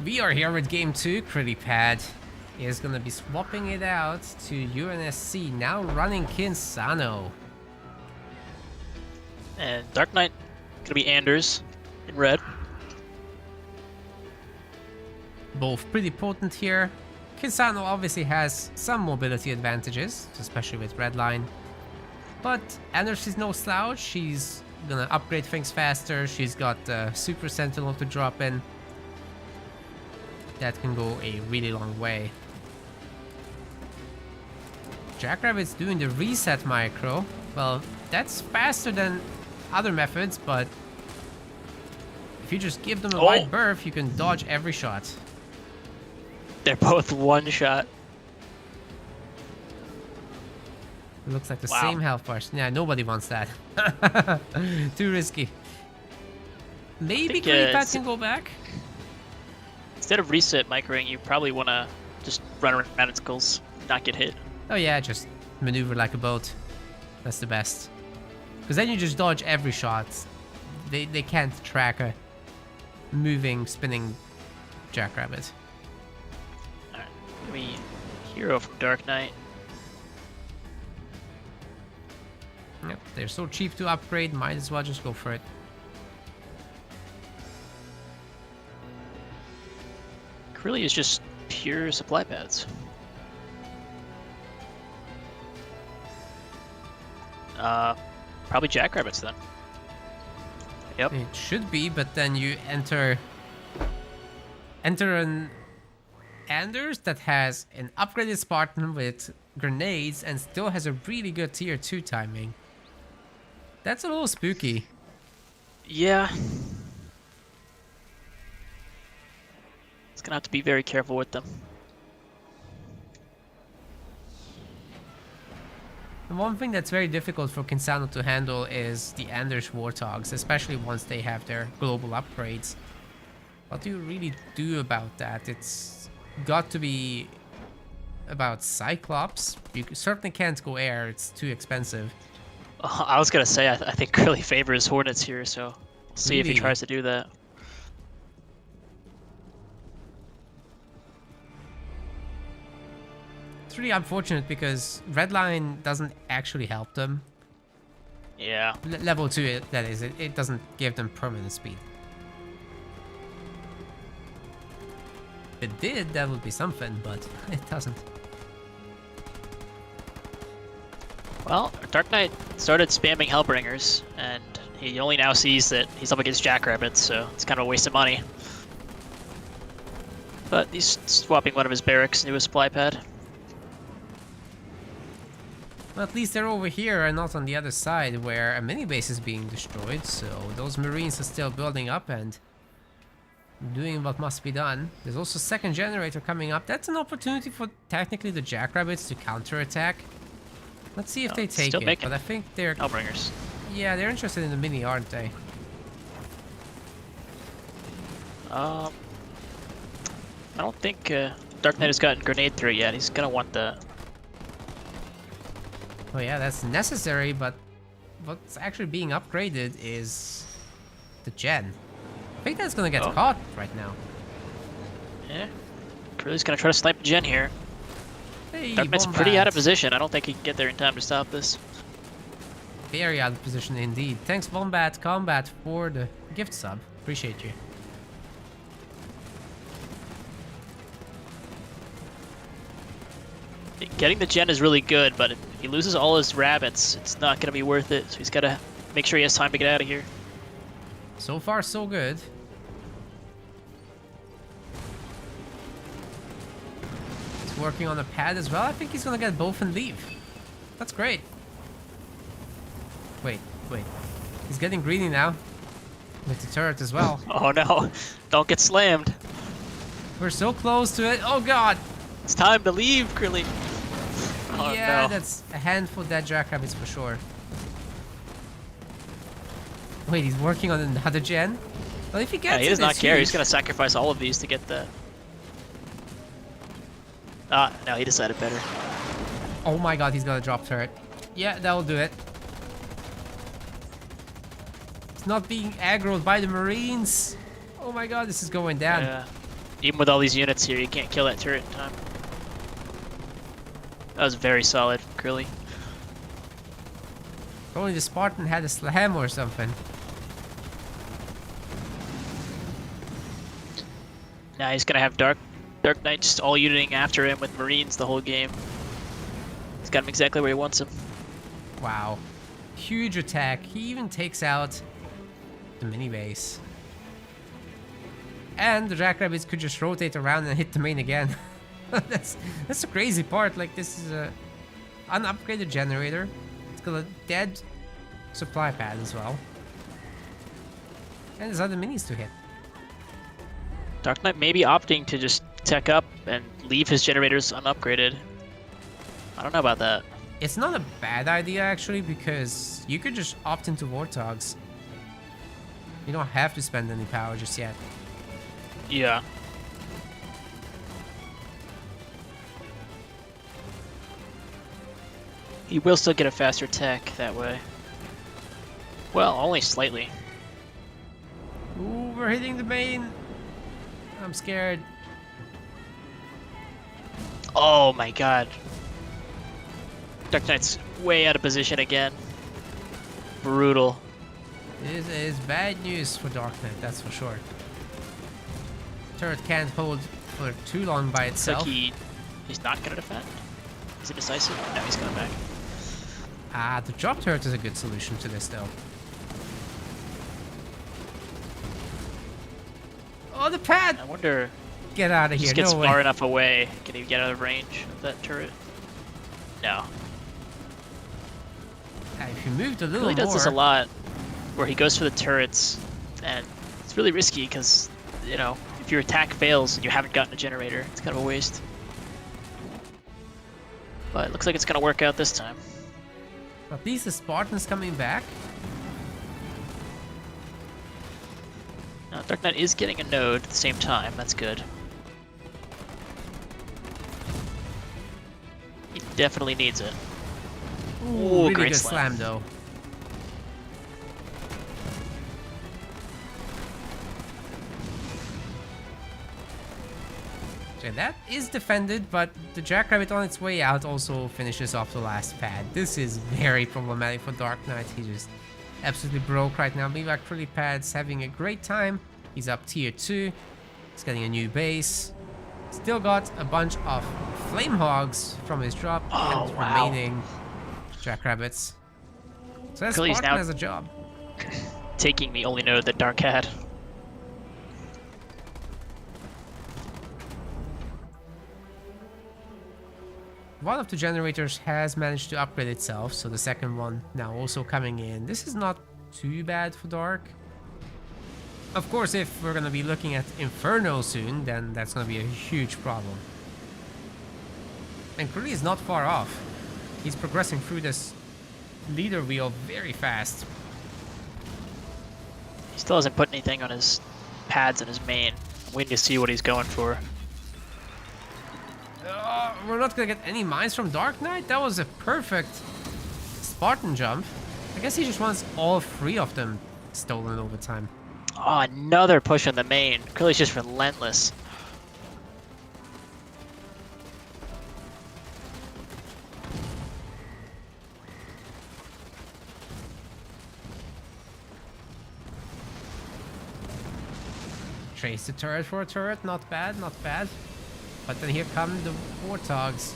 We are here with game 2. Krillypad is gonna be swapping it out to UNSC, now running Kinsano. And Dark Knight gonna be Anders in red. Both pretty potent here. Kinsano obviously has some mobility advantages, especially with Redline. But Anders is no slouch. She's gonna upgrade things faster. She's got Super Sentinel to drop in. That can go a really long way. Jackrabbit's doing the reset micro. Well, that's faster than other methods, but if you just give them a wide berth, you can dodge every shot. They're both one shot. It looks like the Wow. same health bars. Yeah, nobody wants that. Too risky. Maybe Krillypad can go back? Instead of reset microing, you probably want to just run around manacles, not get hit. Oh yeah, just maneuver like a boat. That's the best. Because then you just dodge every shot. They can't track a moving, spinning Jackrabbit. Alright, we hero from Dark Knight. Yep, they're so cheap to upgrade, might as well just go for it. Really is just pure supply pads. Probably Jackrabbits then. Yep. It should be, but then you enter an Anders that has an upgraded Spartan with grenades and still has a really good tier 2 timing. That's a little spooky. Yeah. It's gonna have to be very careful with them. And one thing that's very difficult for Kinsano to handle is the Anders Warthogs, especially once they have their global upgrades. What do you really do about that? It's got to be about Cyclops. You certainly can't go air, it's too expensive. I was gonna say, I think really favors Hornets here, so we'll see if he Really? tries to do that. It's really unfortunate because Redline doesn't actually help them. Yeah. Level 2, that is, it doesn't give them permanent speed. If it did, that would be something, but it doesn't. Well, Dark Knight started spamming Hellbringers, and he only now sees that he's up against Jackrabbits, so it's kind of a waste of money. But he's swapping one of his barracks into a supply pad. Well, at least they're over here and not on the other side where a mini base is being destroyed, so those Marines are still building up and doing what must be done. There's also a second generator coming up. That's an opportunity for technically the Jackrabbits to counterattack. Let's see if they take still it, making but I think they're... Hellbringers. Yeah, they're interested in the mini, aren't they? I don't think Dark Knight has gotten grenade through yet. He's gonna want the... Oh yeah, that's necessary, but what's actually being upgraded is the gen. I think that's gonna get caught right now. Yeah. Curly's gonna try to snipe Gen here. Hey, Dark Knight's Wombat. pretty out of position. I don't think he can get there in time to stop this. Very out of position indeed. Thanks, Wombat Combat, for the gift sub. Appreciate you. Getting the Gen is really good, but if he loses all his rabbits, it's not gonna be worth it. So he's gotta make sure he has time to get out of here. So far, so good. He's working on the pad as well. I think he's gonna get both and leave. That's great. Wait. He's getting greedy now. With the turret as well. Oh no, don't get slammed. We're so close to it. Oh god. It's time to leave, Curly. Oh Yeah, no. that's a handful of dead jackrabbits for sure. Wait, he's working on another gen? Well, if he gets Yeah, he it, does not it's care. He's huge. gonna sacrifice all of these to get the. Ah, no, he decided better. Oh my god, he's gonna drop turret. Yeah, that'll do it. It's not being aggroed by the Marines. Oh my god, this is going down. Yeah. Even with all these units here, you can't kill that turret in time. That was very solid from Curly. If only the Spartan had a slam or something. Now he's gonna have Dark Knight just all uniting after him with Marines the whole game. He's got him exactly where he wants him. Wow. Huge attack. He even takes out the mini base. And the jackrabbits could just rotate around and hit the main again. that's the crazy part. Like, this is a unupgraded generator. It's got a dead supply pad as well. And there's other minis to hit. Dark Knight may be opting to just tech up and leave his generators unupgraded. I don't know about that. It's not a bad idea actually, because you could just opt into Warthogs. You don't have to spend any power just yet. Yeah. He will still get a faster tech that way. Well, only slightly. Ooh, we're hitting the main. I'm scared. Oh my god. Dark Knight's way out of position again. Brutal. This is bad news for Dark Knight, that's for sure. Turret can't hold for too long by Looks like itself. he's not gonna defend. Is it decisive? No, he's coming back. Ah, the drop turret is a good solution to this though. Oh, the pad! I wonder Get out of if he here, just gets no way. far enough away. Can he get out of range of that turret? No. If you moved a He little really does more, this a lot, where he goes for the turrets, and it's really risky because, you know, if your attack fails and you haven't gotten a generator, it's kind of a waste. But it looks like it's gonna work out this time. at least the Spartan's coming back. Now, Dark Knight is getting a node at the same time. That's good. He definitely needs it. Ooh, Ooh, really great good slam. slam though. Okay, that is defended, but the Jackrabbit on its way out also finishes off the last pad. This is very problematic for Dark Knight. He just absolutely broke right now. Levi Curly Pad's having a great time. He's up tier 2. He's getting a new base. Still got a bunch of Flame Hogs from his drop Oh, and wow. remaining Jackrabbits. So that Curly's Spartan now- has a job. Taking the only node that Dark had. One of the generators has managed to upgrade itself, so the second one now also coming in. This is not too bad for Dark. Of course, if we're gonna be looking at Inferno soon, then that's gonna be a huge problem. And Curly is not far off. He's progressing through this leader wheel very fast. He still hasn't put anything on his pads in his main. I'm waiting to see what he's going for. We're not gonna get any mines from Dark Knight? That was a perfect Spartan jump. I guess he just wants all 3 of them stolen over time. Oh, another push on the main. Curly's just relentless. Trace the turret for a turret. Not bad, not bad. But then here come the Warthogs.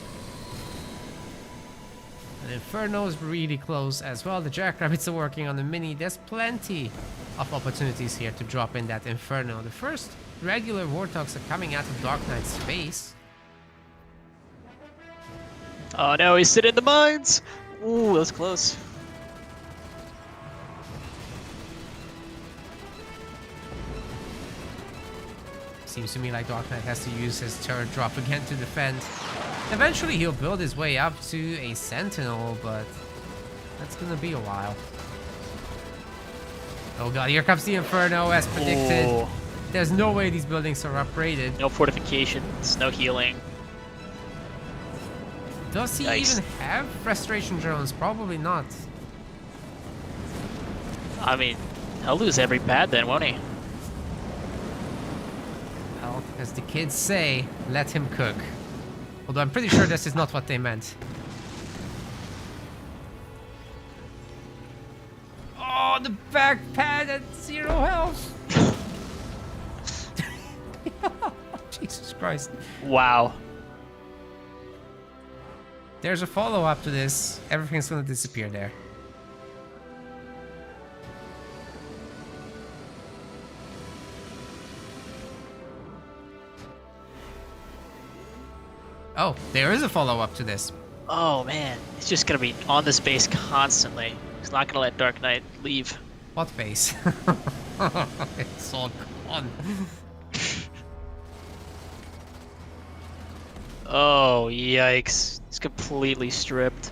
And Inferno is really close as well. The Jackrabbits are working on the Mini. There's plenty of opportunities here to drop in that Inferno. The first regular Warthogs are coming out of Dark Knight's face. Oh no, he's sitting in the mines! Ooh, that was close. Seems to me like Dark Knight has to use his turret drop again to defend. Eventually he'll build his way up to a Sentinel, but that's gonna be a while. Oh god, here comes the Inferno as predicted. Ooh. There's no way these buildings are upgraded. No fortifications, no healing. Does he Yikes. even have Restoration Drones? Probably not. I mean, he'll lose every pad then, won't he? Well, as the kids say, let him cook. Although I'm pretty sure this is not what they meant. Oh, the back pad at 0 health! Jesus Christ. Wow. There's a follow-up to this. Everything's gonna disappear there. Oh, there is a follow-up to this. Oh man, it's just gonna be on this base constantly. He's not gonna let Dark Knight leave. What base? It's all gone. Oh, yikes. He's completely stripped.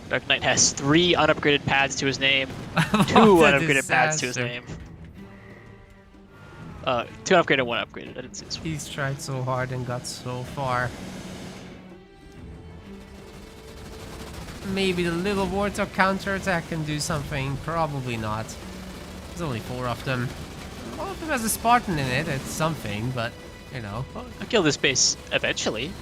Dark Knight has 3 unupgraded pads to his name. 2 unupgraded pads to his name. 2 upgraded, 1 upgraded. I didn't see this one. He's tried so hard and got so far. Maybe the little Warthog counterattack can do something. Probably not. There's only 4 of them. One of them has a Spartan in it. It's something, but, you know. Well, I'll kill this base eventually.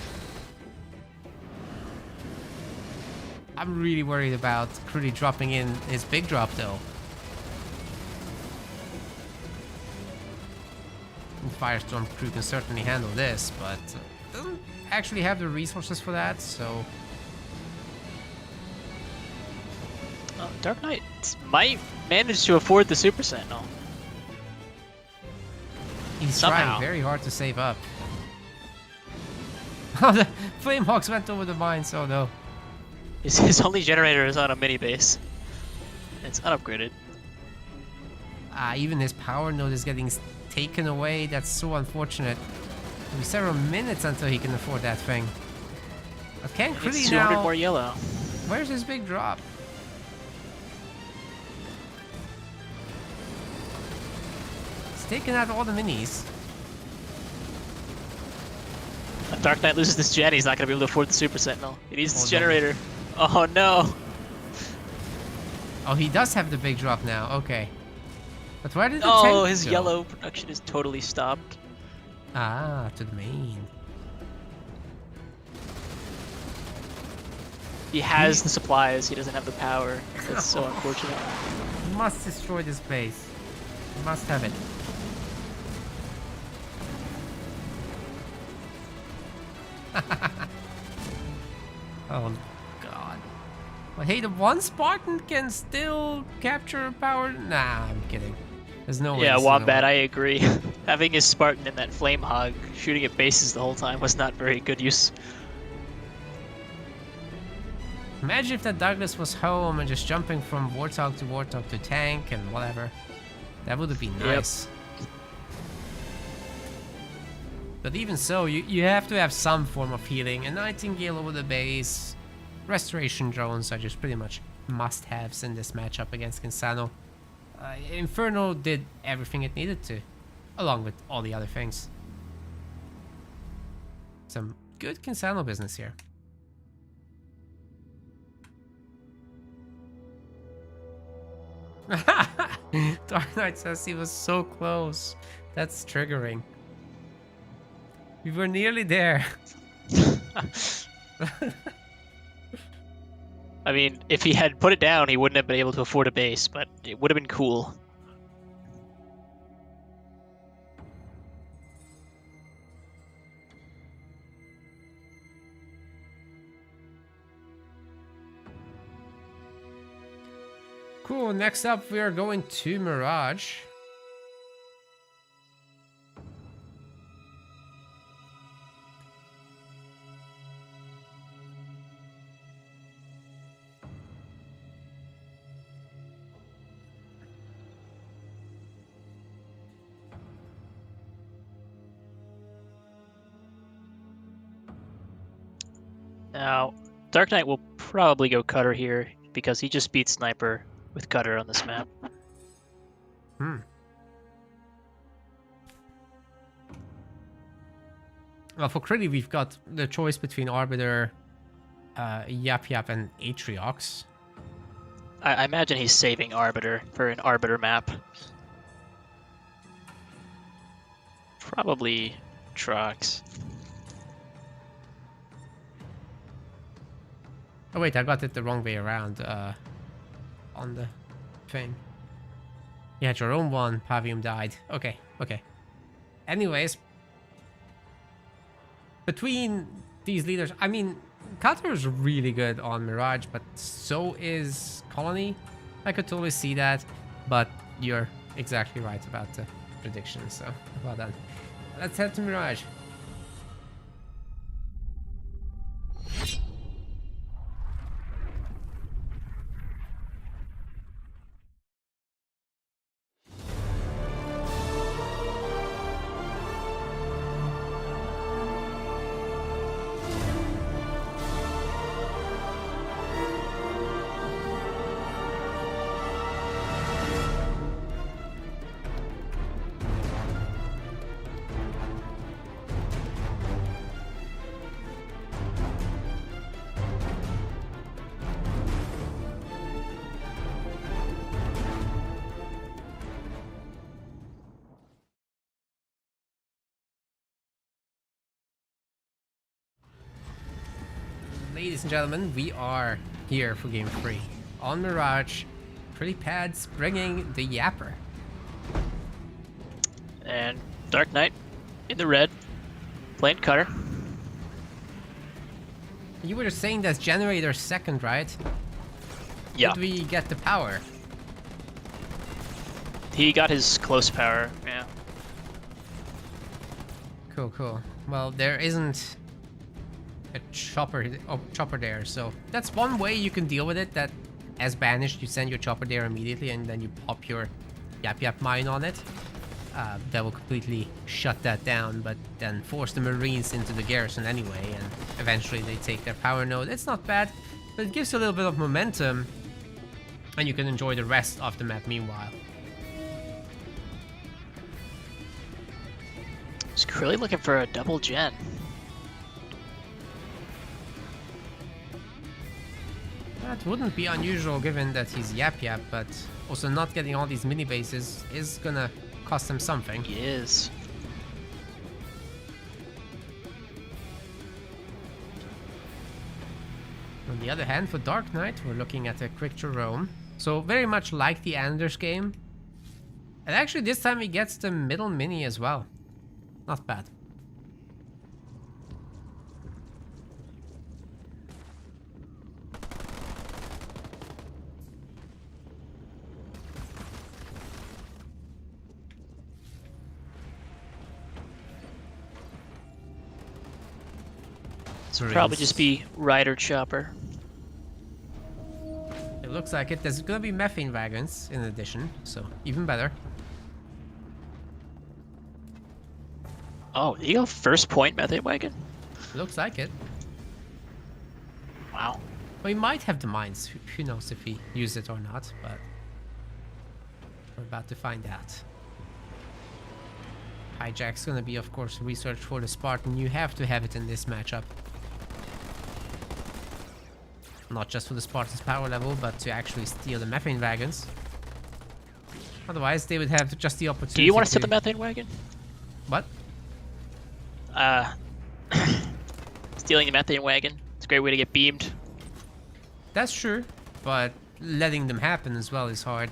I'm really worried about Crudy dropping in his big drop, though. And Firestorm crew can certainly handle this, but doesn't actually have the resources for that, so... Dark Knight might manage to afford the Super Sentinel. He's Somehow. trying very hard to save up. Oh, the Flamehawks went over the mines, oh no. His only generator is on a mini base. It's unupgraded. Even his power node is getting taken away. That's so unfortunate. It'll be several minutes until he can afford that thing. But can It's Crudy 200 now... more yellow. Where's his big drop? He's taking out all the minis. If Dark Knight loses this gen, he's not going to be able to afford the Super Sentinel. He needs this Oh, no. generator. Oh no! Oh, he does have the big drop now. Okay. But where did the Oh, tank his go? yellow production is totally stopped. Ah, to the main. He has the supplies, he doesn't have the power. That's so unfortunate. He must destroy this base. He must have it. Oh god. Well, hey, the one Spartan can still capture power? Nah, I'm kidding. There's no way. Yeah, this is gonna Wombat, I work. agree. Having his Spartan in that Flame Hog, shooting at bases the whole time was not very good use. Imagine if that Douglas was home and just jumping from Warthog to tank and whatever. That would have been nice. But even so, you have to have some form of healing. A Nightingale over the base, Restoration Drones are just pretty much must-haves in this matchup against Kinsano. Inferno did everything it needed to, along with all the other things. Some good Kinsano business here. Dark Knight says he was so close. That's triggering. We were nearly there. I mean, if he had put it down, he wouldn't have been able to afford a base, but it would have been cool. Cool, next up we are going to Mirage. Now, Dark Knight will probably go Cutter here because he just beat Sniper with Cutter on this map. Well, for Critty, we've got the choice between Arbiter, Yap Yap, and Atriox. I imagine he's saving Arbiter for an Arbiter map. Probably Trox. Oh wait, I got it the wrong way around on the thing. Yeah, Jerome won, Pavium died. Okay, okay. Anyways, between these leaders, I mean, Cutter is really good on Mirage, but so is Colony. I could totally see that, but you're exactly right about the prediction, so well done. Let's head to Mirage. Ladies and gentlemen, we are here for Game 3 on Mirage. Pretty Pads bringing the Yapper. And Dark Knight in the red, playing Cutter. You were just saying that's Generator second, right? Yeah. Did we get the power? He got his close power, yeah. Cool, cool. Well, there isn't a chopper there, so that's one way you can deal with it, that as banished you send your chopper there immediately and then you pop your Yap Yap mine on it. That will completely shut that down, but then force the Marines into the garrison anyway, and eventually they take their power node. It's not bad, but it gives you a little bit of momentum and you can enjoy the rest of the map meanwhile. He's really looking for a double gen. That wouldn't be unusual given that he's Yap Yap, but also not getting all these mini bases is gonna cost him something. He is. On the other hand, for Dark Knight, we're looking at a quick Jerome. So very much like the Anders game. And actually this time he gets the middle mini as well. Not bad. Probably just be Rider Chopper. It looks like it. There's gonna be methane wagons in addition, so even better. Oh, you go first point methane wagon? Looks like it. Wow. Well, he might have the mines. Who knows if he used it or not, but we're about to find out. Hijack's gonna be, of course, research for the Spartan. You have to have it in this matchup. Not just for the Spartan's power level, but to actually steal the methane wagons. Otherwise, they would have just the opportunity. Do you want to steal the methane wagon? What? Stealing the methane wagon. It's a great way to get beamed. That's true, but letting them happen as well is hard.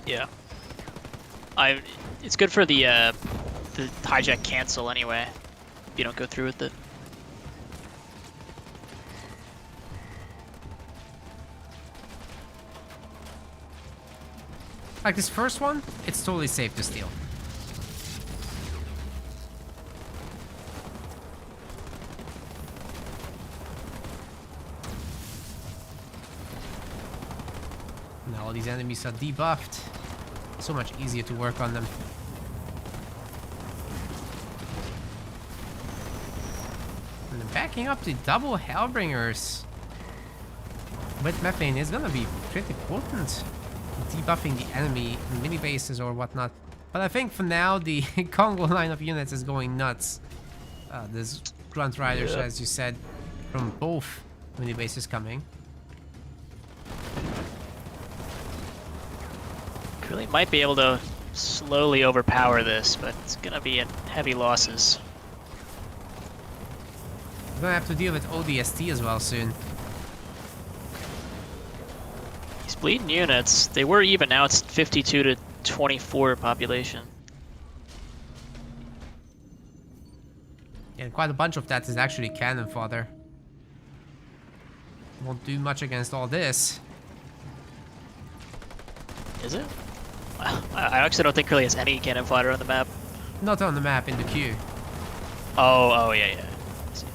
Yeah. It's good for the hijack cancel anyway. If you don't go through with it. Like this first one, it's totally safe to steal. Now all these enemies are debuffed. So much easier to work on them. And then backing up to double Hellbringers with Methane is gonna be pretty potent. Debuffing the enemy mini bases or whatnot. But I think for now the Congo line of units is going nuts. There's Grunt Riders, as you said, from both mini bases coming. Really might be able to slowly overpower this, but it's gonna be in heavy losses. We're gonna have to deal with ODST as well soon. These bleeding units, they were even, now it's 52 to 24 population. And quite a bunch of that is actually cannon fodder. Won't do much against all this. Is it? I actually don't think Curly has any cannon fodder on the map. Not on the map, in the queue. Oh, yeah. I see.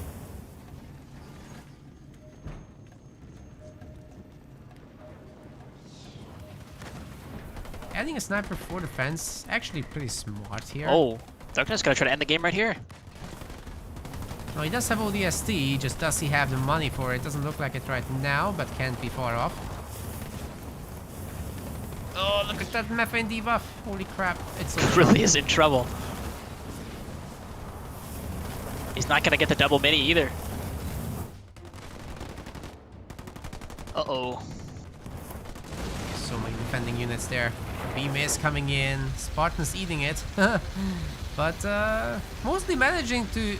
Adding a sniper for defense, actually pretty smart here. Oh, Darkness gonna try to end the game right here. No, he does have ODST, just does he have the money for it? Doesn't look like it right now, but can't be far off. Oh, look at that methane debuff. Holy crap. It's so Really is in trouble. He's not gonna get the double mini either. Uh-oh. So many defending units there. Beam is coming in. Spartan's eating it. But mostly managing to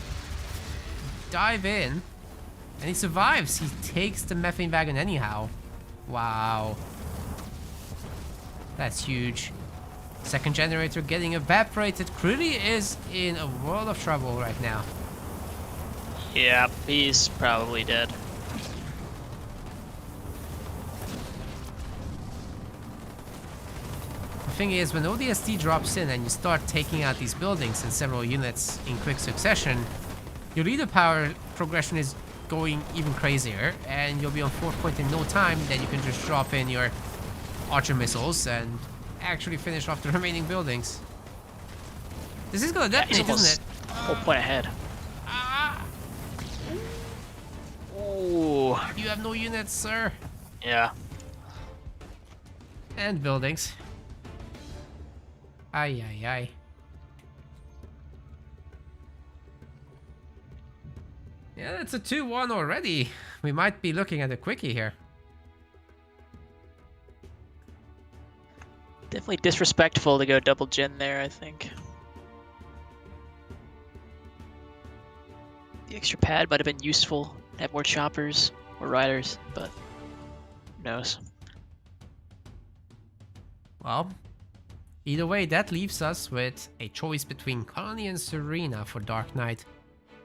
dive in. And he survives. He takes the methane wagon anyhow. Wow. That's huge. Second generator getting evaporated. Krully is in a world of trouble right now. Yeah, he's probably dead. The thing is, when ODST drops in and you start taking out these buildings in several units in quick succession, your leader power progression is going even crazier, and you'll be on 4th point in no time. Then you can just drop in your archer missiles and actually finish off the remaining buildings. This is gonna detonate, isn't it? Whole point ahead. Oh, You have no units, sir. yeah. And buildings. Ay, ay, ay. Yeah, it's a 2-1 already. We might be looking at a quickie here. Definitely disrespectful to go double gen there, I think. The extra pad might have been useful. Have more choppers or riders, but who knows? Well, either way, that leaves us with a choice between Colony and Serena for Dark Knight.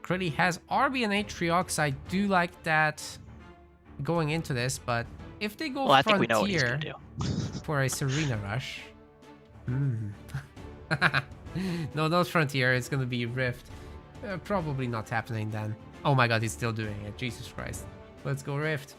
Krully has RB and Atriox. I do like that going into this, but if they go Well, I Frontier think we know what he's gonna do. for a Serena rush... No, not Frontier, it's gonna be Rift. Probably not happening then. Oh my god, he's still doing it. Jesus Christ. Let's go Rift.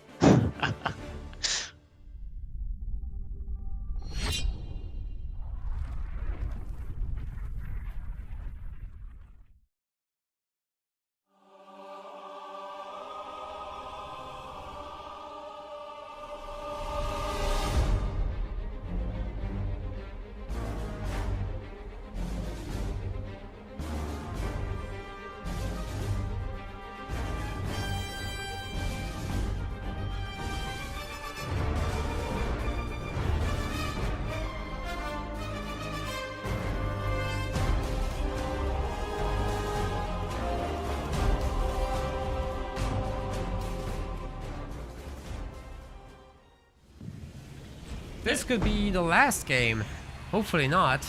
this could be the last game. Hopefully not.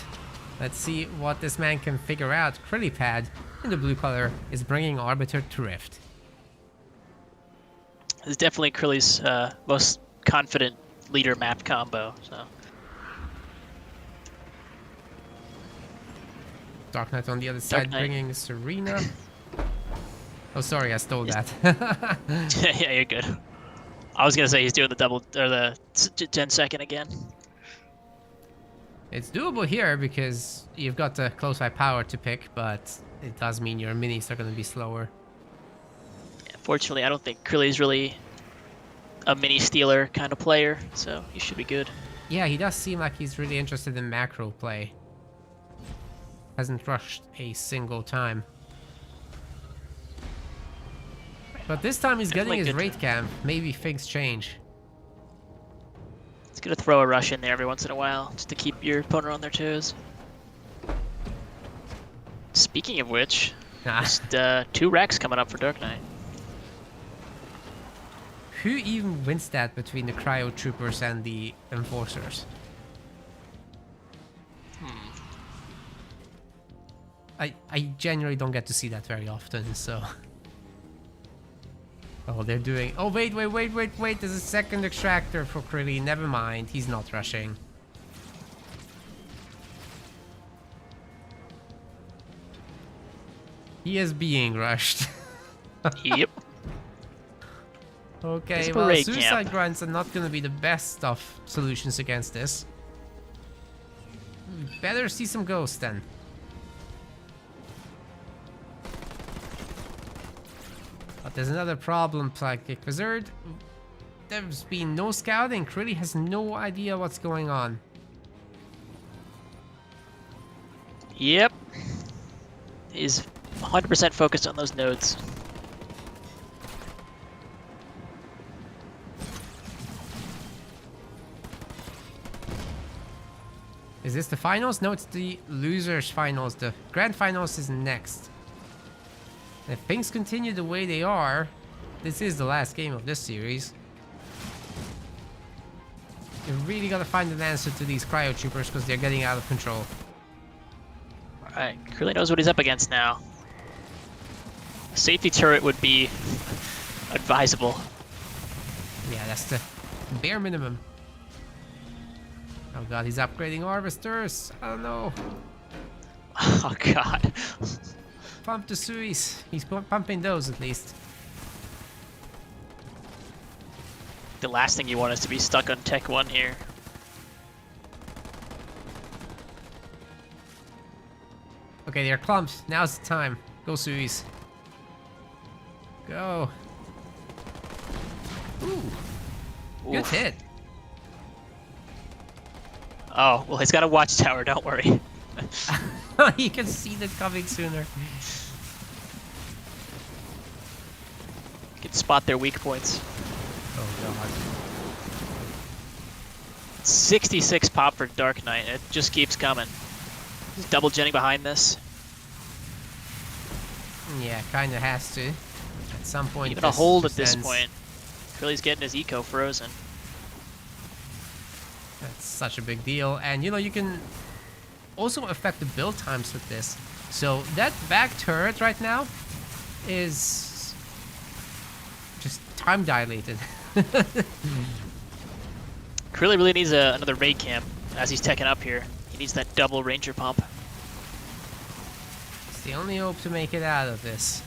Let's see what this man can figure out. Krillipad in the blue color is bringing Arbiter to Rift. This is definitely Krilli's most confident leader map combo. So Dark Knight on the other side bringing Serena. Oh, sorry, I stole that. yeah, you're good. I was gonna say he's doing the double or the Gen second again. It's doable here because you've got the close by power to pick, but it does mean your minis are going to be slower. Yeah, fortunately, I don't think Krilli's really a mini stealer kind of player, so he should be good. Yeah, he does seem like he's really interested in macro play. Hasn't rushed a single time. But this time he's getting his raid camp. Maybe things change. It's gonna throw a rush in there every once in a while, just to keep your opponent on their toes. Speaking of which, just 2 racks coming up for Dark Knight. Who even wins that between the Cryo Troopers and the Enforcers? I genuinely don't get to see that very often, so... Oh, they're doing... Oh, wait. There's a second extractor for Krilli. Never mind. He's not rushing. He is being rushed. Yep. Okay, well, Suicide Grunts are not going to be the best of solutions against this. Better see some ghosts then. But there's another problem, Psychic Wizard. There's been no scouting. Krilli has no idea what's going on. Yep. He's 100% focused on those nodes. Is this the finals? No, it's the losers finals. The grand finals is next. If things continue the way they are, this is the last game of this series. You really gotta find an answer to these Cryo Troopers because they're getting out of control. Alright, Krilli knows what he's up against now. A safety turret would be advisable. Yeah, that's the bare minimum. Oh god, he's upgrading harvesters. I don't know. Oh god. Pump the Suis. He's pumping those at least. The last thing you want is to be stuck on Tech 1 here. Okay, they're clumped. Now's the time. Go, Suis. Go. Ooh. Good Oof. hit. Oh, well, he's got a watchtower, don't worry. You can see that coming sooner. You can spot their weak points. Oh god. 66 pop for Dark Knight. It just keeps coming. He's double genning behind this. Yeah, kinda has to. At some point. Even a hold at this point. Krilli's getting his eco frozen. That's such a big deal. And you know, you can also affect the build times with this. So that back turret right now is just time dilated. Krilli really needs another raid camp as he's teching up here. He needs that double ranger pump. It's the only hope to make it out of this.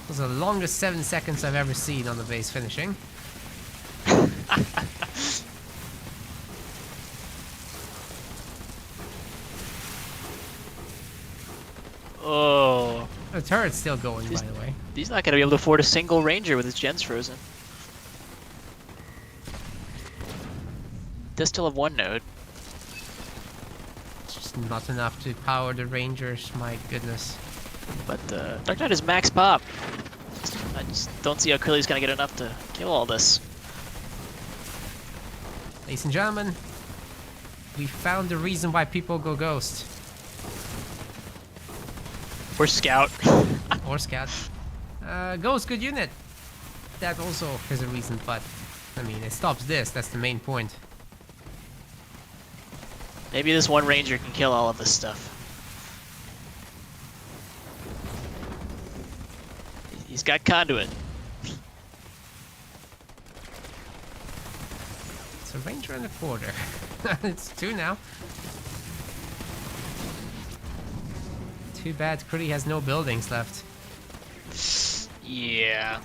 It was the longest 7 seconds I've ever seen on the base finishing. Oh. The turret's still going, by the way. He's not going to be able to afford a single ranger with his gens frozen. Does still have 1 node. It's just not enough to power the rangers, my goodness. But Dark Knight is max pop. I just don't see how Krilli's going to get enough to kill all this. Ladies and gentlemen, we found the reason why people go ghost. Or Scout. Or Scout. Ghost, good unit. That also is a reason, but I mean, it stops this. That's the main point. Maybe this one ranger can kill all of this stuff. He's got conduit. It's a ranger and a quarter. It's 2 now. Too bad Critty has no buildings left. Yeah.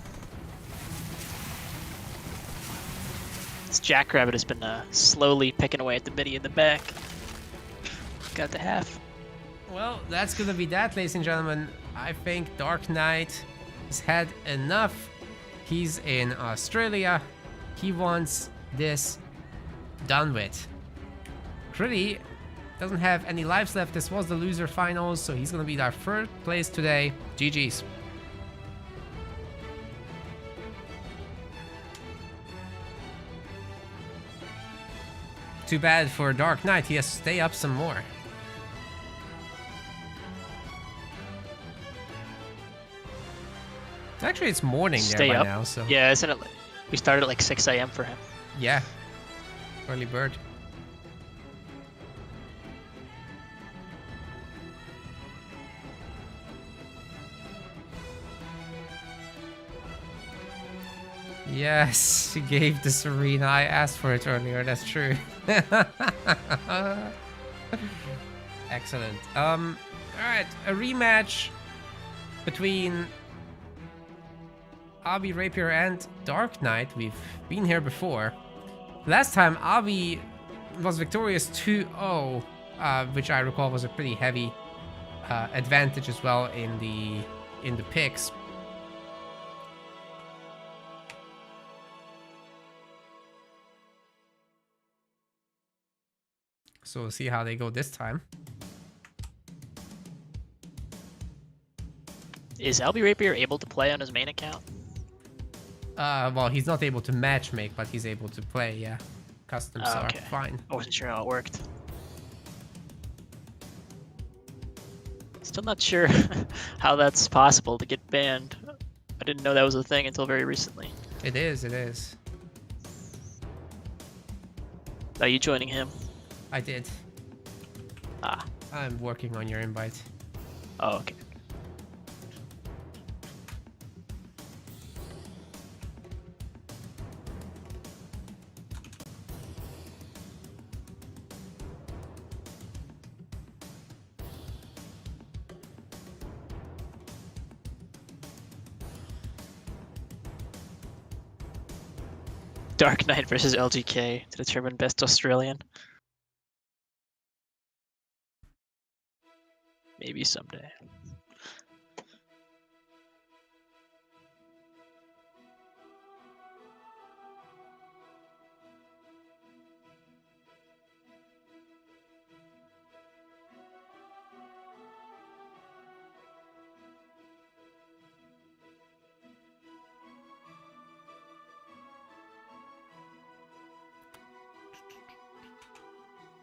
This Jackrabbit has been slowly picking away at the mini in the back. Got the half. Well, that's gonna be that, ladies and gentlemen. I think Dark Knight has had enough. He's in Australia. He wants this done with. Critty doesn't have any lives left. This was the loser finals, so he's gonna be our third place today. GG's. Too bad for Dark Knight, he has to stay up some more. Actually, it's morning Stay there by up. now, so... Yeah, isn't it? We started at like 6 a.m. for him. Yeah. Early bird. Yes, she gave the Serena. I asked for it earlier, that's true. Excellent. Alright, a rematch between Avi Rapier and Dark Knight. We've been here before. Last time Avi was victorious 2-0, which I recall was a pretty heavy advantage as well in the picks. So we'll see how they go this time. Is Albie Rapier able to play on his main account? Well, he's not able to matchmake, but he's able to play, yeah. Customs are Okay. fine. I wasn't sure how it worked. Still not sure how that's possible to get banned. I didn't know that was a thing until very recently. It is, it is. Are you joining him? I did. Ah. I'm working on your invite. Oh, okay. Dark Knight versus LGK to determine best Australian. Maybe someday.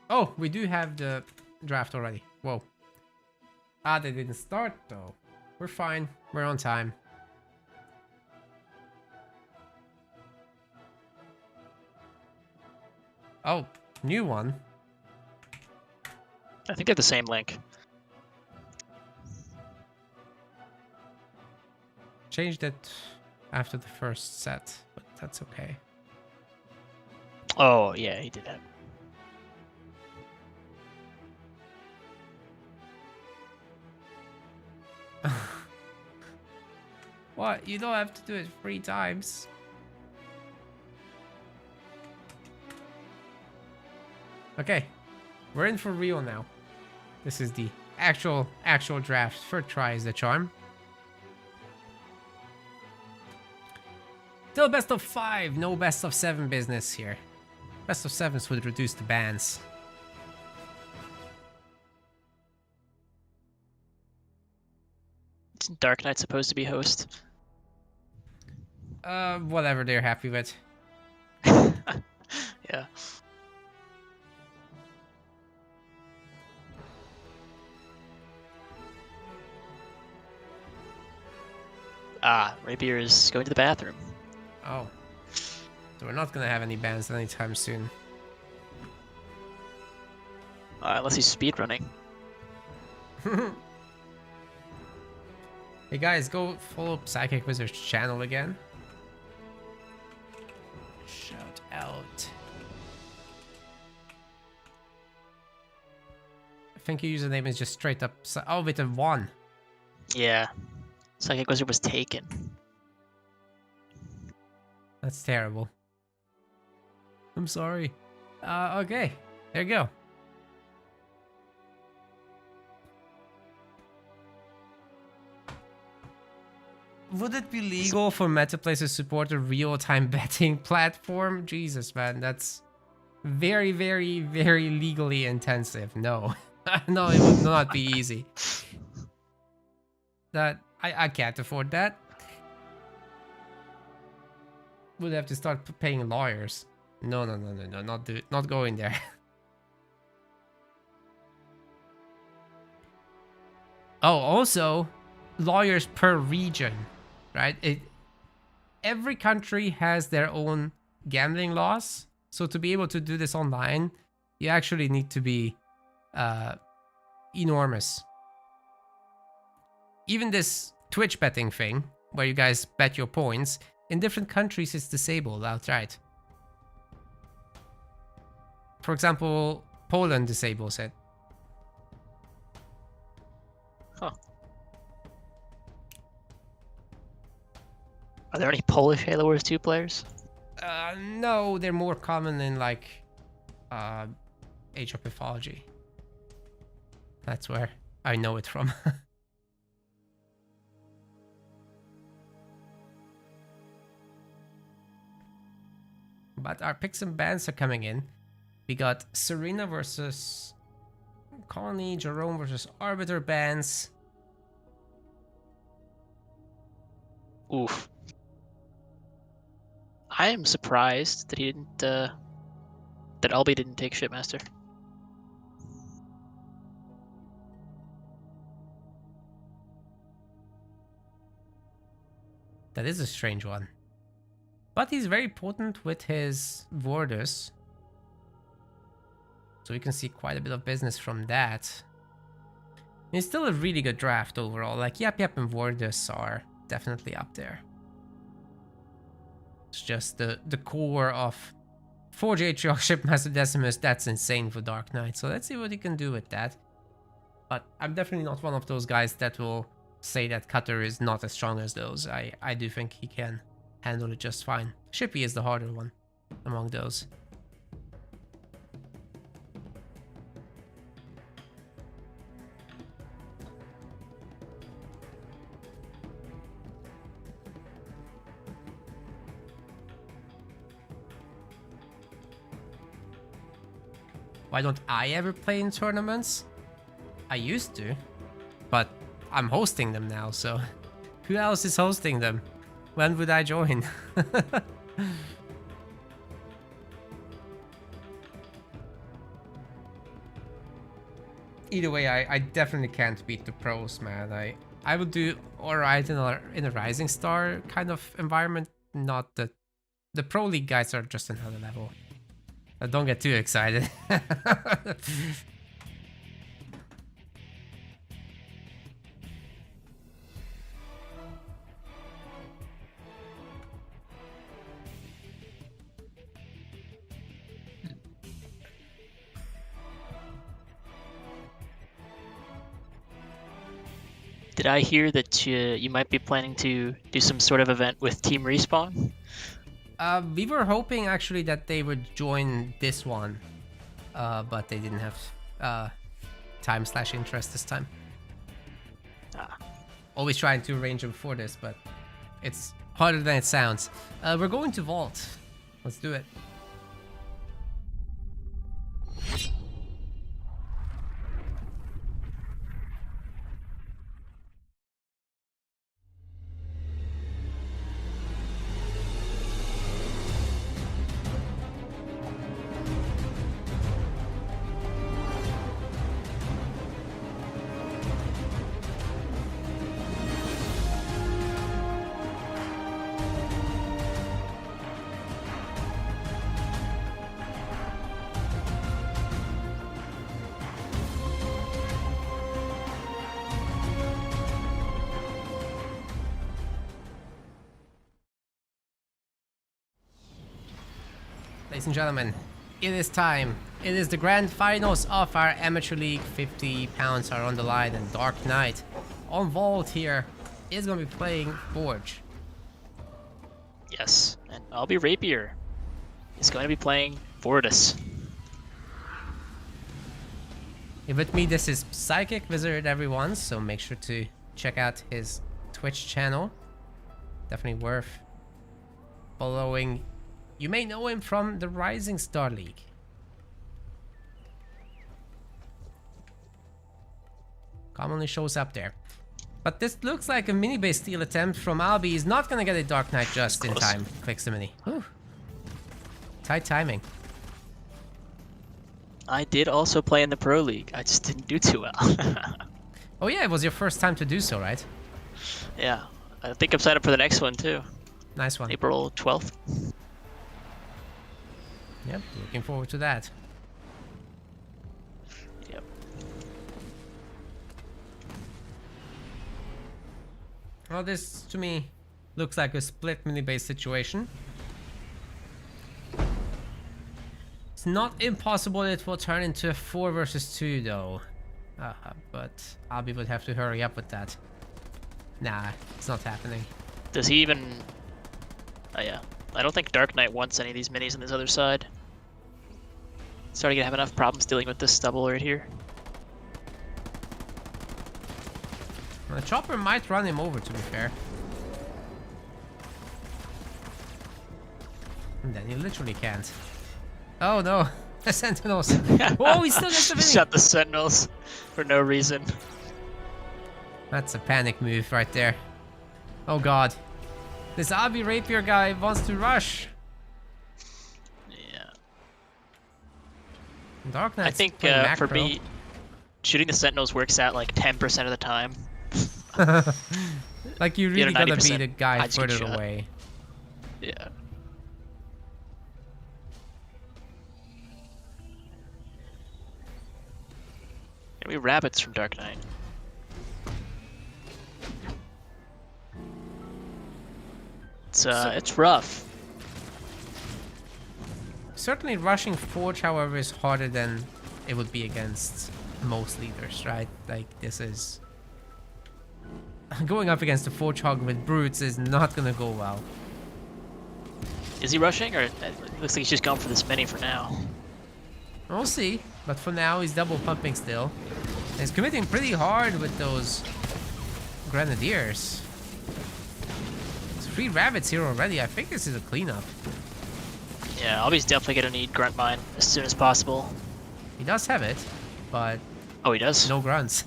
Oh, we do have the draft already. Whoa. Ah, they didn't start though. We're fine. We're on time. Oh, new one. I think they're the same link. Changed it after the first set, but that's okay. Oh, yeah, he did that. What? You don't have to do it 3 times. Okay, we're in for real now. This is the actual draft. Third try is the charm. Still best of 5, no best of 7 business here. Best of 7s would reduce the bans. Isn't Dark Knight supposed to be host? Whatever they're happy with. Yeah. Ah, Rapier is going to the bathroom. Oh. So we're not gonna have any bans anytime soon. Unless he's speedrunning. Hey guys, go follow Psychic Wizard's channel again. Shout out. I think your username is just straight up. Oh, with a 1. Yeah. Psychic Wizard was taken. That's terrible. I'm sorry. Okay. There you go. Would it be legal for MetaPlace to support a real-time betting platform? Jesus, man, that's very, very, very legally intensive. No. No, it would not be easy. I can't afford that. Would have to start paying lawyers. No, not going there. Oh, also, lawyers per region, right? Every country has their own gambling laws. So to be able to do this online, you actually need to be enormous. Even this Twitch betting thing, where you guys bet your points, in different countries it's disabled outright. For example, Poland disables it. Huh. Are there any Polish Halo Wars 2 players? No, they're more common in like Age of Mythology. That's where I know it from. But our picks and bans are coming in. We got Serena versus Connie, Jerome versus Arbiter bans. Oof. I am surprised that he didn't, that Albie didn't take Shipmaster. That is a strange one. But he's very potent with his Vordus. So we can see quite a bit of business from that. It's still a really good draft overall. Like Yap Yap and Vordus are definitely up there. It's just the core of Forge Atriarch Shipmaster Decimus. That's insane for Dark Knight. So let's see what he can do with that. But I'm definitely not one of those guys that will say that Cutter is not as strong as those. I do think he can handle it just fine. Shippy is the harder one among those. Why don't I ever play in tournaments? I used to, but I'm hosting them now, so who else is hosting them? When would I join? Either way, I definitely can't beat the pros, man. I would do alright in a Rising Star kind of environment, not that the Pro League guys are just another level. Don't get too excited. Did I hear that you might be planning to do some sort of event with Team Respawn? We were hoping actually that they would join this one, but they didn't have time/interest this time. Always trying to arrange them for this, but it's harder than it sounds. We're going to Vault. Let's do it. Ladies and gentlemen, it is time. It is the grand finals of our Amateur League. 50 pounds are on the line, and Dark Knight on Vault here is going to be playing Forge. Yes, and I'll be Rapier. He's going to be playing Fortis. With me, this is Psychic Wizard, everyone, so make sure to check out his Twitch channel. Definitely worth following. You may know him from the Rising Star League. Commonly shows up there. But this looks like a mini base steal attempt from Albi. He's not gonna get a Dark Knight just in time. Clicks the mini. Whew. Tight timing. I did also play in the Pro League. I just didn't do too well. Oh yeah, it was your first time to do so, right? Yeah, I think I'm signed up for the next one too. Nice one. April 12th. Yep, looking forward to that. Yep. Well, this to me looks like a split mini base situation. It's not impossible it will turn into a 4 versus 2 though. But Albi would have to hurry up with that. Nah, it's not happening. Does he even... Oh yeah. I don't think Dark Knight wants any of these minis on this other side. Starting to have enough problems dealing with this stubble right here. Well, the chopper might run him over, to be fair. And then he literally can't. Oh no, the Sentinels. Oh, he still gets the mini. Shut the Sentinels for no reason. That's a panic move right there. Oh god. This Albi Rapier guy wants to rush. Yeah. Dark Knight's I think playing for macro. me, shooting the Sentinels works out like 10% of the time. Like you The really other gotta be 90% the guy hide seek further shot. away. Yeah. Maybe rabbits from Dark Knight. It's rough. Certainly rushing Forge, however, is harder than it would be against most leaders, right? Like, this is... Going up against a Forge Hog with Brutes is not gonna go well. Is he rushing, or it looks like he's just going for this mini for now? We'll see, but for now he's double pumping still. And he's committing pretty hard with those Grenadiers. There's 3 rabbits here already. I think this is a cleanup. Yeah, Albi's definitely gonna need grunt mine as soon as possible. He does have it, but Oh, he does? no grunts.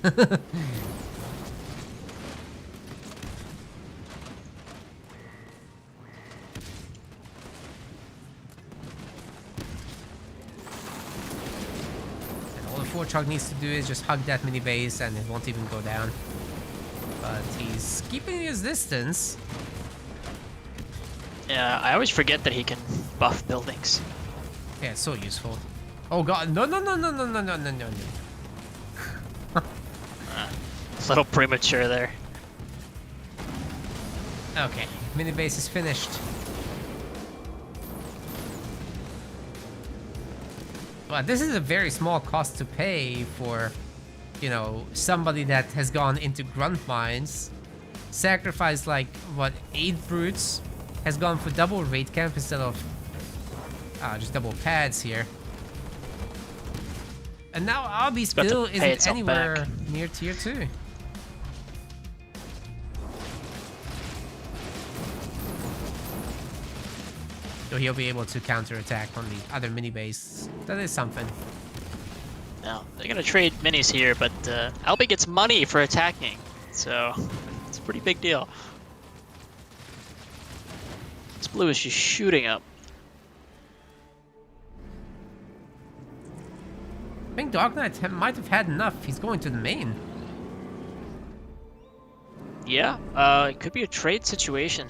Forge Hog needs to do is just hug that mini base and it won't even go down. But he's keeping his distance. Yeah, I always forget that he can buff buildings. Yeah, it's so useful. Oh god, no. It's a little premature there. Okay, mini base is finished. But this is a very small cost to pay for, you know, somebody that has gone into grunt mines, sacrificed like, what, 8 brutes, has gone for double raid camp instead of just double pads here. And now Albi still isn't anywhere near tier 2. So he'll be able to counterattack on the other mini base. That is something. Now, they're gonna trade minis here, but Albi gets money for attacking, so it's a pretty big deal. This blue is just shooting up. I think Dark Knight might have had enough. He's going to the main. Yeah, it could be a trade situation.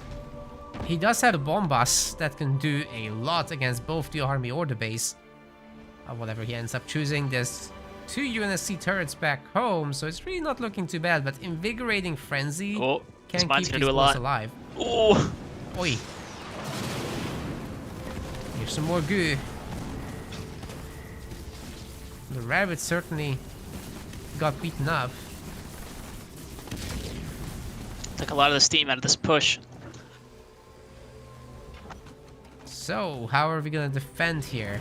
He does have a Bombas that can do a lot against both the army or the base. Whatever he ends up choosing, there's 2 UNSC turrets back home, so it's really not looking too bad, but Invigorating Frenzy can keep these bulls alive. Oh! Oi. Here's some more goo. The rabbit certainly got beaten up. Took a lot of the steam out of this push. So, how are we gonna defend here?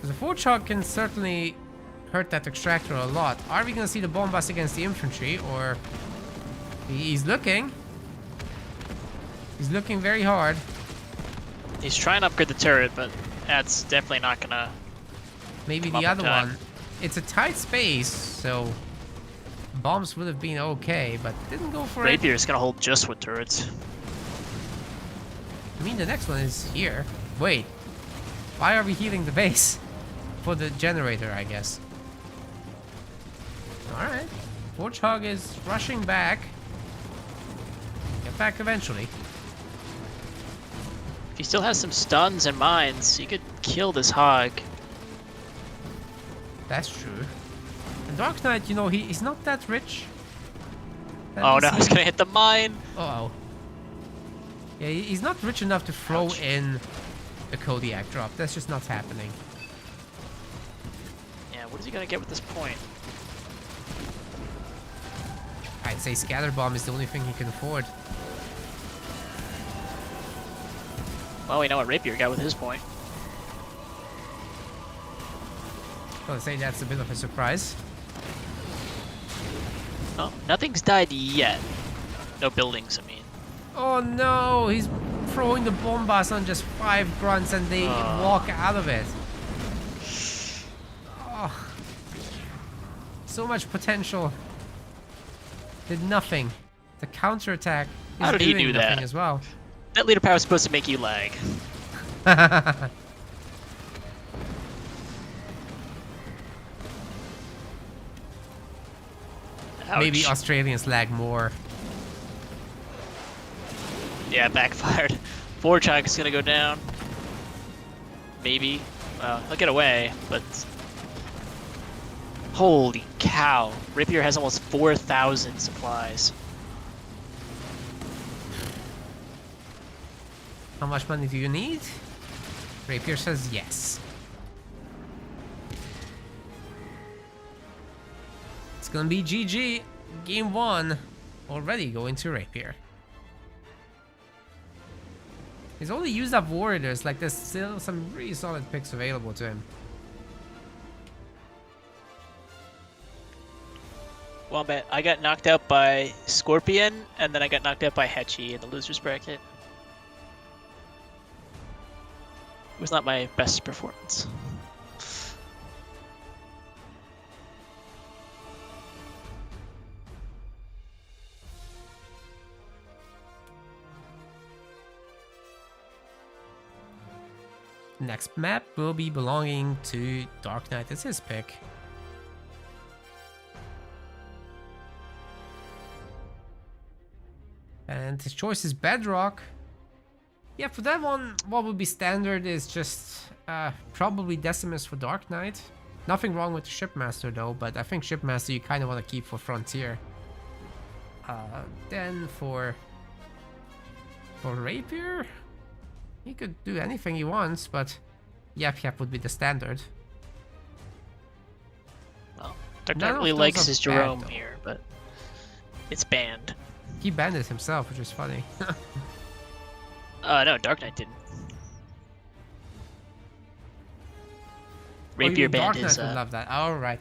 The Warthog can certainly hurt that extractor a lot. Are we gonna see the bombas against the infantry, or he's looking? He's looking very hard. He's trying to upgrade the turret, but that's definitely not gonna. Maybe come the up in other time. one. It's a tight space, so bombs would have been okay, but didn't go for it. Rapier's gonna hold just with turrets. I mean, the next one is here. Wait, why are we healing the base? For the generator, I guess. Alright. Warthog is rushing back. Get back eventually. If he still has some stuns and mines, he could kill this hog. That's true. And Dark Knight, you know, he's not that rich. At Oh least no, he's gonna hit the mine! Uh-oh. Yeah, he's not rich enough to throw Ouch. in a Kodiak drop. That's just not happening. Yeah, what is he gonna get with this point? I'd say Scatter Bomb is the only thing he can afford. Well, we know what Rapier got with his point. I'd say that's a bit of a surprise. Oh, nothing's died yet. No buildings, I mean. Oh no, he's throwing the bombas on just 5 grunts and they walk out of it. Oh. So much potential. Did nothing. The counterattack is How did he doing do nothing that? as well. That leader power is supposed to make you lag. Ouch. Maybe Australians lag more. Yeah, backfired. Warthog is gonna go down. Maybe. Well, he'll get away, but... Holy cow. Rapier has almost 4,000 supplies. How much money do you need? Rapier says yes. It's gonna be GG. Game 1 already going to Rapier. He's only used up Warriors, like there's still some really solid picks available to him. Wombat, I got knocked out by Scorpion, and then I got knocked out by Hetchy in the loser's bracket. It was not my best performance. Next map will be belonging to Dark Knight. It's his pick. And his choice is Bedrock. Yeah, for that one, what would be standard is just probably Decimus for Dark Knight. Nothing wrong with the Shipmaster though, but I think Shipmaster you kind of want to keep for Frontier. Then for Rapier, he could do anything he wants, but Yap Yap would be the standard. Well, Dark None Knight of really those likes are his bad, Jerome though. here, but it's banned. He banned it himself, which is funny. No, Dark Knight didn't. Oh, you Rapier mean Dark banned Knight his, would love that. Oh, right.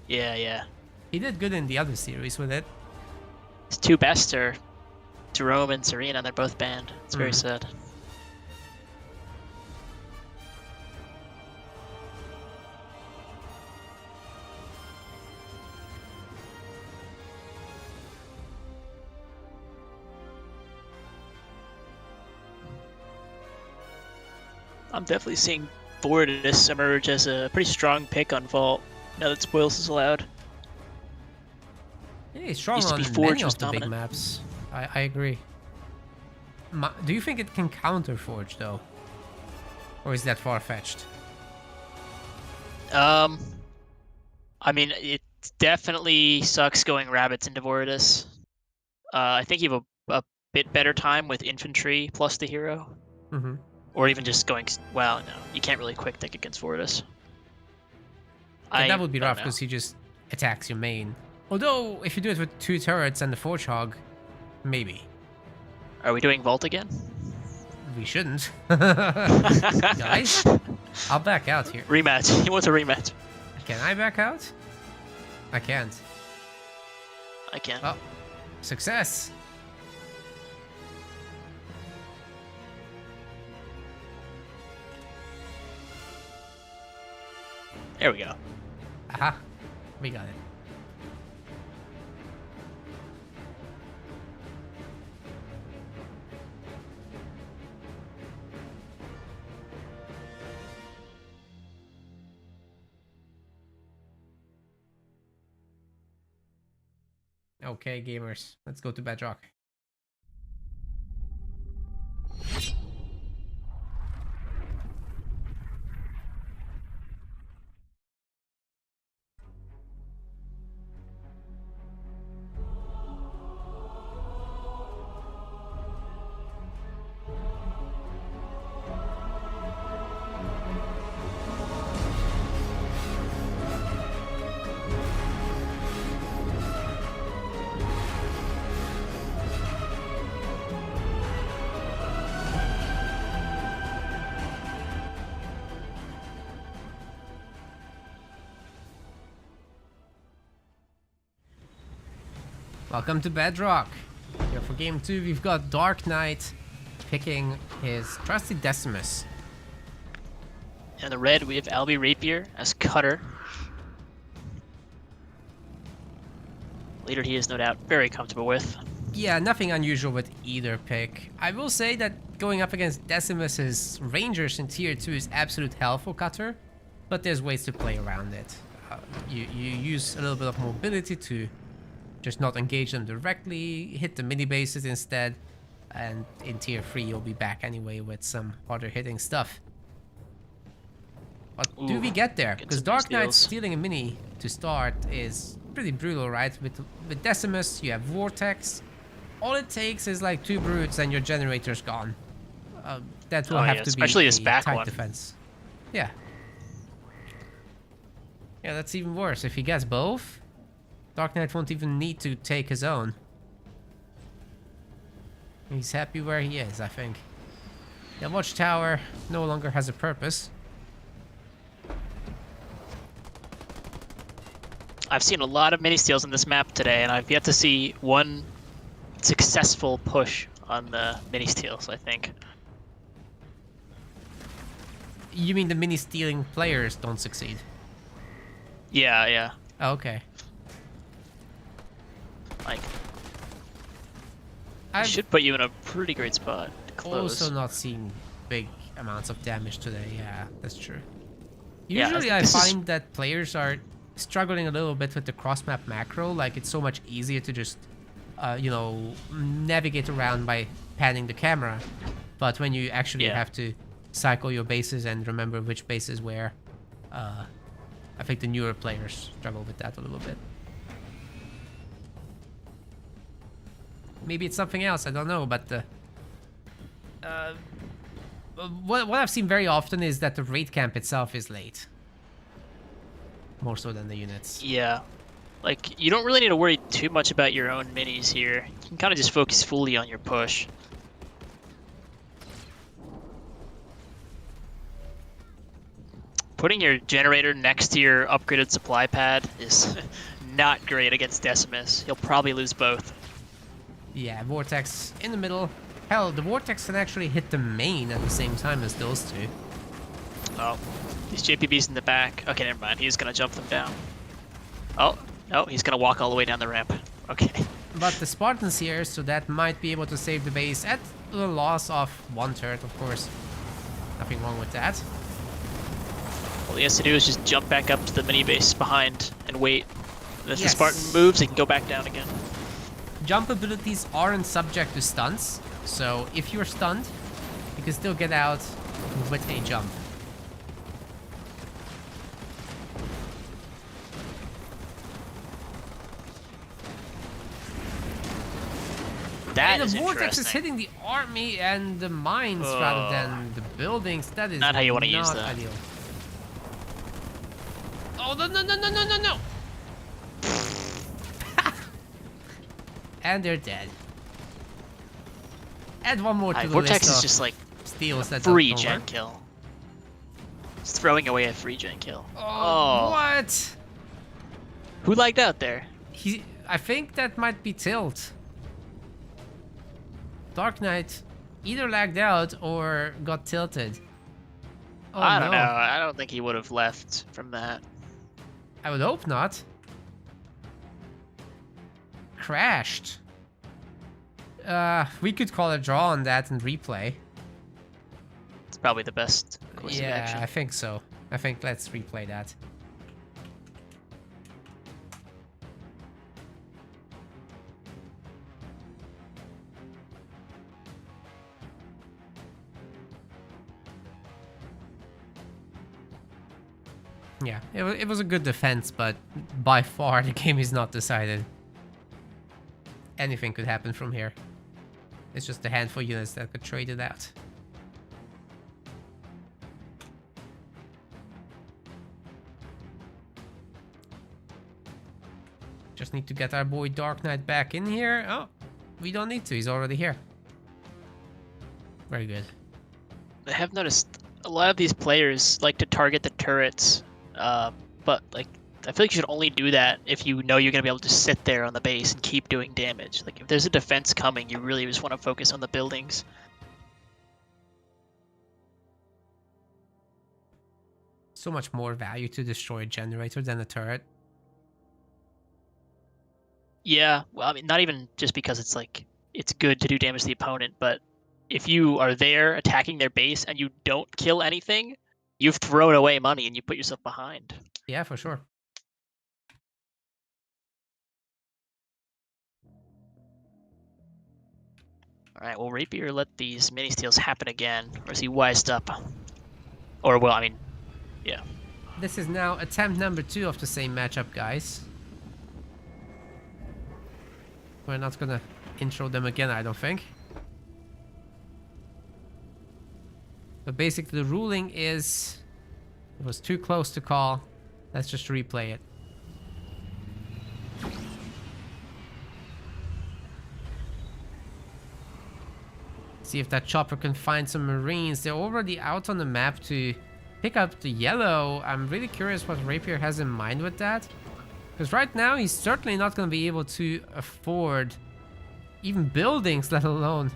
yeah, yeah. He did good in the other series with it. His two best are Jerome and Serena, they're both banned. It's very sad. I'm definitely seeing Fortis emerge as a pretty strong pick on Vault now that Spoils is allowed. Yeah, he's strong Used to on be many Forge of was the big dominant. maps. I agree. Do you think it can counter Forge though? Or is that far-fetched? I mean, it definitely sucks going rabbits into Vortis. I think you have a bit better time with infantry plus the hero. Mm-hmm. Or even just going. Well, no, you can't really quick tick against Fortis. Yeah, that would be don't rough know. because he just attacks your main. Although, if you do it with 2 turrets and the Forge Hog, maybe. Are we doing Vault again? We shouldn't. Guys, I'll back out here. Rematch. He wants a rematch. Can I back out? I can't. I can't. Oh, success. There we go. Aha, we got it. Okay, gamers, let's go to Bedrock. Welcome to Bedrock. Here for game 2, we've got Dark Knight picking his trusty Decimus. In the red, we have Albie Rapier as Cutter. Leader he is no doubt very comfortable with. Yeah, nothing unusual with either pick. I will say that going up against Decimus's Rangers in tier 2 is absolute hell for Cutter, but there's ways to play around it. You use a little bit of mobility to just not engage them directly, hit the mini bases instead, and in tier 3 you'll be back anyway with some harder hitting stuff. But do we get there? Get Because some Dark Knight steals. stealing a mini to start is pretty brutal, right? With Decimus, you have Vortex. All it takes is like 2 brutes and your generator's gone. That will Oh, have yeah, to especially be his a back tight one. defense. Yeah. Yeah, that's even worse. If he gets both, Dark Knight won't even need to take his own. He's happy where he is, I think. The Watchtower no longer has a purpose. I've seen a lot of mini steals on this map today, and I've yet to see one successful push on the mini steals, I think. You mean the mini stealing players don't succeed? Yeah, yeah. Oh, okay. Like, I've should put you in a pretty great spot to close. also not seen big amounts of damage today. Yeah, that's true. Yeah, Usually I this is- find that players are struggling a little bit with the cross-map macro. Like, it's so much easier to just, you know, navigate around by panning the camera. But when you actually Yeah. have to cycle your bases and remember which base is where, I think the newer players struggle with that a little bit. Maybe it's something else, I don't know, but what I've seen very often is that the raid camp itself is late. More so than the units. Yeah. Like, you don't really need to worry too much about your own minis here. You can kind of just focus fully on your push. Putting your generator next to your upgraded supply pad is not great against Decimus. He'll probably lose both. Yeah, Vortex in the middle. Hell, the Vortex can actually hit the main at the same time as those two. Oh, these JPBs in the back. Okay, never mind. He's gonna jump them down. Oh, no, he's gonna walk all the way down the ramp. Okay. But the Spartans here, so that might be able to save the base at the loss of 1 turret, of course. Nothing wrong with that. All he has to do is just jump back up to the mini base behind and wait. And if the Yes. Spartan moves, he can go back down again. Jump abilities aren't subject to stunts, so if you're stunned, you can still get out with a jump. That the is vortex is interesting. hitting the army and the mines rather than the buildings. That is Not how you wanna use not that. ideal. Oh, no. And they're dead. Add one more to the Vortex list is of just like steals that free don't gen work. kill. It's throwing away a free gen kill. Oh, what? Who lagged out there? I think that might be Tilt. Dark Knight either lagged out or got tilted. Oh, I don't no. know. I don't think he would have left from that. I would hope not. Crashed. We could call a draw on that and replay. It's probably the best course of Yeah, action. I think so. I think let's replay that. Yeah, it was a good defense, but by far the game is not decided. Anything could happen from here. It's just a handful of units that could trade it out. Just need to get our boy Dark Knight back in here. Oh, we don't need to. He's already here. Very good. I have noticed a lot of these players like to target the turrets, but like I feel like you should only do that if you know you're gonna be able to sit there on the base and keep doing damage. Like if there's a defense coming, you really just want to focus on the buildings. So much more value to destroy a generator than a turret. Yeah, well, I mean, not even just because it's like it's good to do damage to the opponent, but if you are there attacking their base and you don't kill anything, you've thrown away money and you put yourself behind. Yeah, for sure. All right, will Rapier let these mini steals happen again, or is he wised up? Or well, I mean, yeah. This is now attempt number 2 of the same matchup, guys. We're not gonna intro them again, I don't think. But basically the ruling is it was too close to call. Let's just replay it. See if that chopper can find some Marines. They're already out on the map to pick up the yellow. I'm really curious what Rapier has in mind with that. Because right now he's certainly not going to be able to afford even buildings, let alone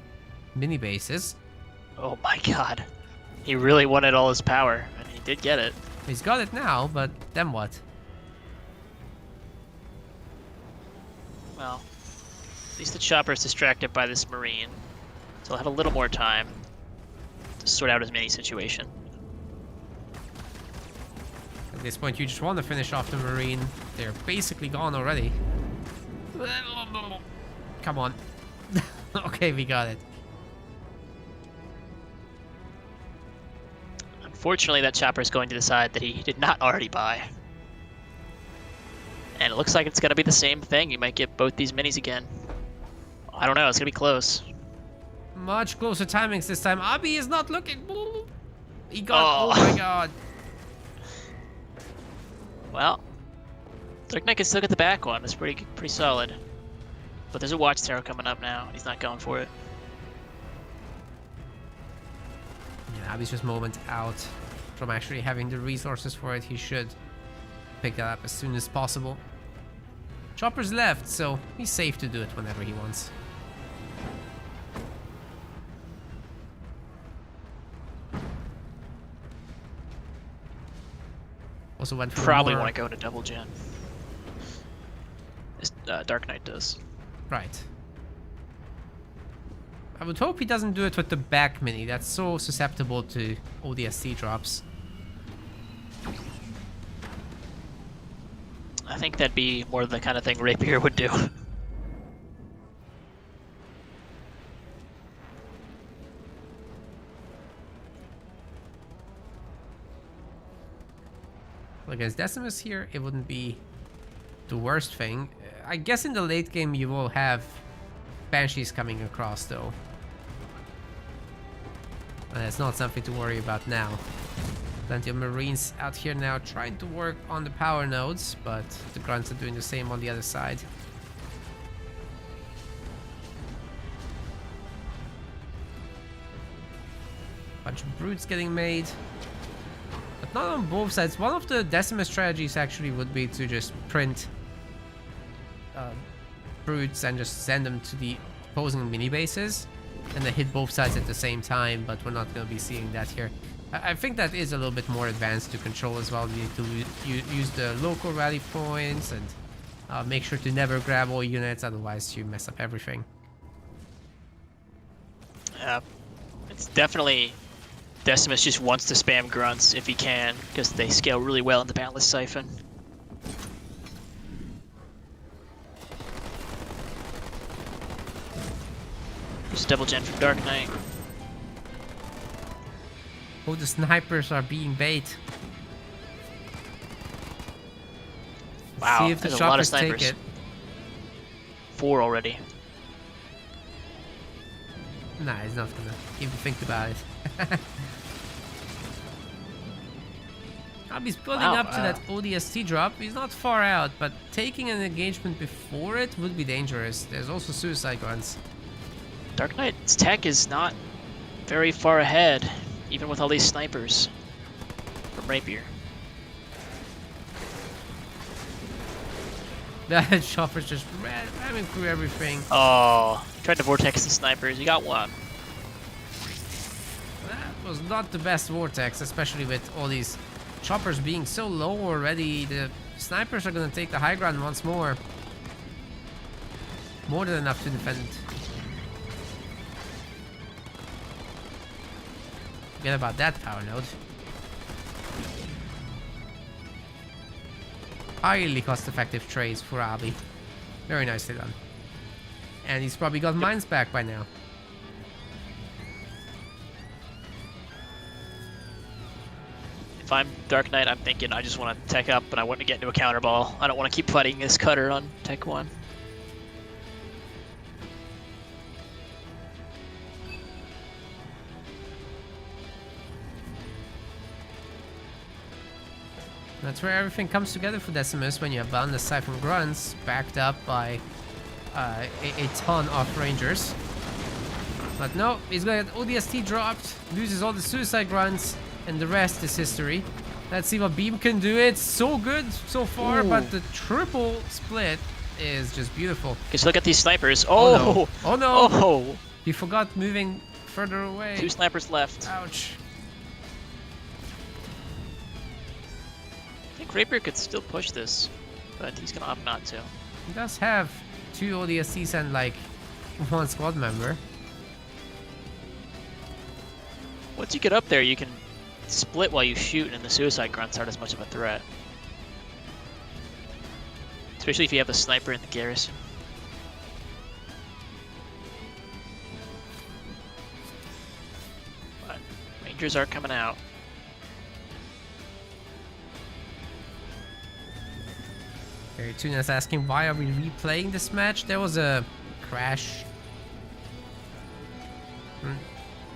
mini bases. Oh my god. He really wanted all his power, and he did get it. He's got it now, but then what? Well, at least the chopper's distracted by this Marine, so he'll have a little more time to sort out his mini situation. At this point, you just want to finish off the Marine. They're basically gone already. Come on. Okay, we got it. Unfortunately, that chopper is going to decide that he did not already buy. And it looks like it's going to be the same thing. You might get both these minis again. I don't know. It's going to be close. Much closer timings this time. Abi is not looking. He got. Oh my god. Well, Dark Knight can still get the back one. It's pretty solid. But there's a Watchtower coming up now. He's not going for it. Yeah, Abi's just moment out from actually having the resources for it. He should pick that up as soon as possible. Chopper's left, so he's safe to do it whenever he wants. Also went for Probably more... want to go to double gen. This Dark Knight does. Right. I would hope he doesn't do it with the back mini. That's so susceptible to ODST drops. I think that'd be more the kind of thing Rapier would do. Against Decimus here, it wouldn't be the worst thing. I guess in the late game you will have Banshees coming across though. It's not something to worry about now. Plenty of Marines out here now trying to work on the power nodes, but the Grunts are doing the same on the other side. Bunch of brutes getting made. But not on both sides. One of the Decimus strategies actually would be to just print brutes and just send them to the opposing mini bases and then hit both sides at the same time, but we're not going to be seeing that here. I think that is a little bit more advanced to control as well. You need to use the local rally points and make sure to never grab all units, otherwise you mess up everything. It's definitely... Decimus just wants to spam grunts if he can, because they scale really well in the Boundless Siphon. Just double gen from Dark Knight. Oh, the snipers are being bait. Wow, see if the there's a lot of choppers take snipers. it. 4 already. Nah, he's not gonna even think about it. He's building Wow, up to that ODST drop. He's not far out, but taking an engagement before it would be dangerous. There's also suicide grunts. Dark Knight's tech is not very far ahead, even with all these snipers from Rapier. That chopper's just ramming through everything. Oh, tried to vortex the snipers. You got one. That was not the best vortex, especially with all these choppers being so low already. The snipers are gonna take the high ground once more. More than enough to defend. Forget about that power node. Highly cost-effective trades for Abi. Very nicely done. And he's probably got mines back by now. If I'm Dark Knight, I'm thinking I just want to tech up, but I want to get into a counter ball. I don't want to keep fighting this cutter on tech 1. That's where everything comes together for Decimus, when you have Boundless Siphon Grunts backed up by a ton of Rangers. But no, he's gonna get ODST dropped, loses all the Suicide Grunts, and the rest is history. Let's see what Beam can do. It's so good so far, but the triple split is just beautiful. Because look at these snipers. Oh no! Oh no! Oh! He forgot moving further away. 2 snipers left. Ouch. I think Rapier could still push this, but he's gonna opt not to. He does have 2 ODSTs and like 1 squad member. Once you get up there, you can split while you shoot, and the suicide grunts aren't as much of a threat. Especially if you have a sniper in the garrison. But Rangers are coming out. Okay, Tuna's asking why are we replaying this match? There was a crash.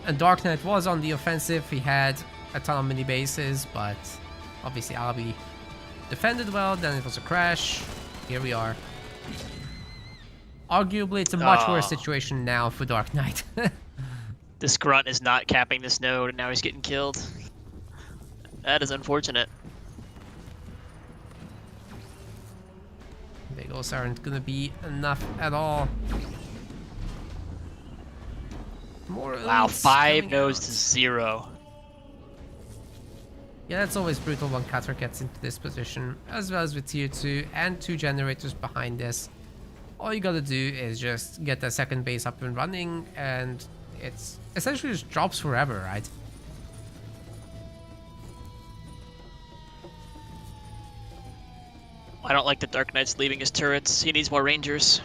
And Dark Knight was on the offensive. He had a ton of mini bases, but obviously Albi defended well. Then it was a crash. Here we are. Arguably, it's a much worse situation now for Dark Knight. This grunt is not capping this node, and now he's getting killed. That is unfortunate. Bagels aren't gonna be enough at all. More Wow, elites 5 coming nodes out. to 0. Yeah, that's always brutal when Cutter gets into this position, as well as with tier 2 and 2 generators behind this. All you gotta do is just get the second base up and running, and it's essentially just drops forever, right? I don't like the Dark Knight's leaving his turrets. He needs more Rangers.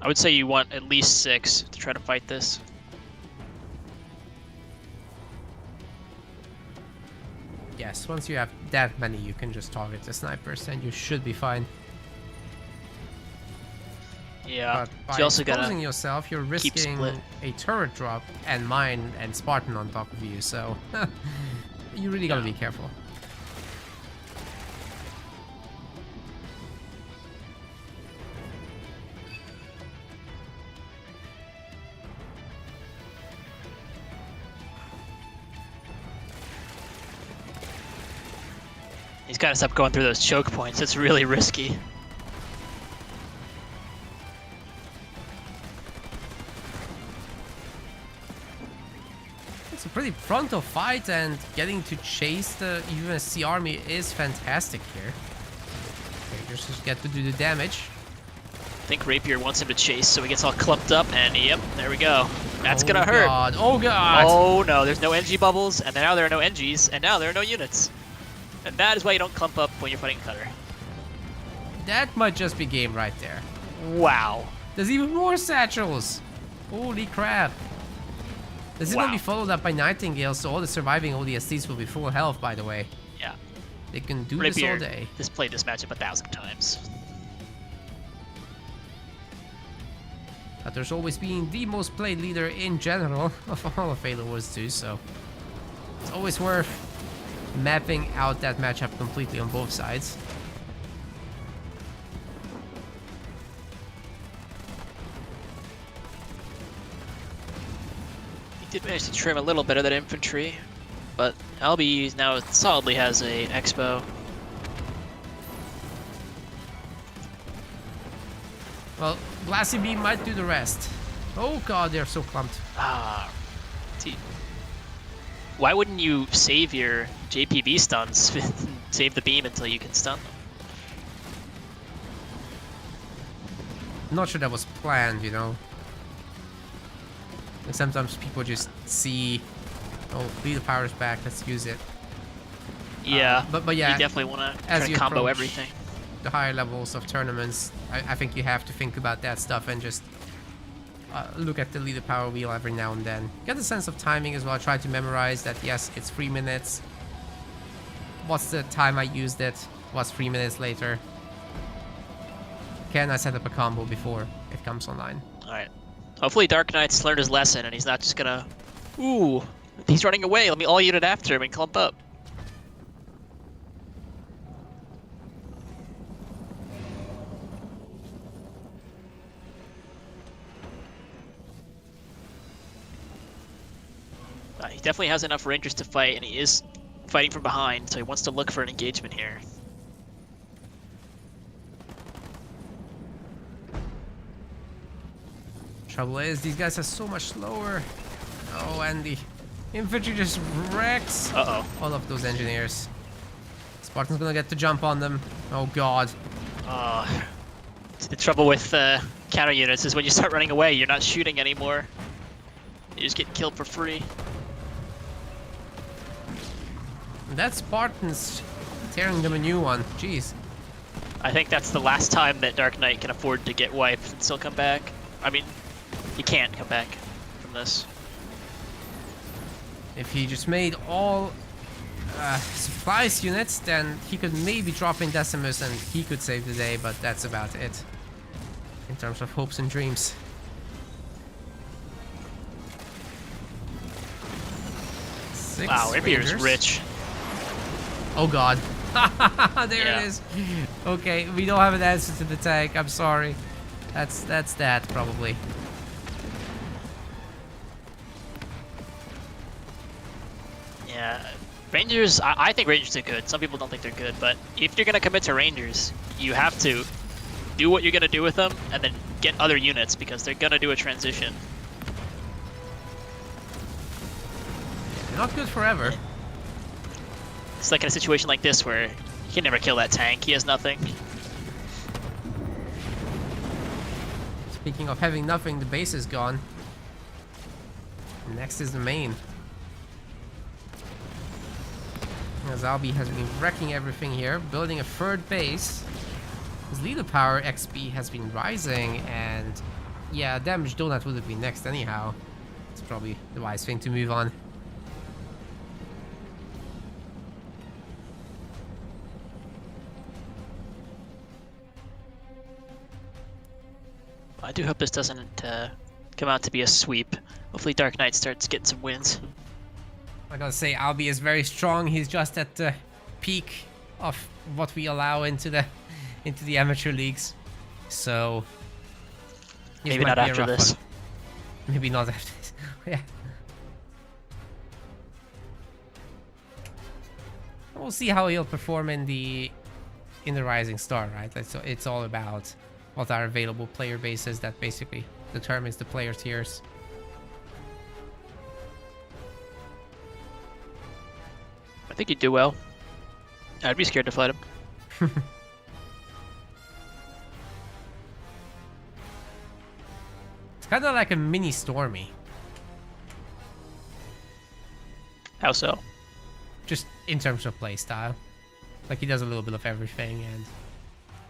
I would say you want at least 6 to try to fight this. Yes, once you have that many, you can just target the snipers and you should be fine. Yeah. But by You also exposing gotta yourself, you're keep risking split. a turret drop and mine and Spartan on top of you, so you really gotta Yeah. be careful. He's gotta stop going through those choke points. It's really risky. It's a pretty frontal fight, and getting to chase the UNSC army is fantastic here. Rangers just get to do the damage. I think Rapier wants him to chase, so he gets all clumped up, and yep, there we go. That's Oh gonna hurt. God. Oh god! Oh no, there's no NG bubbles, and now there are no NGs, and now there are no units. And that is why you don't clump up when you're fighting Cutter. That might just be game right there. Wow. There's even more satchels! Holy crap. This is gonna be Wow. followed up by Nightingale, so all the surviving ODSTs will be full health, by the way. Yeah. They can do this all Rapier day. has played this matchup 1,000 times. But there's always been the most played leader in general of all of Halo Wars 2, so it's always worth mapping out that matchup completely on both sides. He did manage to trim a little bit of that infantry, but LB now solidly has a Expo. Well, Glassy Beam might do the rest. Oh god, they're so clumped. Ah, see, why wouldn't you save your JPB stuns? Save the beam until you can stun them. Not sure that was planned, you know. And sometimes people just see, oh, leader power's back, let's use it. Yeah, but yeah, you definitely want to as try to you combo approach everything. the higher levels of tournaments, I think you have to think about that stuff and just look at the leader power wheel every now and then. Get a sense of timing as well. Try to memorize that, yes, it's 3 minutes. What's the time I used it? What's 3 minutes later? Can I set up a combo before it comes online? Alright. Hopefully Dark Knight's learned his lesson and he's not just gonna... Ooh, he's running away. Let me all unit after him and clump up. He definitely has enough Rangers to fight, and he is fighting from behind, so he wants to look for an engagement here. Trouble is, these guys are so much slower. Oh, and the infantry just wrecks Uh-oh. all of those engineers. Spartan's gonna get the jump on them. Oh god. The trouble with counter units is when you start running away, you're not shooting anymore. You just get killed for free. That Spartan's tearing them a new one. Jeez. I think that's the last time that Dark Knight can afford to get wiped and still come back. I mean, he can't come back from this. If he just made all supplies units, then he could maybe drop in Decimus and he could save the day, but that's about it. In terms of hopes and dreams. Six Wow, Rapier's Rangers. rich. Oh god. There Yeah. it is. Okay, we don't have an answer to the tank. I'm sorry. That's that probably. Yeah, Rangers, I think Rangers are good. Some people don't think they're good, but if you're going to commit to Rangers, you have to do what you're going to do with them and then get other units because they're going to do a transition. They're not good forever. It's like in a situation like this where you can never kill that tank. He has nothing. Speaking of having nothing, the base is gone. Next is the main. Zalbi has been wrecking everything here, building a third base. His leader power XP has been rising, and yeah, damage donut would have been next anyhow. It's probably the wise thing to move on. I do hope this doesn't come out to be a sweep. Hopefully Dark Knight starts getting some wins. I gotta say, Albi is very strong. He's just at the peak of what we allow into the amateur leagues. So maybe not after this. One. Maybe not after this. Yeah. We'll see how he'll perform in the Rising Star, right? It's all about what our available player base is that basically determines the player tiers. I think he'd do well. I'd be scared to fight him. It's kind of like a mini Stormy. How so? Just in terms of playstyle. Like he does a little bit of everything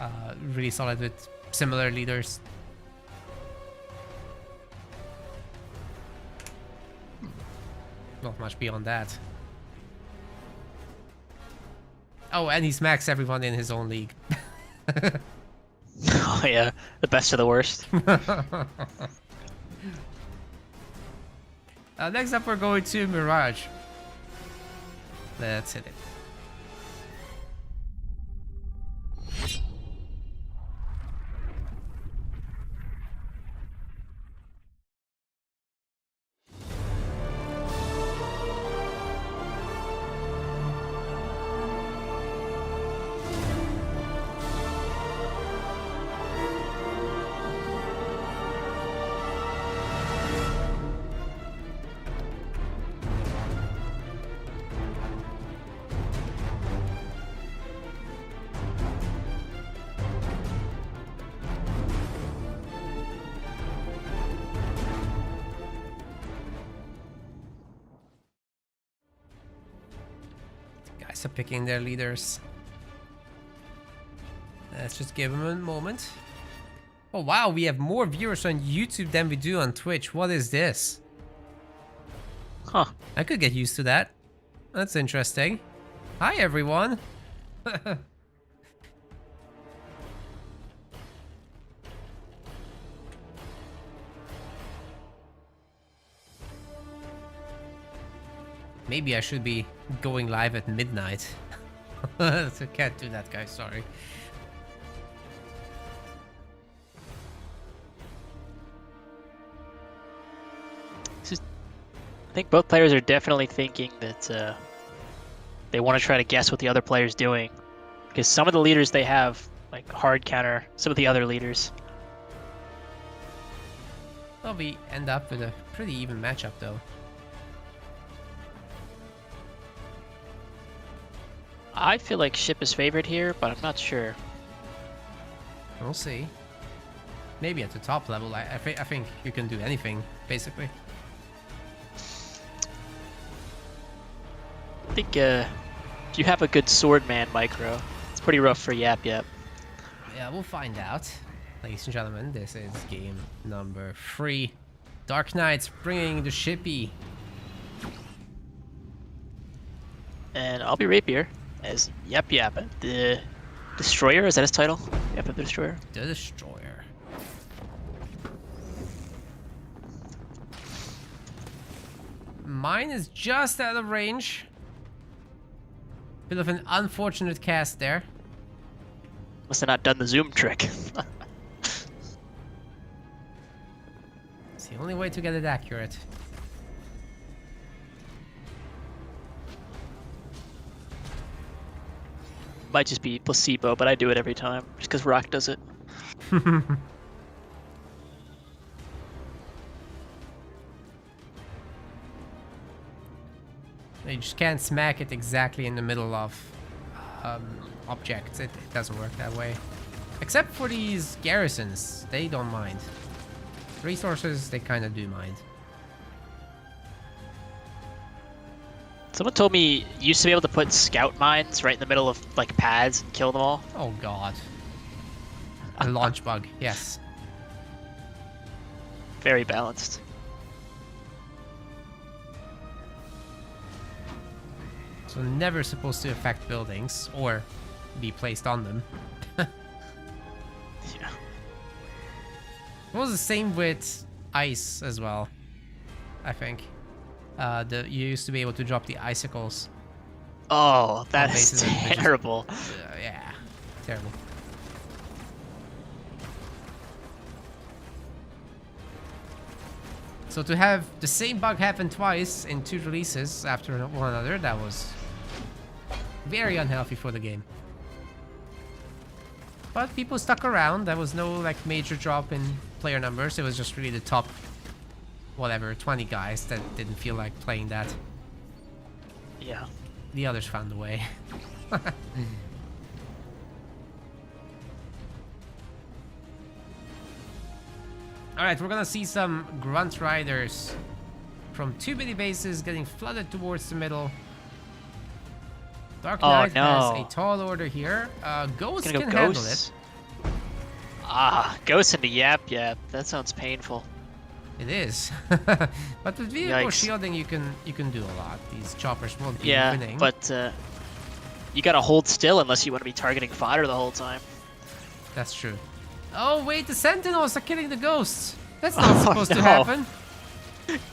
and really solid with similar leaders. Not much beyond that. Oh, and he smacks everyone in his own league. Oh yeah, the best of the worst. Next up we're going to Mirage. Let's hit it. Guys are picking their leaders. Let's just give them a moment. Oh wow, we have more viewers on YouTube than we do on Twitch. What is this? Huh. I could get used to that. That's interesting. Hi everyone. Maybe I should be going live at midnight. I can't do that, guys, sorry. I think both players are definitely thinking that they want to try to guess what the other player's doing. Because some of the leaders they have, like, hard counter some of the other leaders. Well, we end up with a pretty even matchup, though. I feel like Ship is favored here, but I'm not sure. We'll see. Maybe at the top level, I think you can do anything, basically. I think if you have a good swordman micro, it's pretty rough for Yap Yap. Yeah, we'll find out. Ladies and gentlemen, this is game number 3. Dark Knights bringing the Shippy. And I'll be Rapier as Yap Yap, the Destroyer. Is that his title? Yap Yap the Destroyer? The Destroyer. Mine is just out of range. Bit of an unfortunate cast there. Must have not done the zoom trick. It's the only way to get it accurate. Might just be placebo, but I do it every time, just because Rock does it. You just can't smack it exactly in the middle of objects. It doesn't work that way. Except for these garrisons, they don't mind. Resources, they kind of do mind. Someone told me you used to be able to put scout mines right in the middle of like pads and kill them all. Oh god. A launch bug, yes. Very balanced. So never supposed to affect buildings or be placed on them. Yeah. It was the same with ice as well, I think. You used to be able to drop the icicles. Oh, that is bases and bridges. terrible. Yeah, terrible. So to have the same bug happen twice in 2 releases after one another, that was very unhealthy for the game. But people stuck around. There was no like major drop in player numbers. It was just really the top, whatever, 20 guys that didn't feel like playing that. Yeah. The others found a way. Alright, we're gonna see some Grunt Riders from 2 mini bases getting flooded towards the middle. Dark Knight has a tall order here. Ghost can handle it. Ah, Ghost into Yap Yap. That sounds painful. It is. But with vehicle shielding you can do a lot. These choppers won't be winning. Yeah, but you gotta hold still unless you want to be targeting fodder the whole time. That's true. Oh wait, the Sentinels are killing the ghosts. That's not supposed to happen.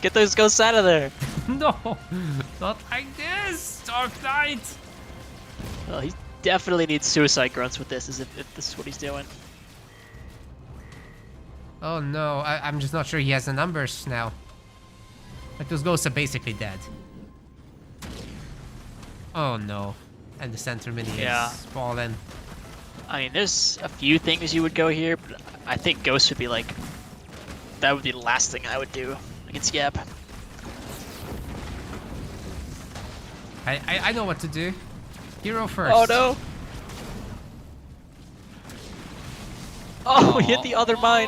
Get those ghosts out of there. No, not like this, Dark Knight. Well, he definitely needs suicide grunts with this, if this is what he's doing. Oh no, I'm just not sure he has the numbers now. Like those ghosts are basically dead. Oh no, and the center mini is fallen. I mean, there's a few things you would go here, but I think Ghost would be like, that would be the last thing I would do against Yap. I know what to do. Hero first. Oh no! Oh, he hit the other mine.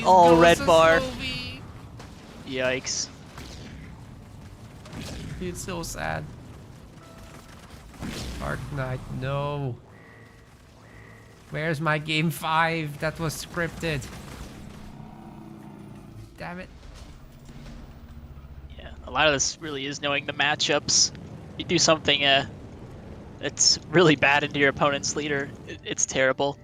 Oh, red bar. Yikes. It's so sad. Dark Knight, no. Where's my game 5 that was scripted? Damn it. Yeah, a lot of this really is knowing the matchups. You do something that's really bad into your opponent's leader, it's terrible.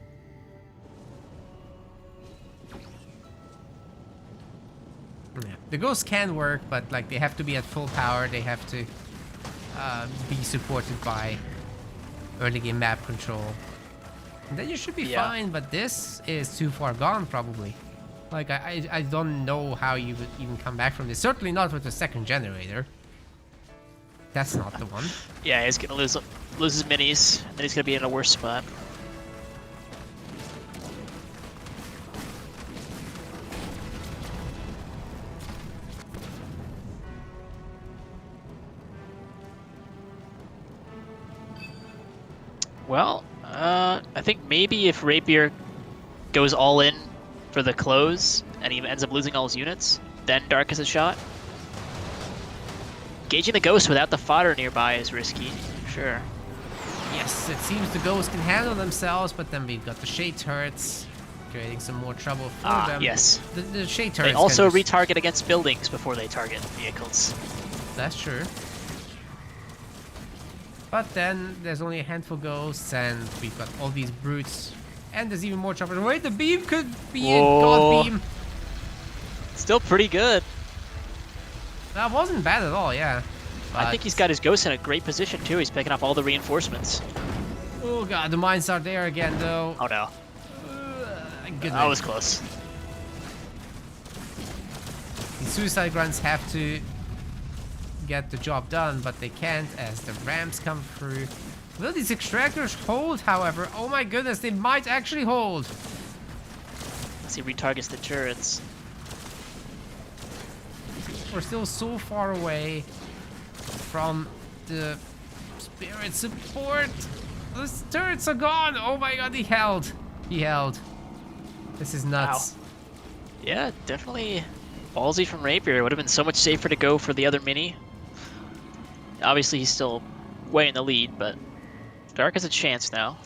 Yeah. The ghosts can work, but like they have to be at full power. They have to be supported by early game map control. And then you should be fine, but this is too far gone probably. Like I don't know how you would even come back from this. Certainly not with the second generator. That's not the one. Yeah, he's gonna lose his minis, and then he's gonna be in a worse spot. Well, I think maybe if Rapier goes all in for the close and he ends up losing all his units, then Dark has a shot. Gauging the Ghost without the fodder nearby is risky, sure. Yes, it seems the Ghosts can handle themselves, but then we've got the Shade Turrets creating some more trouble for them. Yes. The Shade Turrets they also retarget against buildings before they target vehicles. That's true. But then there's only a handful of ghosts, and we've got all these brutes, and there's even more choppers. Wait, the beam could be a god beam. Still pretty good. That wasn't bad at all, yeah. But I think he's got his ghost in a great position too. He's picking up all the reinforcements. Oh god, the mines are there again though. Oh no. That was close. The suicide grunts have to get the job done, but they can't as the ramps come through. Will these extractors hold, however? Oh my goodness, they might actually hold. As he retargets the turrets. We're still so far away from the spirit support. The turrets are gone. Oh my god, he held. He held. This is nuts. Wow. Yeah, definitely ballsy from Rapier. It would have been so much safer to go for the other mini. Obviously, he's still way in the lead, but Dark has a chance now.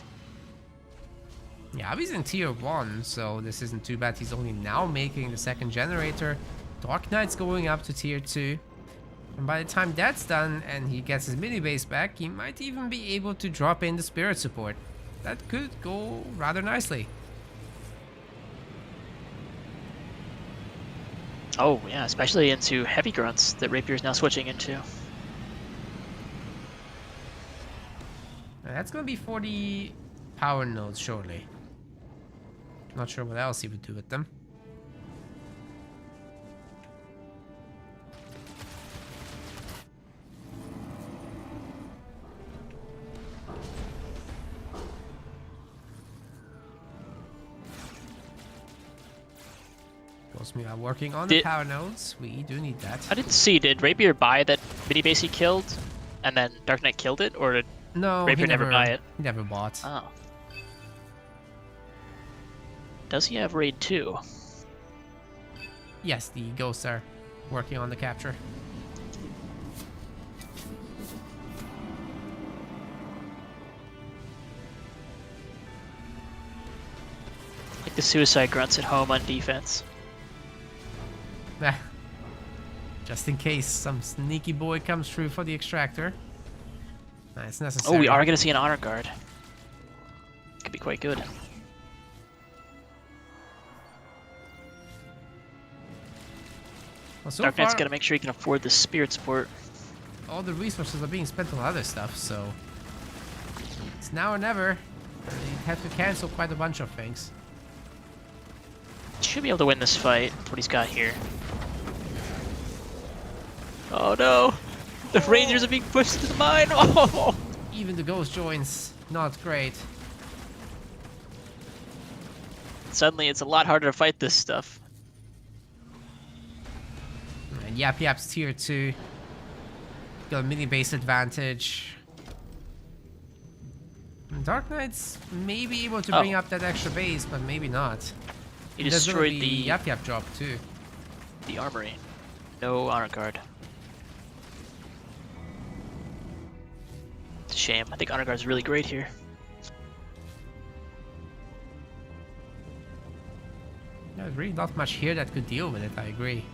Yeah, he's in tier 1, so this isn't too bad. He's only now making the second generator. Dark Knight's going up to tier 2. And by the time that's done and he gets his mini base back, he might even be able to drop in the spirit support. That could go rather nicely. Oh yeah, especially into heavy grunts that Rapier's now switching into. That's gonna be 40 power nodes, surely. Not sure what else he would do with them. Because we are working on the power nodes. We do need that. I didn't see. Did Rapier buy that mini base he killed, and then Dark Knight killed it, or did No, Rapier he never buy it? He never bought. Oh. Does he have raid 2? Yes, the ghosts are working on the capture. Like the suicide grunts at home on defense. Just in case some sneaky boy comes through for the extractor. It's necessary. Oh, we are going to see an honor guard. Could be quite good. Well, so Dark Knight's far, got to make sure he can afford the spirit support. all the resources are being spent on other stuff, so it's now or never. They have to cancel quite a bunch of things. Should be able to win this fight with what he's got here. Oh no! The Rangers are being pushed into the mine! Oh! Even the ghost joins, not great. Suddenly it's a lot harder to fight this stuff. And Yap Yap's tier 2. Got a mini base advantage. Dark Knight's may be able to bring up that extra base, but maybe not. He There's gonna destroyed be the Yap Yap drop too. the armory. No honor guard. It's a shame. I think honor guard's really great here. There's really not much here that could deal with it, I agree.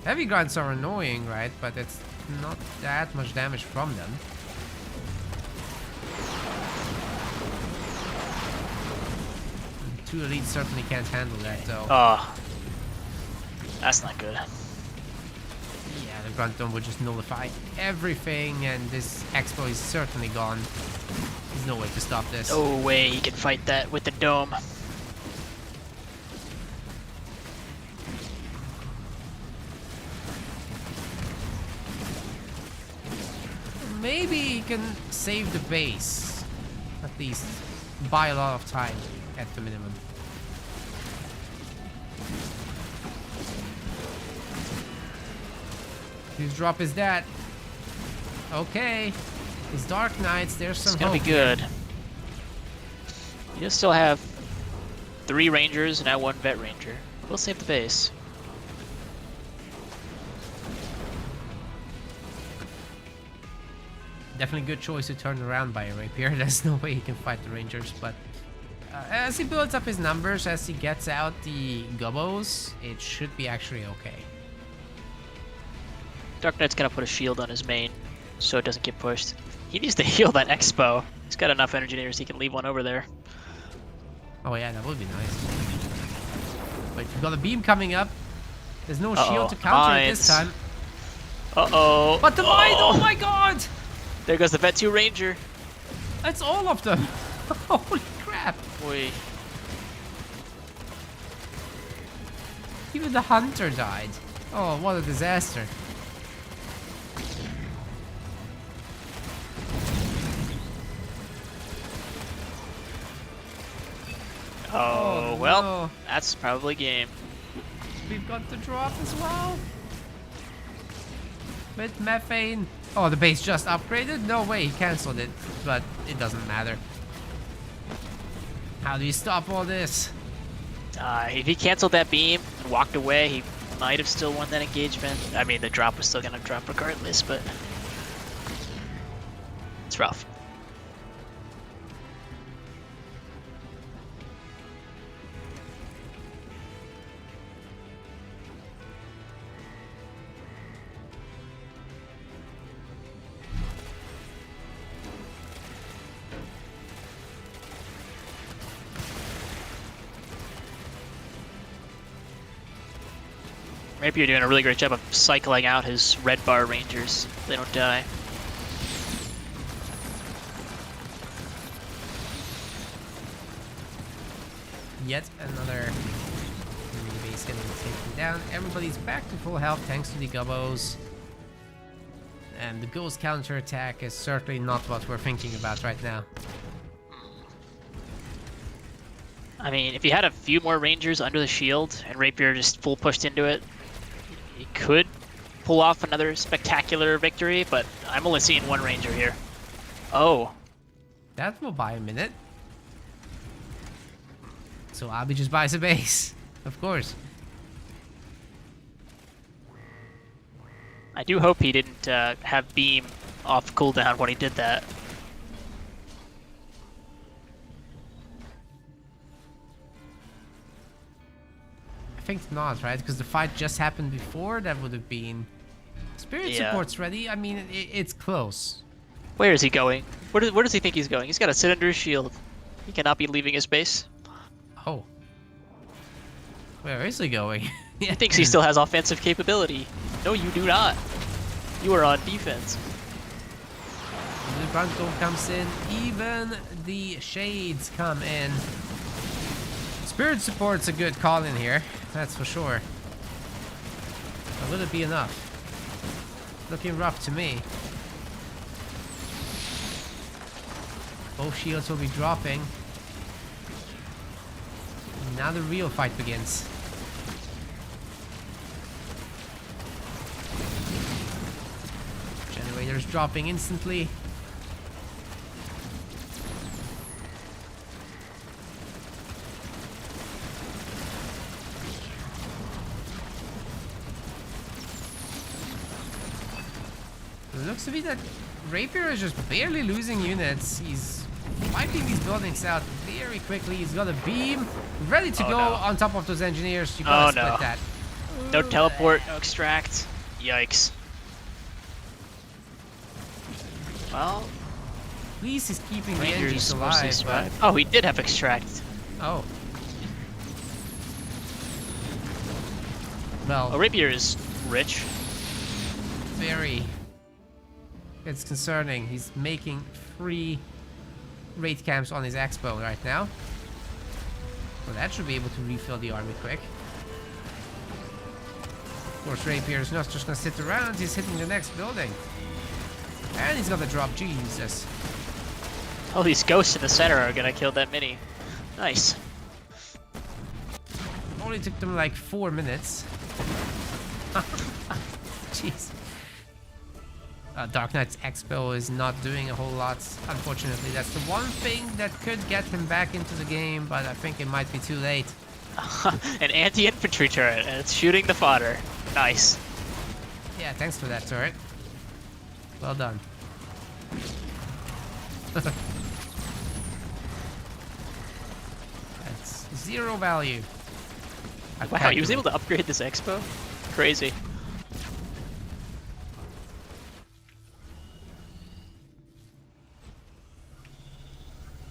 Heavy grunts are annoying, right? But it's not that much damage from them. Two elites certainly can't handle that, though. Oh. That's not good. Yeah, the grunt dome would just nullify everything, and this expo is certainly gone. There's no way to stop this. No way he can fight that with the dome. Maybe he can save the base. At least buy a lot of time at the minimum. Whose drop is that? Okay. His Dark Knights, there's some It's gonna be hope. good. You still have 3 Rangers and now 1 Vet Ranger. We'll save the base. Definitely good choice to turn around by a Rapier. There's no way he can fight the Rangers, but as he builds up his numbers, as he gets out the Gubbos, it should be actually okay. Dark Knight's gonna put a shield on his main so it doesn't get pushed. He needs to heal that Expo. He's got enough engineers, he can leave one over there. Oh yeah, that would be nice. But you've got a beam coming up. There's no shield to counter it this time. Uh-oh. But the mine! Oh my god! There goes the Vet 2 Ranger. That's all of them! Holy crap! Boy. Even the hunter died. Oh, what a disaster. Oh, well, no. that's probably game. We've got the drop as well. With methane. Oh, the base just upgraded? No way, he cancelled it. But it doesn't matter. How do you stop all this? If he canceled that beam and walked away, he might have still won that engagement. I mean, the drop was still gonna drop regardless, but it's rough. Rapier doing a really great job of cycling out his red bar rangers. They don't die. Yet another enemy base getting taken down. Everybody's back to full health thanks to the Gubbos. And the Ghost counterattack is certainly not what we're thinking about right now. I mean, if you had a few more rangers under the shield and Rapier just full pushed into it, he could pull off another spectacular victory, but I'm only seeing one ranger here. Oh. That will buy a minute. So Abi just buys a base, of course. I do hope he didn't have beam off cooldown when he did that. I think not, right? Because the fight just happened before. That would have been... Spirit support's ready. I mean, it's close. Where is he going? Where does he think he's going? He's got to sit under his shield. He cannot be leaving his base. Oh. Where is he going? He thinks he still has offensive capability. No, you do not. You are on defense. The Bronco comes in. Even the Shades come in. Spirit support's a good call in here. That's for sure. But will it be enough? Looking rough to me. Both shields will be dropping. Now the real fight begins. Generators dropping instantly. It looks to be that Rapier is just barely losing units. He's wiping these buildings out very quickly. He's got a beam ready to go on top of those engineers. You gotta split that. No teleport, no extract. Yikes. Well, at least he's keeping the Rangers engines alive. But... Oh, he did have extract. Oh. Well, Oh, Rapier is rich. very. It's concerning. He's making 3 raid camps on his expo right now. Well, that should be able to refill the army quick. Of course, Rapier is not just gonna sit around. He's hitting the next building. And he's gonna drop. Jesus. Oh, these ghosts in the center are gonna kill that mini. Nice. Only took them like 4 minutes. Jeez. Dark Knight's Expo is not doing a whole lot. Unfortunately, that's the one thing that could get him back into the game, but I think it might be too late. An anti-infantry turret, and it's shooting the fodder. Nice. Yeah, thanks for that turret. Well done. That's 0 value. Wow, he was able to upgrade this Expo? Crazy.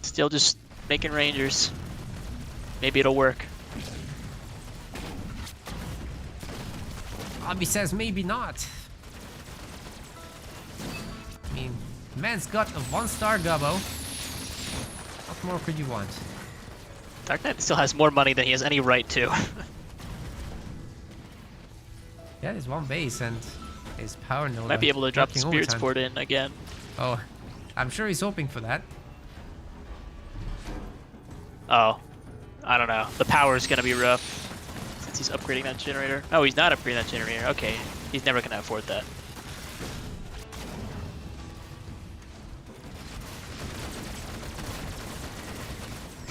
Still just making rangers. Maybe it'll work. Abi says maybe not. I mean, man's got a 1-star Gubbo. What more could you want? Dark Knight still has more money than he has any right to. Yeah, there's 1 base and his power node. Might be able to drop the working Spirit overtime. Sport in again. Oh, I'm sure he's hoping for that. Oh, I don't know. The power's gonna be rough since he's upgrading that generator. Oh, he's not upgrading that generator. Okay, he's never gonna afford that.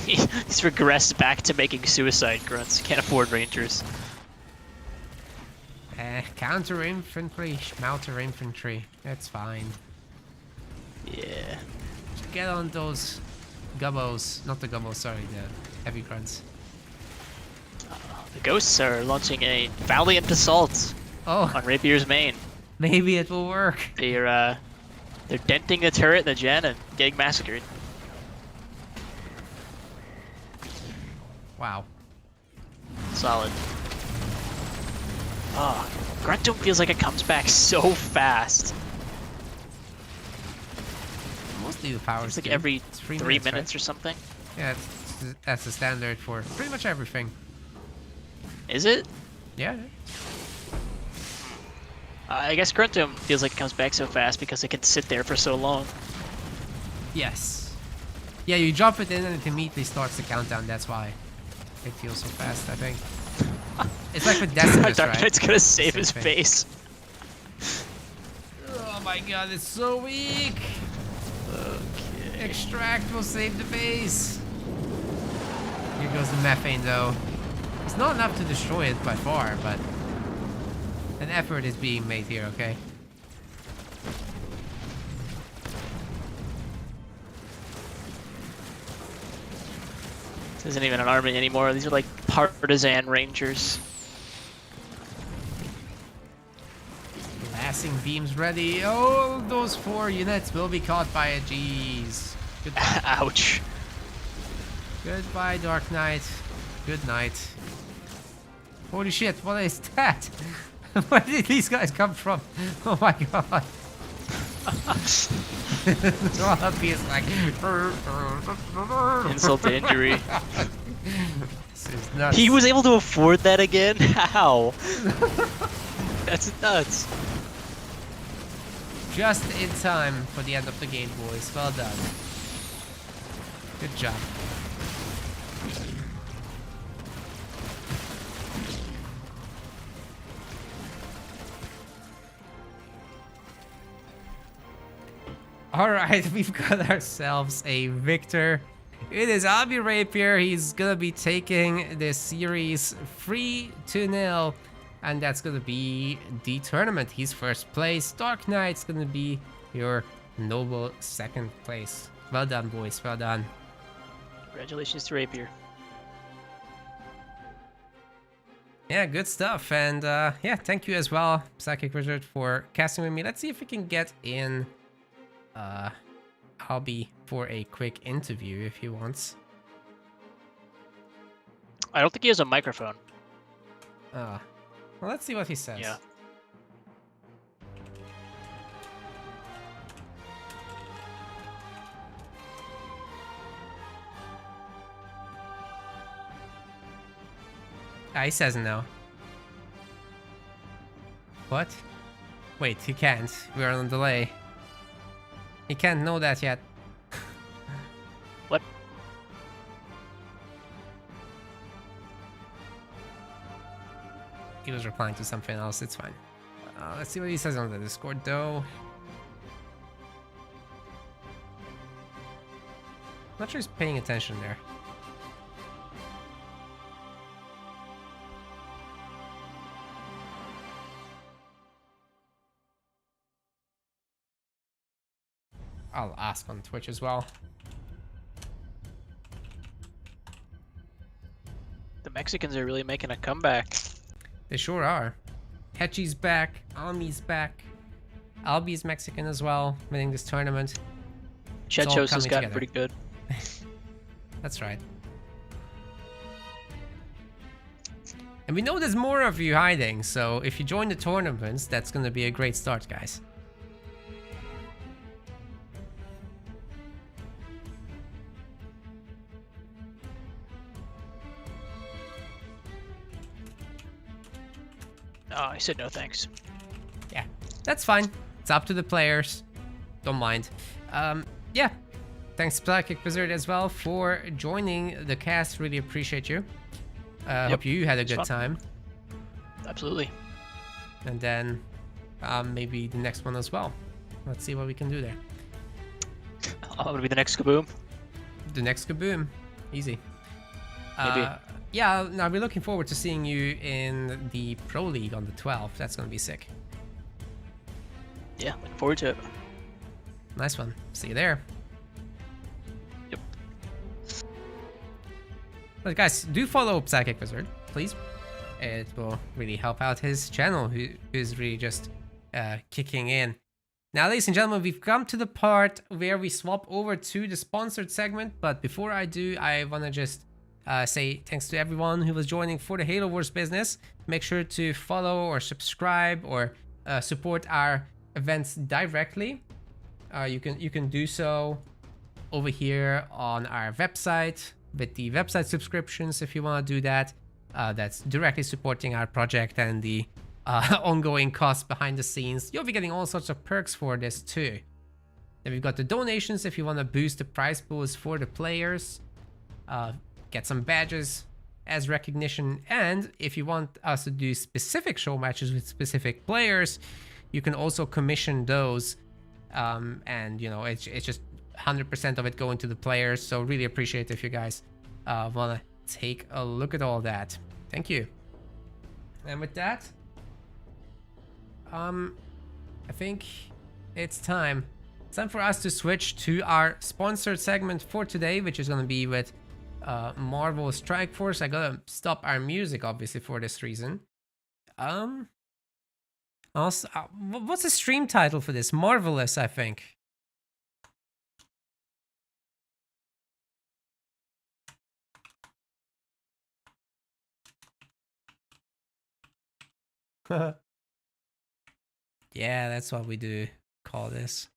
He's regressed back to making suicide grunts. Can't afford rangers. Counter infantry, schmouter infantry. That's fine. Yeah. Just get on those gubbos. Not the gubbos, sorry, the heavy grunts. The ghosts are launching a valiant assault Oh, on Rapier's main. maybe it will work. They're denting the turret, the gen, and getting massacred. Wow. Solid. Oh, Gruntum feels like it comes back so fast. Mostly the powers. It's like do. every It's 3 minutes, minutes right? or something. Yeah, that's the standard for pretty much everything. Is it? Yeah. I guess Gruntum feels like it comes back so fast because it can sit there for so long. Yes. Yeah, you drop it in and it immediately starts the countdown. That's why it feels so fast, I think. It's like with Decimus, Dark right? Knight's gonna save Same his thing. face. Oh my god, it's so weak. Okay. Extract will save the base. Here goes the methane, though. It's not enough to destroy it by far, but an effort is being made here, okay? This isn't even an army anymore. These are like partisan rangers. Blasting beams ready. Oh, those 4 units will be caught by a G's. Goodbye. Ouch. Goodbye, Dark Knight. Good night. Holy shit, what is that? Where did these guys come from? Oh my god. Robbie is like... Insult to injury. This is nuts. He was able to afford that again? How? That's nuts. Just in time for the end of the game, boys. Well done. Good job. Alright, we've got ourselves a victor. It is Abi Rapier. He's gonna be taking this series 3-0. And that's gonna be the tournament. He's first place. Dark Knight's gonna be your noble second place. Well done, boys. Well done. Congratulations to Rapier. Yeah, good stuff. And yeah, thank you as well, Psychic Wizard, for casting with me. Let's see if we can get in Albie for a quick interview if he wants. I don't think he has a microphone. Well, let's see what he says. Yeah. He says no. What? Wait, he can't. We're on delay. He can't know that yet. What? He was replying to something else. It's fine. Let's see what he says on the Discord, though. Not sure he's paying attention there. I'll ask on Twitch as well. The Mexicans are really making a comeback. They sure are. Hechi's back. Almi's back. Albie's Mexican as well, winning this tournament. It's all Chechos has coming gotten together. pretty good. That's right. And we know there's more of you hiding, so if you join the tournaments, that's gonna be a great start, guys. Oh, I said no thanks. Yeah, that's fine. It's up to the players. Don't mind. Yeah. Thanks, Psychic Wizard, as well, for joining the cast. Really appreciate you. Hope you had a good fun. time. Absolutely. And then maybe the next one as well. Let's see what we can do there. I'm gonna be the next Kaboom. The next Kaboom. Easy. Maybe. Yeah, I'll be looking forward to seeing you in the Pro League on the 12th. That's going to be sick. Yeah, looking forward to it. Nice one. See you there. Yep. But guys, do follow Psychic Wizard, please. It will really help out his channel, who is really just kicking in. Now, ladies and gentlemen, we've come to the part where we swap over to the sponsored segment. But before I do, I want to just say thanks to everyone who was joining for the Halo Wars business. Make sure to follow or subscribe or support our events directly. You can do so over here on our website with the website subscriptions if you want to do that. That's directly supporting our project and the ongoing costs behind the scenes. You'll be getting all sorts of perks for this too. Then we've got the donations if you want to boost the prize pools for the players, get some badges as recognition, and if you want us to do specific show matches with specific players, you can also commission those, and you know, it's just 100% of it going to the players. So really appreciate if you guys want to take a look at all that. Thank you. And with that, I think it's time. It's time for us to switch to our sponsored segment for today, which is going to be with Marvel Strike Force. I gotta stop our music, obviously, for this reason. Also, what's the stream title for this? Marvelous, I think. Yeah, that's what we do call this.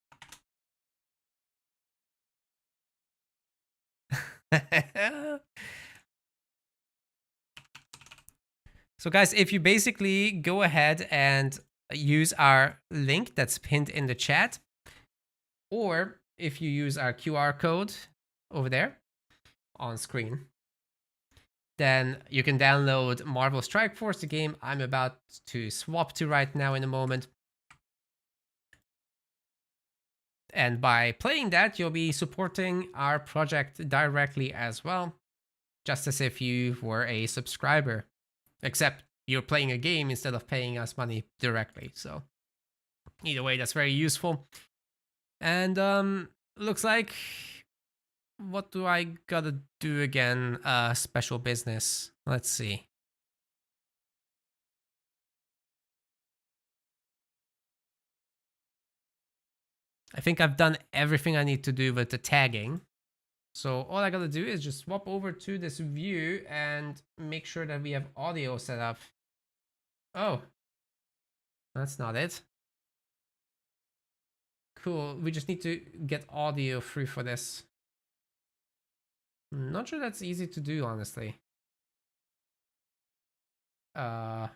So guys, if you basically go ahead and use our link that's pinned in the chat, or if you use our QR code over there on screen, then you can download Marvel Strike Force, the game I'm about to swap to right now in a moment. And by playing that, you'll be supporting our project directly as well, just as if you were a subscriber, except you're playing a game instead of paying us money directly. So either way, that's very useful. And looks like, what do I gotta do again? Special business. Let's see. I think I've done everything I need to do with the tagging. So all I gotta do is just swap over to this view and make sure that we have audio set up. Oh, that's not it. Cool, we just need to get audio free for this. I'm not sure that's easy to do, honestly. I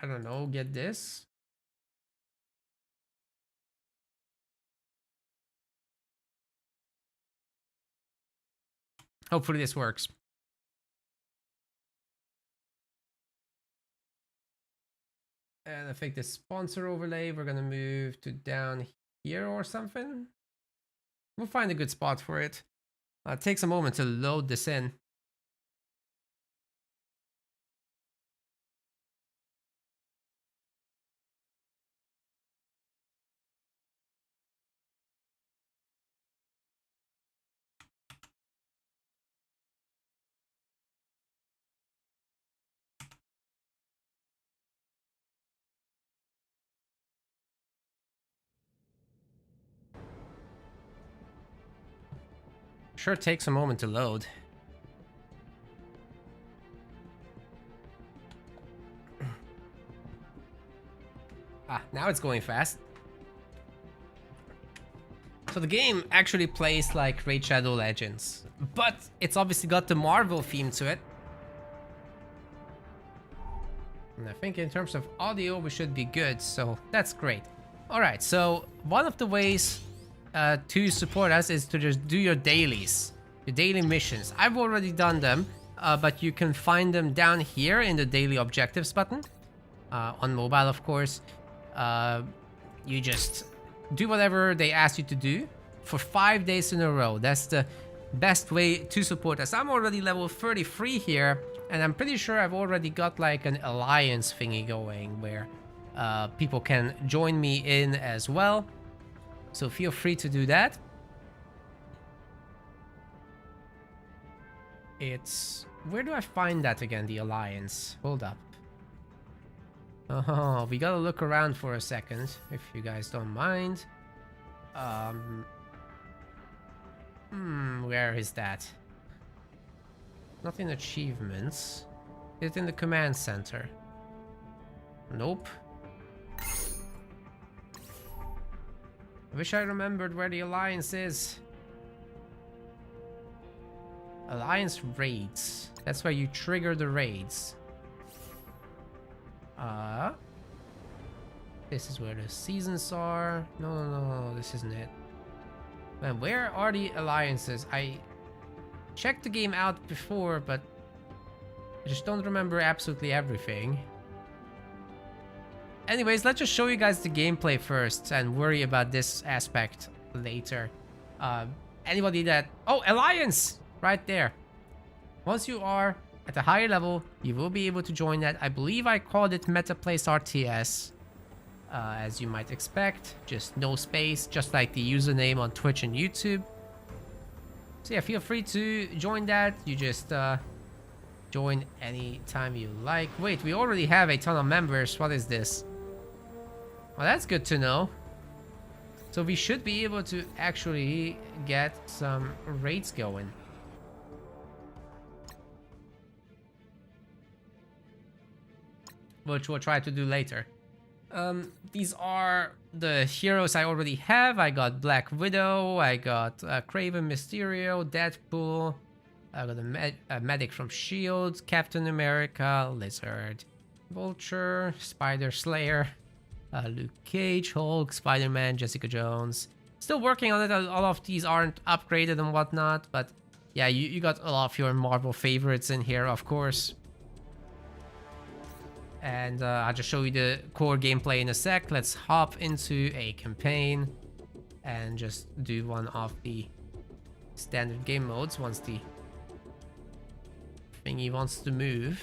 don't know, get this. Hopefully this works. And I think the sponsor overlay, we're gonna move to down here or something. We'll find a good spot for it. It takes a moment to load this in. Sure takes a moment to load. Now it's going fast. So the game actually plays like Raid Shadow Legends, but it's obviously got the Marvel theme to it. And I think in terms of audio, we should be good, so that's great. Alright, so one of the ways to support us is to just do your dailies, your daily missions. I've already done them, but you can find them down here in the daily objectives button, on mobile of course. You just do whatever they ask you to do for 5 days in a row. That's the best way to support us. I'm already level 33 here, and I'm pretty sure I've already got like an alliance thingy going where people can join me in as well. So feel free to do that. It's where do I find that again, the alliance? Hold up. Oh, we gotta look around for a second, if you guys don't mind. Where is that? Not in achievements. Is it in the command center? Nope. I wish I remembered where the alliance is. Alliance raids. That's where you trigger the raids. This is where the seasons are. No, this isn't it. Man, where are the alliances? I checked the game out before, but I just don't remember absolutely everything. Anyways, let's just show you guys the gameplay first and worry about this aspect later. Anybody that... Oh, alliance! Right there. Once you are at a higher level, you will be able to join that. I believe I called it MetaPlace RTS. As you might expect, just no space, just like the username on Twitch and YouTube. So yeah, feel free to join that. You just join anytime you like. Wait, we already have a ton of members. What is this? Well, that's good to know. So we should be able to actually get some raids going. Which we'll try to do later. These are the heroes I already have. I got Black Widow, I got Kraven, Mysterio, Deadpool, I got a medic from S.H.I.E.L.D., Captain America, Lizard, Vulture, Spider Slayer, Luke Cage, Hulk, Spider-Man, Jessica Jones. Still working on it. All of these aren't upgraded and whatnot, but yeah, you got a lot of your Marvel favorites in here, of course. And I'll just show you the core gameplay in a sec. Let's hop into a campaign and just do one of the standard game modes once the thingy wants to move.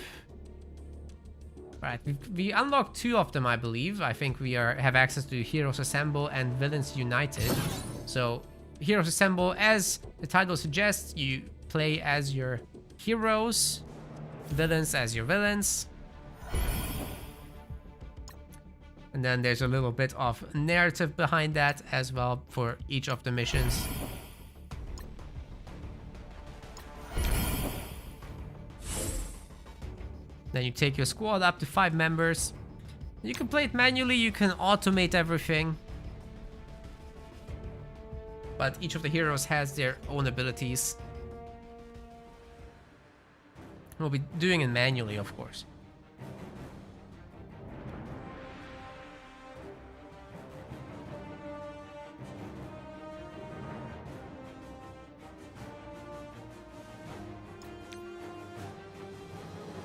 Right, we unlocked 2 of them, I believe. I think we have access to Heroes Assemble and Villains United. So Heroes Assemble, as the title suggests, you play as your heroes, villains as your villains. And then there's a little bit of narrative behind that as well for each of the missions. Then you take your squad up to 5 members. You can play it manually, you can automate everything. But each of the heroes has their own abilities. We'll be doing it manually, of course.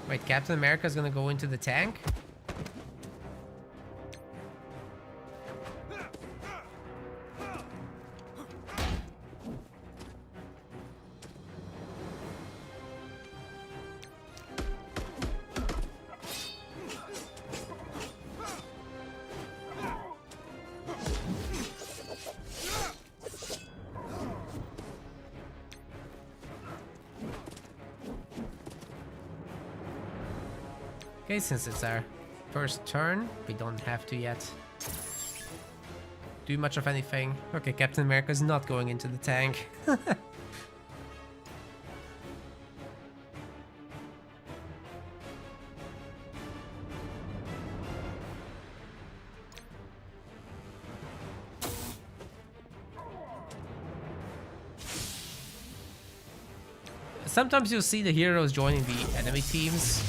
Wait, Captain America's gonna go into the tank? Okay, since it's our first turn, we don't have to yet do much of anything. Okay, Captain America's not going into the tank. Sometimes you'll see the heroes joining the enemy teams.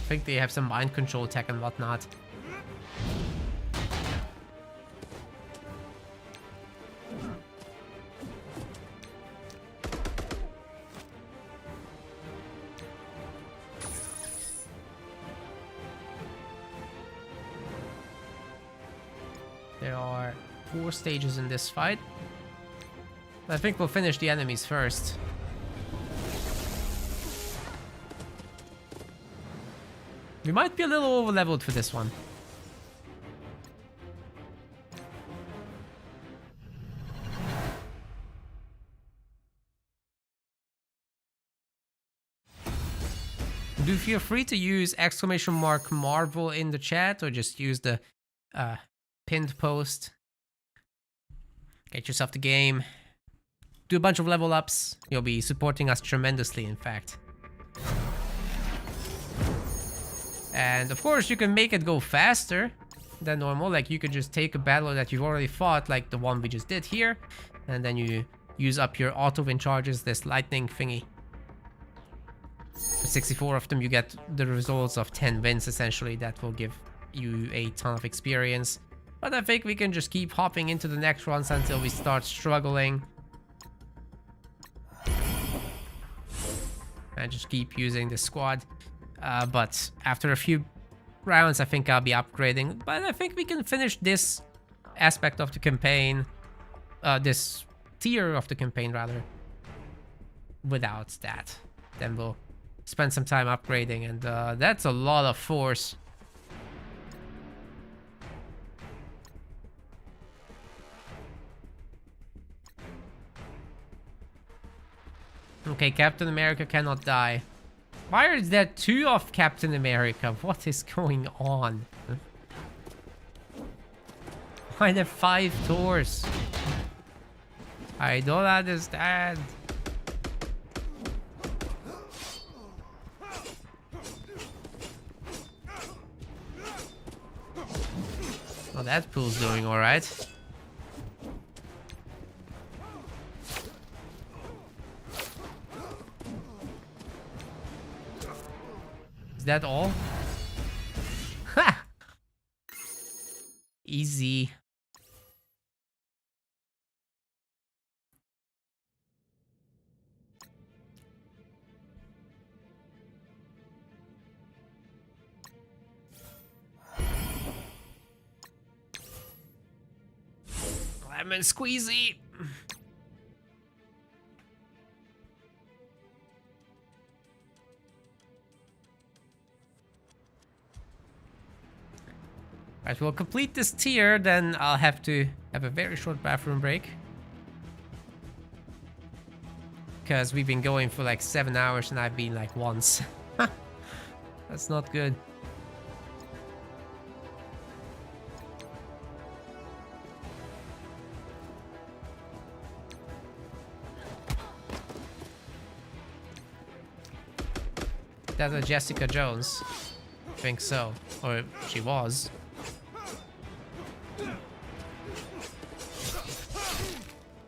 I think they have some mind control tech and whatnot. There are 4 stages in this fight. I think we'll finish the enemies first. We might be a little over-leveled for this one. do feel free to use !Marvel in the chat or just use the pinned post. Get yourself the game. Do a bunch of level ups. You'll be supporting us tremendously, in fact. And of course, you can make it go faster than normal. Like, you could just take a battle that you've already fought, like the one we just did here, and then you use up your auto win charges, this lightning thingy. For 64 of them, you get the results of 10 wins, essentially. That will give you a ton of experience. But I think we can just keep hopping into the next runs until we start struggling. And just keep using the squad. But after a few rounds, I think I'll be upgrading. But I think we can finish this aspect of the campaign, this tier of the campaign rather, without that. Then we'll spend some time upgrading, and that's a lot of force. Okay, Captain America cannot die. Why is there 2 of Captain America? What is going on? Why are there 5 Thors? I don't understand. Oh, that pool's doing alright. Is that all? Ha! Easy. Lemon squeezy. Right, we'll complete this tier, then I'll have to have a very short bathroom break. Because we've been going for like 7 hours and I've been like once. That's not good. That's a Jessica Jones. I think so. Or she was.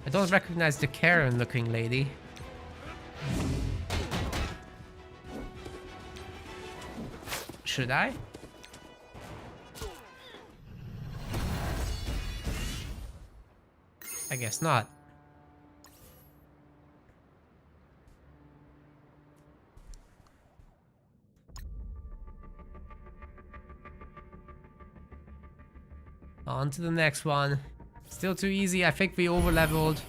I don't recognize the Karen looking lady. Should I? I guess not. On to the next one. Still too easy. I think we over-leveled.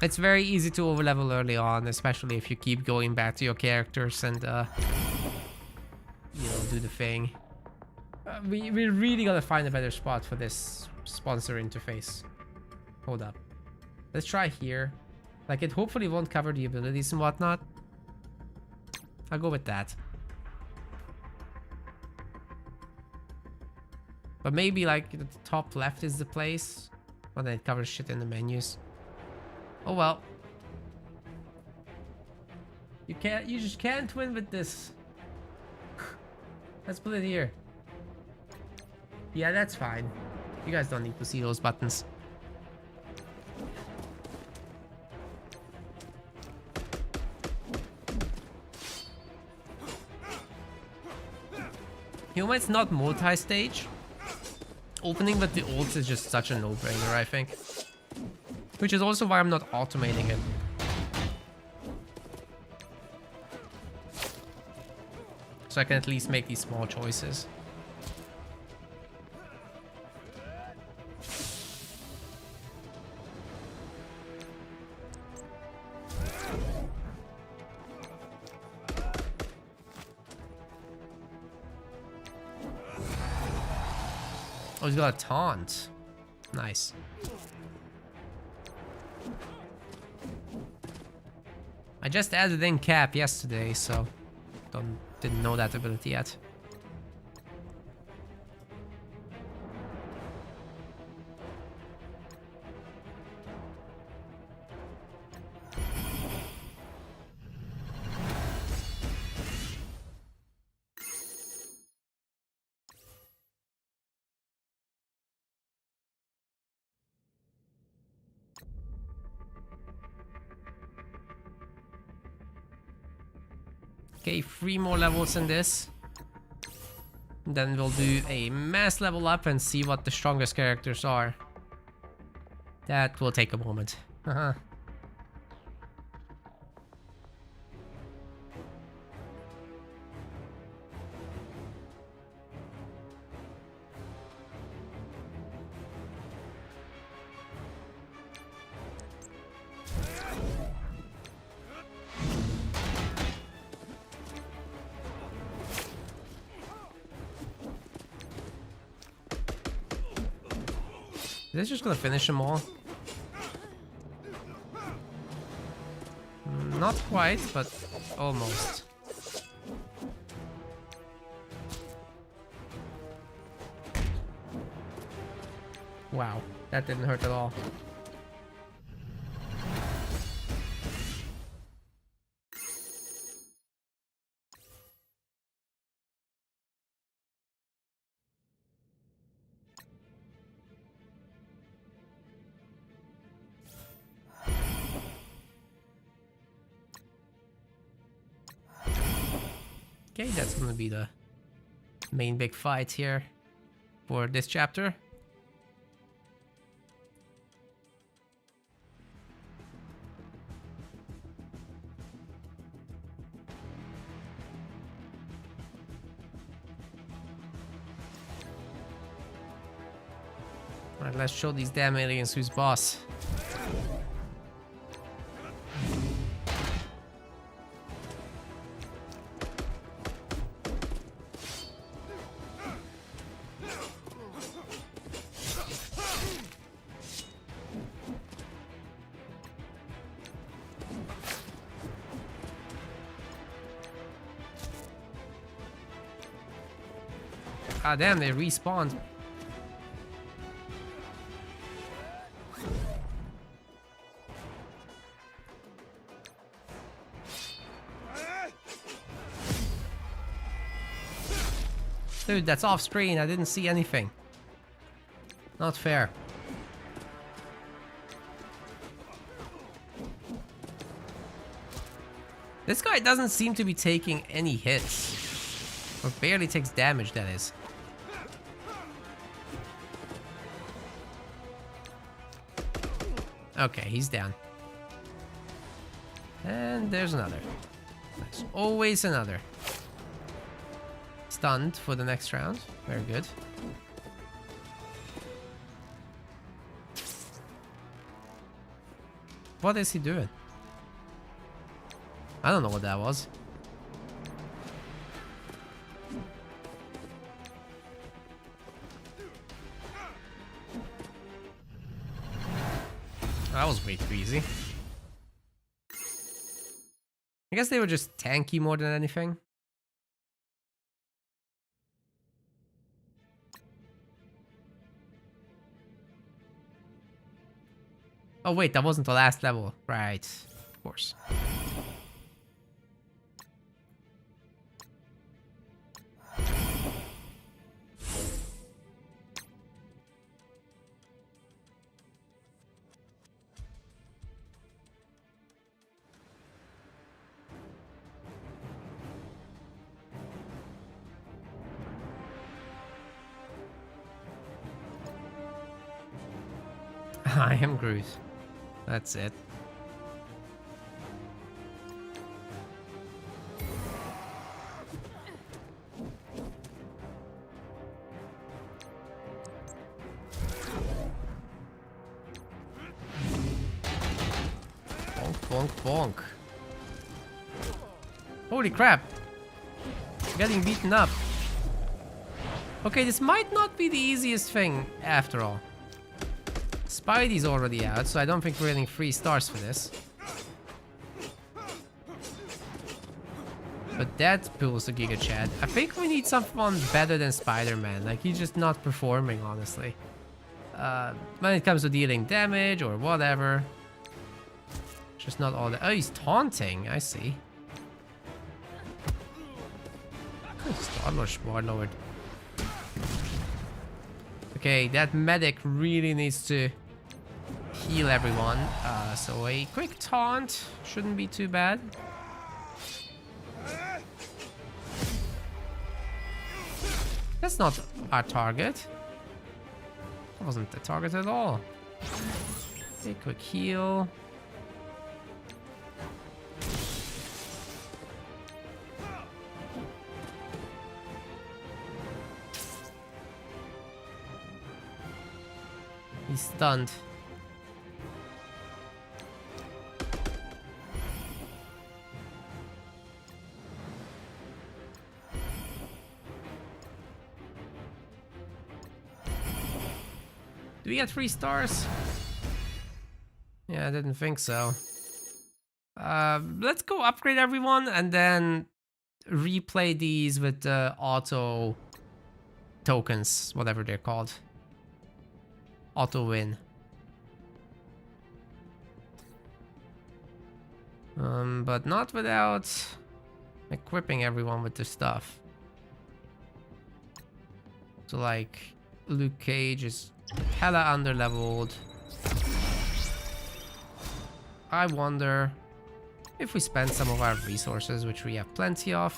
It's very easy to over-level early on, especially if you keep going back to your characters and, you know, do the thing. We're really gonna find a better spot for this sponsor interface. Hold up. Let's try here. Like, it hopefully won't cover the abilities and whatnot. I'll go with that. But maybe like the top left is the place. But then it covers shit in the menus. Oh well. You just can't win with this. Let's put it here. Yeah, that's fine. You guys don't need to see those buttons. You know, it's not multi-stage. Opening with the ults is just such a no-brainer, I think. Which is also why I'm not automating it. So I can at least make these small choices. Oh, he's got a taunt. Nice. I just added in Cap yesterday, so Didn't know that ability yet. Okay, 3 more levels in this. Then we'll do a mass level up and see what the strongest characters are. That will take a moment. Is this just gonna finish them all? Not quite, but almost. Wow, that didn't hurt at all. Okay, that's gonna be the main big fight here for this chapter. Alright, let's show these damn aliens who's boss. Ah damn, they respawned. Dude, that's off screen. I didn't see anything. Not fair. This guy doesn't seem to be taking any hits. Or barely takes damage, that is. Okay, he's down. And there's another. There's always another. Stunned for the next round. Very good. What is he doing? I don't know what that was. That was way too easy. I guess they were just tanky more than anything. Oh wait, that wasn't the last level. Right, of course. I am Groot. That's it. Bonk, bonk, bonk. Holy crap. Getting beaten up. Okay, this might not be the easiest thing after all. Spidey's already out, so I don't think we're getting 3 stars for this. But Deadpool's a Giga Chad. I think we need someone better than Spider-Man. Like, he's just not performing, honestly. When it comes to dealing damage or whatever. Just not all that. Oh, he's taunting. I see. Star-Lord, Warlord. Okay, that medic really needs to heal everyone. So a quick taunt shouldn't be too bad. That's not our target. That wasn't the target at all. A quick heal. He's stunned. Do we get 3 stars? Yeah, I didn't think so. Let's go upgrade everyone and then replay these with the auto tokens, whatever they're called. Auto win. But not without equipping everyone with the stuff. So like Luke Cage is hella underleveled. I wonder if we spend some of our resources, which we have plenty of,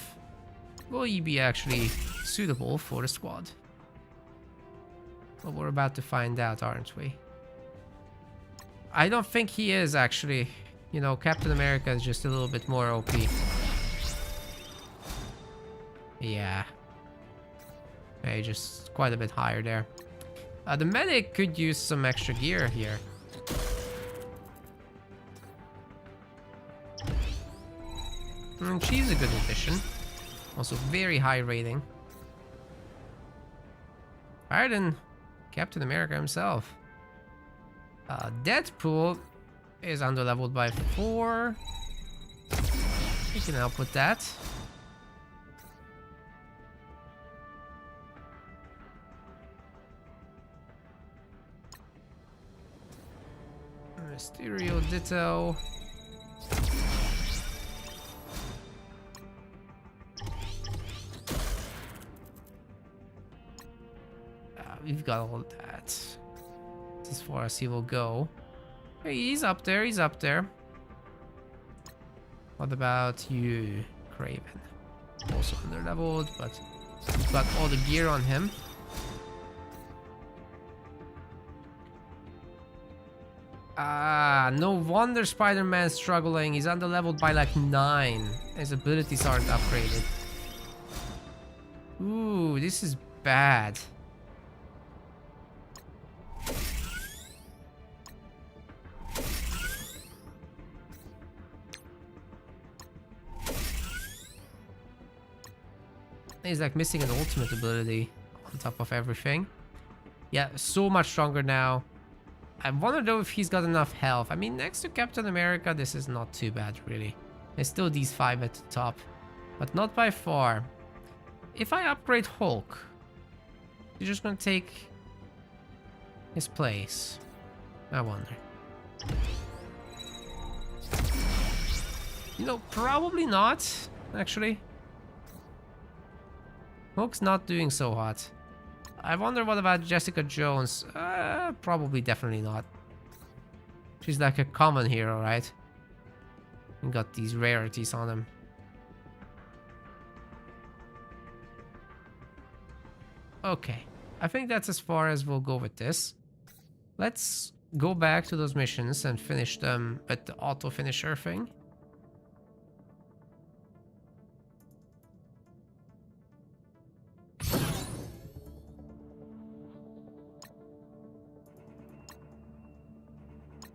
will he be actually suitable for the squad? Well, we're about to find out, aren't we? I don't think he is, actually. You know, Captain America is just a little bit more OP. Yeah. Okay, just quite a bit higher there. The medic could use some extra gear here. She's a good addition. Also very high rating. Higher than Captain America himself. Deadpool is underleveled by 4. We can help with that. Mysterio ditto. We've got all that. As far as he will go. Hey, he's up there, he's up there. What about you, Kraven? Also underleveled, but he's got all the gear on him. No wonder Spider-Man's struggling. He's underleveled by like 9. His abilities aren't upgraded. Ooh, this is bad. He's like missing an ultimate ability on top of everything. Yeah, so much stronger now. I wonder though if he's got enough health. I mean, next to Captain America, this is not too bad, really. There's still these 5 at the top, but not by far. If I upgrade Hulk, he's just gonna take his place. I wonder. You know, probably not, actually. Hulk's not doing so hot. I wonder what about Jessica Jones? Probably definitely not. She's like a common hero, right? And got these rarities on him. Okay. I think that's as far as we'll go with this. Let's go back to those missions and finish them with the auto finisher thing.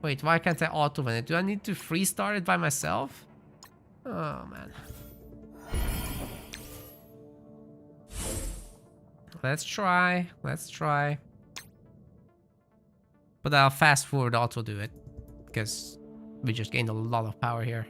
Wait, why can't I auto win it? Do I need to free start it by myself? Oh man. Let's try. Let's try. But I'll fast forward auto do it. Because we just gained a lot of power here.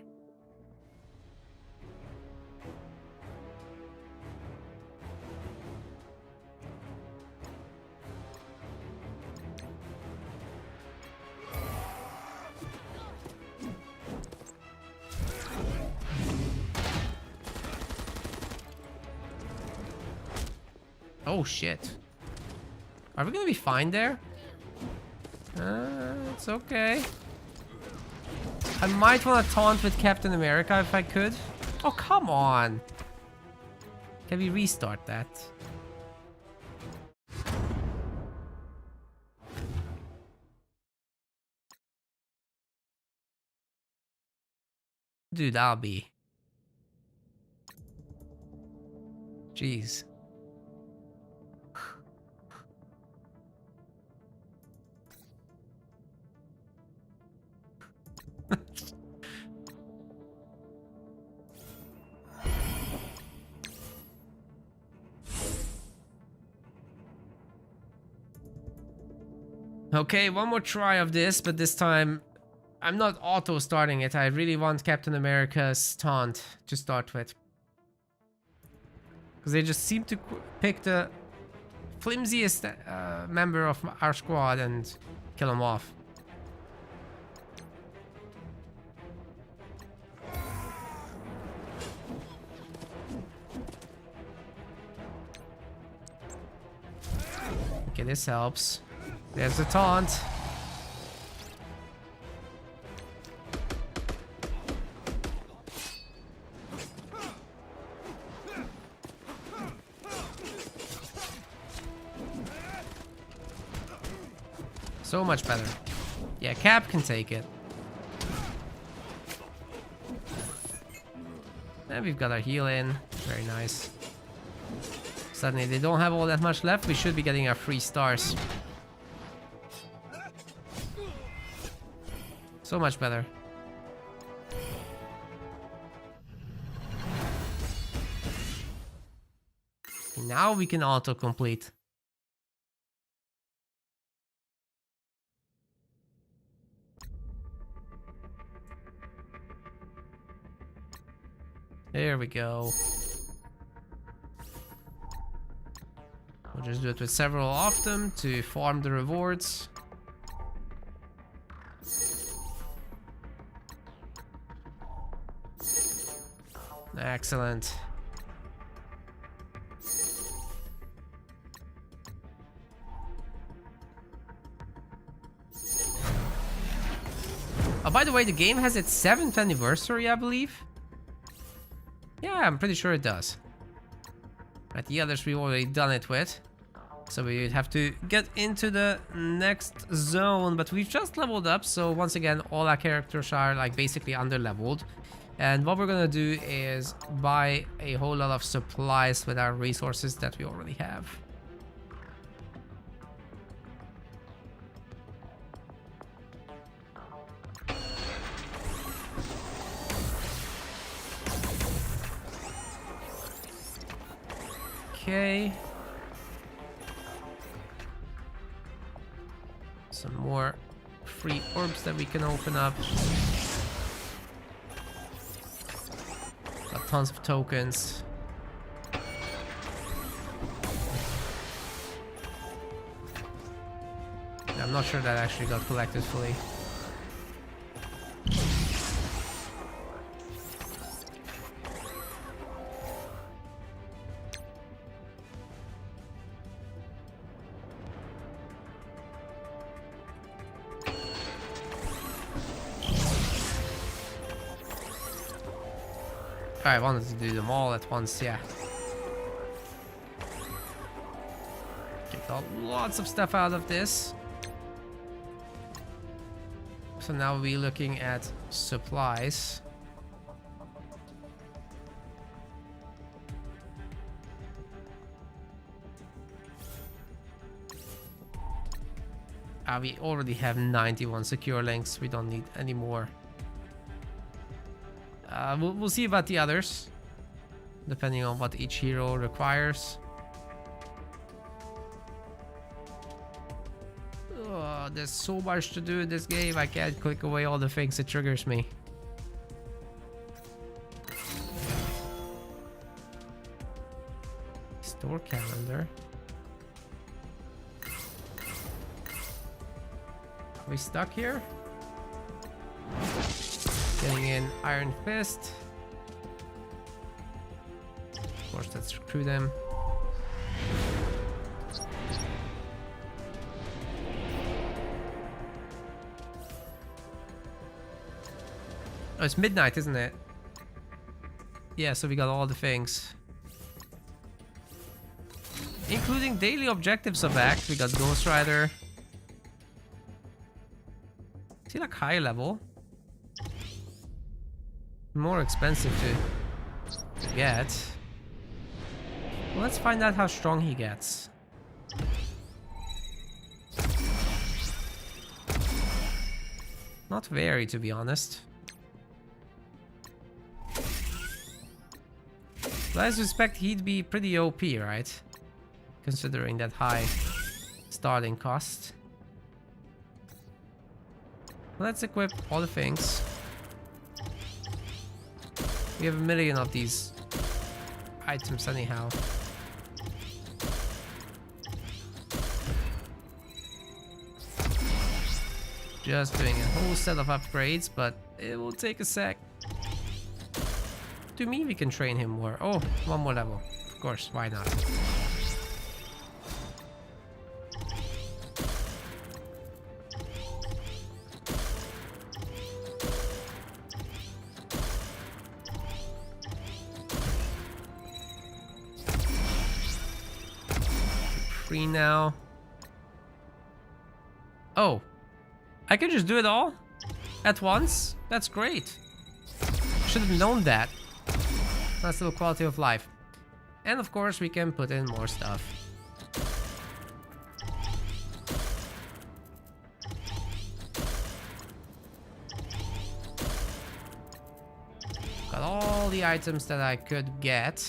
Oh shit. Are we gonna be fine there? It's okay. I might want to taunt with Captain America if I could. Oh, come on. Can we restart that? Dude, I'll be. Jeez. Okay, one more try of this, but this time I'm not auto starting it. I really want Captain America's taunt to start with. Because they just seem to pick the flimsiest member of our squad and kill him off. Okay, this helps. There's the taunt. So much better. Yeah, Cap can take it. And we've got our heal in. Very nice. Suddenly they don't have all that much left. We should be getting our 3 stars. So much better. Now we can auto-complete. There we go. We'll just do it with several of them to farm the rewards. Excellent. Oh, by the way, the game has its 7th anniversary, I believe. Yeah, I'm pretty sure it does. Right, the others we've already done it with. So we would have to get into the next zone, but we've just leveled up. So once again, all our characters are like basically under-leveled. And what we're gonna do is buy a whole lot of supplies with our resources that we already have. Okay. Some more free orbs that we can open up. Got tons of tokens. I'm not sure that actually got collected fully. I wanted to do them all at once, yeah. Got lots of stuff out of this. So now we're looking at supplies. We already have 91 secure links. We don't need any more. We'll see about the others, depending on what each hero requires. Oh, there's so much to do in this game. I can't click away all the things it triggers me. Store calendar. Are we stuck here? Getting in Iron Fist. Of course, let's recruit them. Oh, it's midnight, isn't it? Yeah, so we got all the things. Including daily objectives of Act. We got Ghost Rider. Is he like high level? More expensive to get. Well, let's find out how strong he gets. Not very, to be honest. But I suspect he'd be pretty OP, right? Considering that high starting cost. Let's equip all the things. We have a million of these items anyhow. Just doing a whole set of upgrades, but it will take a sec. To me, we can train him more. Oh, one more level. Of course, why not? Free now. Oh. I can just do it all at once? That's great. Should have known that. Nice little quality of life. And of course we can put in more stuff. Got all the items that I could get.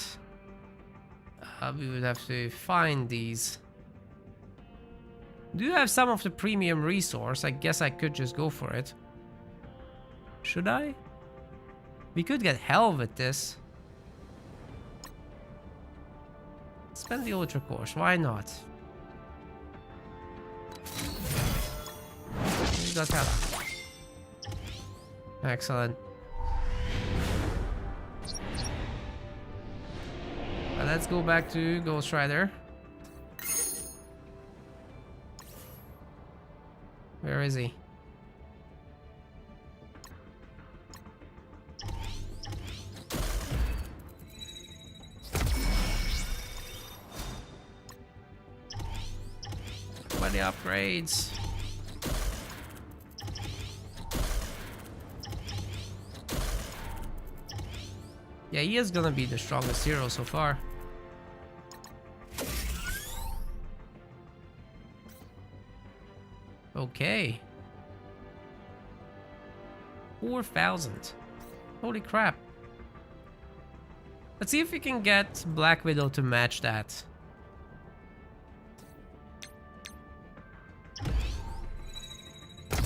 We would have to find these. Do have some of the premium resource. I guess I could just go for it. Should I? We could get hell with this. Spend the ultra course. Why not? We got hella. Excellent. Let's go back to Ghost Rider. Where is he? Where are the upgrades? Yeah, he is gonna be the strongest hero so far. Okay. 4,000. Holy crap. Let's see if we can get Black Widow to match that.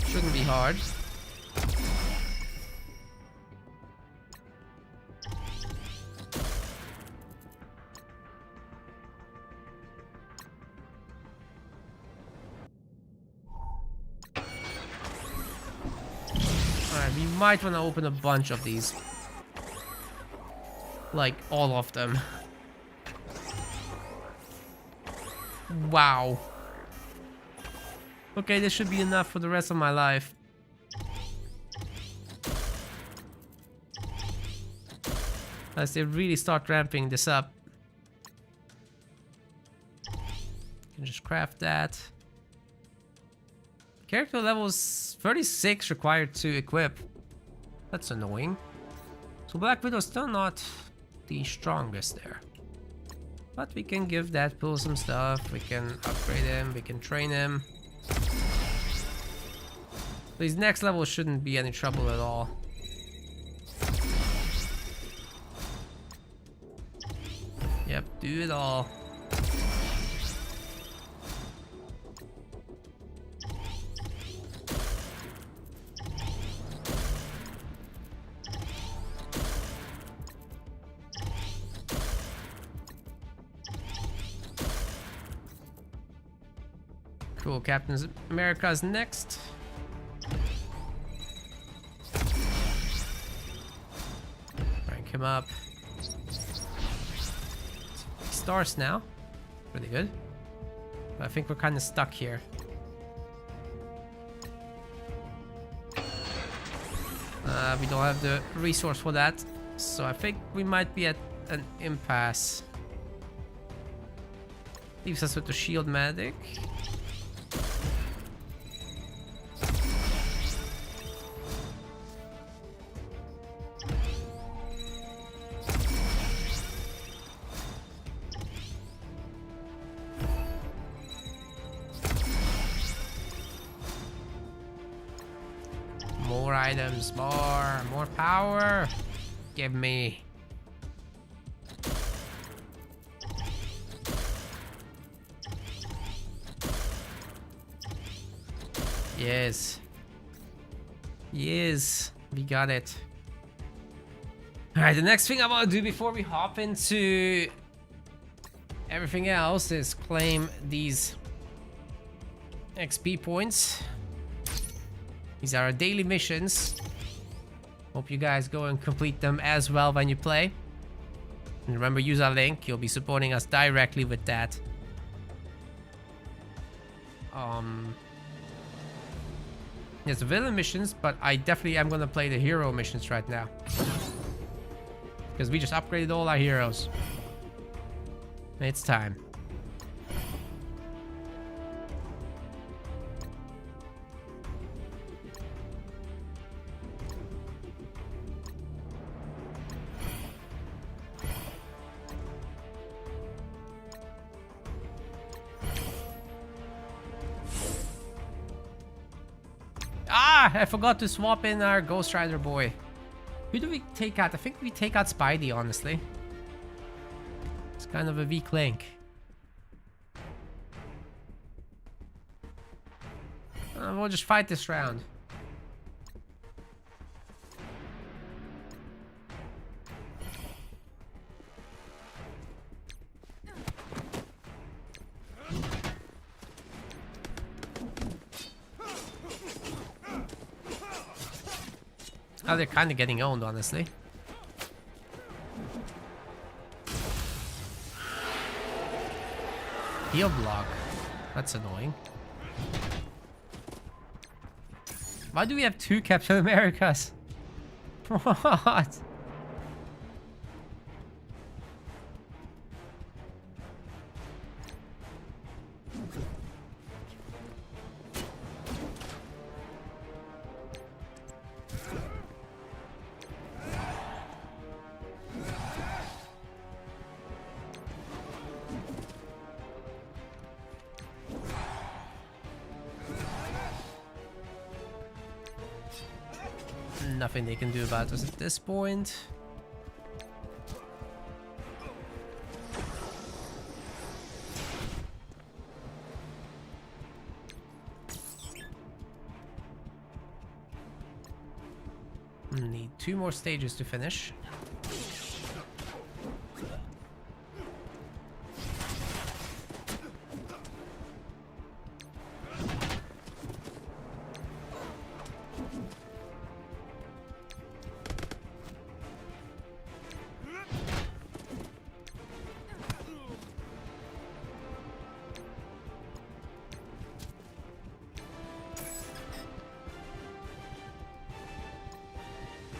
Shouldn't be hard. We might want to open a bunch of these. Like, all of them. Wow. Okay, this should be enough for the rest of my life. As they really start ramping this up. Can just craft that. Character level is 36 required to equip. That's annoying. So Black Widow is still not the strongest there. But we can give Deadpool some stuff. We can upgrade him. We can train him. These next levels shouldn't be any trouble at all. Yep, do it all. Cool, Captain America's next. Rank him up. Stars now. Pretty good. But I think we're kind of stuck here. We don't have the resource for that. So I think we might be at an impasse. Leaves us with the shield medic. More items, more power. Give me. Yes. Yes, we got it. Alright, the next thing I want to do before we hop into everything else is claim these XP points. These are our daily missions. Hope you guys go and complete them as well when you play. And remember, use our link. You'll be supporting us directly with that. There's the villain missions, but I definitely am gonna play the hero missions right now. Because we just upgraded all our heroes. It's time. I forgot to swap in our Ghost Rider boy. Who do we take out? I think we take out Spidey, honestly. It's kind of a weak link. We'll just fight this round. Oh, they're kind of getting owned, honestly. Heal block. That's annoying. Why do we have two Captain Americas? What? Nothing they can do about us at this point. Need 2 more stages to finish.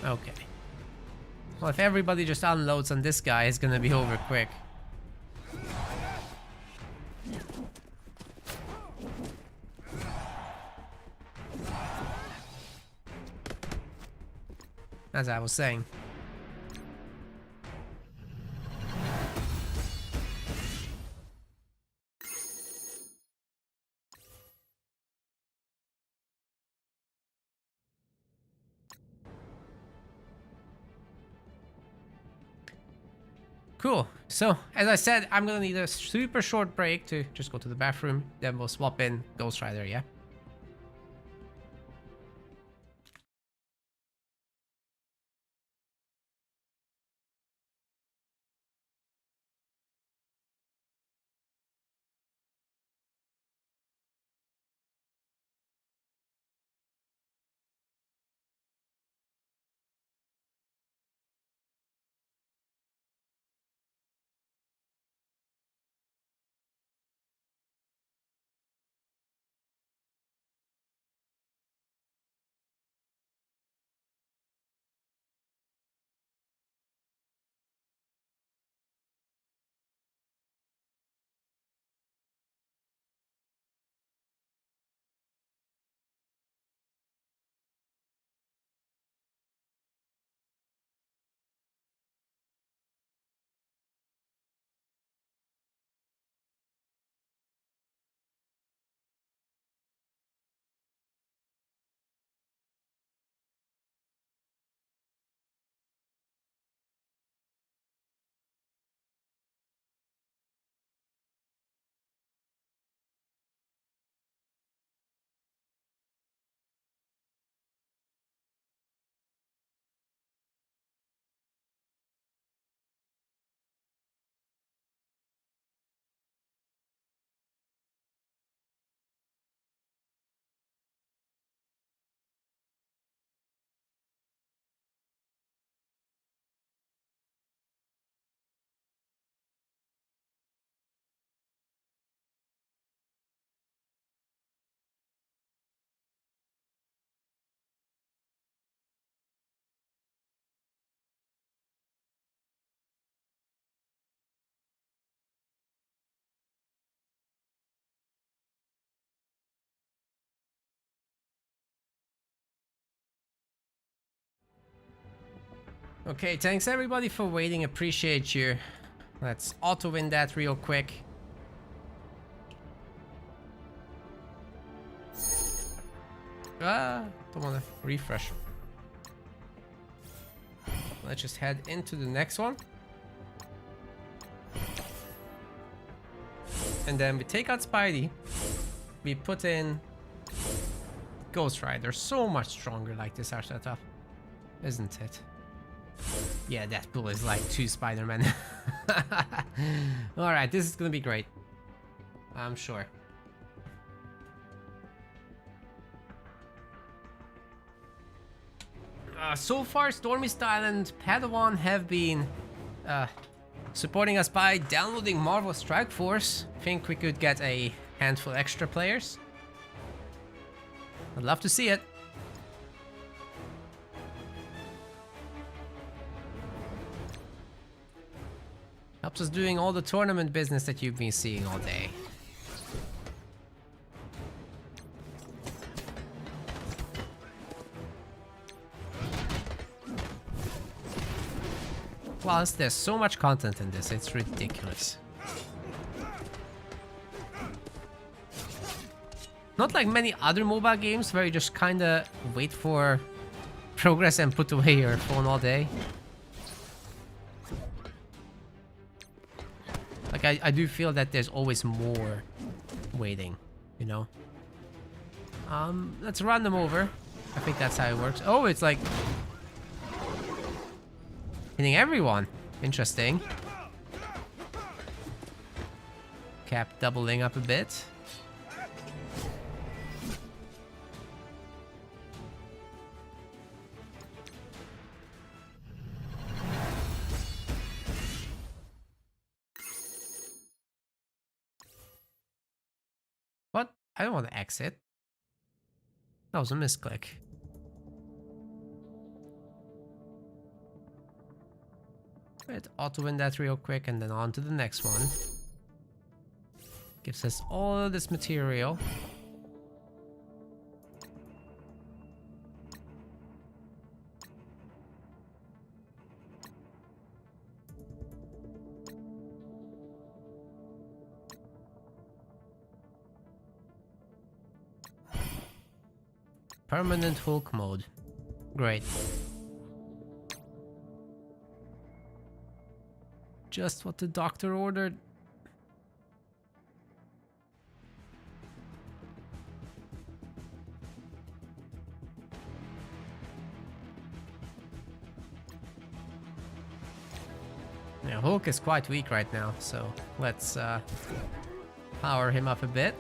Okay. Well, if everybody just unloads on this guy, it's gonna be over quick. As I was saying. Cool. So, as I said, I'm gonna need a super short break to just go to the bathroom. Then we'll swap in Ghost Rider, yeah? Okay, thanks everybody for waiting. Appreciate you. Let's auto win that real quick. Don't wanna refresh. Let's just head into the next one. And then we take out Spidey. We put in Ghost Rider. So much stronger like this our setup, isn't it? Yeah, Deadpool is like 2 Spider-Man. Alright, this is gonna be great. I'm sure. So far, Stormy Style and Padawan have been supporting us by downloading Marvel Strike Force. Think we could get a handful extra players. I'd love to see it. Helps us doing all the tournament business that you've been seeing all day. Plus, there's so much content in this, it's ridiculous. Not like many other mobile games where you just kinda wait for progress and put away your phone all day. Like, I do feel that there's always more waiting, you know? Let's run them over. I think that's how it works. Oh, it's like hitting everyone. Interesting. Cap doubling up a bit. What? I don't want to exit. That was a misclick. Let's auto win that real quick and then on to the next one. Gives us all of this material. Permanent Hulk mode. Great. Just what the doctor ordered. Yeah, Hulk is quite weak right now, so let's power him up a bit.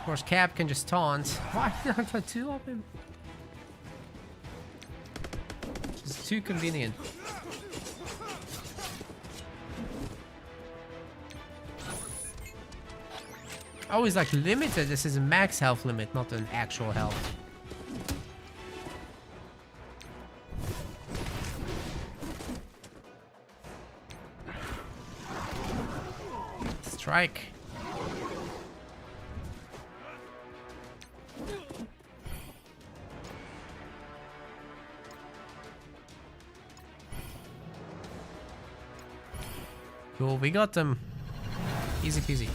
Of course, Cap can just taunt. Why did I put 2 of him? It's too convenient. Oh, he's like limited. This is a max health limit, not an actual health. Strike. Cool, we got them. Easy peasy.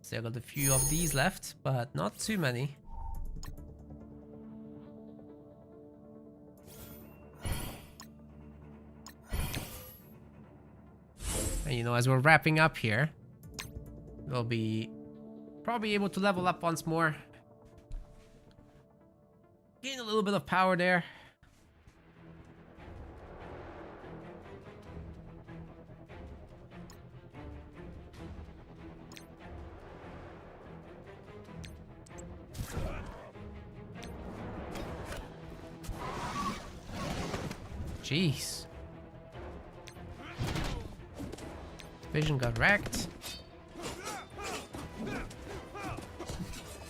Still got a few of these left, but not too many. And you know, as we're wrapping up here, we'll be probably able to level up once more. Gain a little bit of power there. Jeez. Vision got wrecked.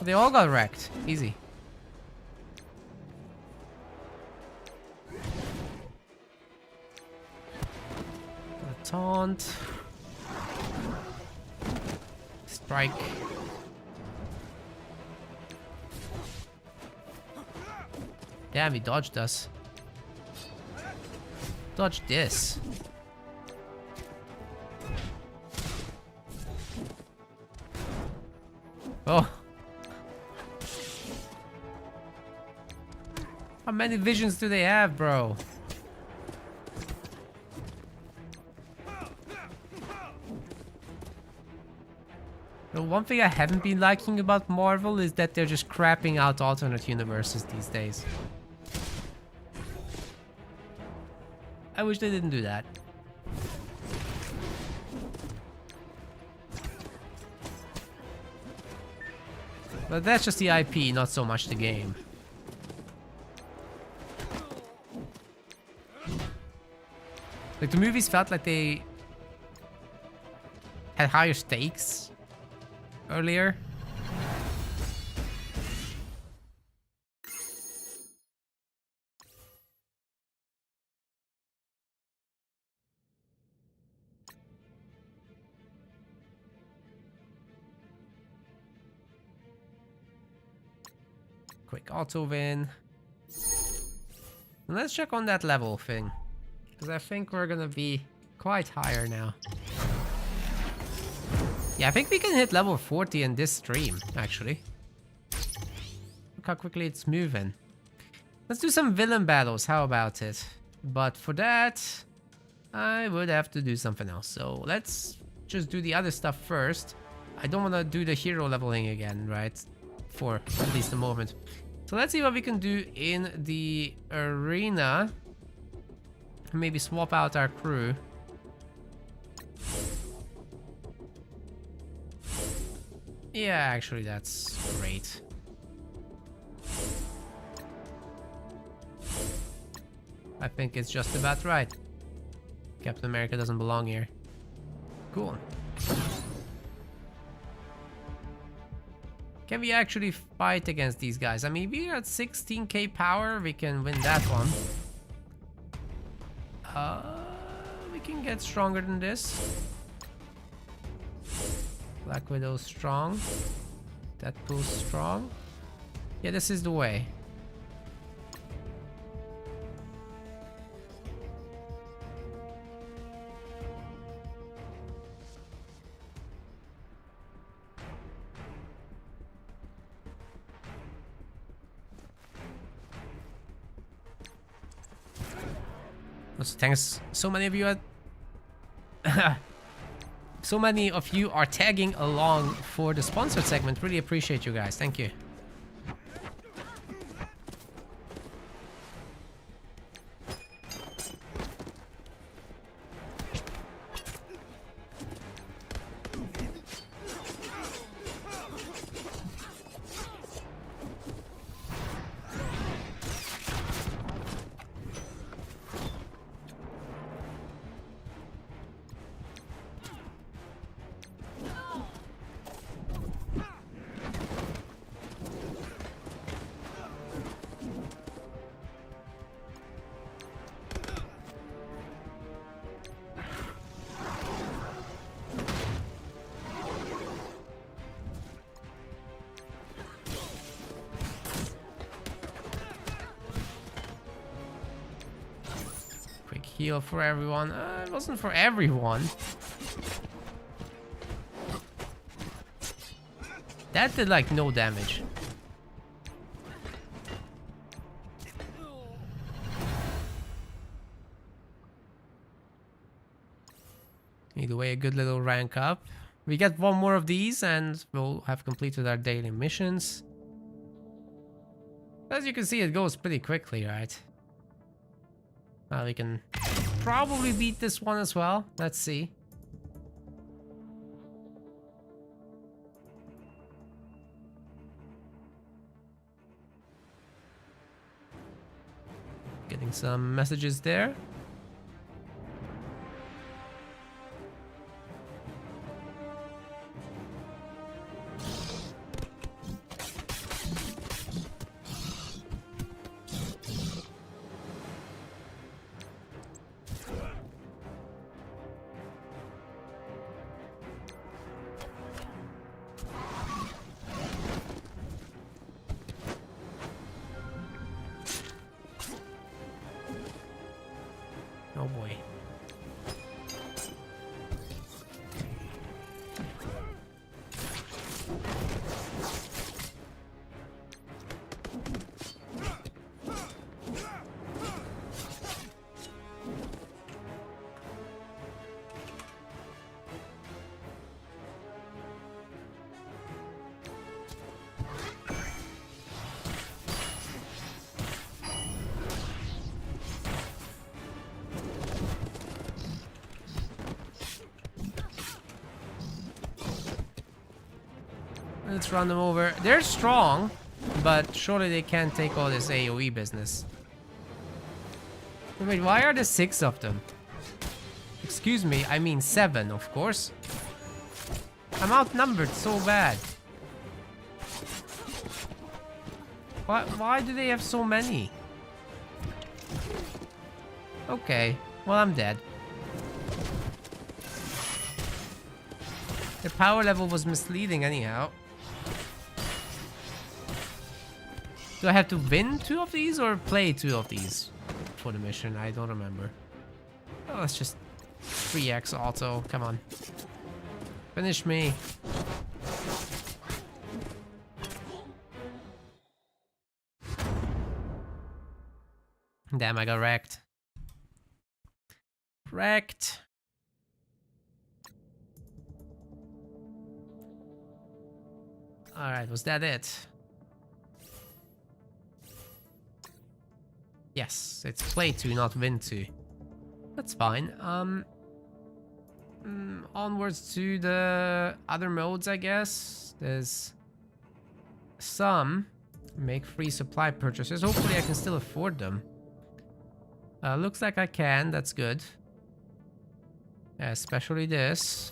They all got wrecked. Easy. A taunt. Strike. Damn, he dodged us. Dodge this. Oh. How many visions do they have, bro? The one thing I haven't been liking about Marvel is that they're just crapping out alternate universes these days. I wish they didn't do that. But that's just the IP, not so much the game. Like, the movies felt like they had higher stakes earlier. Quick auto win. Let's check on that level thing, because I think we're gonna be quite higher now. Yeah, I think we can hit level 40 in this stream, actually. Look how quickly it's moving. Let's do some villain battles, how about it? But for that, I would have to do something else. So let's just do the other stuff first. I don't want to do the hero leveling again, right? For at least a moment. So let's see what we can do in the arena. Maybe swap out our crew. Yeah, actually that's great. I think it's just about right. Captain America doesn't belong here. Cool. Can we actually fight against these guys? I mean, we're at 16k power. We can win that one. We can get stronger than this. Black Widow's strong. Deadpool's strong. Yeah, this is the way. Thanks. So many of you are so many of you are tagging along for the sponsored segment. Really appreciate you guys. Thank you. Heal for everyone. It wasn't for everyone. That did like no damage. Either way, a good little rank up. We get one more of these and we'll have completed our daily missions. As you can see, it goes pretty quickly, right? We can probably beat this one as well. Let's see. Getting some messages there. Oh boy. Let's run them over. They're strong, but surely they can't take all this AoE business. Wait, why are there 6 of them? Excuse me, I mean 7, of course. I'm outnumbered so bad. Why do they have so many? Okay, well I'm dead. The power level was misleading anyhow. Do I have to win 2 of these or play 2 of these for the mission? I don't remember. Oh, let's just 3x auto. Come on. Finish me. Damn, I got wrecked. Wrecked. Alright, was that it? Yes, it's play 2, not win 2. That's fine. Onwards to the other modes, I guess. There's some. Make free supply purchases. Hopefully I can still afford them. Looks like I can, that's good. Especially this.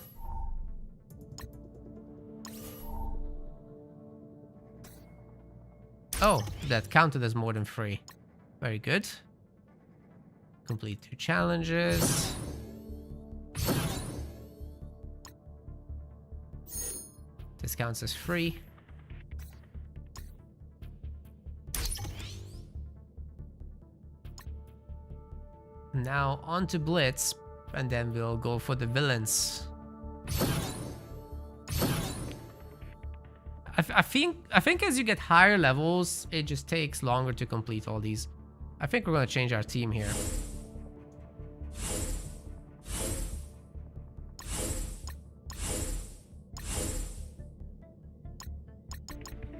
Oh, that counted as more than free. Very good. Complete 2 challenges. This counts as free. Now on to Blitz, and then we'll go for the villains. I think as you get higher levels, it just takes longer to complete all these. I think we're gonna change our team here.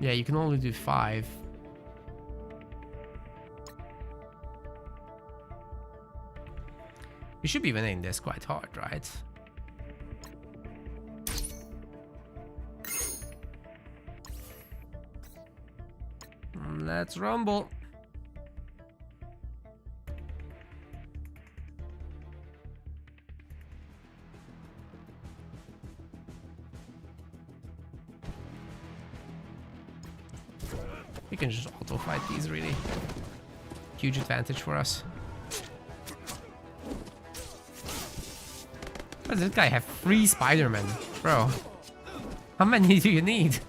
Yeah, you can only do 5. We should be winning this quite hard, right? Let's rumble. We can just auto fight these, really. Huge advantage for us. Why does this guy have 3 Spider-Men? Bro, how many do you need?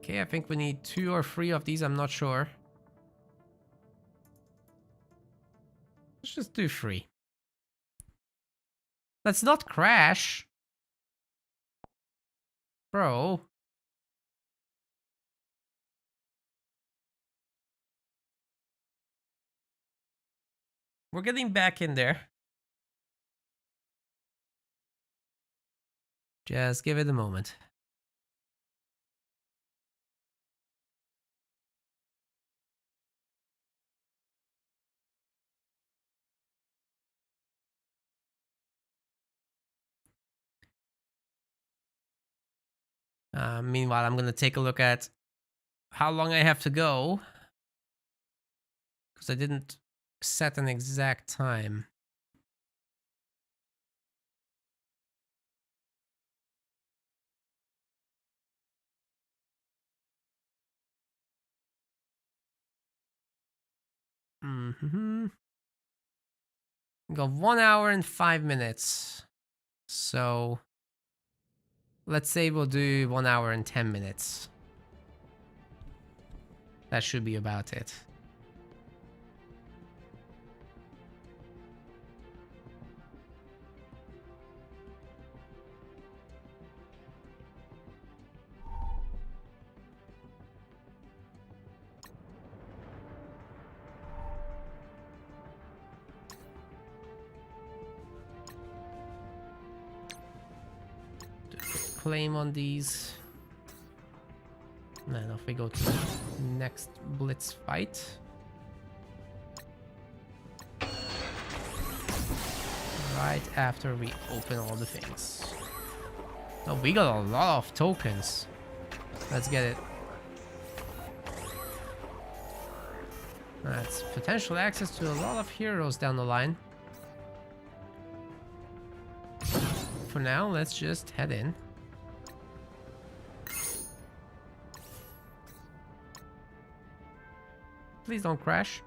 Okay, I think we need 2 or 3 of these, I'm not sure. Let's just do 3. Let's not crash. Bro. We're getting back in there. Just give it a moment. Meanwhile, I'm gonna take a look at how long I have to go, because I didn't set an exact time. We got 1 hour and 5 minutes. So let's say we'll do 1 hour and 10 minutes. That should be about it. Claim on these. And then off we go to the next blitz fight. Right after we open all the things. Oh, we got a lot of tokens. Let's get it. That's potential access to a lot of heroes down the line. For now, let's just head in. Please don't crash.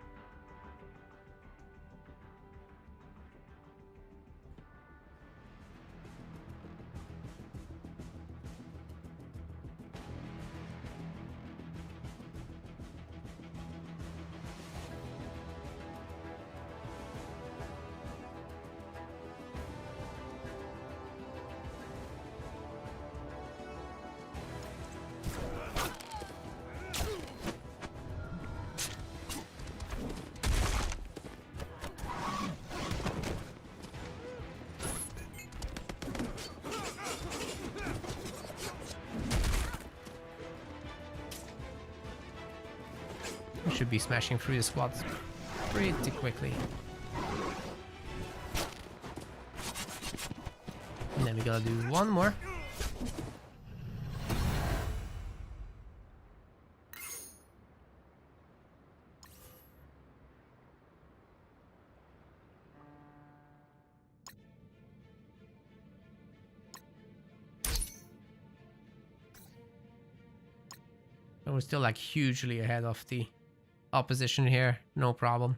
We should be smashing through the squads pretty quickly. And then we gotta do one more. And we're still like hugely ahead of the opposition here, no problem.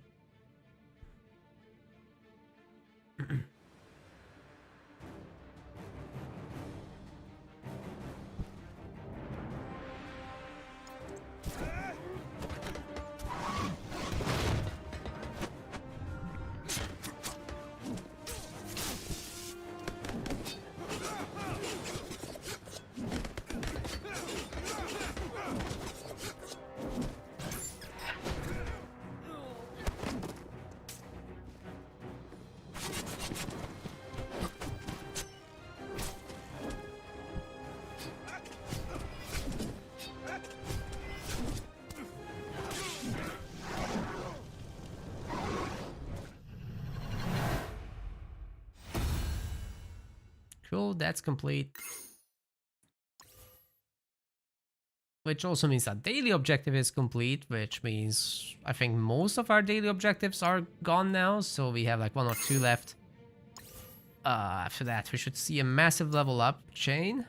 Cool, that's complete. Which also means that daily objective is complete, which means I think most of our daily objectives are gone now, so we have like 1 or 2 left. After that, we should see a massive level up chain.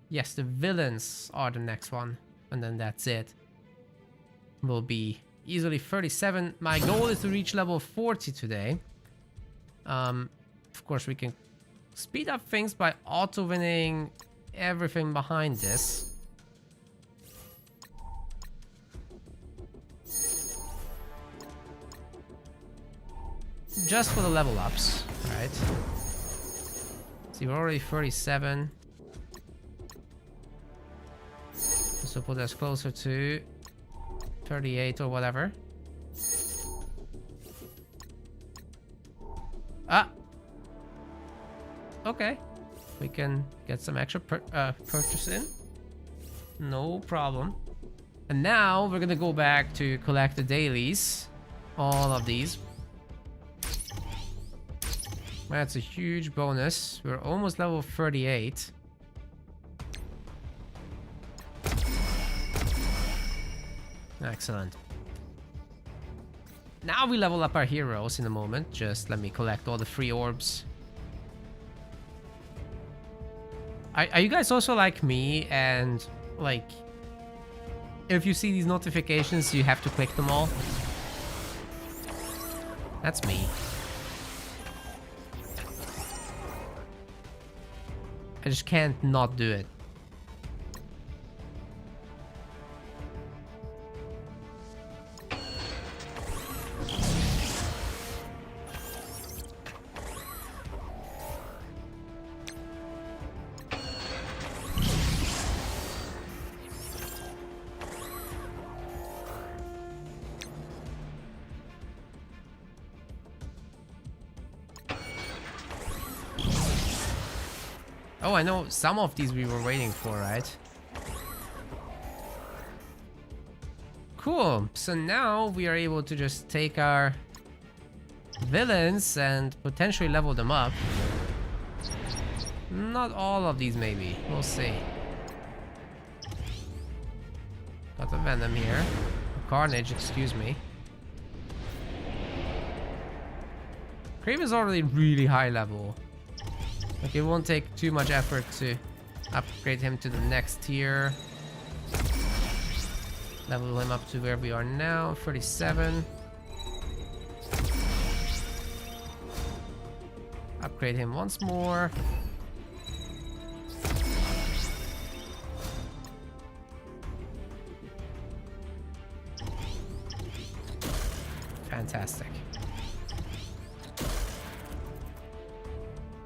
Yes, the villains are the next one, and then that's it. Will be easily 37. My goal is to reach level 40 today. Of course, we can speed up things by auto-winning everything behind this. Just for the level ups, right? See, we're already 37. This will put us closer to 38 or whatever. Ah! Okay, we can get some extra purchase in. No problem. And now we're gonna go back to collect the dailies. All of these. That's a huge bonus. We're almost level 38. Excellent. Now we level up our heroes in a moment. Just let me collect all the free orbs. Are you guys also like me and like if you see these notifications, you have to click them all. That's me. I just can't not do it. Oh, I know some of these we were waiting for, right? Cool. So now we are able to just take our villains and potentially level them up. Not all of these, maybe. We'll see. Got a Venom here. Carnage, excuse me. Kraven is already really high level. Like, it won't take too much effort to upgrade him to the next tier. Level him up to where we are now, 37. Upgrade him once more. Fantastic.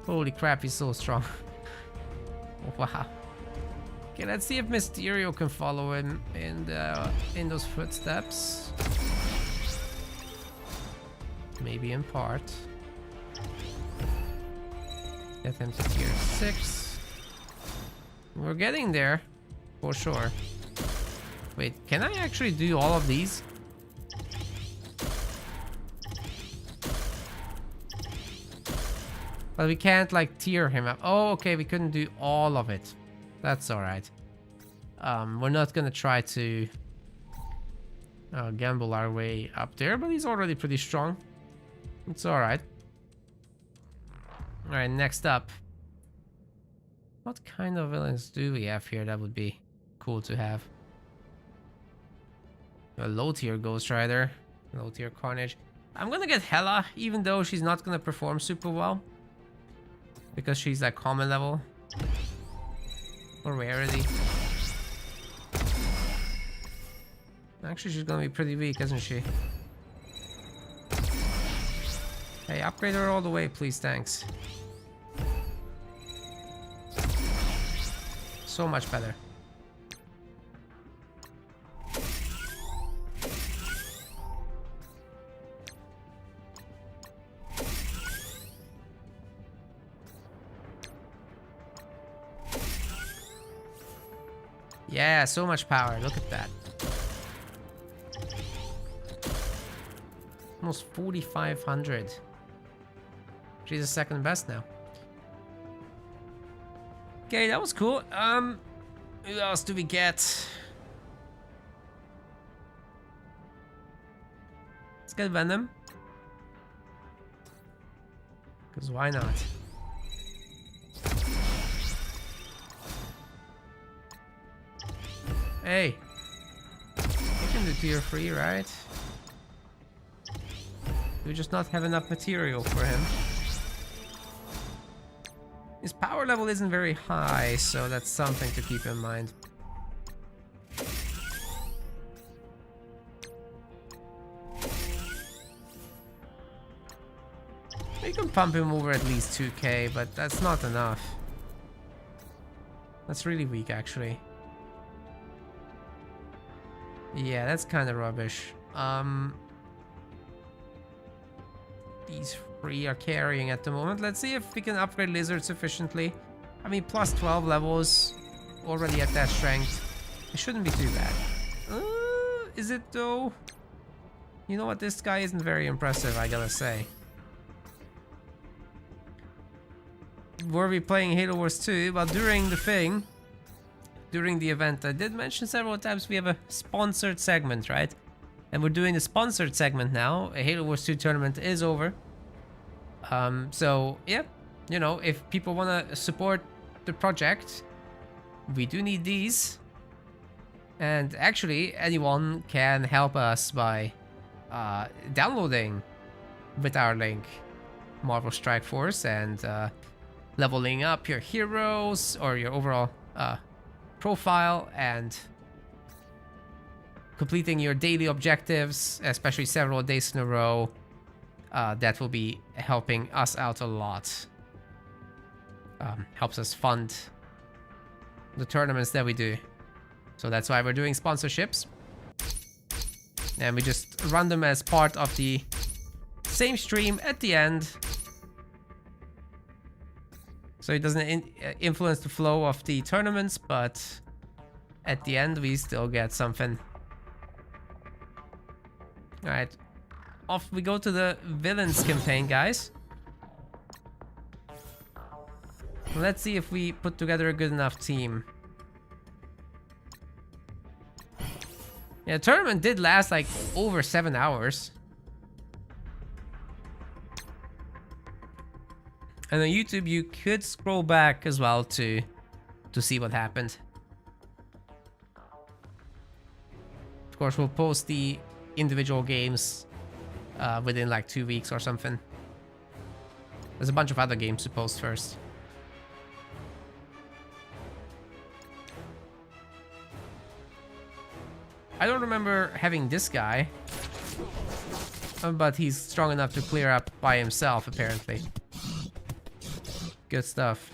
Holy crap, he's so strong. Wow. Okay, let's see if Mysterio can follow him in those footsteps. Maybe in part. Get him to tier 6. We're getting there, for sure. Wait, can I actually do all of these? But we can't, like, tier him up. Oh, okay, we couldn't do all of it. That's alright. We're not gonna try to gamble our way up there, but he's already pretty strong. It's alright. Alright, next up. What kind of villains do we have here that would be cool to have? A low tier Ghost Rider. Low tier Carnage. I'm gonna get Hela, even though she's not gonna perform super well. Because she's like common level. Or rarity. Actually, she's gonna be pretty weak, isn't she? Hey, upgrade her all the way, please, thanks. So much better. Yeah, so much power. Look at that. Almost 4,500. She's the second best now. Okay, that was cool. Who else do we get? Let's get Venom. Because why not? Hey, you can do tier 3, right? We just not have enough material for him. His power level isn't very high, so that's something to keep in mind. We can pump him over at least 2k, but that's not enough. That's really weak, actually. Yeah, that's kind of rubbish. These 3 are carrying at the moment. Let's see if we can upgrade Lizard sufficiently. I mean, plus 12 levels, already at that strength. It shouldn't be too bad. Is it though? You know what? This guy isn't very impressive, I gotta say. Were we playing Halo Wars 2? But during the event, I did mention several times we have a sponsored segment, right? And we're doing the sponsored segment now. A Halo Wars 2 tournament is over. So, yeah, you know, if people want to support the project, we do need these. And actually, anyone can help us by downloading with our link Marvel Strike Force and leveling up your heroes or your overall profile and completing your daily objectives, especially several days in a row. That will be helping us out a lot. Helps us fund the tournaments that we do. So that's why we're doing sponsorships. And we just run them as part of the same stream at the end. So it doesn't influence the flow of the tournaments, but at the end we still get something. Alright, off we go to the villains campaign, guys. Let's see if we put together a good enough team. Yeah, the tournament did last like over 7 hours. And on YouTube, you could scroll back as well to see what happened. Of course, we'll post the individual games within like 2 weeks or something. There's a bunch of other games to post first. I don't remember having this guy, but he's strong enough to clear up by himself, apparently. Good stuff.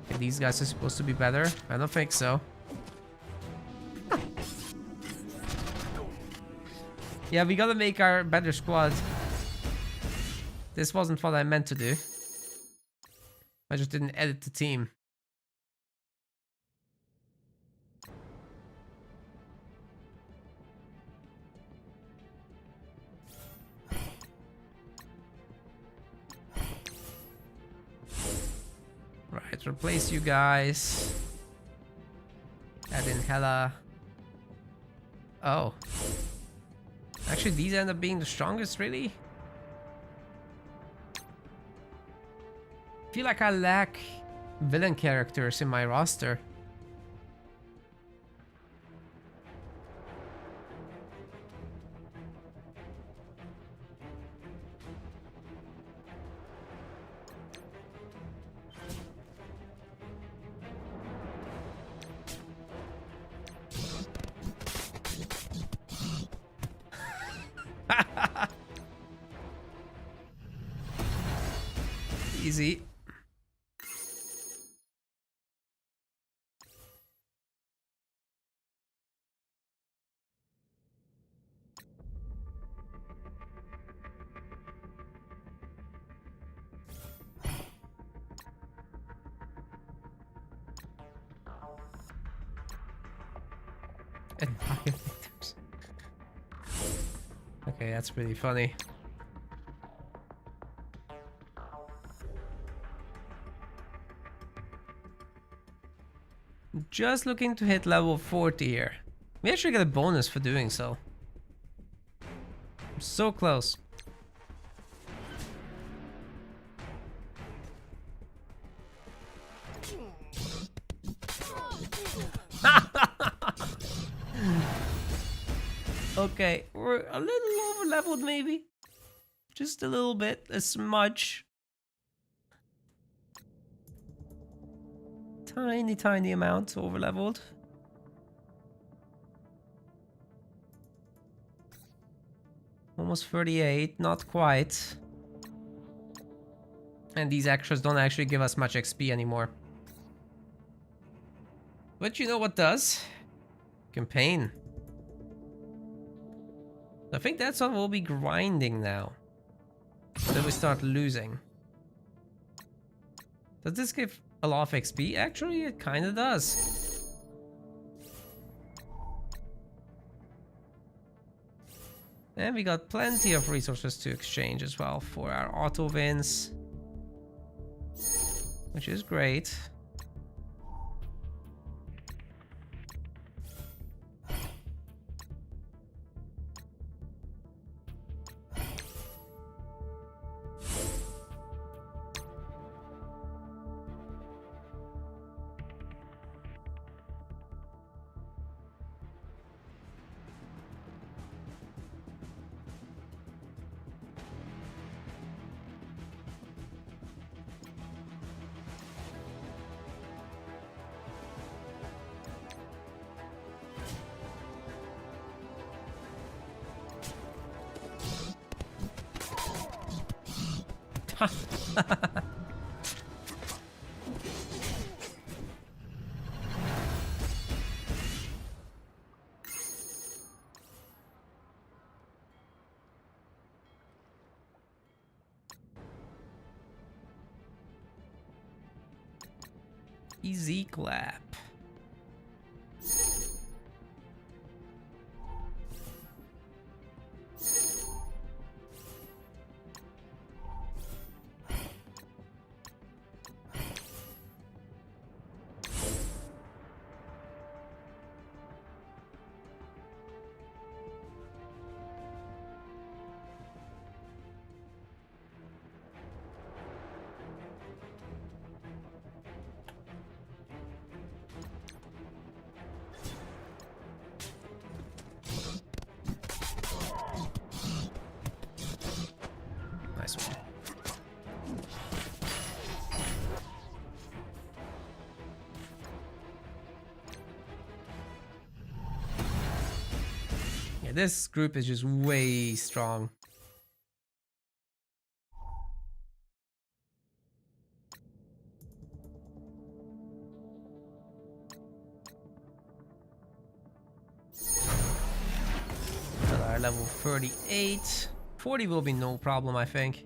Okay, these guys are supposed to be better. I don't think so. Yeah, we gotta make our better squad. This wasn't what I meant to do. I just didn't edit the team. Right, replace you guys. Add in Hela. Oh. Actually, these end up being the strongest, really? I feel like I lack villain characters in my roster. Easy. And pocket victims. Okay, that's pretty funny. Just looking to hit level 40 here. We actually get a bonus for doing so. I'm so close. Okay, we're a little over leveled maybe. Just a little bit, a smudge. Tiny amount over leveled. Almost 38, not quite. And these extras don't actually give us much XP anymore. But you know what does? Campaign. I think that's what we'll be grinding now. Then we start losing. Does this give a lot of XP? Actually, it kind of does. And we got plenty of resources to exchange as well for our auto wins, which is great. Easy clap. Nice one. Yeah, this group is just way strong. Our level 38. 40 will be no problem, I think.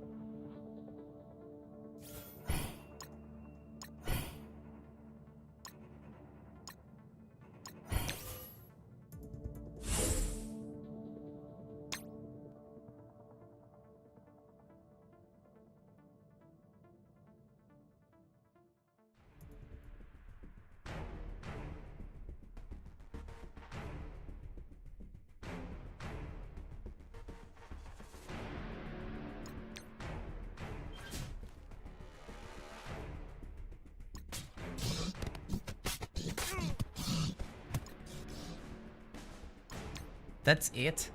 That's it.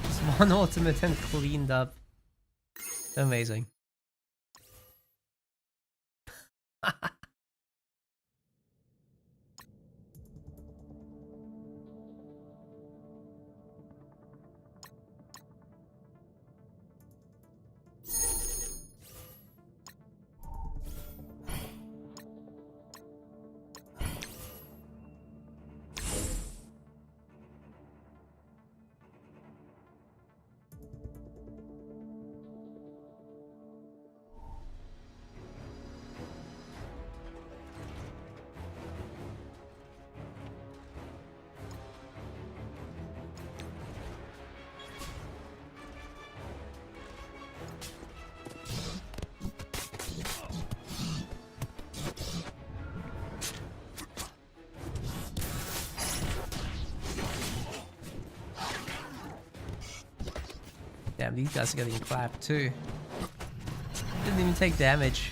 It's one ultimate and cleaned up. Amazing. Damn, these guys are getting clapped too. Didn't even take damage.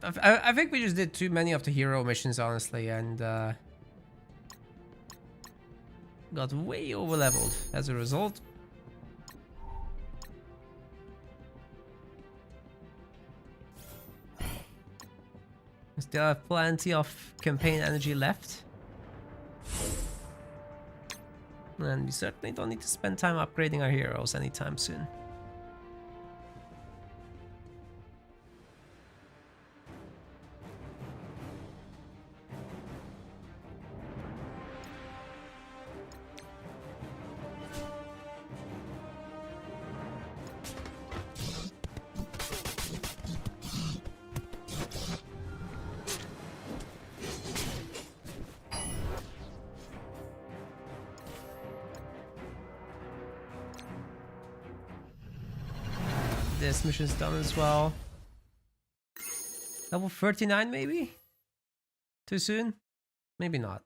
I think we just did too many of the hero missions, honestly, and got way over leveled as a result. We still have plenty of campaign energy left. And we certainly don't need to spend time upgrading our heroes anytime soon. This mission's done as well. Level 39 maybe? Too soon? Maybe not.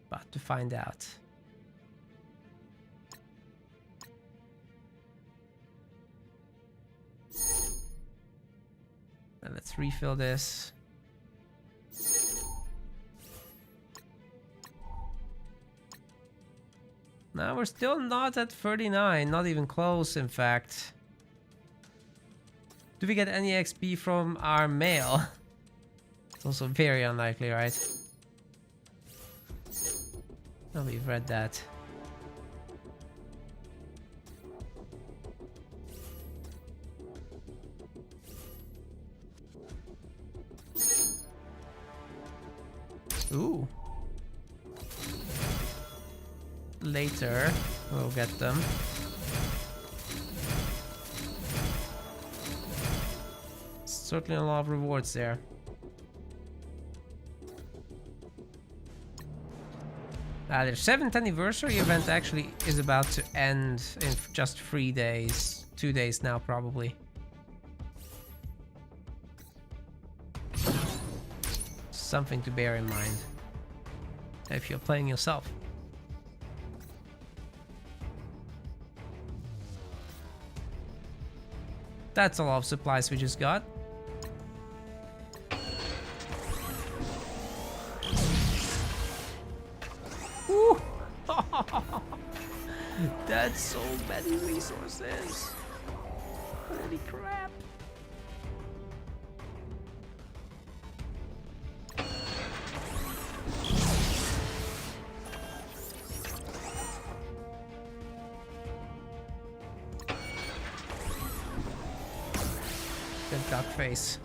About to find out. Now let's refill this. Now we're still not at 39, not even close in fact. Do we get any XP from our mail? Also very unlikely, right? Oh, we've read that. Ooh. Later, we'll get them. Certainly a lot of rewards there. Their 7th anniversary event actually is about to end in just 3 days. 2 days now, probably. Something to bear in mind if you're playing yourself. That's a lot of supplies we just got. Woo! That's so many resources. Holy crap. Good duck face.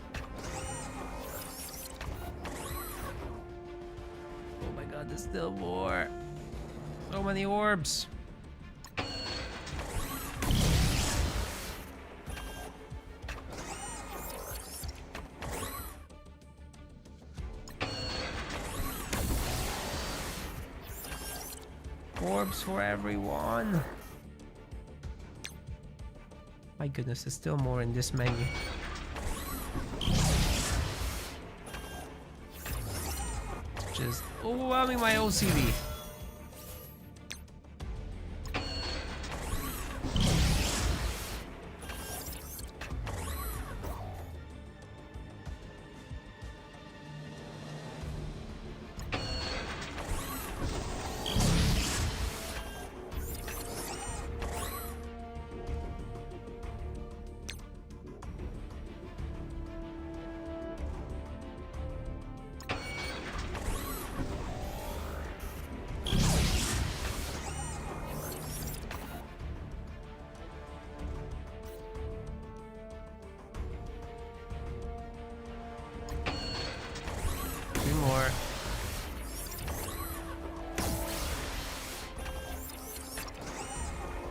Oh my god, there's still more. So many orbs. Orbs for everyone. My goodness, there's still more in this menu. Just overwhelming my OCD. More.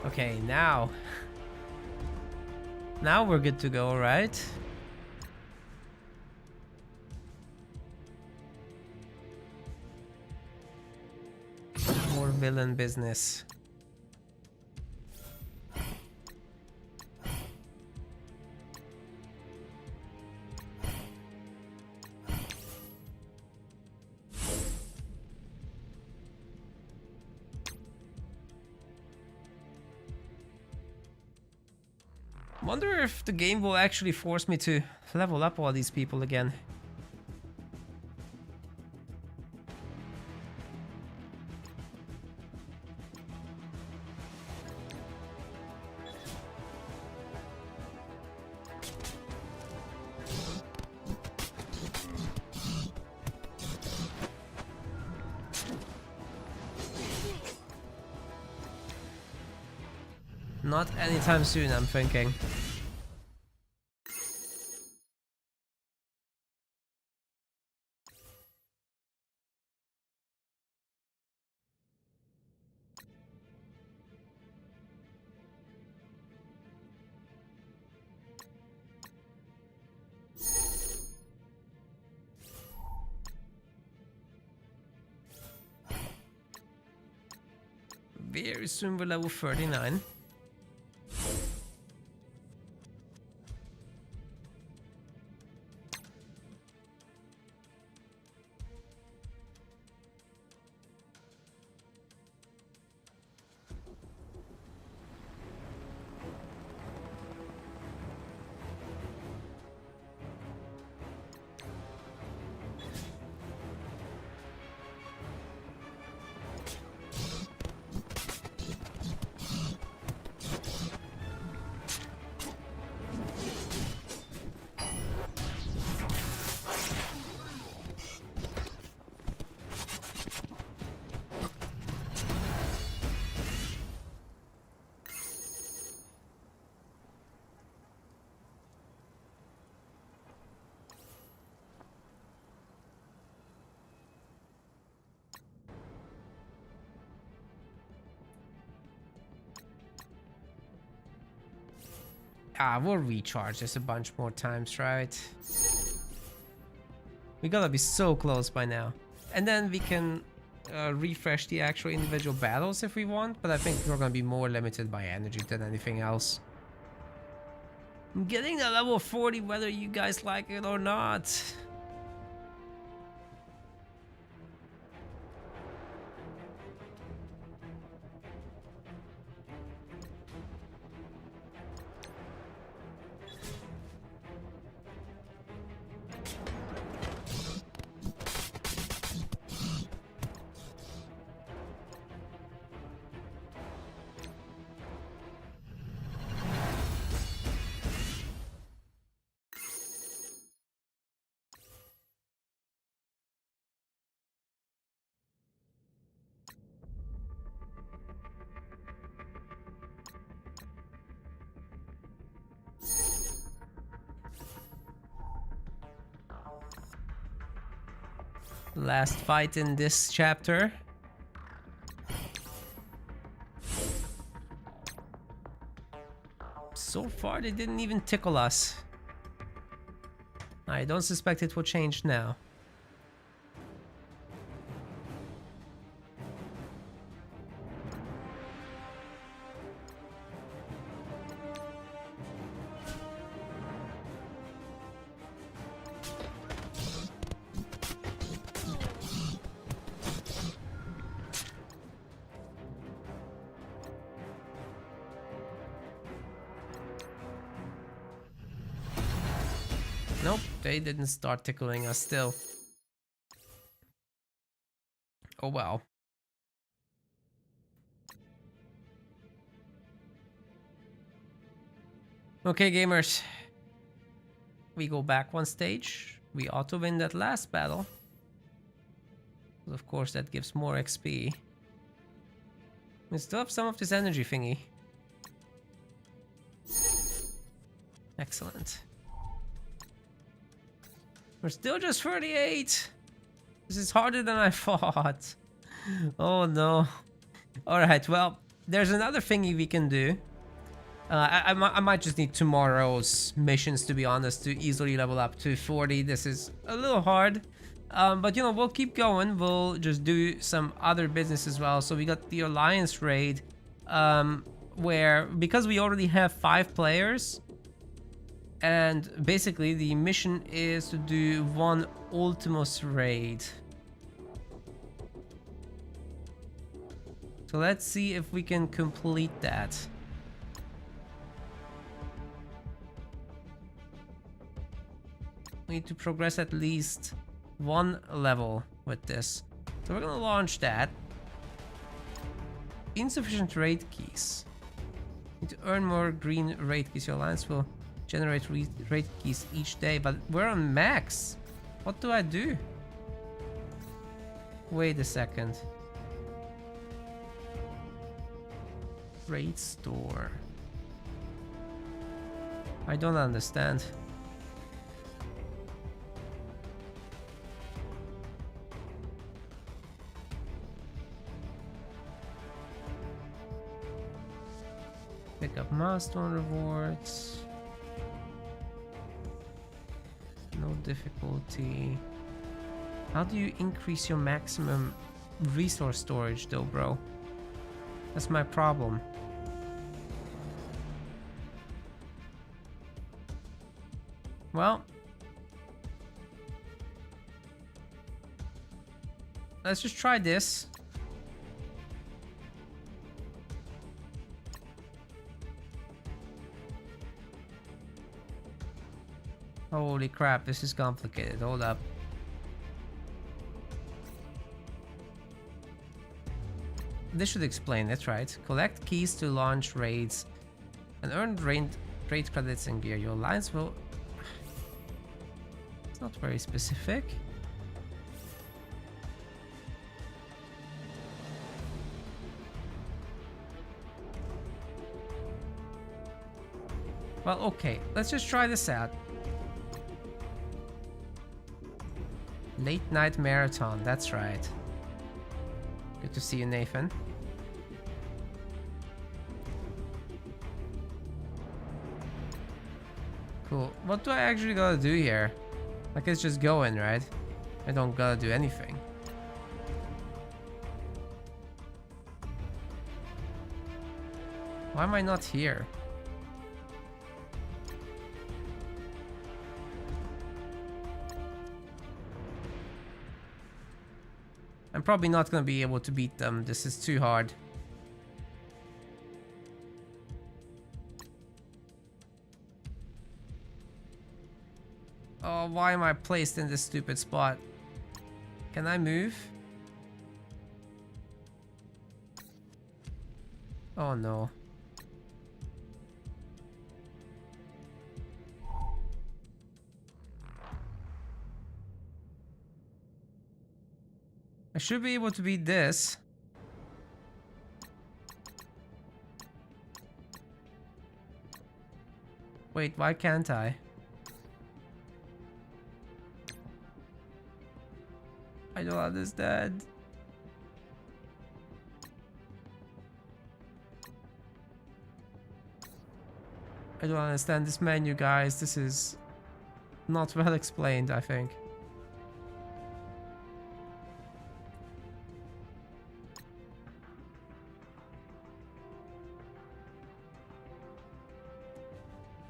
Okay, now we're good to go, right? More villain business. Wonder if the game will actually force me to level up all these people again. Not anytime soon, I'm thinking. Very soon we're level 39. We'll recharge this a bunch more times, right? We gotta be so close by now. And then we can refresh the actual individual battles if we want, but I think we're gonna be more limited by energy than anything else. I'm getting to level 40 whether you guys like it or not. Last fight in this chapter. So far, they didn't even tickle us. I don't suspect it will change now. Nope, they didn't start tickling us still. Oh well. Okay, gamers. We go back one stage. We auto win that last battle. Of course, that gives more XP. We still have some of this energy thingy. Excellent. We're still just 38. This is harder than I thought. Oh no. Alright, well, there's another thingy we can do. I might just need tomorrow's missions, to be honest, to easily level up to 40. This is a little hard. But, you know, we'll keep going. We'll just do some other business as well. So we got the Alliance raid, where, because we already have 5 players, and basically the mission is to do one Ultimus raid. So let's see if we can complete that. We need to progress at least 1 level with this. So we're gonna launch that. Insufficient raid keys. Need to earn more green raid keys. Your alliance will generate raid keys each day, but we're on max. What do I do? Wait a second. Raid store. I don't understand. Pick up milestone rewards. No difficulty. How do you increase your maximum resource storage though, bro? That's my problem. Well, let's just try this. Holy crap, this is complicated. Hold up. This should explain it, right? Collect keys to launch raids and earn raid credits and gear. Your alliance will... It's not very specific. Well, okay. Let's just try this out. Late night marathon, that's right. Good to see you, Nathan. Cool. What do I actually gotta do here? Like, it's just going, right? I don't gotta do anything. Why am I not here? I'm probably not gonna be able to beat them. This is too hard. Oh, why am I placed in this stupid spot? Can I move? Oh no. I should be able to beat this. Wait, why can't I? I don't understand. I don't understand this menu, guys. This is not well explained, I think.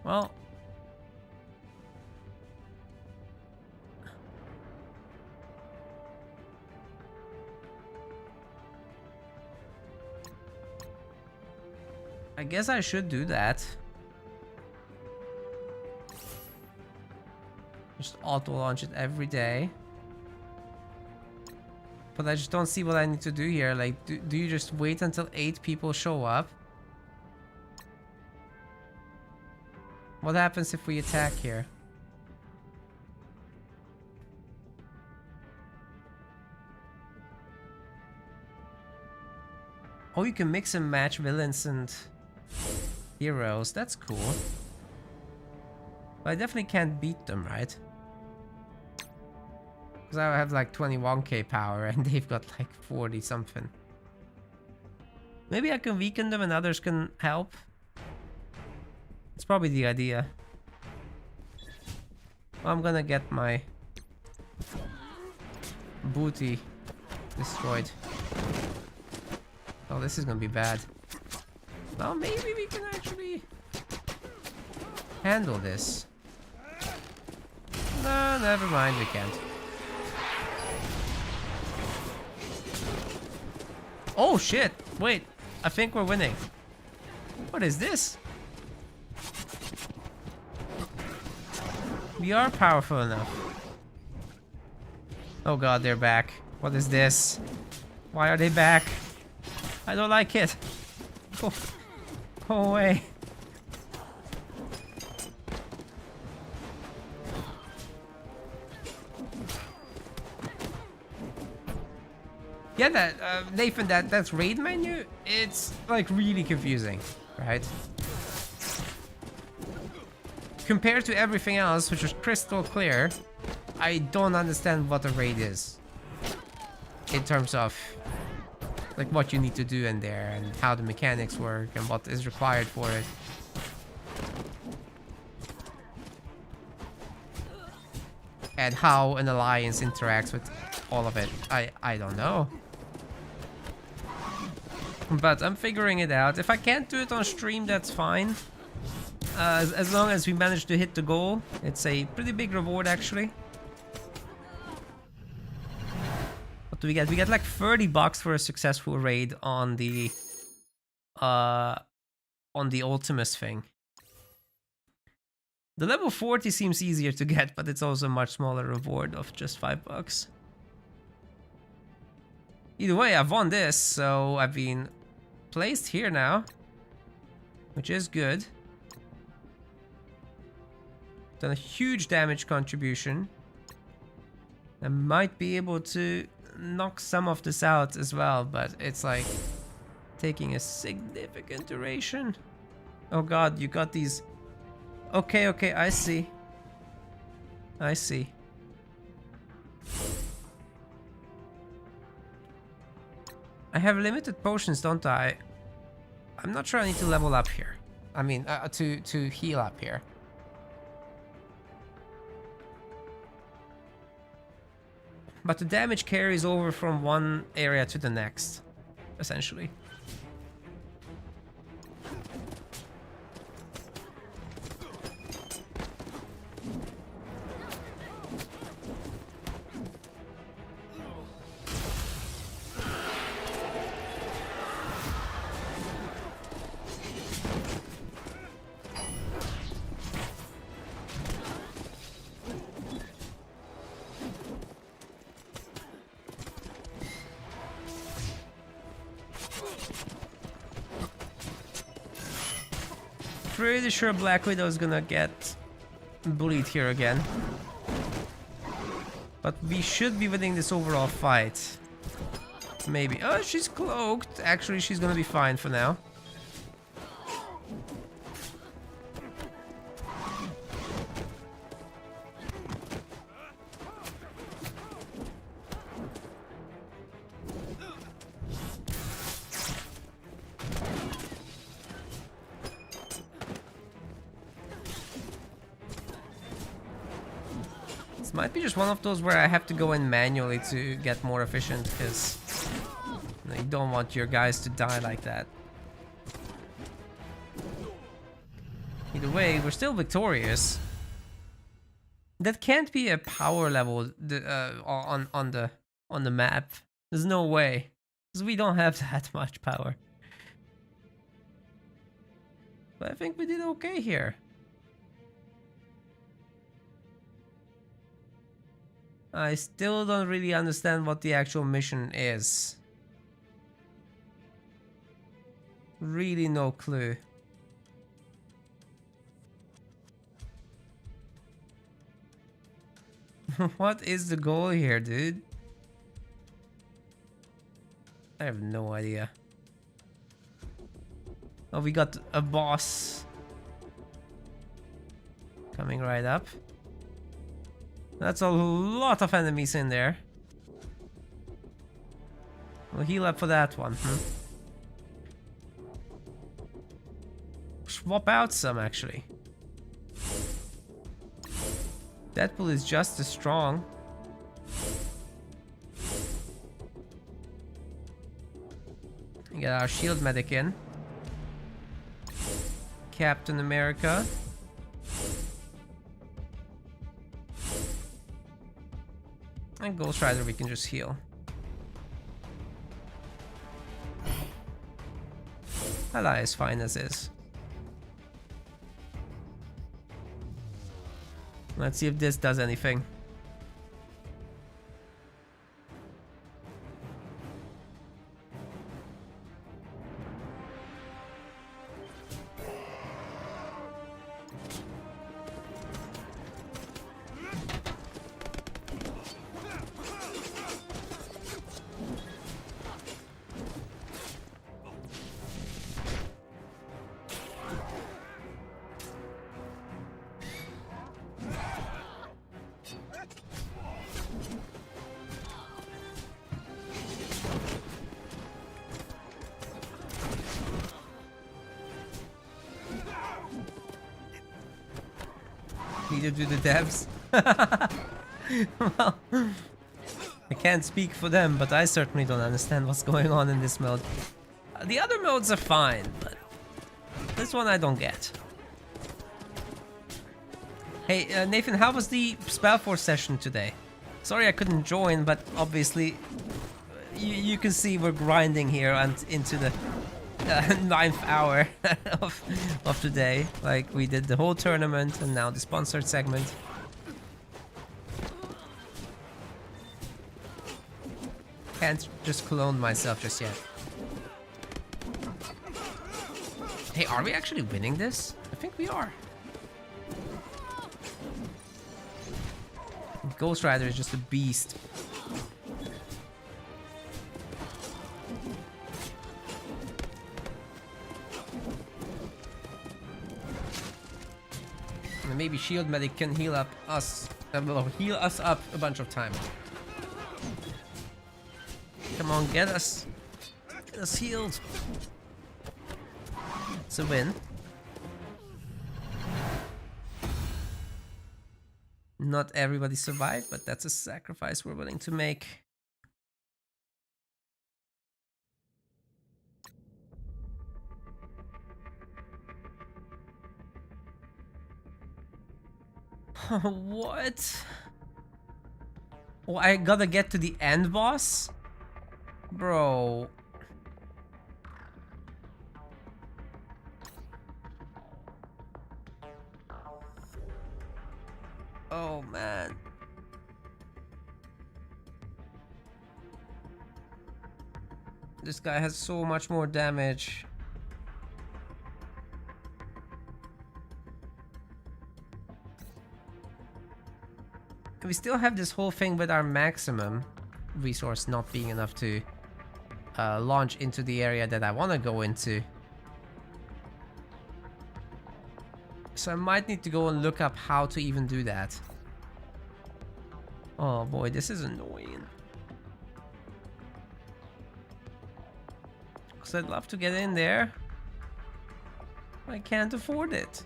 Well, I guess I should do that. Just auto launch it every day. But I just don't see what I need to do here. Like, do you just wait until 8 people show up? What happens if we attack here? Oh, you can mix and match villains and heroes. That's cool. But I definitely can't beat them, right? Because I have like 21k power and they've got like 40 something. Maybe I can weaken them and others can help. It's probably the idea. Well, I'm gonna get my booty destroyed. Oh, this is gonna be bad. Well, maybe we can actually handle this. No, never mind, we can't. Oh shit! Wait, I think we're winning. What is this? We are powerful enough. Oh god, they're back. What is this? Why are they back? I don't like it. Go away. Yeah, that Nathan, that's raid menu. It's like really confusing, right? Compared to everything else, which is crystal clear, I don't understand what a raid is. In terms of like what you need to do in there and how the mechanics work and what is required for it. And how an alliance interacts with all of it. I don't know. But I'm figuring it out. If I can't do it on stream, that's fine. As long as we manage to hit the goal. It's a pretty big reward, actually. What do we get? We get like 30 bucks for a successful raid on the Ultimus thing. The level 40 seems easier to get, but it's also a much smaller reward of just 5 bucks. Either way, I've won this, so I've been placed here now, which is good. Done a huge damage contribution. I might be able to knock some of this out as well, but it's like taking a significant duration. Oh god, you got these. Okay, okay, I see. I see. I have limited potions, don't I? I'm not sure I need to level up here. I mean, to heal up here. But the damage carries over from one area to the next, essentially. Pretty sure Black Widow is gonna get bullied here again. But we should be winning this overall fight. Maybe. Oh, she's cloaked. Actually, she's gonna be fine for now. This might be just one of those where I have to go in manually to get more efficient, because you don't want your guys to die like that. Either way, we're still victorious. That can't be a power level on the map. There's no way, because we don't have that much power. But I think we did okay here. I still don't really understand what the actual mission is. Really no clue. What is the goal here, dude? I have no idea. Oh, we got a boss coming right up. That's a lot of enemies in there. We'll heal up for that one. Swap out some, actually. Deadpool is just as strong. We get our shield medic in. Captain America. And Ghost Rider we can just heal. Ally is fine as is. Let's see if this does anything. Neither do the devs. Well, I can't speak for them, but I certainly don't understand what's going on in this mode. The other modes are fine, but this one I don't get. Hey, Nathan, how was the Spellforce session today? Sorry I couldn't join, but obviously you can see we're grinding here and into the 9th hour of today. Like, we did the whole tournament and now the sponsored segment. Can't just clone myself just yet. Hey, are we actually winning this? I think we are. Ghost Rider is just a beast. And maybe Shield Medic can heal up us, heal us up a bunch of times. Come on, get us healed. It's a win. Not everybody survived, but that's a sacrifice we're willing to make. What? Oh, I gotta get to the end boss? Bro. Oh, man. This guy has so much more damage. We still have this whole thing with our maximum resource not being enough to launch into the area that I want to go into. So I might need to go and look up how to even do that. Oh boy, this is annoying. Because I'd love to get in there. I can't afford it.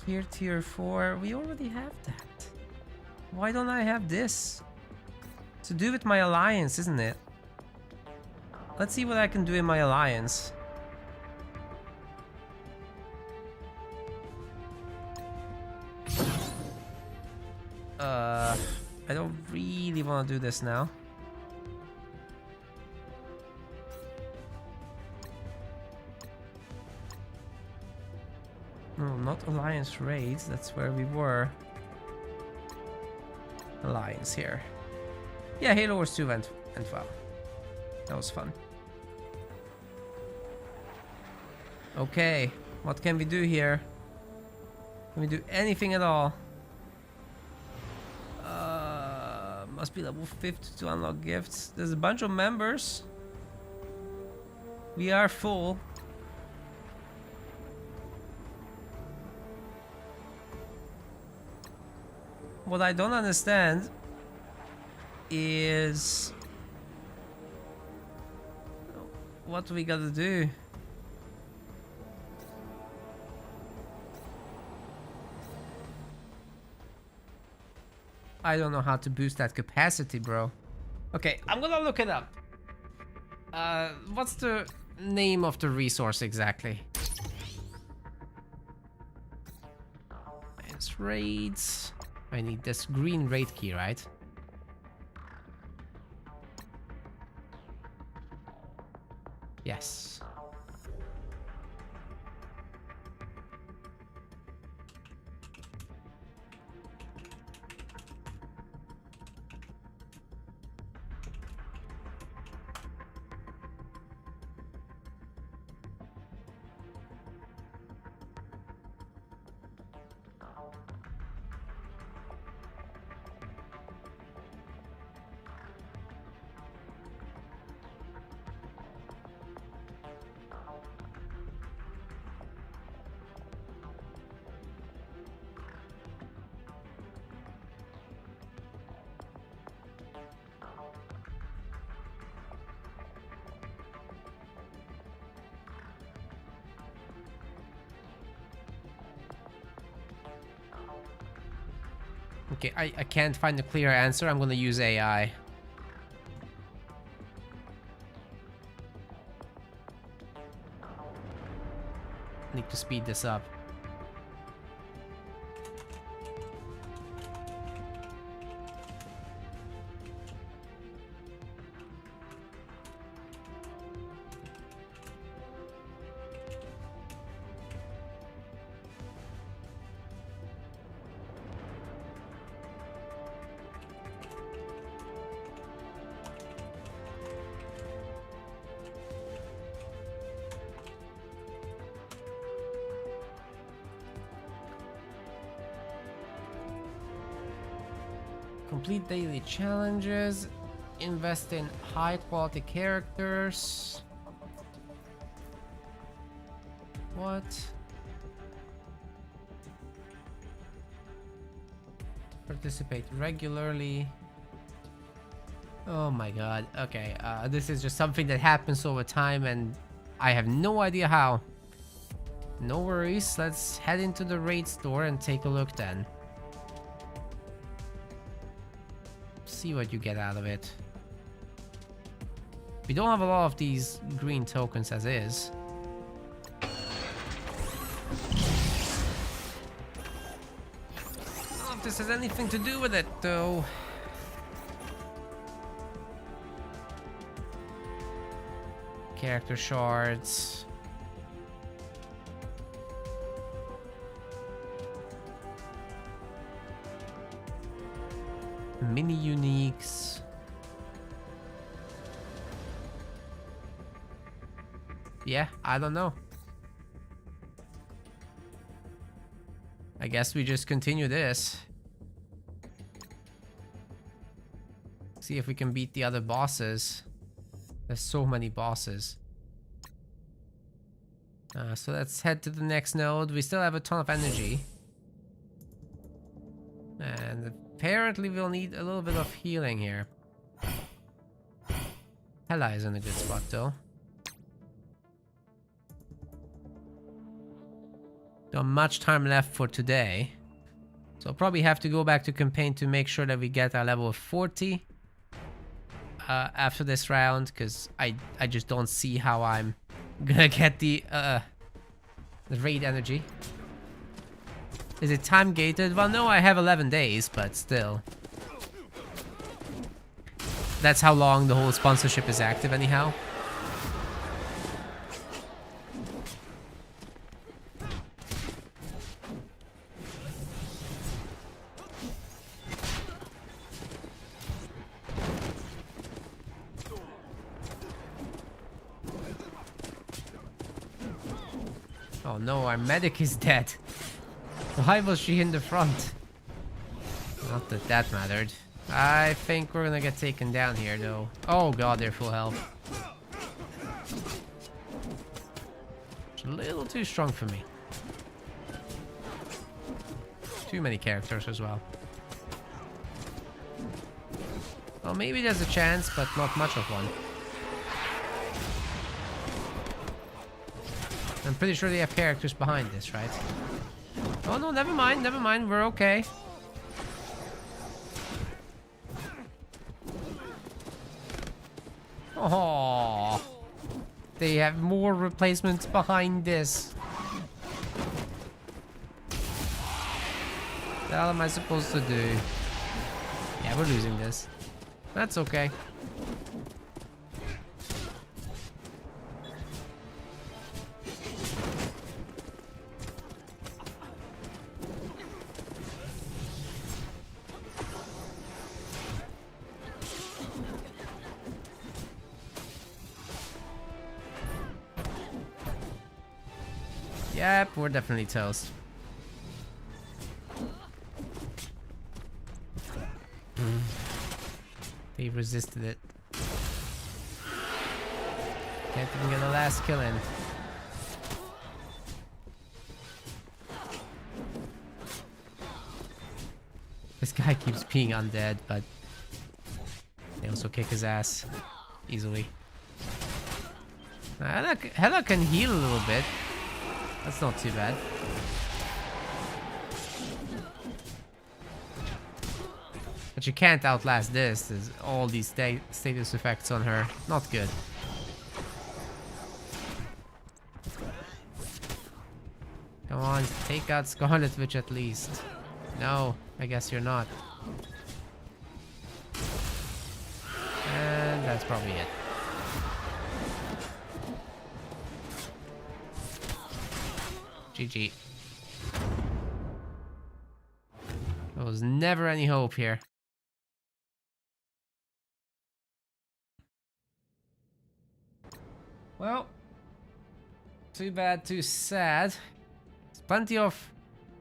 Gear tier 4, we already have that. Why don't I have this? To do with my alliance, isn't it? Let's see what I can do in my alliance. I don't really want to do this now. No, not alliance raids, that's where we were. Alliance here. Yeah, Halo Wars 2 went well. That was fun. Okay, what can we do here? Can we do anything at all? Must be level 50 to unlock gifts. There's a bunch of members. We are full. What I don't understand is what we gotta do. I don't know how to boost that capacity, bro. Okay, I'm gonna look it up. What's the name of the resource exactly? It's raids. I need this green raid key, right? Yes. Okay, I can't find a clear answer. I'm gonna use AI. Need to speed this up. Complete daily challenges. Invest in high quality characters. What? Participate regularly. Oh my god. Okay, this is just something that happens over time and I have no idea how. No worries, let's head into the raid store and take a look then. See what you get out of it. We don't have a lot of these green tokens as is. I don't know if this has anything to do with it though. Character shards. Mini uniques. Yeah, I don't know. I guess we just continue this. See if we can beat the other bosses. There's so many bosses. So let's head to the next node. We still have a ton of energy. And apparently we'll need a little bit of healing here. Hela is in a good spot though. Not much time left for today. So I'll probably have to go back to campaign to make sure that we get our level of 40 after this round, because I just don't see how I'm gonna get the raid energy. Is it time gated? Well, no, I have 11 days, but still. That's how long the whole sponsorship is active anyhow. Oh no, our medic is dead. Why was she in the front? Not that that mattered. I think we're gonna get taken down here though. Oh god, they're full health. It's a little too strong for me. Too many characters as well. Well, maybe there's a chance, but not much of one. I'm pretty sure they have characters behind this, right? Oh no, never mind, we're okay. Oh, they have more replacements behind this. What the hell am I supposed to do? Yeah, we're losing this. That's okay. Yep, we're definitely toast. They resisted it. Can't even get the last kill in. This guy keeps being undead, but they also kick his ass easily. Hela can heal a little bit. That's not too bad. But you can't outlast this. There's all these status effects on her. Not good. Come on, take out Scarlet Witch at least. No, I guess you're not. And that's probably it. GG. There was never any hope here. Well, too bad, too sad. There's plenty of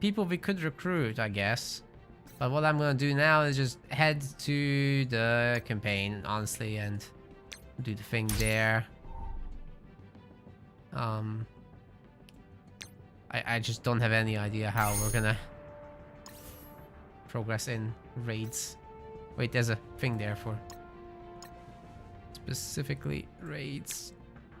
people we could recruit, I guess. But what I'm gonna do now is just head to the campaign, honestly, and do the thing there. I just don't have any idea how we're gonna progress in raids. Wait, there's a thing there for specifically raids.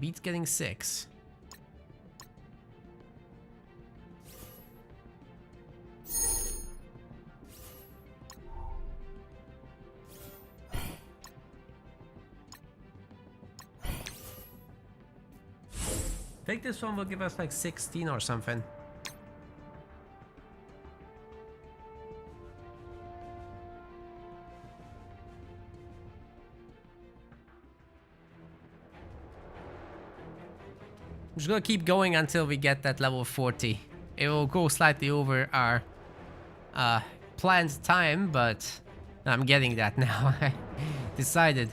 Beats getting 6. I think this one will give us like 16 or something. I'm just gonna keep going until we get that level 40. It will go slightly over our planned time, but I'm getting that now. I decided.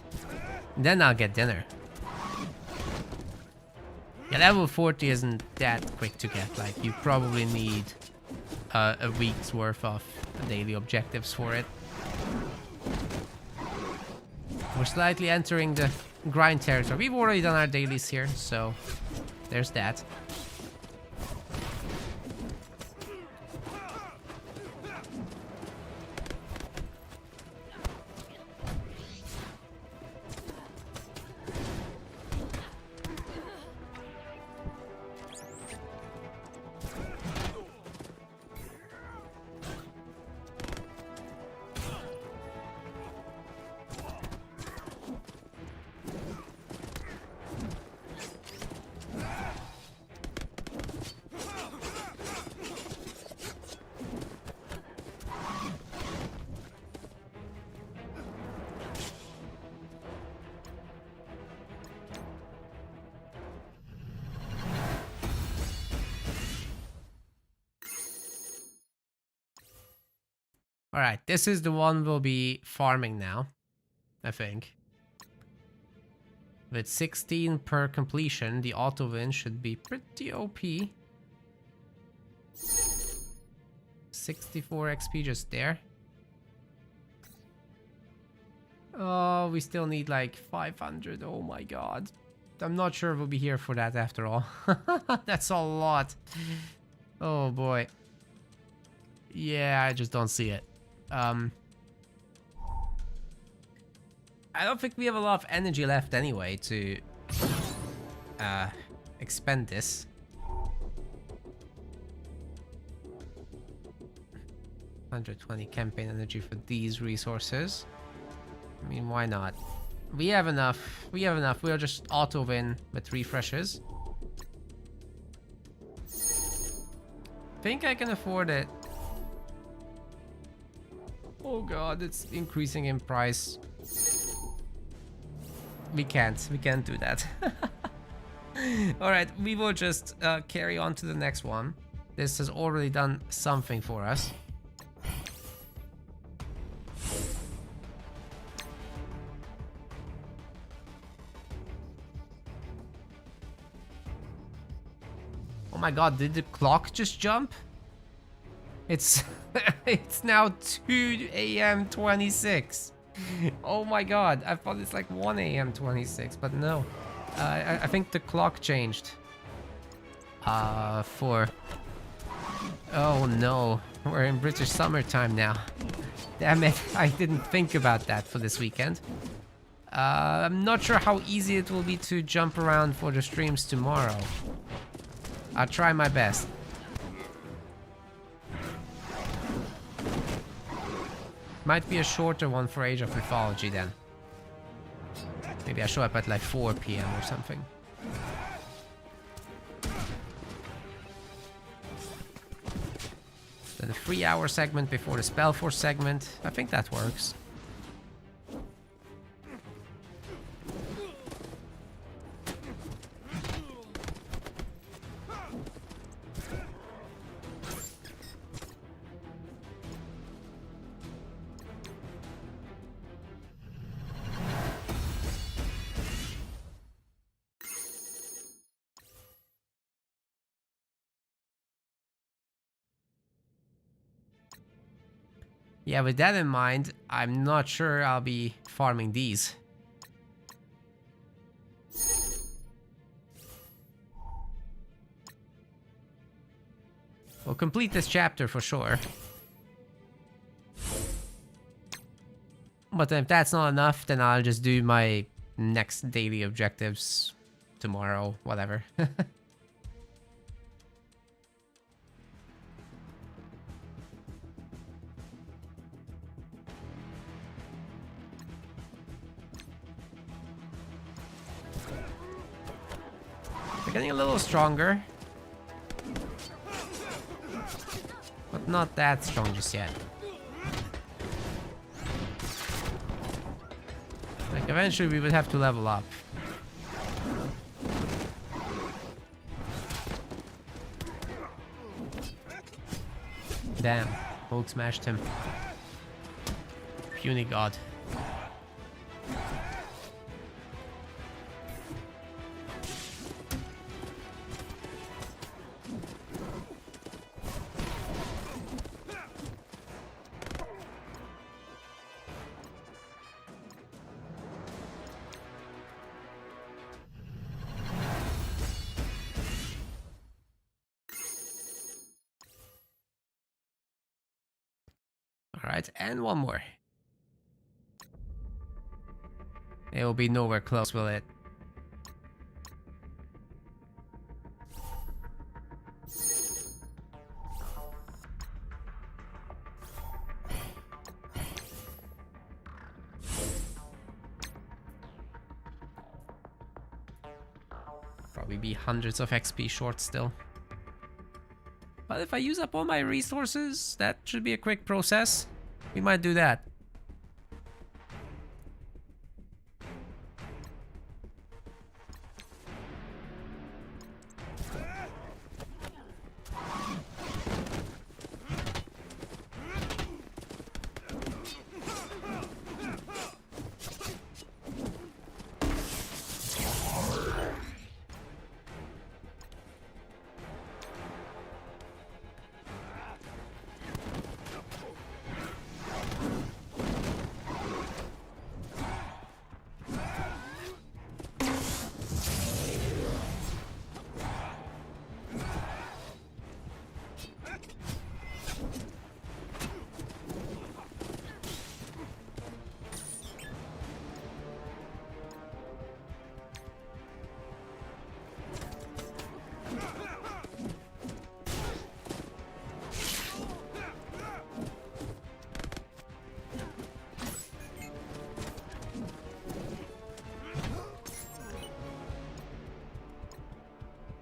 Then I'll get dinner. Yeah, level 40 isn't that quick to get. Like, you probably need a week's worth of daily objectives for it. We're slightly entering the grind territory. We've already done our dailies here, so there's that. Alright, this is the one we'll be farming now, I think. With 16 per completion, the auto win should be pretty OP. 64 XP just there. Oh, we still need like 500. Oh my god. I'm not sure we'll be here for that after all. That's a lot. Oh boy. Yeah, I just don't see it. I don't think we have a lot of energy left anyway to expend this. $120 campaign energy for these resources. I mean, why not? We have enough. We have enough. We'll just auto win with refreshes. Think I can afford it. Oh god, it's increasing in price. We can't do that. Alright, we will just carry on to the next one. This has already done something for us. Oh my god, did the clock just jump? It's it's now 2 AM 26. Oh my god, I thought it's like 1 AM 26, but no. I think the clock changed. For... Oh no, we're in British summertime now. Damn it, I didn't think about that for this weekend. I'm not sure how easy it will be to jump around for the streams tomorrow. I'll try my best. Might be a shorter one for Age of Mythology then. Maybe I show up at like 4 PM or something. Then a 3-hour segment before the Spellforce segment. I think that works. Yeah, with that in mind, I'm not sure I'll be farming these. We'll complete this chapter for sure. But if that's not enough, then I'll just do my next daily objectives tomorrow, whatever. They're getting a little stronger. But not that strong just yet. Like, eventually we would have to level up. Damn, Hulk smashed him. Puny god. Alright, and one more. It will be nowhere close, will it? Probably be hundreds of XP short still. But if I use up all my resources, that should be a quick process. We might do that.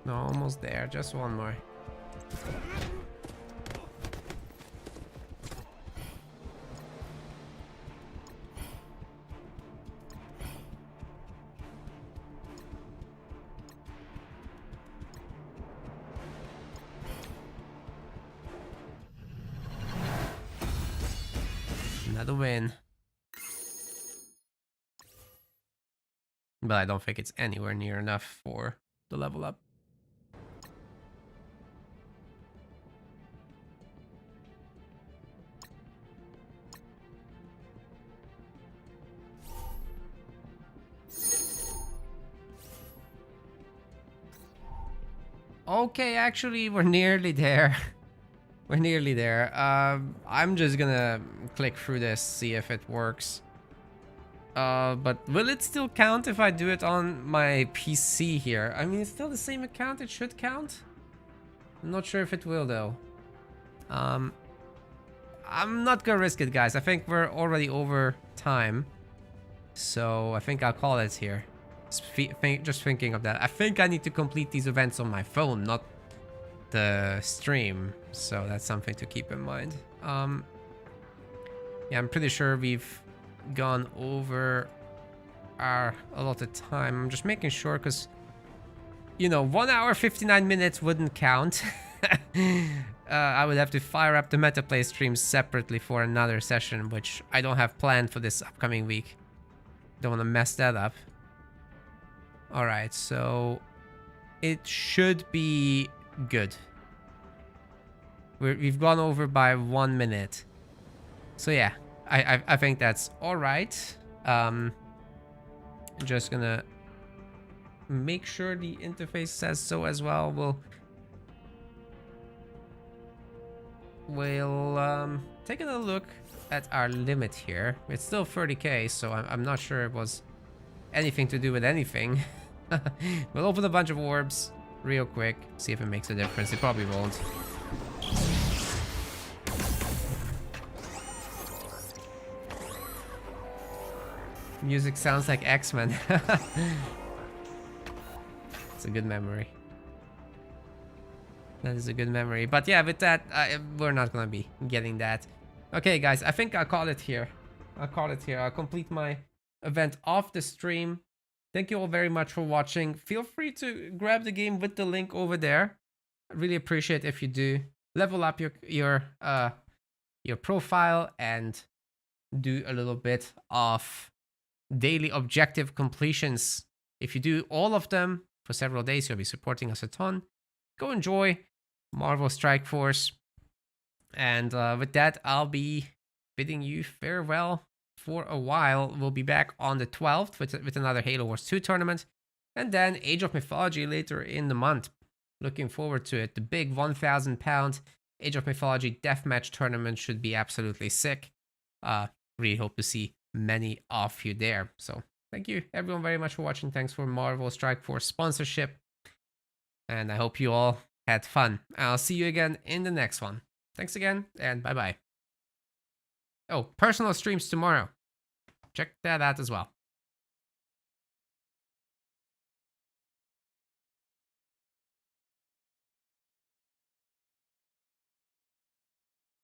No, almost there. Just one more. Another win. But I don't think it's anywhere near enough for the level up. Okay, actually, we're nearly there. We're nearly there. I'm just gonna click through this, see if it works. But will it still count if I do it on my PC here? I mean, it's still the same account. It should count. I'm not sure if it will, though. I'm not gonna risk it, guys. I think we're already over time. So I think I'll call it here. Just thinking of that. I think I need to complete these events on my phone, not the stream. So that's something to keep in mind. Yeah, I'm pretty sure we've gone over our allotted time. I'm just making sure because, you know, 1 hour 59 minutes wouldn't count. I would have to fire up the Metaplay stream separately for another session, which I don't have planned for this upcoming week. Don't want to mess that up. Alright, so it should be good. We've gone over by 1 minute. So yeah, I think that's alright. Just gonna make sure the interface says so as well. We'll take a look at our limit here. It's still 30k, so I'm not sure it was anything to do with anything. We'll open a bunch of orbs real quick, see if it makes a difference. It probably won't. Music sounds like X-Men. It's a good memory. That is a good memory. But yeah, with that, we're not gonna be getting that. Okay, guys, I think I'll call it here. I'll complete my event off the stream. Thank you all very much for watching. Feel free to grab the game with the link over there. I really appreciate if you do. Level up your profile and do a little bit of daily objective completions. If you do all of them for several days, you'll be supporting us a ton. Go enjoy Marvel Strike Force. And with that, I'll be bidding you farewell for a while. We'll be back on the 12th with another Halo Wars 2 tournament. And then Age of Mythology later in the month. Looking forward to it. The big £1,000 Age of Mythology Deathmatch tournament should be absolutely sick. Really hope to see many of you there. So thank you everyone very much for watching. Thanks for Marvel Strike Force sponsorship. And I hope you all had fun. I'll see you again in the next one. Thanks again, and bye-bye. Oh, personal streams tomorrow. Check that out as well.